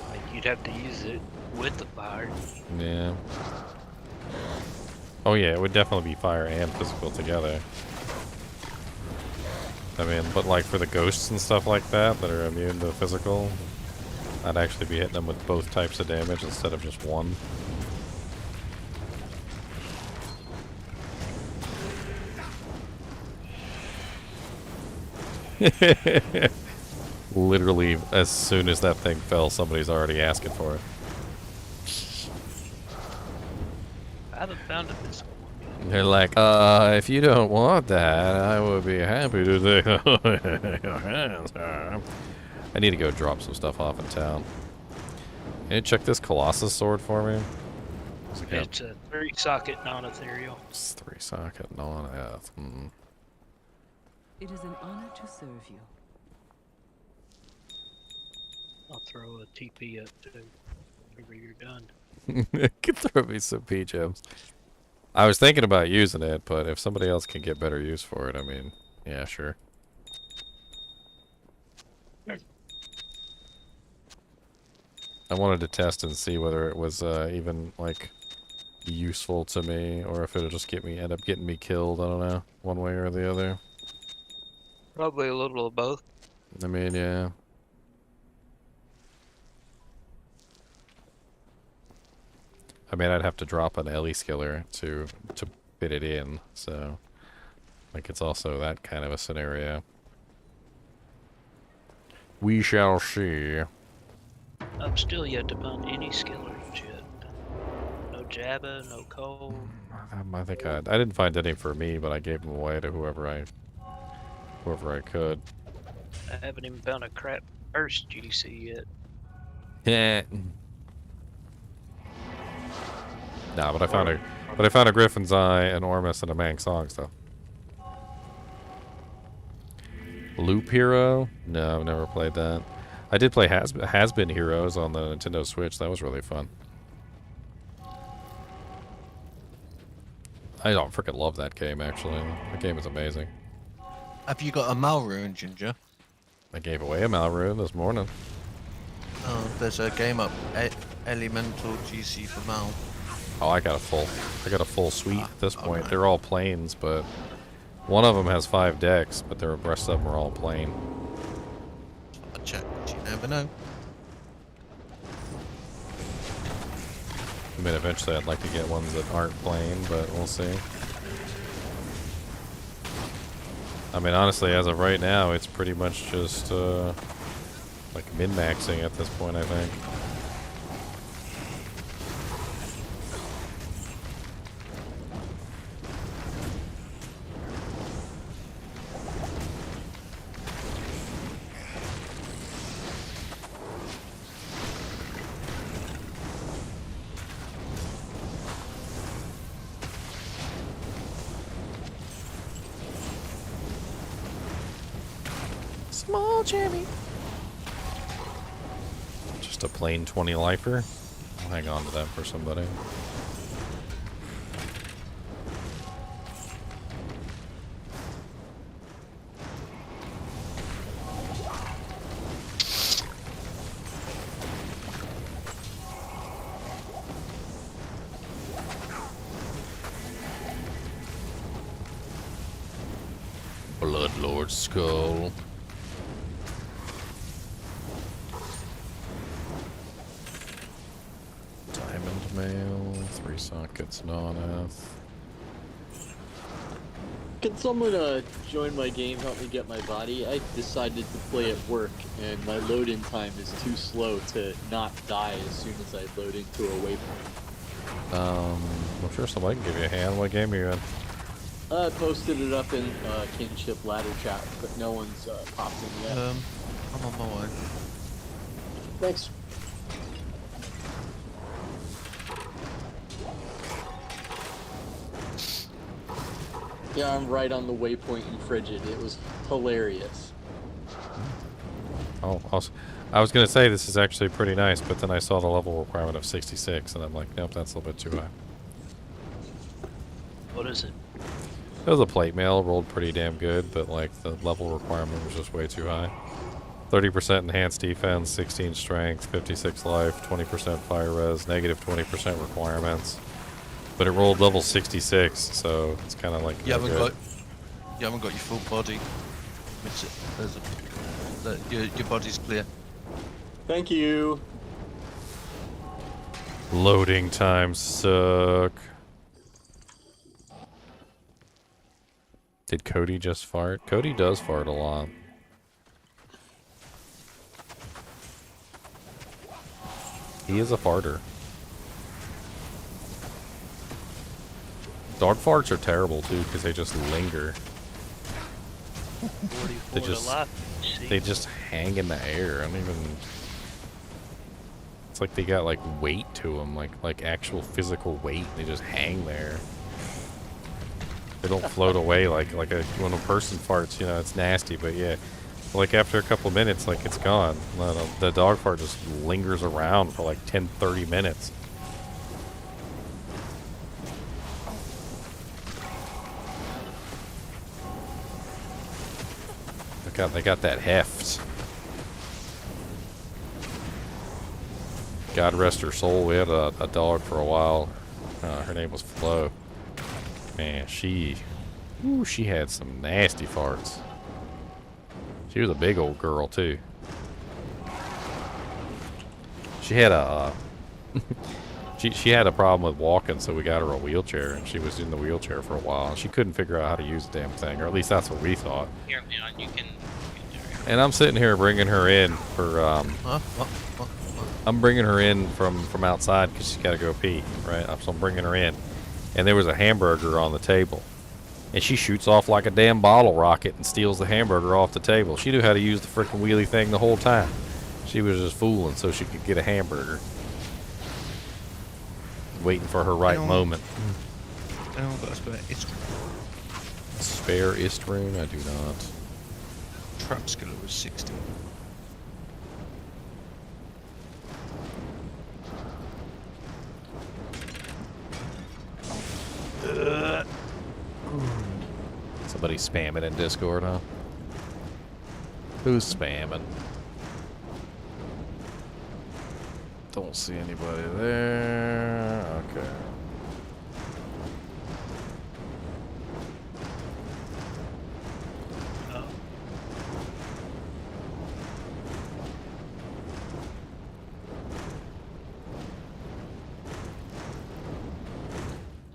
Like you'd have to use it with the fire. Yeah. Oh yeah, it would definitely be fire and physical together. I mean, but like for the ghosts and stuff like that that are immune to physical, I'd actually be hitting them with both types of damage instead of just one. Literally, as soon as that thing fell, somebody's already asking for it. I haven't found a physical one yet. They're like, if you don't want that, I would be happy to take your hands. I need to go drop some stuff off in town. Can you check this Colossus sword for me? It's a 3-socket non-ethereal. It's 3-socket non-F. It is an honor to serve you. I'll throw a TP up too whenever you're done. Can throw me some P-gems. I was thinking about using it, but if somebody else can get better use for it, I mean, yeah, sure. I wanted to test and see whether it was even like useful to me, or if it'll just end up getting me killed. I don't know, one way or the other. Probably a little of both. I mean, yeah. I mean, I'd have to drop an Ellie skiller to fit it in, so like it's also that kind of a scenario. We shall see. I'm still yet to find any skillers yet. No Jabba, no Cole. I think I didn't find any for me, but I gave them away to whoever I could. I haven't even found a crap first GC yet. Yeah. Nah, but I found a Griffin's Eye, an Ormus, and a Mang Song stuff. Loop Hero? No, I've never played that. I did play Has Been Heroes on the Nintendo Switch. That was really fun. I don't freaking love that game, actually. The game is amazing. Have you got a Malrune, Ginger? I gave away a Malrune this morning. Oh, there's a game up, Elemental GC for Mal. Oh, I got a full suite at this point. They're all planes, but one of them has 5 decks, but the rest of them are all plain. I'll check, but you never know. I mean, eventually I'd like to get ones that aren't plain, but we'll see. I mean, honestly, as of right now, it's pretty much just, like, min-maxing at this point, I think. Small Jimmy. Just a plain 20 lifer. I'll hang on to that for somebody. Bloodlord Skull. Diamond Mail, 3 sockets, non-F. Can someone join my game, help me get my body? I decided to play at work, and my load-in time is too slow to not die as soon as I load into a waypoint. I'm sure somebody can give you a hand. What game are you in? I posted it up in Kinship ladder chat, but no one's popped in yet. I'm on my way. Thanks. Yeah, I'm right on the waypoint in Frigid. It was hilarious. Oh, awesome. I was going to say this is actually pretty nice, but then I saw the level requirement of 66, and I'm like, nope, that's a little bit too high. What is it? It was a plate mail, rolled pretty damn good, but like the level requirement was just way too high. 30% enhanced defense, 16 strength, 56 life, 20% fire res, negative 20% requirements. But it rolled level 66, so it's kind of like You haven't got your full body. Your body's clear. Thank you. Loading times suck. Did Cody just fart? Cody does fart a lot. He is a farter. Dog farts are terrible too because they just linger. They just hang in the air. I don't even. It's like they got like weight to them, like actual physical weight. They just hang there. They don't float away like when a person farts. You know, it's nasty, but yeah, like after a couple of minutes, like it's gone. The dog fart just lingers around for like 10-30 minutes. They got that heft. God rest her soul. We had a dog for a while. Her name was Flo. Man, she had some nasty farts. She was a big old girl too. She had a she had a problem with walking, so we got her a wheelchair, and she was in the wheelchair for a while. And she couldn't figure out how to use the damn thing, or at least that's what we thought. Here, Leon, you can. And I'm sitting here bringing her in for I'm bringing her in from outside because she's got to go pee, right? So I'm bringing her in, and there was a hamburger on the table, and she shoots off like a damn bottle rocket and steals the hamburger off the table. She knew how to use the frickin' wheelie thing the whole time. She was just fooling so she could get a hamburger, waiting for her right moment. I don't got a spare Istroon. Spare Istroon? I do not. Trap skill was 60. Somebody spamming in Discord, huh? Who's spamming? Don't see anybody there. Okay.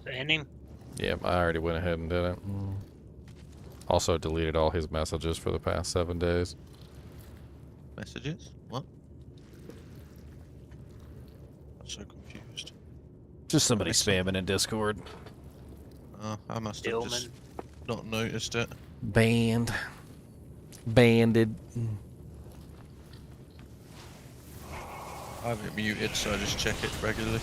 Standing? Yep, I already went ahead and did it. Also deleted all his messages for the past 7 days. Messages? What? I'm so confused. Just somebody spamming in Discord. I must have just not noticed it. Banned. Banded. I have it muted, so I just check it regularly.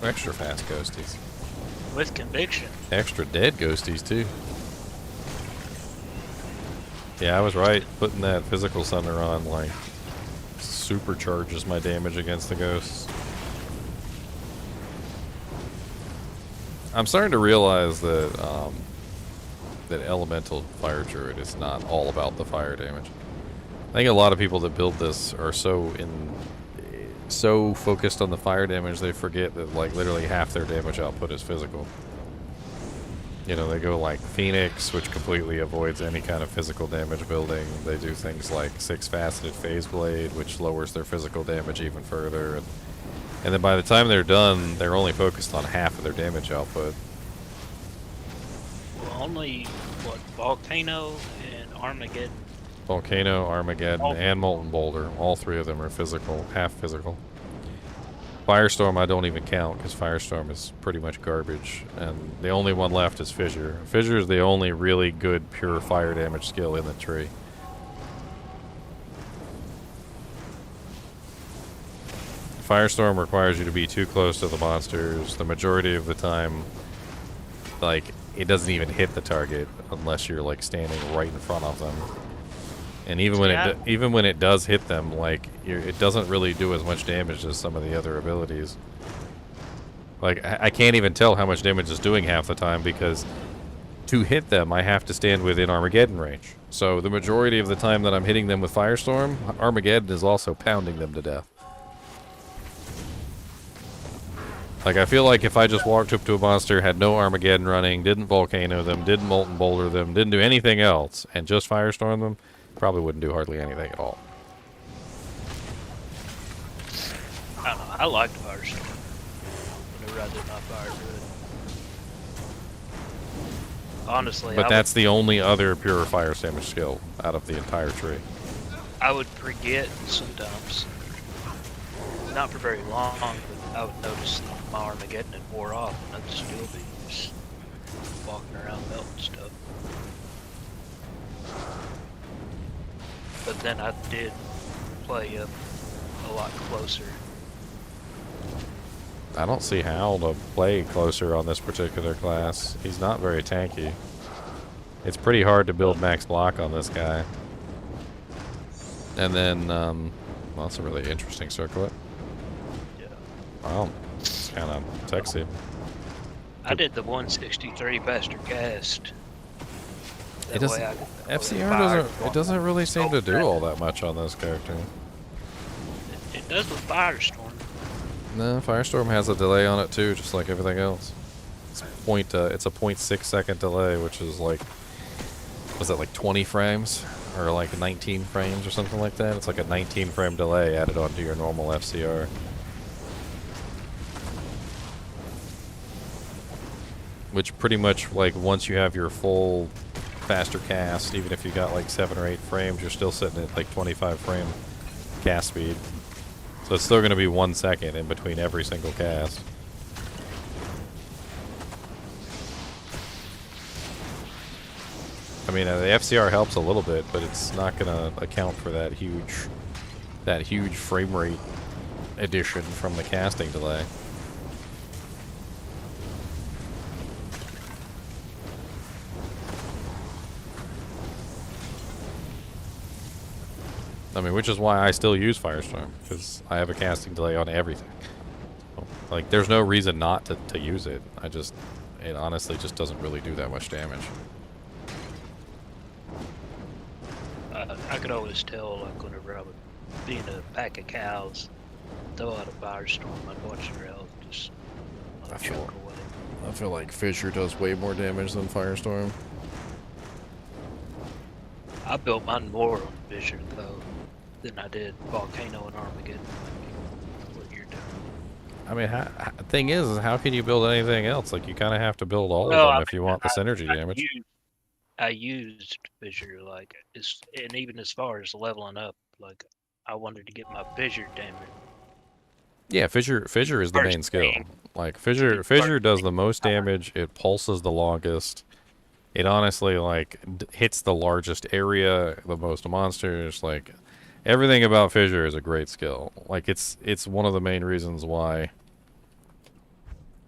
Extra fast ghosties. With conviction. Extra dead ghosties, too. Yeah, I was right. Putting that physical center on, like, supercharges my damage against the ghosts. I'm starting to realize that, that Elemental Fire Druid is not all about the fire damage. I think a lot of people that build this are so focused on the fire damage they forget that like literally half their damage output is physical. You know, they go like Phoenix, which completely avoids any kind of physical damage building. They do things like 6-faceted Phase Blade, which lowers their physical damage even further. And then by the time they're done, they're only focused on half of their damage output. Well, only, what, Volcano and Armageddon? Volcano, Armageddon, and Molten Boulder. All three of them are physical, half physical. Firestorm I don't even count because Firestorm is pretty much garbage. And the only one left is Fissure. Fissure is the only really good pure fire damage skill in the tree. Firestorm requires you to be too close to the monsters. The majority of the time, like, it doesn't even hit the target unless you're like standing right in front of them. And even when it does hit them, like it doesn't really do as much damage as some of the other abilities. Like I can't even tell how much damage it's doing half the time because to hit them, I have to stand within Armageddon range. So the majority of the time that I'm hitting them with Firestorm, Armageddon is also pounding them to death. Like, I feel like if I just walked up to a monster, had no Armageddon running, didn't Volcano them, didn't Molten Boulder them, didn't do anything else, and just Firestorm them, probably wouldn't do hardly anything at all. I don't know. I like Firestorm. Whenever I do my Fire Druid. Honestly, But that's the only other pure fire damage skill out of the entire tree. I would forget sometimes. Not for very long, but I would notice that my Armageddon had wore off, and I'd still be just walking around melting stuff. But then I did play up a lot closer. I don't see how to play closer on this particular class. He's not very tanky. It's pretty hard to build max block on this guy. And then, well, that's a really interesting circlet. Yeah. Wow, it's kind of sexy. I did the 163 faster cast. It doesn't. FCR doesn't really seem to do all that much on this character. It does with Firestorm. No, Firestorm has a delay on it too, just like everything else. It's a 0.6 second delay, which is like, was that like 20 frames or like 19 frames or something like that? It's like a 19 frame delay added onto your normal FCR. Which pretty much, like, once you have your full faster cast, even if you got like 7 or 8 frames, you're still sitting at like 25 frame cast speed. So it's still going to be 1 second in between every single cast. I mean, the FCR helps a little bit, but it's not going to account for that huge frame rate addition from the casting delay. I mean, which is why I still use Firestorm, because I have a casting delay on everything. Like, there's no reason not to use it. It honestly just doesn't really do that much damage. I could always tell, like, whenever I would be in a pack of cows, throw out a Firestorm, I'd watch their health just choke away. I feel like Fissure does way more damage than Firestorm. I built mine more on Fissure, though, than I did Volcano and Armageddon. What you're doing. I mean, the thing is how can you build anything else? Like, you kind of have to build all of them if you want the synergy damage. I used Fissure, like, and even as far as leveling up, like, I wanted to get my Fissure damage. Yeah, Fissure is the main skill. Like, Fissure does the most damage, it pulses the longest. It honestly, like, hits the largest area, the most monsters, like, everything about Fissure is a great skill. Like, it's one of the main reasons why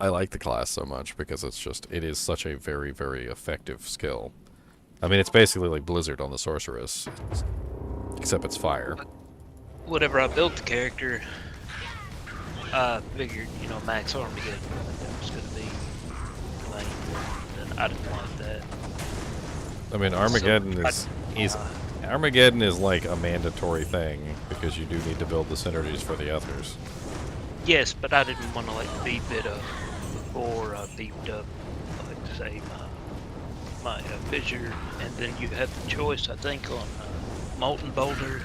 I like the class so much, because it is such a very, very effective skill. I mean, it's basically like Blizzard on the Sorceress, except it's fire. Whenever I built the character, I figured, max Armageddon, that was going to be lame, and I didn't want that. I mean, Armageddon is like a mandatory thing, because you do need to build the synergies for the others. Yes, but I didn't want to, like, beef it up before I beefed up, like, say, my Fissure, and then you have the choice, I think, on Molten Boulder.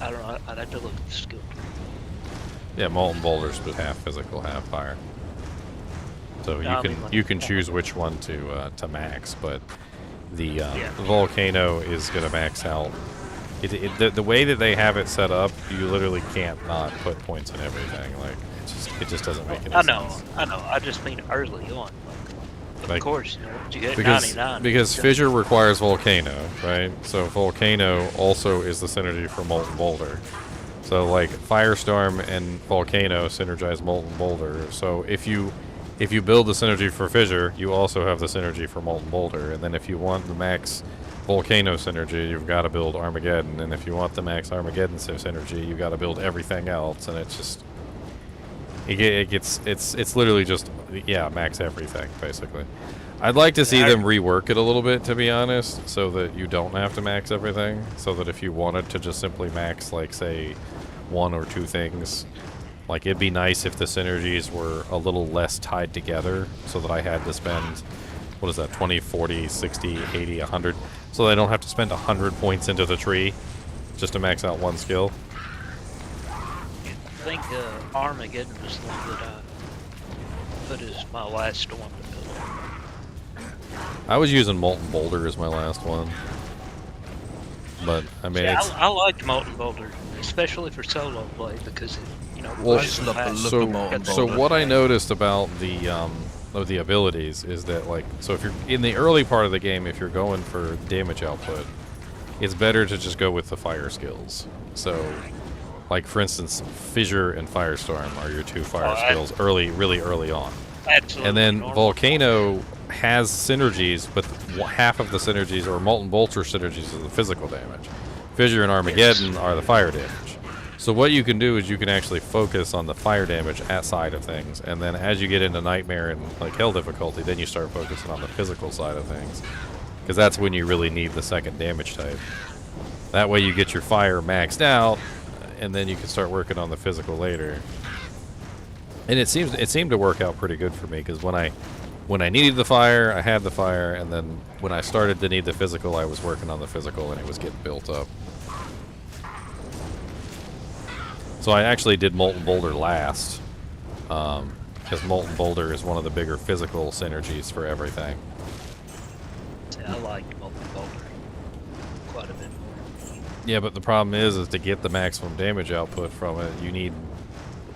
I don't know, I'd have to look at the skill tree. Yeah, Molten Boulder's half physical, half fire. So you can choose which one to max, but the Volcano is going to max out. The way that they have it set up, you literally can't not put points in everything. Like, it just doesn't make any sense. I know. I just mean early on. Of course, you get 99. Because Fissure requires Volcano, right? So Volcano also is the synergy for Molten Boulder. So, like, Firestorm and Volcano synergize Molten Boulder. So if you if you build the synergy for Fissure, you also have the synergy for Molten Boulder. And then if you want the max Volcano synergy, you've got to build Armageddon. And if you want the max Armageddon synergy, you've got to build everything else. And it's just, it's literally just, yeah, max everything, basically. I'd like to see them rework it a little bit, to be honest, so that you don't have to max everything. So that if you wanted to just simply max, like, say, 1 or 2 things, like, it'd be nice if the synergies were a little less tied together, so that I had to spend, what is that, 20, 40, 60, 80, 100, so that I don't have to spend 100 points into the tree just to max out one skill. I think Armageddon was the one that I put as my last one to build. I was using Molten Boulder as my last one. But, I mean, Yeah, it's... I liked Molten Boulder, especially for solo play, because it, you know, Well, pushes the fast. so what I noticed about the abilities is that, like, so if you're in the early part of the game, if you're going for damage output, it's better to just go with the fire skills. So, like, for instance, Fissure and Firestorm are your 2 fire skills really early on. Absolutely. And then Volcano has synergies, but half of the synergies, or Molten Bolter synergies, are the physical damage. Fissure and Armageddon are the fire damage. So what you can do is you can actually focus on the fire damage side of things, and then as you get into Nightmare and like Hell difficulty, then you start focusing on the physical side of things, because that's when you really need the second damage type. That way you get your fire maxed out, and then you can start working on the physical later. And it seemed to work out pretty good for me, because when I needed the fire, I had the fire, and then when I started to need the physical, I was working on the physical, and it was getting built up. So I actually did Molten Boulder last, because Molten Boulder is one of the bigger physical synergies for everything. Yeah, I liked Molten Boulder quite a bit more. Yeah, but the problem is to get the maximum damage output from it, you need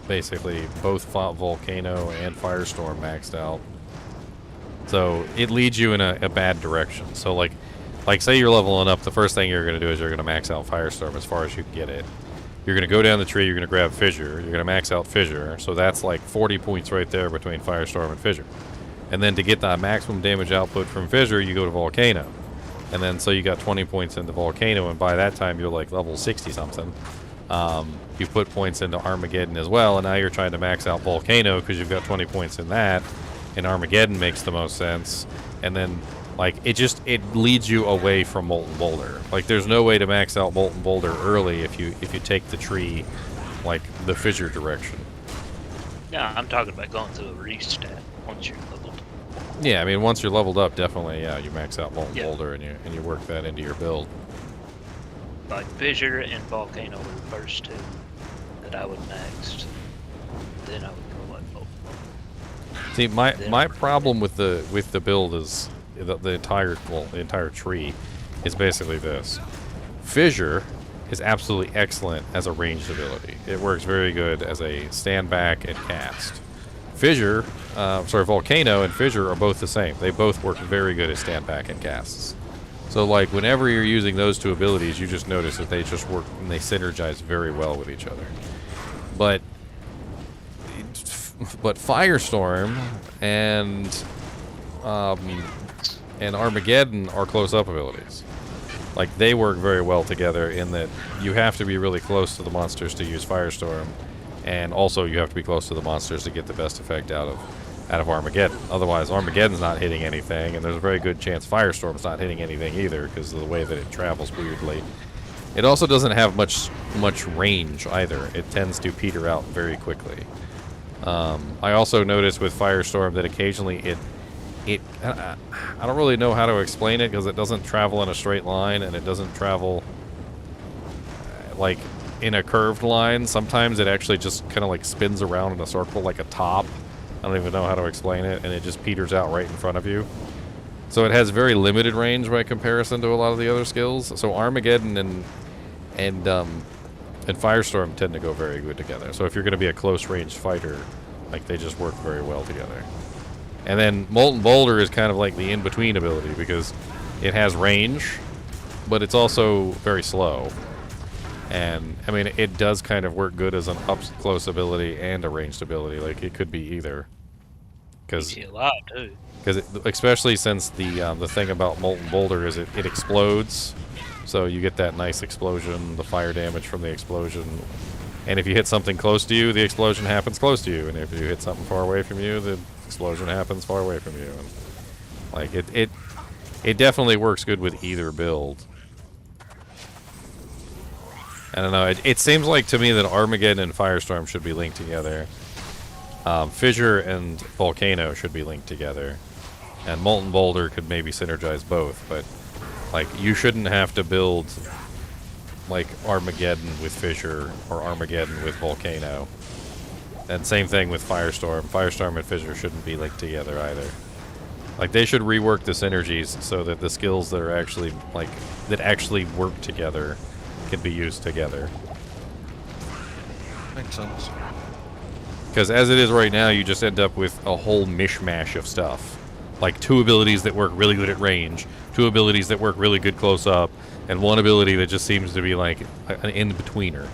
basically both Volcano and Firestorm maxed out. So it leads you in a bad direction. So like say you're leveling up, the first thing you're going to do is you're going to max out Firestorm as far as you can get it. You're going to go down the tree, you're going to grab Fissure, you're going to max out Fissure, so that's like 40 points right there between Firestorm and Fissure. And then to get the maximum damage output from Fissure, you go to Volcano. And then so you got 20 points into Volcano, and by that time you're like level 60 something. You put points into Armageddon as well, and now you're trying to max out Volcano because you've got 20 points in that, and Armageddon makes the most sense. And then, like, it leads you away from Molten Boulder. Like, there's no way to max out Molten Boulder early if you take the tree, like, the Fissure direction. Yeah, I'm talking about going through a restat once you're leveled. Yeah, I mean, once you're leveled up, definitely, yeah, you max out Molten Boulder and you work that into your build. Like Fissure and Volcano were the first 2 that I would max. Then I would go like Molten. See, my problem with the build is the entire tree is basically this. Fissure is absolutely excellent as a ranged ability. It works very good as a stand back and cast. Volcano and Fissure are both the same. They both work very good as stand back and casts. So, like, whenever you're using those 2 abilities, you just notice that they just work and they synergize very well with each other. But Firestorm and Armageddon are close-up abilities. Like, they work very well together in that you have to be really close to the monsters to use Firestorm, and also you have to be close to the monsters to get the best effect out of Armageddon. Otherwise, Armageddon's not hitting anything, and there's a very good chance Firestorm's not hitting anything either because of the way that it travels weirdly. It also doesn't have much range either. It tends to peter out very quickly. I also noticed with Firestorm that occasionally I don't really know how to explain it because it doesn't travel in a straight line, and it doesn't travel like in a curved line. Sometimes it actually just kind of like spins around in a circle like a top. I don't even know how to explain it, and it just peters out right in front of you. So it has very limited range by comparison to a lot of the other skills. So Armageddon and Firestorm tend to go very good together. So if you're going to be a close-range fighter, like, they just work very well together. And then Molten Boulder is kind of like the in-between ability because it has range, but it's also very slow. And, I mean, it does kind of work good as an up-close ability and a ranged ability. Like, it could be either. because Keeps you alive too. especially since the thing about molten boulder is it explodes, so you get that nice explosion, the fire damage from the explosion. And if you hit something close to you, the explosion happens close to you. And if you hit something far away from you, the explosion happens far away from you. And like it definitely works good with either build. I don't know. It seems like to me that Armageddon and Firestorm should be linked together. Fissure and Volcano should be linked together. And Molten Boulder could maybe synergize both. But like you shouldn't have to build like Armageddon with Fissure or Armageddon with Volcano. And same thing with Firestorm. Firestorm and Fissure shouldn't be linked together either. Like they should rework the synergies so that the skills that are actually like that actually work together can be used together. Makes sense. Because as it is right now, you just end up with a whole mishmash of stuff. Like 2 abilities that work really good at range, 2 abilities that work really good close up, and 1 ability that just seems to be like an in-betweener.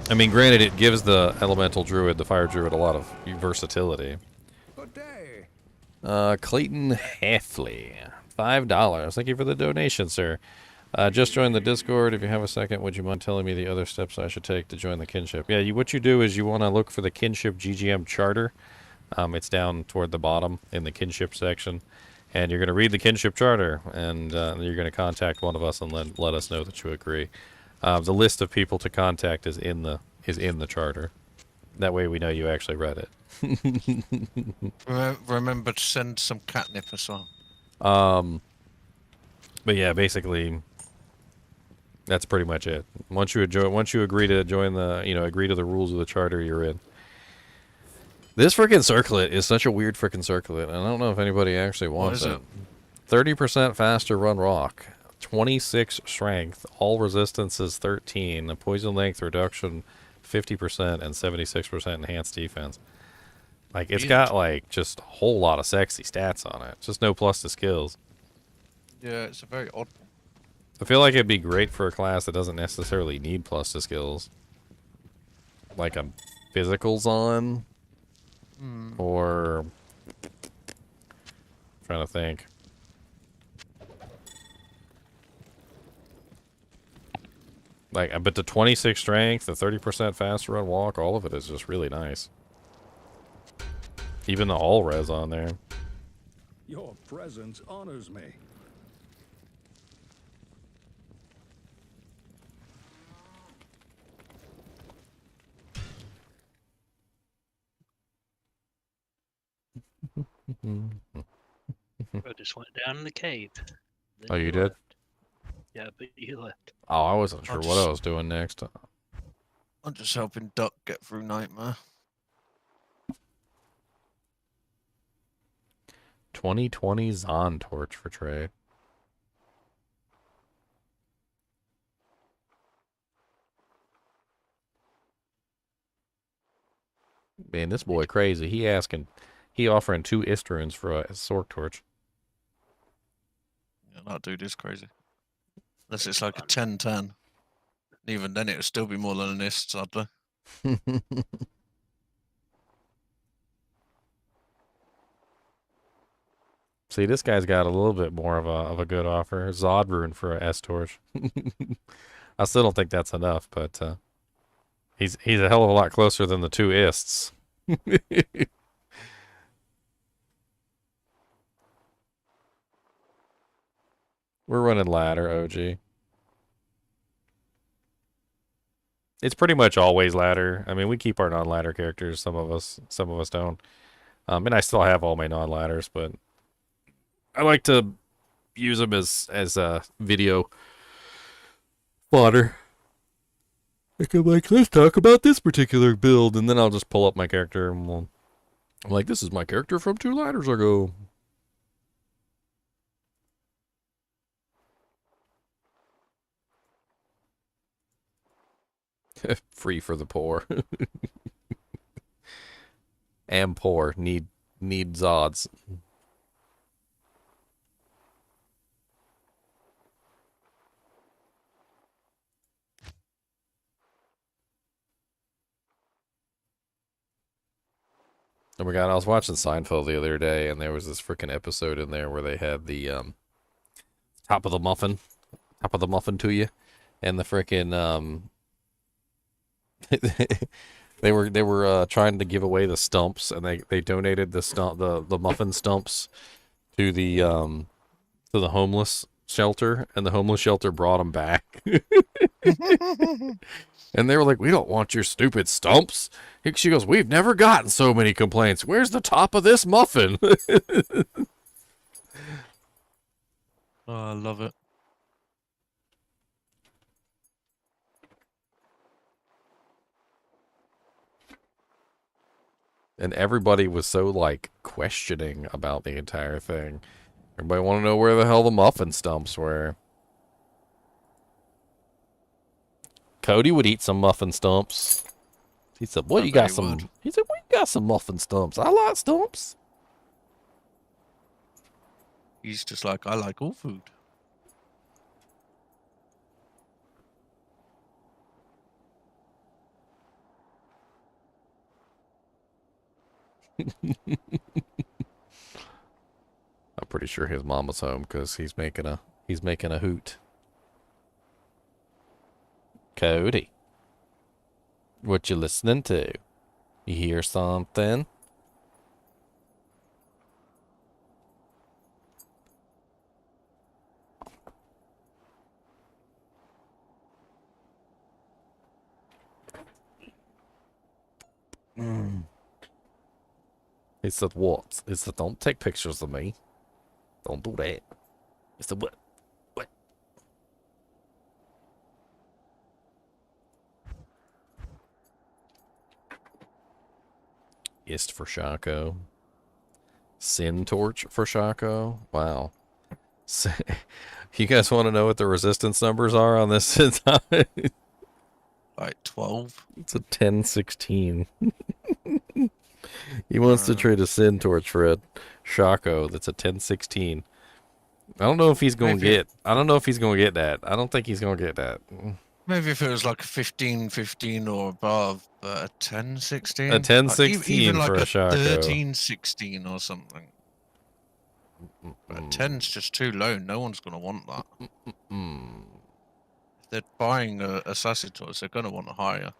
I mean, granted, it gives the Elemental Druid, the Fire Druid, a lot of versatility. Clayton Heffley, $5. Thank you for the donation, sir. Just joined the Discord. If you have a second, would you mind telling me the other steps I should take to join the kinship? Yeah, what you do is you want to look for the kinship GGM charter. It's down toward the bottom in the kinship section. And you're going to read the kinship charter, and you're going to contact one of us and let us know that you agree. The list of people to contact is in the charter. That way we know you actually read it. Remember to send some catnip as well. But yeah, basically, that's pretty much it. Once you agree to join agree to the rules of the charter, you're in. This freaking circlet is such a weird freaking circlet. I don't know if anybody actually wants it. 30% faster run rock, 26 strength, all resistances 13, a poison length reduction 50%, and 76% enhanced defense. Like it's got like just a whole lot of sexy stats on it. Just no plus to skills. Yeah, it's a very odd. I feel like it'd be great for a class that doesn't necessarily need plus to skills. Like a physicals on. Or trying to think. Like, but the 26 strength, the 30% faster run walk, all of it is just really nice. Even the all res on there. Your presence honors me. I just went down in the cave. Then Oh, you did? left. Yeah, but you left. Oh, I wasn't sure what I was doing next. I'm just helping Duck get through Nightmare. 2020 Zon torch for trade. Man, this boy crazy. He offering 2 Istruns for a Sork torch. Yeah, that dude is crazy. Unless it's like a 10-10. Even then, it would still be more than an ist, sadly. See, this guy's got a little bit more of a good offer. Zod rune for a S torch. I still don't think that's enough, but he's a hell of a lot closer than the 2 ists. We're running ladder, OG. It's pretty much always ladder. I mean, we keep our non-ladder characters. Some of us don't. And I still have all my non-ladders, but I like to use them as video fodder. Like I'm like, let's talk about this particular build, and then I'll just pull up my character, and I'm like, this is my character from 2 ladders ago. Free for the poor. Am poor. Need Zods. Oh my god, I was watching Seinfeld the other day, and there was this freaking episode in there where they had the top of the muffin to you, and the freaking they were trying to give away the stumps, and they donated the muffin stumps to the homeless shelter, and the homeless shelter brought them back. And they were like, "We don't want your stupid stumps." She goes, "We've never gotten so many complaints. Where's the top of this muffin?" Oh, I love it. And everybody was so, like, questioning about the entire thing. Everybody want to know where the hell the muffin stumps were. Cody would eat some muffin stumps. He said, "Boy, you got some." He said, "Well, you got some muffin stumps. I like stumps." He's just like, I like all food. I'm pretty sure his mama's home because he's making a hoot. Cody, what you listening to? You hear something? He said, "What?" He said, "Don't take pictures of me. Don't do that." He said, "What? What?" Ist for Shaco. Sin Torch for Shaco. Wow. You guys want to know what the resistance numbers are on this? Like 12. It's a 10-16. He wants to trade a Sin Torch for a Shaco that's a 10-16. I don't know if he's going to get... I don't know if he's going to get that. I don't think he's going to get that. Maybe if it was like a 15-15 or above, but a 10-16? A 10-16 even like for a Shaco. 13-16 or something. But 10's just too low. No one's going to want that. If they're buying a Sassitos, they're going to want a higher.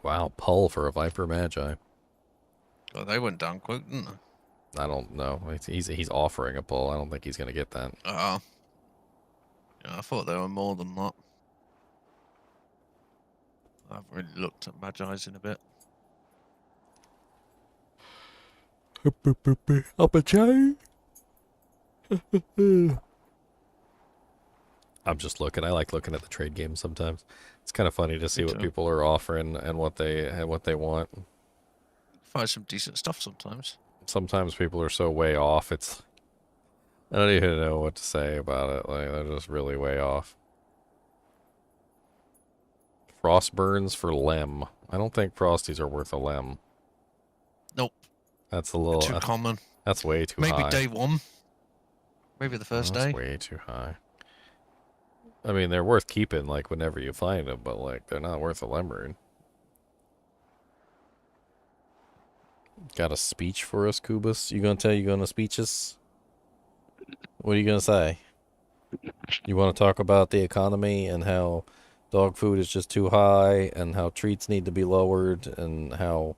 Wow, pull for a Viper Magi. Oh, they went down quick, didn't they? I don't know. He's offering a pull. I don't think he's going to get that. Yeah, I thought there were more than that. I haven't really looked at Magi's in a bit. I'm just looking. I like looking at the trade games sometimes. It's kind of funny to see what people are offering and what they want. Find some decent stuff sometimes. Sometimes people are so way off. I don't even know what to say about it. Like, they're just really way off. Frostburns for Lem. I don't think Frosties are worth a Lem. Nope. That's a little too common. That's way too high. Maybe day one. Maybe the first day. That's way too high. I mean, they're worth keeping, like, whenever you find them, but, like, they're not worth a Lemburn. Got a speech for us, Kubus? You gonna speech us? What are you gonna say? You want to talk about the economy and how dog food is just too high and how treats need to be lowered and how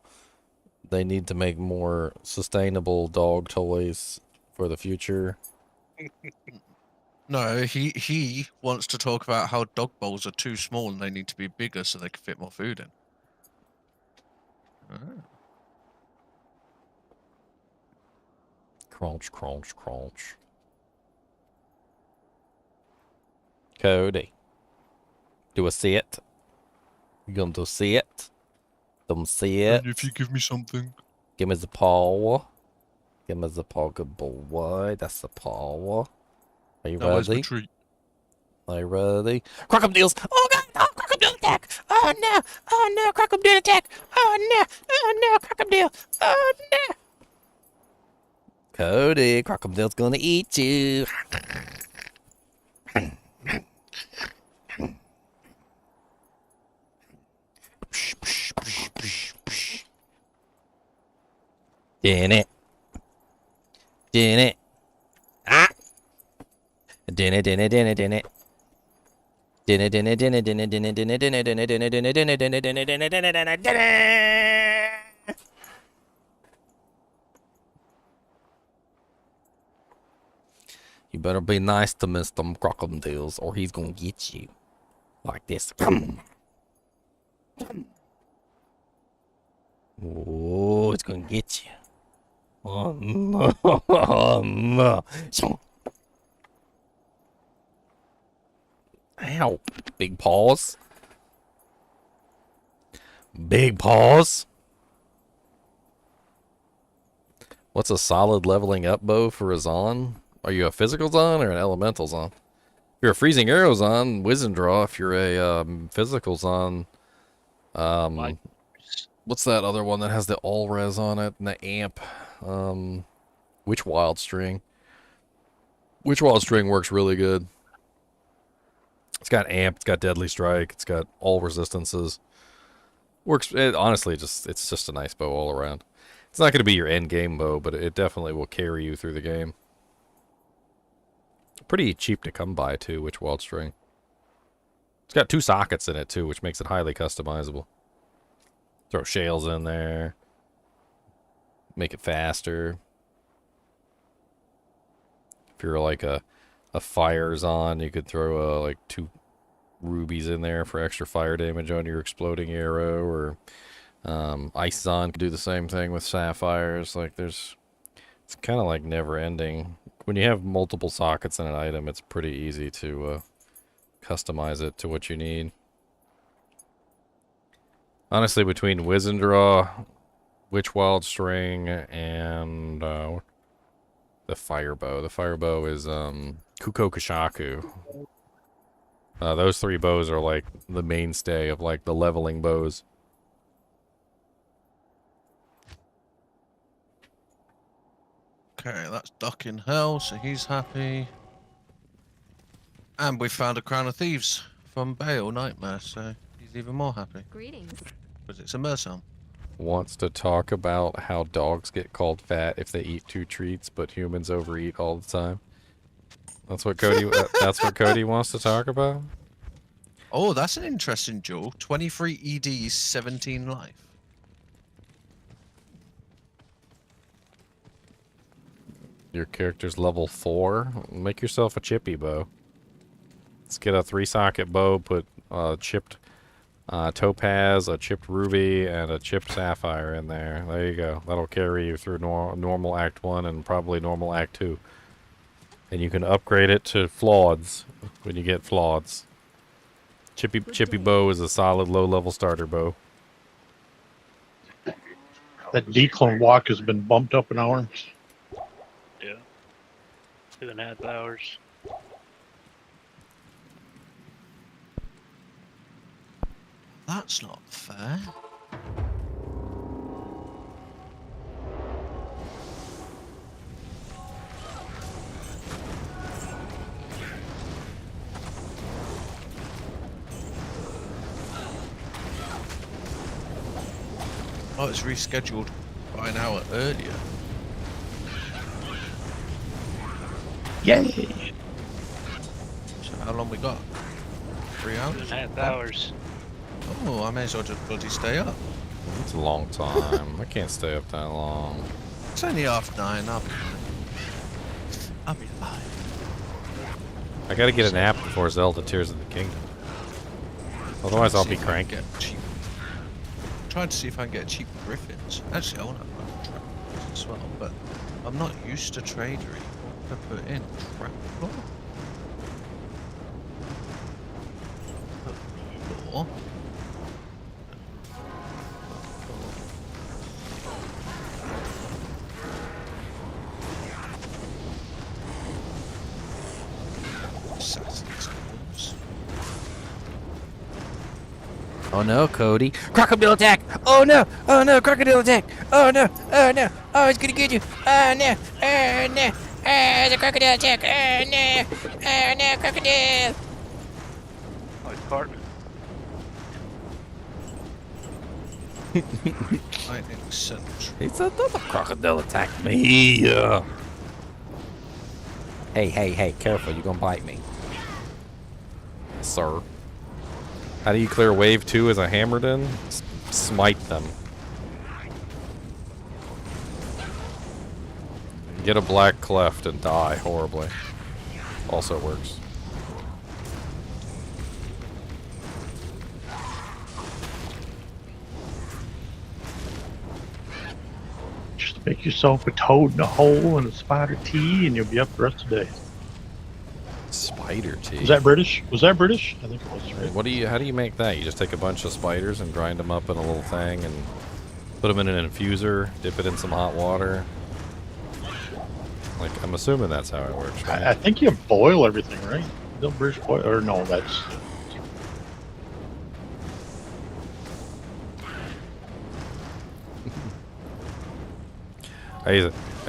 they need to make more sustainable dog toys for the future? No, he wants to talk about how dog bowls are too small and they need to be bigger so they can fit more food in. Oh. Crunch, crunch, crunch. Cody. Do I see it? You gonna do see it? Don't see it? And if you give me something. Give me the paw. Give me the paw, good boy. That's the paw. Are you ready? Are you ready? Crocodiles! Oh god! Oh, crocodile attack! Oh no! Oh no! Crocodile attack! Oh no! Oh no! Crocodile! Oh no! Cody, crocodile's gonna eat you. Din it. Din it. Ah. Din it, din it, din it, din it. Din it, din it, din it, din it, din it, din it, din it, din it, din it, din it, din it, din it, din it, din it, din it, din it, din it. You better be nice to Mr. Crocodiles or he's gonna get you. Like this. Oh, it's gonna get you. Oh no. Oh no. Ow. Big paws. Big paws. What's a solid leveling up bow for a Zon? Are you a physical Zon or an elemental Zon? If you're a freezing arrow Zon, Wiz and Draw. If you're a physical Zon, what's that other one that has the all res on it and the amp? Witch Wild String. Witch Wild String works really good. It's got amp, it's got deadly strike, it's got all resistances. Works, honestly, it's just a nice bow all around. It's not going to be your end game bow, but it definitely will carry you through the game. Pretty cheap to come by too, Witch Wild String. It's got 2 sockets in it too, which makes it highly customizable. Throw shales in there. Make it faster. If you're like a fire Zon, you could throw like 2 rubies in there for extra fire damage on your exploding arrow, or Ice Zon could do the same thing with sapphires. Like it's kind of like never ending. When you have multiple sockets in an item, it's pretty easy to customize it to what you need. Honestly, between Wiz and Draw, Witch Wild String, and the fire bow. The fire bow is Kuko Kashaku. Those 3 bows are like the mainstay of like the leveling bows. Okay, that's Duck in Hell, so he's happy. And we found a Crown of Thieves from Bale Nightmare, so he's even more happy. Greetings. Because it's a Mersom. Wants to talk about how dogs get called fat if they eat 2 treats, but humans overeat all the time. That's what Cody. That's what Cody wants to talk about. Oh, that's an interesting duel. 23 ED, 17 life. Your character's level 4. Make yourself a chippy bow. Let's get a 3-socket bow. Put chipped topaz, a chipped ruby, and a chipped sapphire in there. There you go. That'll carry you through normal Act 1 and probably normal Act 2. And you can upgrade it to flaweds when you get flaweds. Chippy bow is a solid low-level starter bow. That declone walk has been bumped up an hour. Yeah. 2.5 hours. That's not fair. Oh, it's rescheduled by an hour earlier. Yay! So how long we got? 3 hours? 2.5 hours. Oh, I may as well just bloody stay up. It's a long time. I can't stay up that long. It's only 9:30. I'll be fine. I gotta get an app before Zelda Tears of the Kingdom. Otherwise I'll be cranky. Trying to see if I can get cheap griffins. Actually, I want to put traps as well, but I'm not used to tradery. To put in trap floor. Floor. Oh no, Cody. Crocodile attack! Oh no! Oh no, crocodile attack! Oh no! Oh no! Oh, it's gonna get you! Oh no! Oh no! Oh, the crocodile attack! Oh no! Oh no, crocodile! Oh, it's Cartman. Lightning sentry. He said that the crocodile attacked me. Hey, careful, you're gonna bite me. Sir. How do you clear wave 2 as a hammered in? Smite them. Get a black cleft and die horribly. Also works. Just make yourself a toad in a hole and a spider tea, and you'll be up the rest of the day. Spider tea. Was that British? Was that British? I think it was, right? What do you? How do you make that? You just take a bunch of spiders and grind them up in a little thing and put them in an infuser. Dip it in some hot water. Like, I'm assuming that's how it works, right? I think you boil everything, right? Don't British boil, or no? That's. I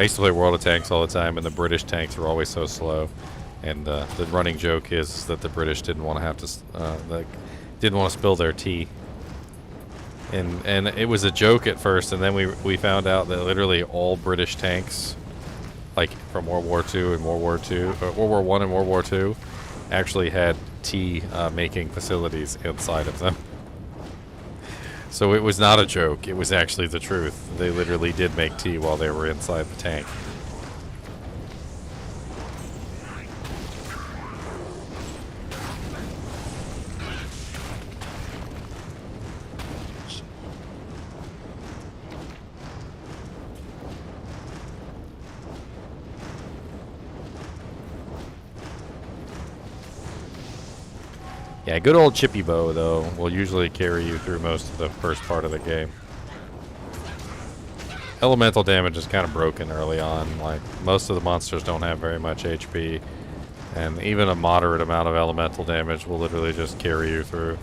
used to play World of Tanks all the time, and the British tanks were always so slow. And the running joke is that the British didn't want to have to, didn't want to spill their tea. And it was a joke at first, and then we found out that literally all British tanks, like from World War II and World War I and World War II, actually had tea making facilities inside of them. So it was not a joke, it was actually the truth. They literally did make tea while they were inside the tank. Yeah, good old chippy bow, though, will usually carry you through most of the first part of the game. Elemental damage is kind of broken early on. Like, most of the monsters don't have very much HP, and even a moderate amount of elemental damage will literally just carry you through.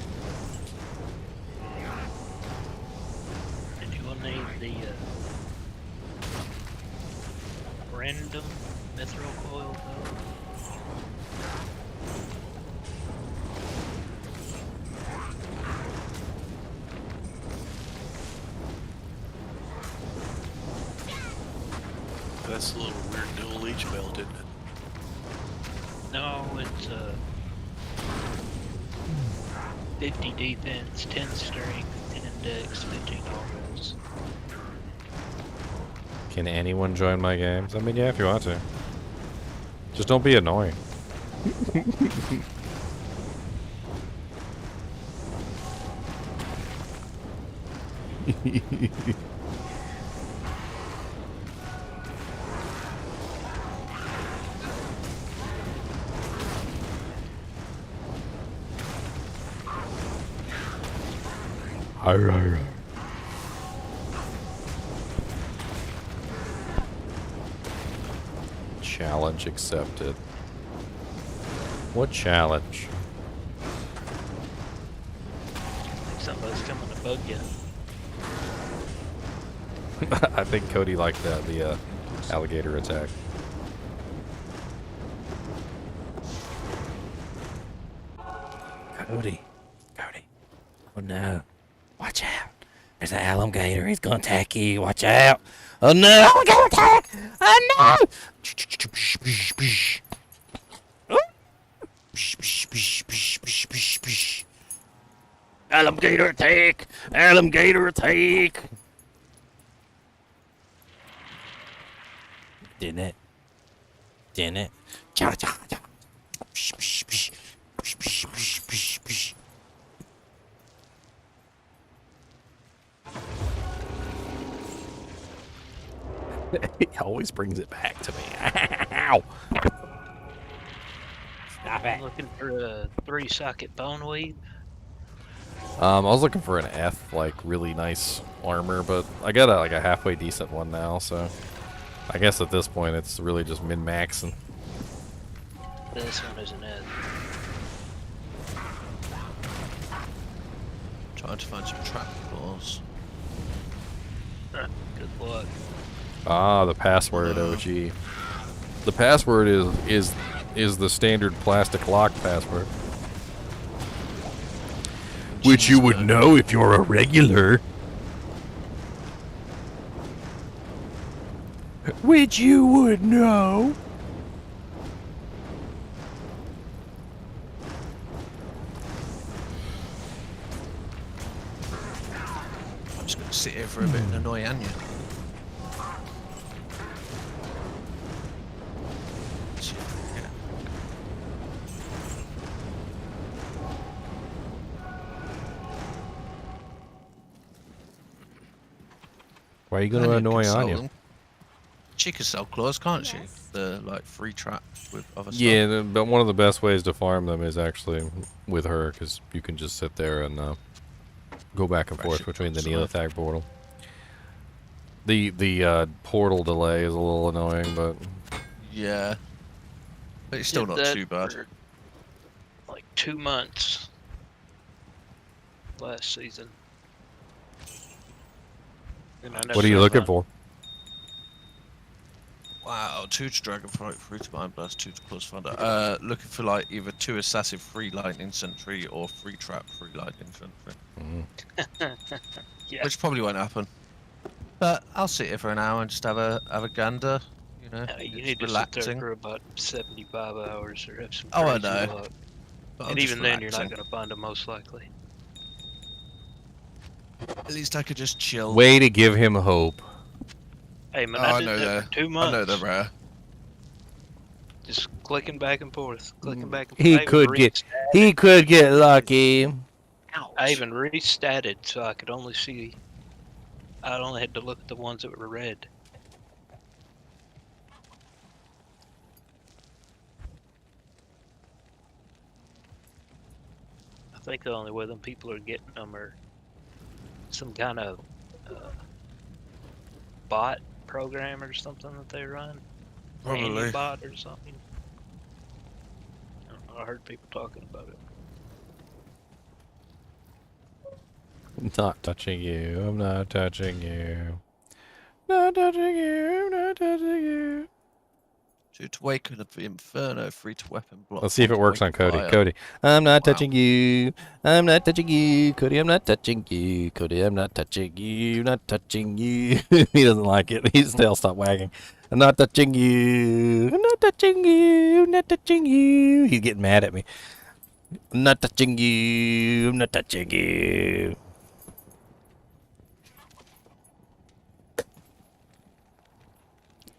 Did you want to name the random mithril coil, though? That's a little weird dual leech belt, isn't it? No, it's 50 defense, 10 strength, 10 index, 15 offense. Can anyone join my games? I mean, yeah, if you want to. Just don't be annoying. Arr. Challenge accepted. What challenge? I think somebody's coming to bug you. I think Cody liked that, the alligator attack. Cody. Oh no. Watch out. There's an alligator. He's gonna attack you. Watch out. Oh no. Alligator attack. Oh no. Alligator attack. Alligator attack. Didn't it? Cha cha cha. He always brings it back to me. Ow! Stop it. Looking for a 3-socket bone weave. I was looking for an F, like really nice armor, but I got a halfway decent one now, so I guess at this point it's really just min-maxing. This one is an F. Trying to find some trap balls. Good luck. Ah, the password, OG. The password is the standard plastic lock password, which you would know if you're a regular. Which you would know. I'm just gonna sit here for a bit and annoy Anya. Why are you going to annoy Anya? She can sell claws, can't she? The like free traps with other stuff. Yeah, but one of the best ways to farm them is actually with her, because you can just sit there and go back and forth between the Neolithic portal. The portal delay is a little annoying, but yeah, but it's still Did not that too bad. for, like 2 months last season. And I never what are you got looking mine. for? Wow, 2 to Dragonflight, 3 to Mind Blast, 2 to Claws Thunder. Looking for like either 2 Assassin, 3 Lightning Sentry, or 3 Trap, 3 Lightning Sentry. Yeah. Which probably won't happen. But I'll sit here for an hour and just have a gander. You know, You it's need to sit relaxing. there for about 75 hours or have some Oh, I crazy know. luck. But I'm And just even then, you're not relaxing. going to find them most likely. At least I could just chill. Way to give him hope. Hey man, Oh, I I did know that they're. for 2 months. I know they're rare. Just clicking back and forth, clicking back and forth. He I even could get lucky. I even restatted so I could only see. I only had to look at the ones that were red. I think the only way them people are getting them are some kind of bot program or something that they run. Probably. Bot or something. I don't know, I heard people talking about it. Not touching you. I'm not touching you. Not touching you. Not touching you. 2 to Waken of the Inferno, 3 to Weapon Block. Let's see if it 1 to works on Waken Cody. Fire. Cody, I'm not Wow. touching you. I'm not touching you. Cody, I'm not touching you. Cody, I'm not touching you. Not touching you. He doesn't like it. His tail stopped wagging. I'm not touching you. I'm not touching you. I'm not touching you. He's getting mad at me. I'm not touching you. I'm not touching you.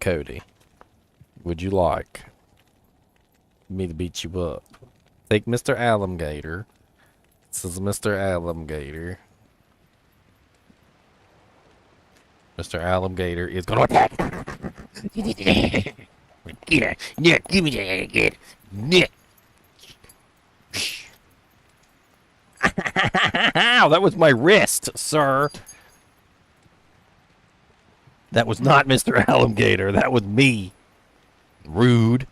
Cody, would you like me to beat you up? Take Mr. Alligator. This is Mr. Alligator. Mr. Alligator is gonna attack. Yeah, yeah, give me that. Get yeah. Ow, that was my wrist, sir. That was not Mr. Alligator. That was me. Rude.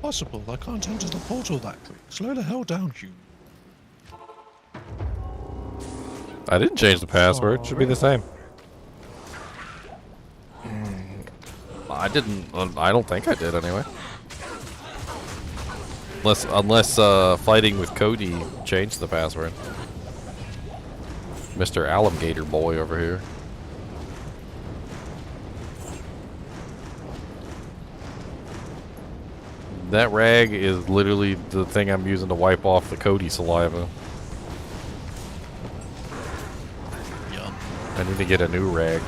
Possible, I can't enter the portal that quick. Slow the hell down, you. I didn't change the password. It should be the same. I didn't. I don't think I did anyway. Unless fighting with Cody changed the password. Mr. Alligator boy over here. That rag is literally the thing I'm using to wipe off the Cody saliva. Yum. I need to get a new rag.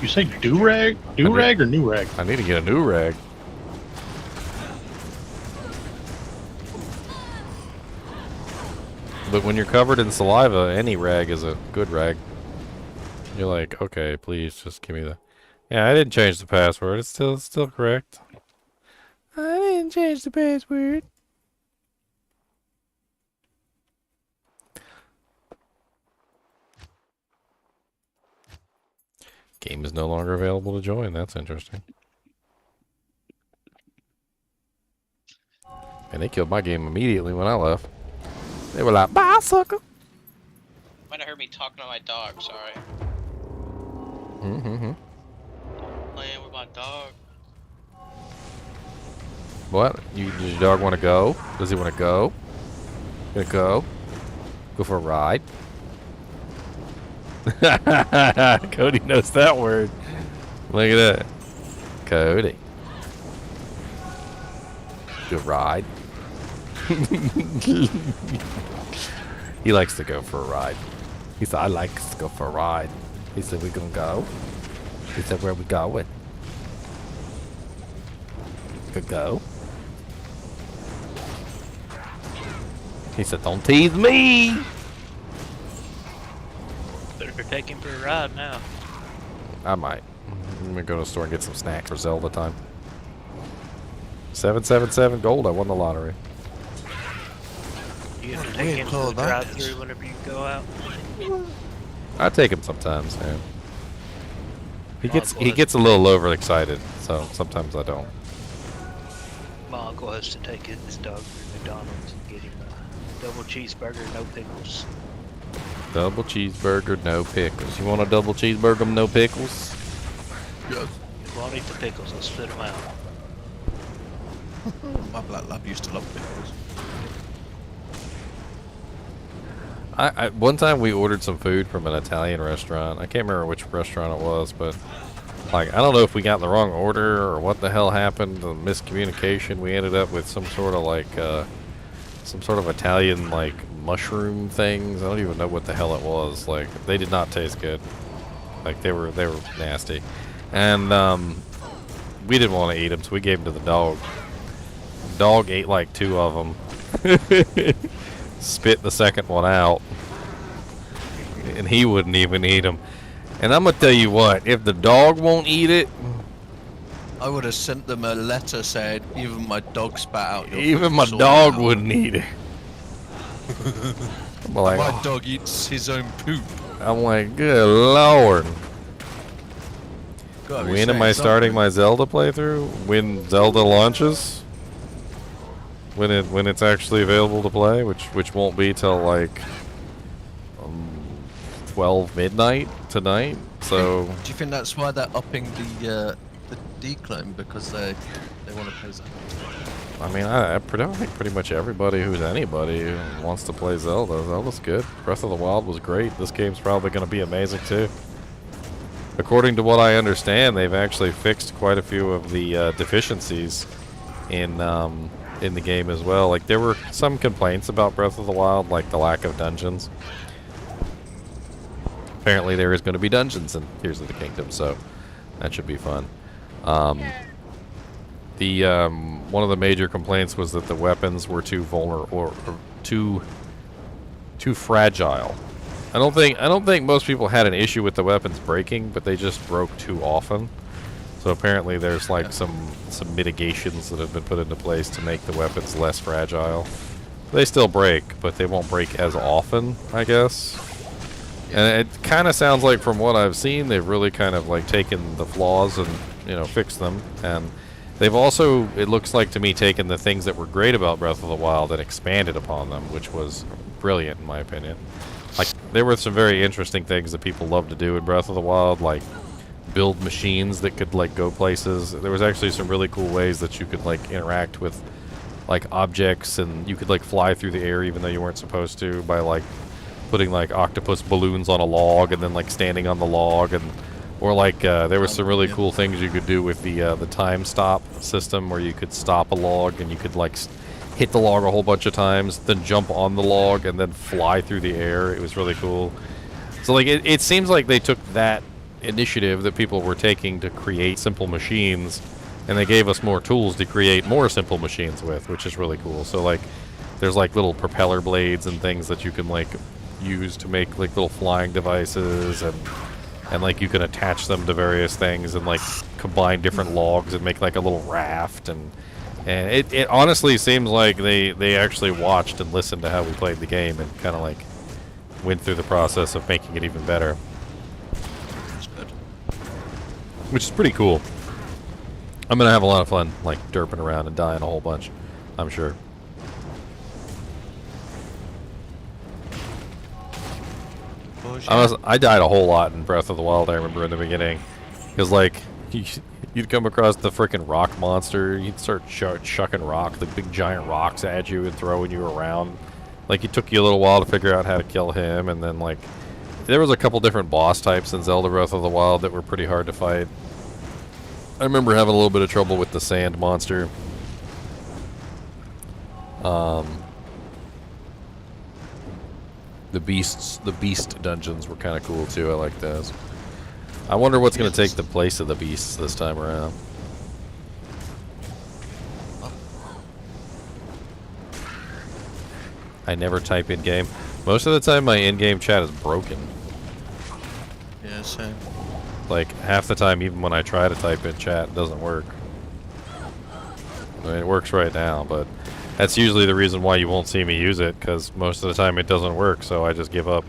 You say do-rag? Do-rag or new rag? I need to get a new rag. But when you're covered in saliva, any rag is a good rag. You're like, okay, please just give me the... Yeah, I didn't change the password. It's still correct. I didn't change the password. Game is no longer available to join. That's interesting. And they killed my game immediately when I left. They were like, bye, sucker. Might have heard me talking to my dog, sorry. Mm-hmm. Playing with my dog. What? Does your dog want to go? Does he want to go? Gonna go? Go for a ride? Cody knows that word. Look at that. Cody. Good ride. He likes to go for a ride. He said, I like to go for a ride. He said, we're gonna go. He said, where we going? Could go. He said, don't tease me. Better take him for a ride now. I might. I'm gonna go to the store and get some snacks for Zelda time. 777 gold. I won the lottery. You have to take him to the drive-thru whenever you go out. I take him sometimes, man. He gets a little overexcited, so sometimes I don't. My uncle has to take his dog to McDonald's and get him a double cheeseburger, no pickles. Double cheeseburger, no pickles. You want a double cheeseburger, no pickles? Yes. You won't eat the pickles, I'll spit them out. My black lab used to love pickles. One time we ordered some food from an Italian restaurant. I can't remember which restaurant it was, but like I don't know if we got the wrong order or what the hell happened. The miscommunication. We ended up with some sort of Italian like mushroom things. I don't even know what the hell it was. Like they did not taste good. Like they were nasty, and we didn't want to eat them, so we gave them to the dog. Dog ate like 2 of them. Spit the second one out, and he wouldn't even eat them. And I'm gonna tell you what, if the dog won't eat it, I would have sent them a letter saying, even my dog spat out your even food, my sort dog it out." wouldn't eat it. I'm like, My dog eats his own poop. I'm like, good lord. Gotta be When am saying I starting something. my Zelda playthrough? When Zelda launches? When it's actually available to play, which won't be till like 12 midnight tonight. So Do you think that's why they're upping the decline, because they want to play Zelda? I mean, I think pretty much everybody who's anybody who wants to play Zelda. Zelda's good. Breath of the Wild was great. This game's probably going to be amazing too. According to what I understand, they've actually fixed quite a few of the deficiencies in the game as well. Like there were some complaints about Breath of the Wild, like the lack of dungeons. Apparently there is going to be dungeons in Tears of the Kingdom, so that should be fun. One of the major complaints was that the weapons were too vulnerable or too fragile. I don't think most people had an issue with the weapons breaking, but they just broke too often. So apparently there's like some mitigations that have been put into place to make the weapons less fragile. They still break, but they won't break as often, I guess. And it kind of sounds like, from what I've seen, they've really kind of like taken the flaws and, you know, fixed them. And they've also, it looks like to me, taken the things that were great about Breath of the Wild and expanded upon them, which was brilliant in my opinion. Like there were some very interesting things that people love to do in Breath of the Wild, like build machines that could like go places. There was actually some really cool ways that you could like interact with like objects, and you could like fly through the air even though you weren't supposed to, by like putting like octopus balloons on a log and then like standing on the log, and or like there were some really cool things you could do with the time stop system, where you could stop a log and you could like hit the log a whole bunch of times, then jump on the log and then fly through the air. It was really cool. So like it seems like they took that initiative that people were taking to create simple machines, and they gave us more tools to create more simple machines with, which is really cool. So like there's like little propeller blades and things that you can like use to make like little flying devices, and like you can attach them to various things and like combine different logs and make like a little raft, and it honestly seems like they actually watched and listened to how we played the game and kind of like went through the process of making it even better. Which is pretty cool. I'm gonna have a lot of fun, like derping around and dying a whole bunch, I'm sure. I died a whole lot in Breath of the Wild, I remember in the beginning, because like you'd come across the frickin' rock monster, you'd start chucking rock, the big giant rocks at you and throwing you around, Like, it took you a little while to figure out how to kill him, and then, like, there was a couple different boss types in Zelda Breath of the Wild that were pretty hard to fight. I remember having a little bit of trouble with the sand monster. The beast dungeons were kind of cool too. I like those. I wonder what's going to take the place of the beasts this time around. I never type in game. Most of the time, my in-game chat is broken. Yeah, same. Like half the time, even when I try to type in chat, it doesn't work. I mean, it works right now, but that's usually the reason why you won't see me use it, because most of the time it doesn't work, so I just give up.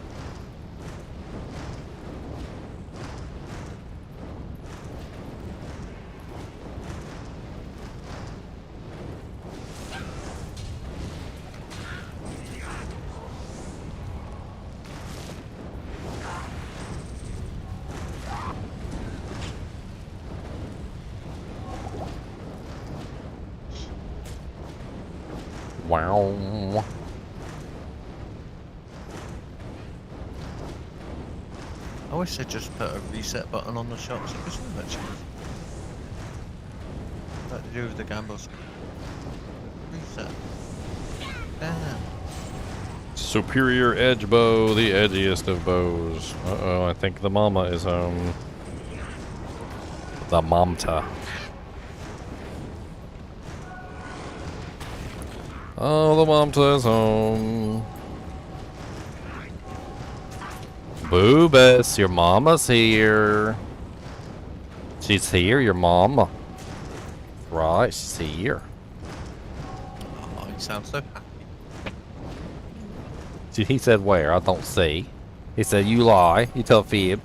Wow. I wish they'd just put a reset button on the shops. It was so much easier. What to do with the gambles? Reset. Damn. Superior edge bow, the edgiest of bows. Uh-oh, I think the mama is home. The mamta. Oh, the mamta is home. Boobus, your mama's here. She's here, your mama. Right, she's here. Oh, he sounds so happy. He said where? I don't see. He said you lie. You tell fib.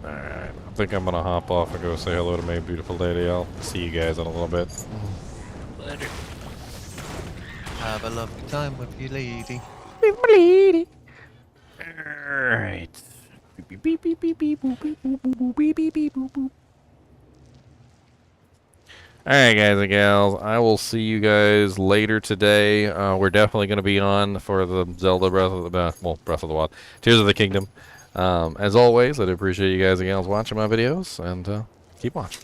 I think I'm gonna hop off and go say hello to my beautiful lady. I'll see you guys in a little bit. Later. Have a lovely time with your lady. With my lady. Alright. Beep beep beep beep beep boop beep boop boop beep beep beep boop boop. Alright guys and gals, I will see you guys later today. We're definitely gonna be on for the Zelda Breath of the Wild. Tears of the Kingdom. As always, I'd appreciate you guys and gals watching my videos, and keep watching.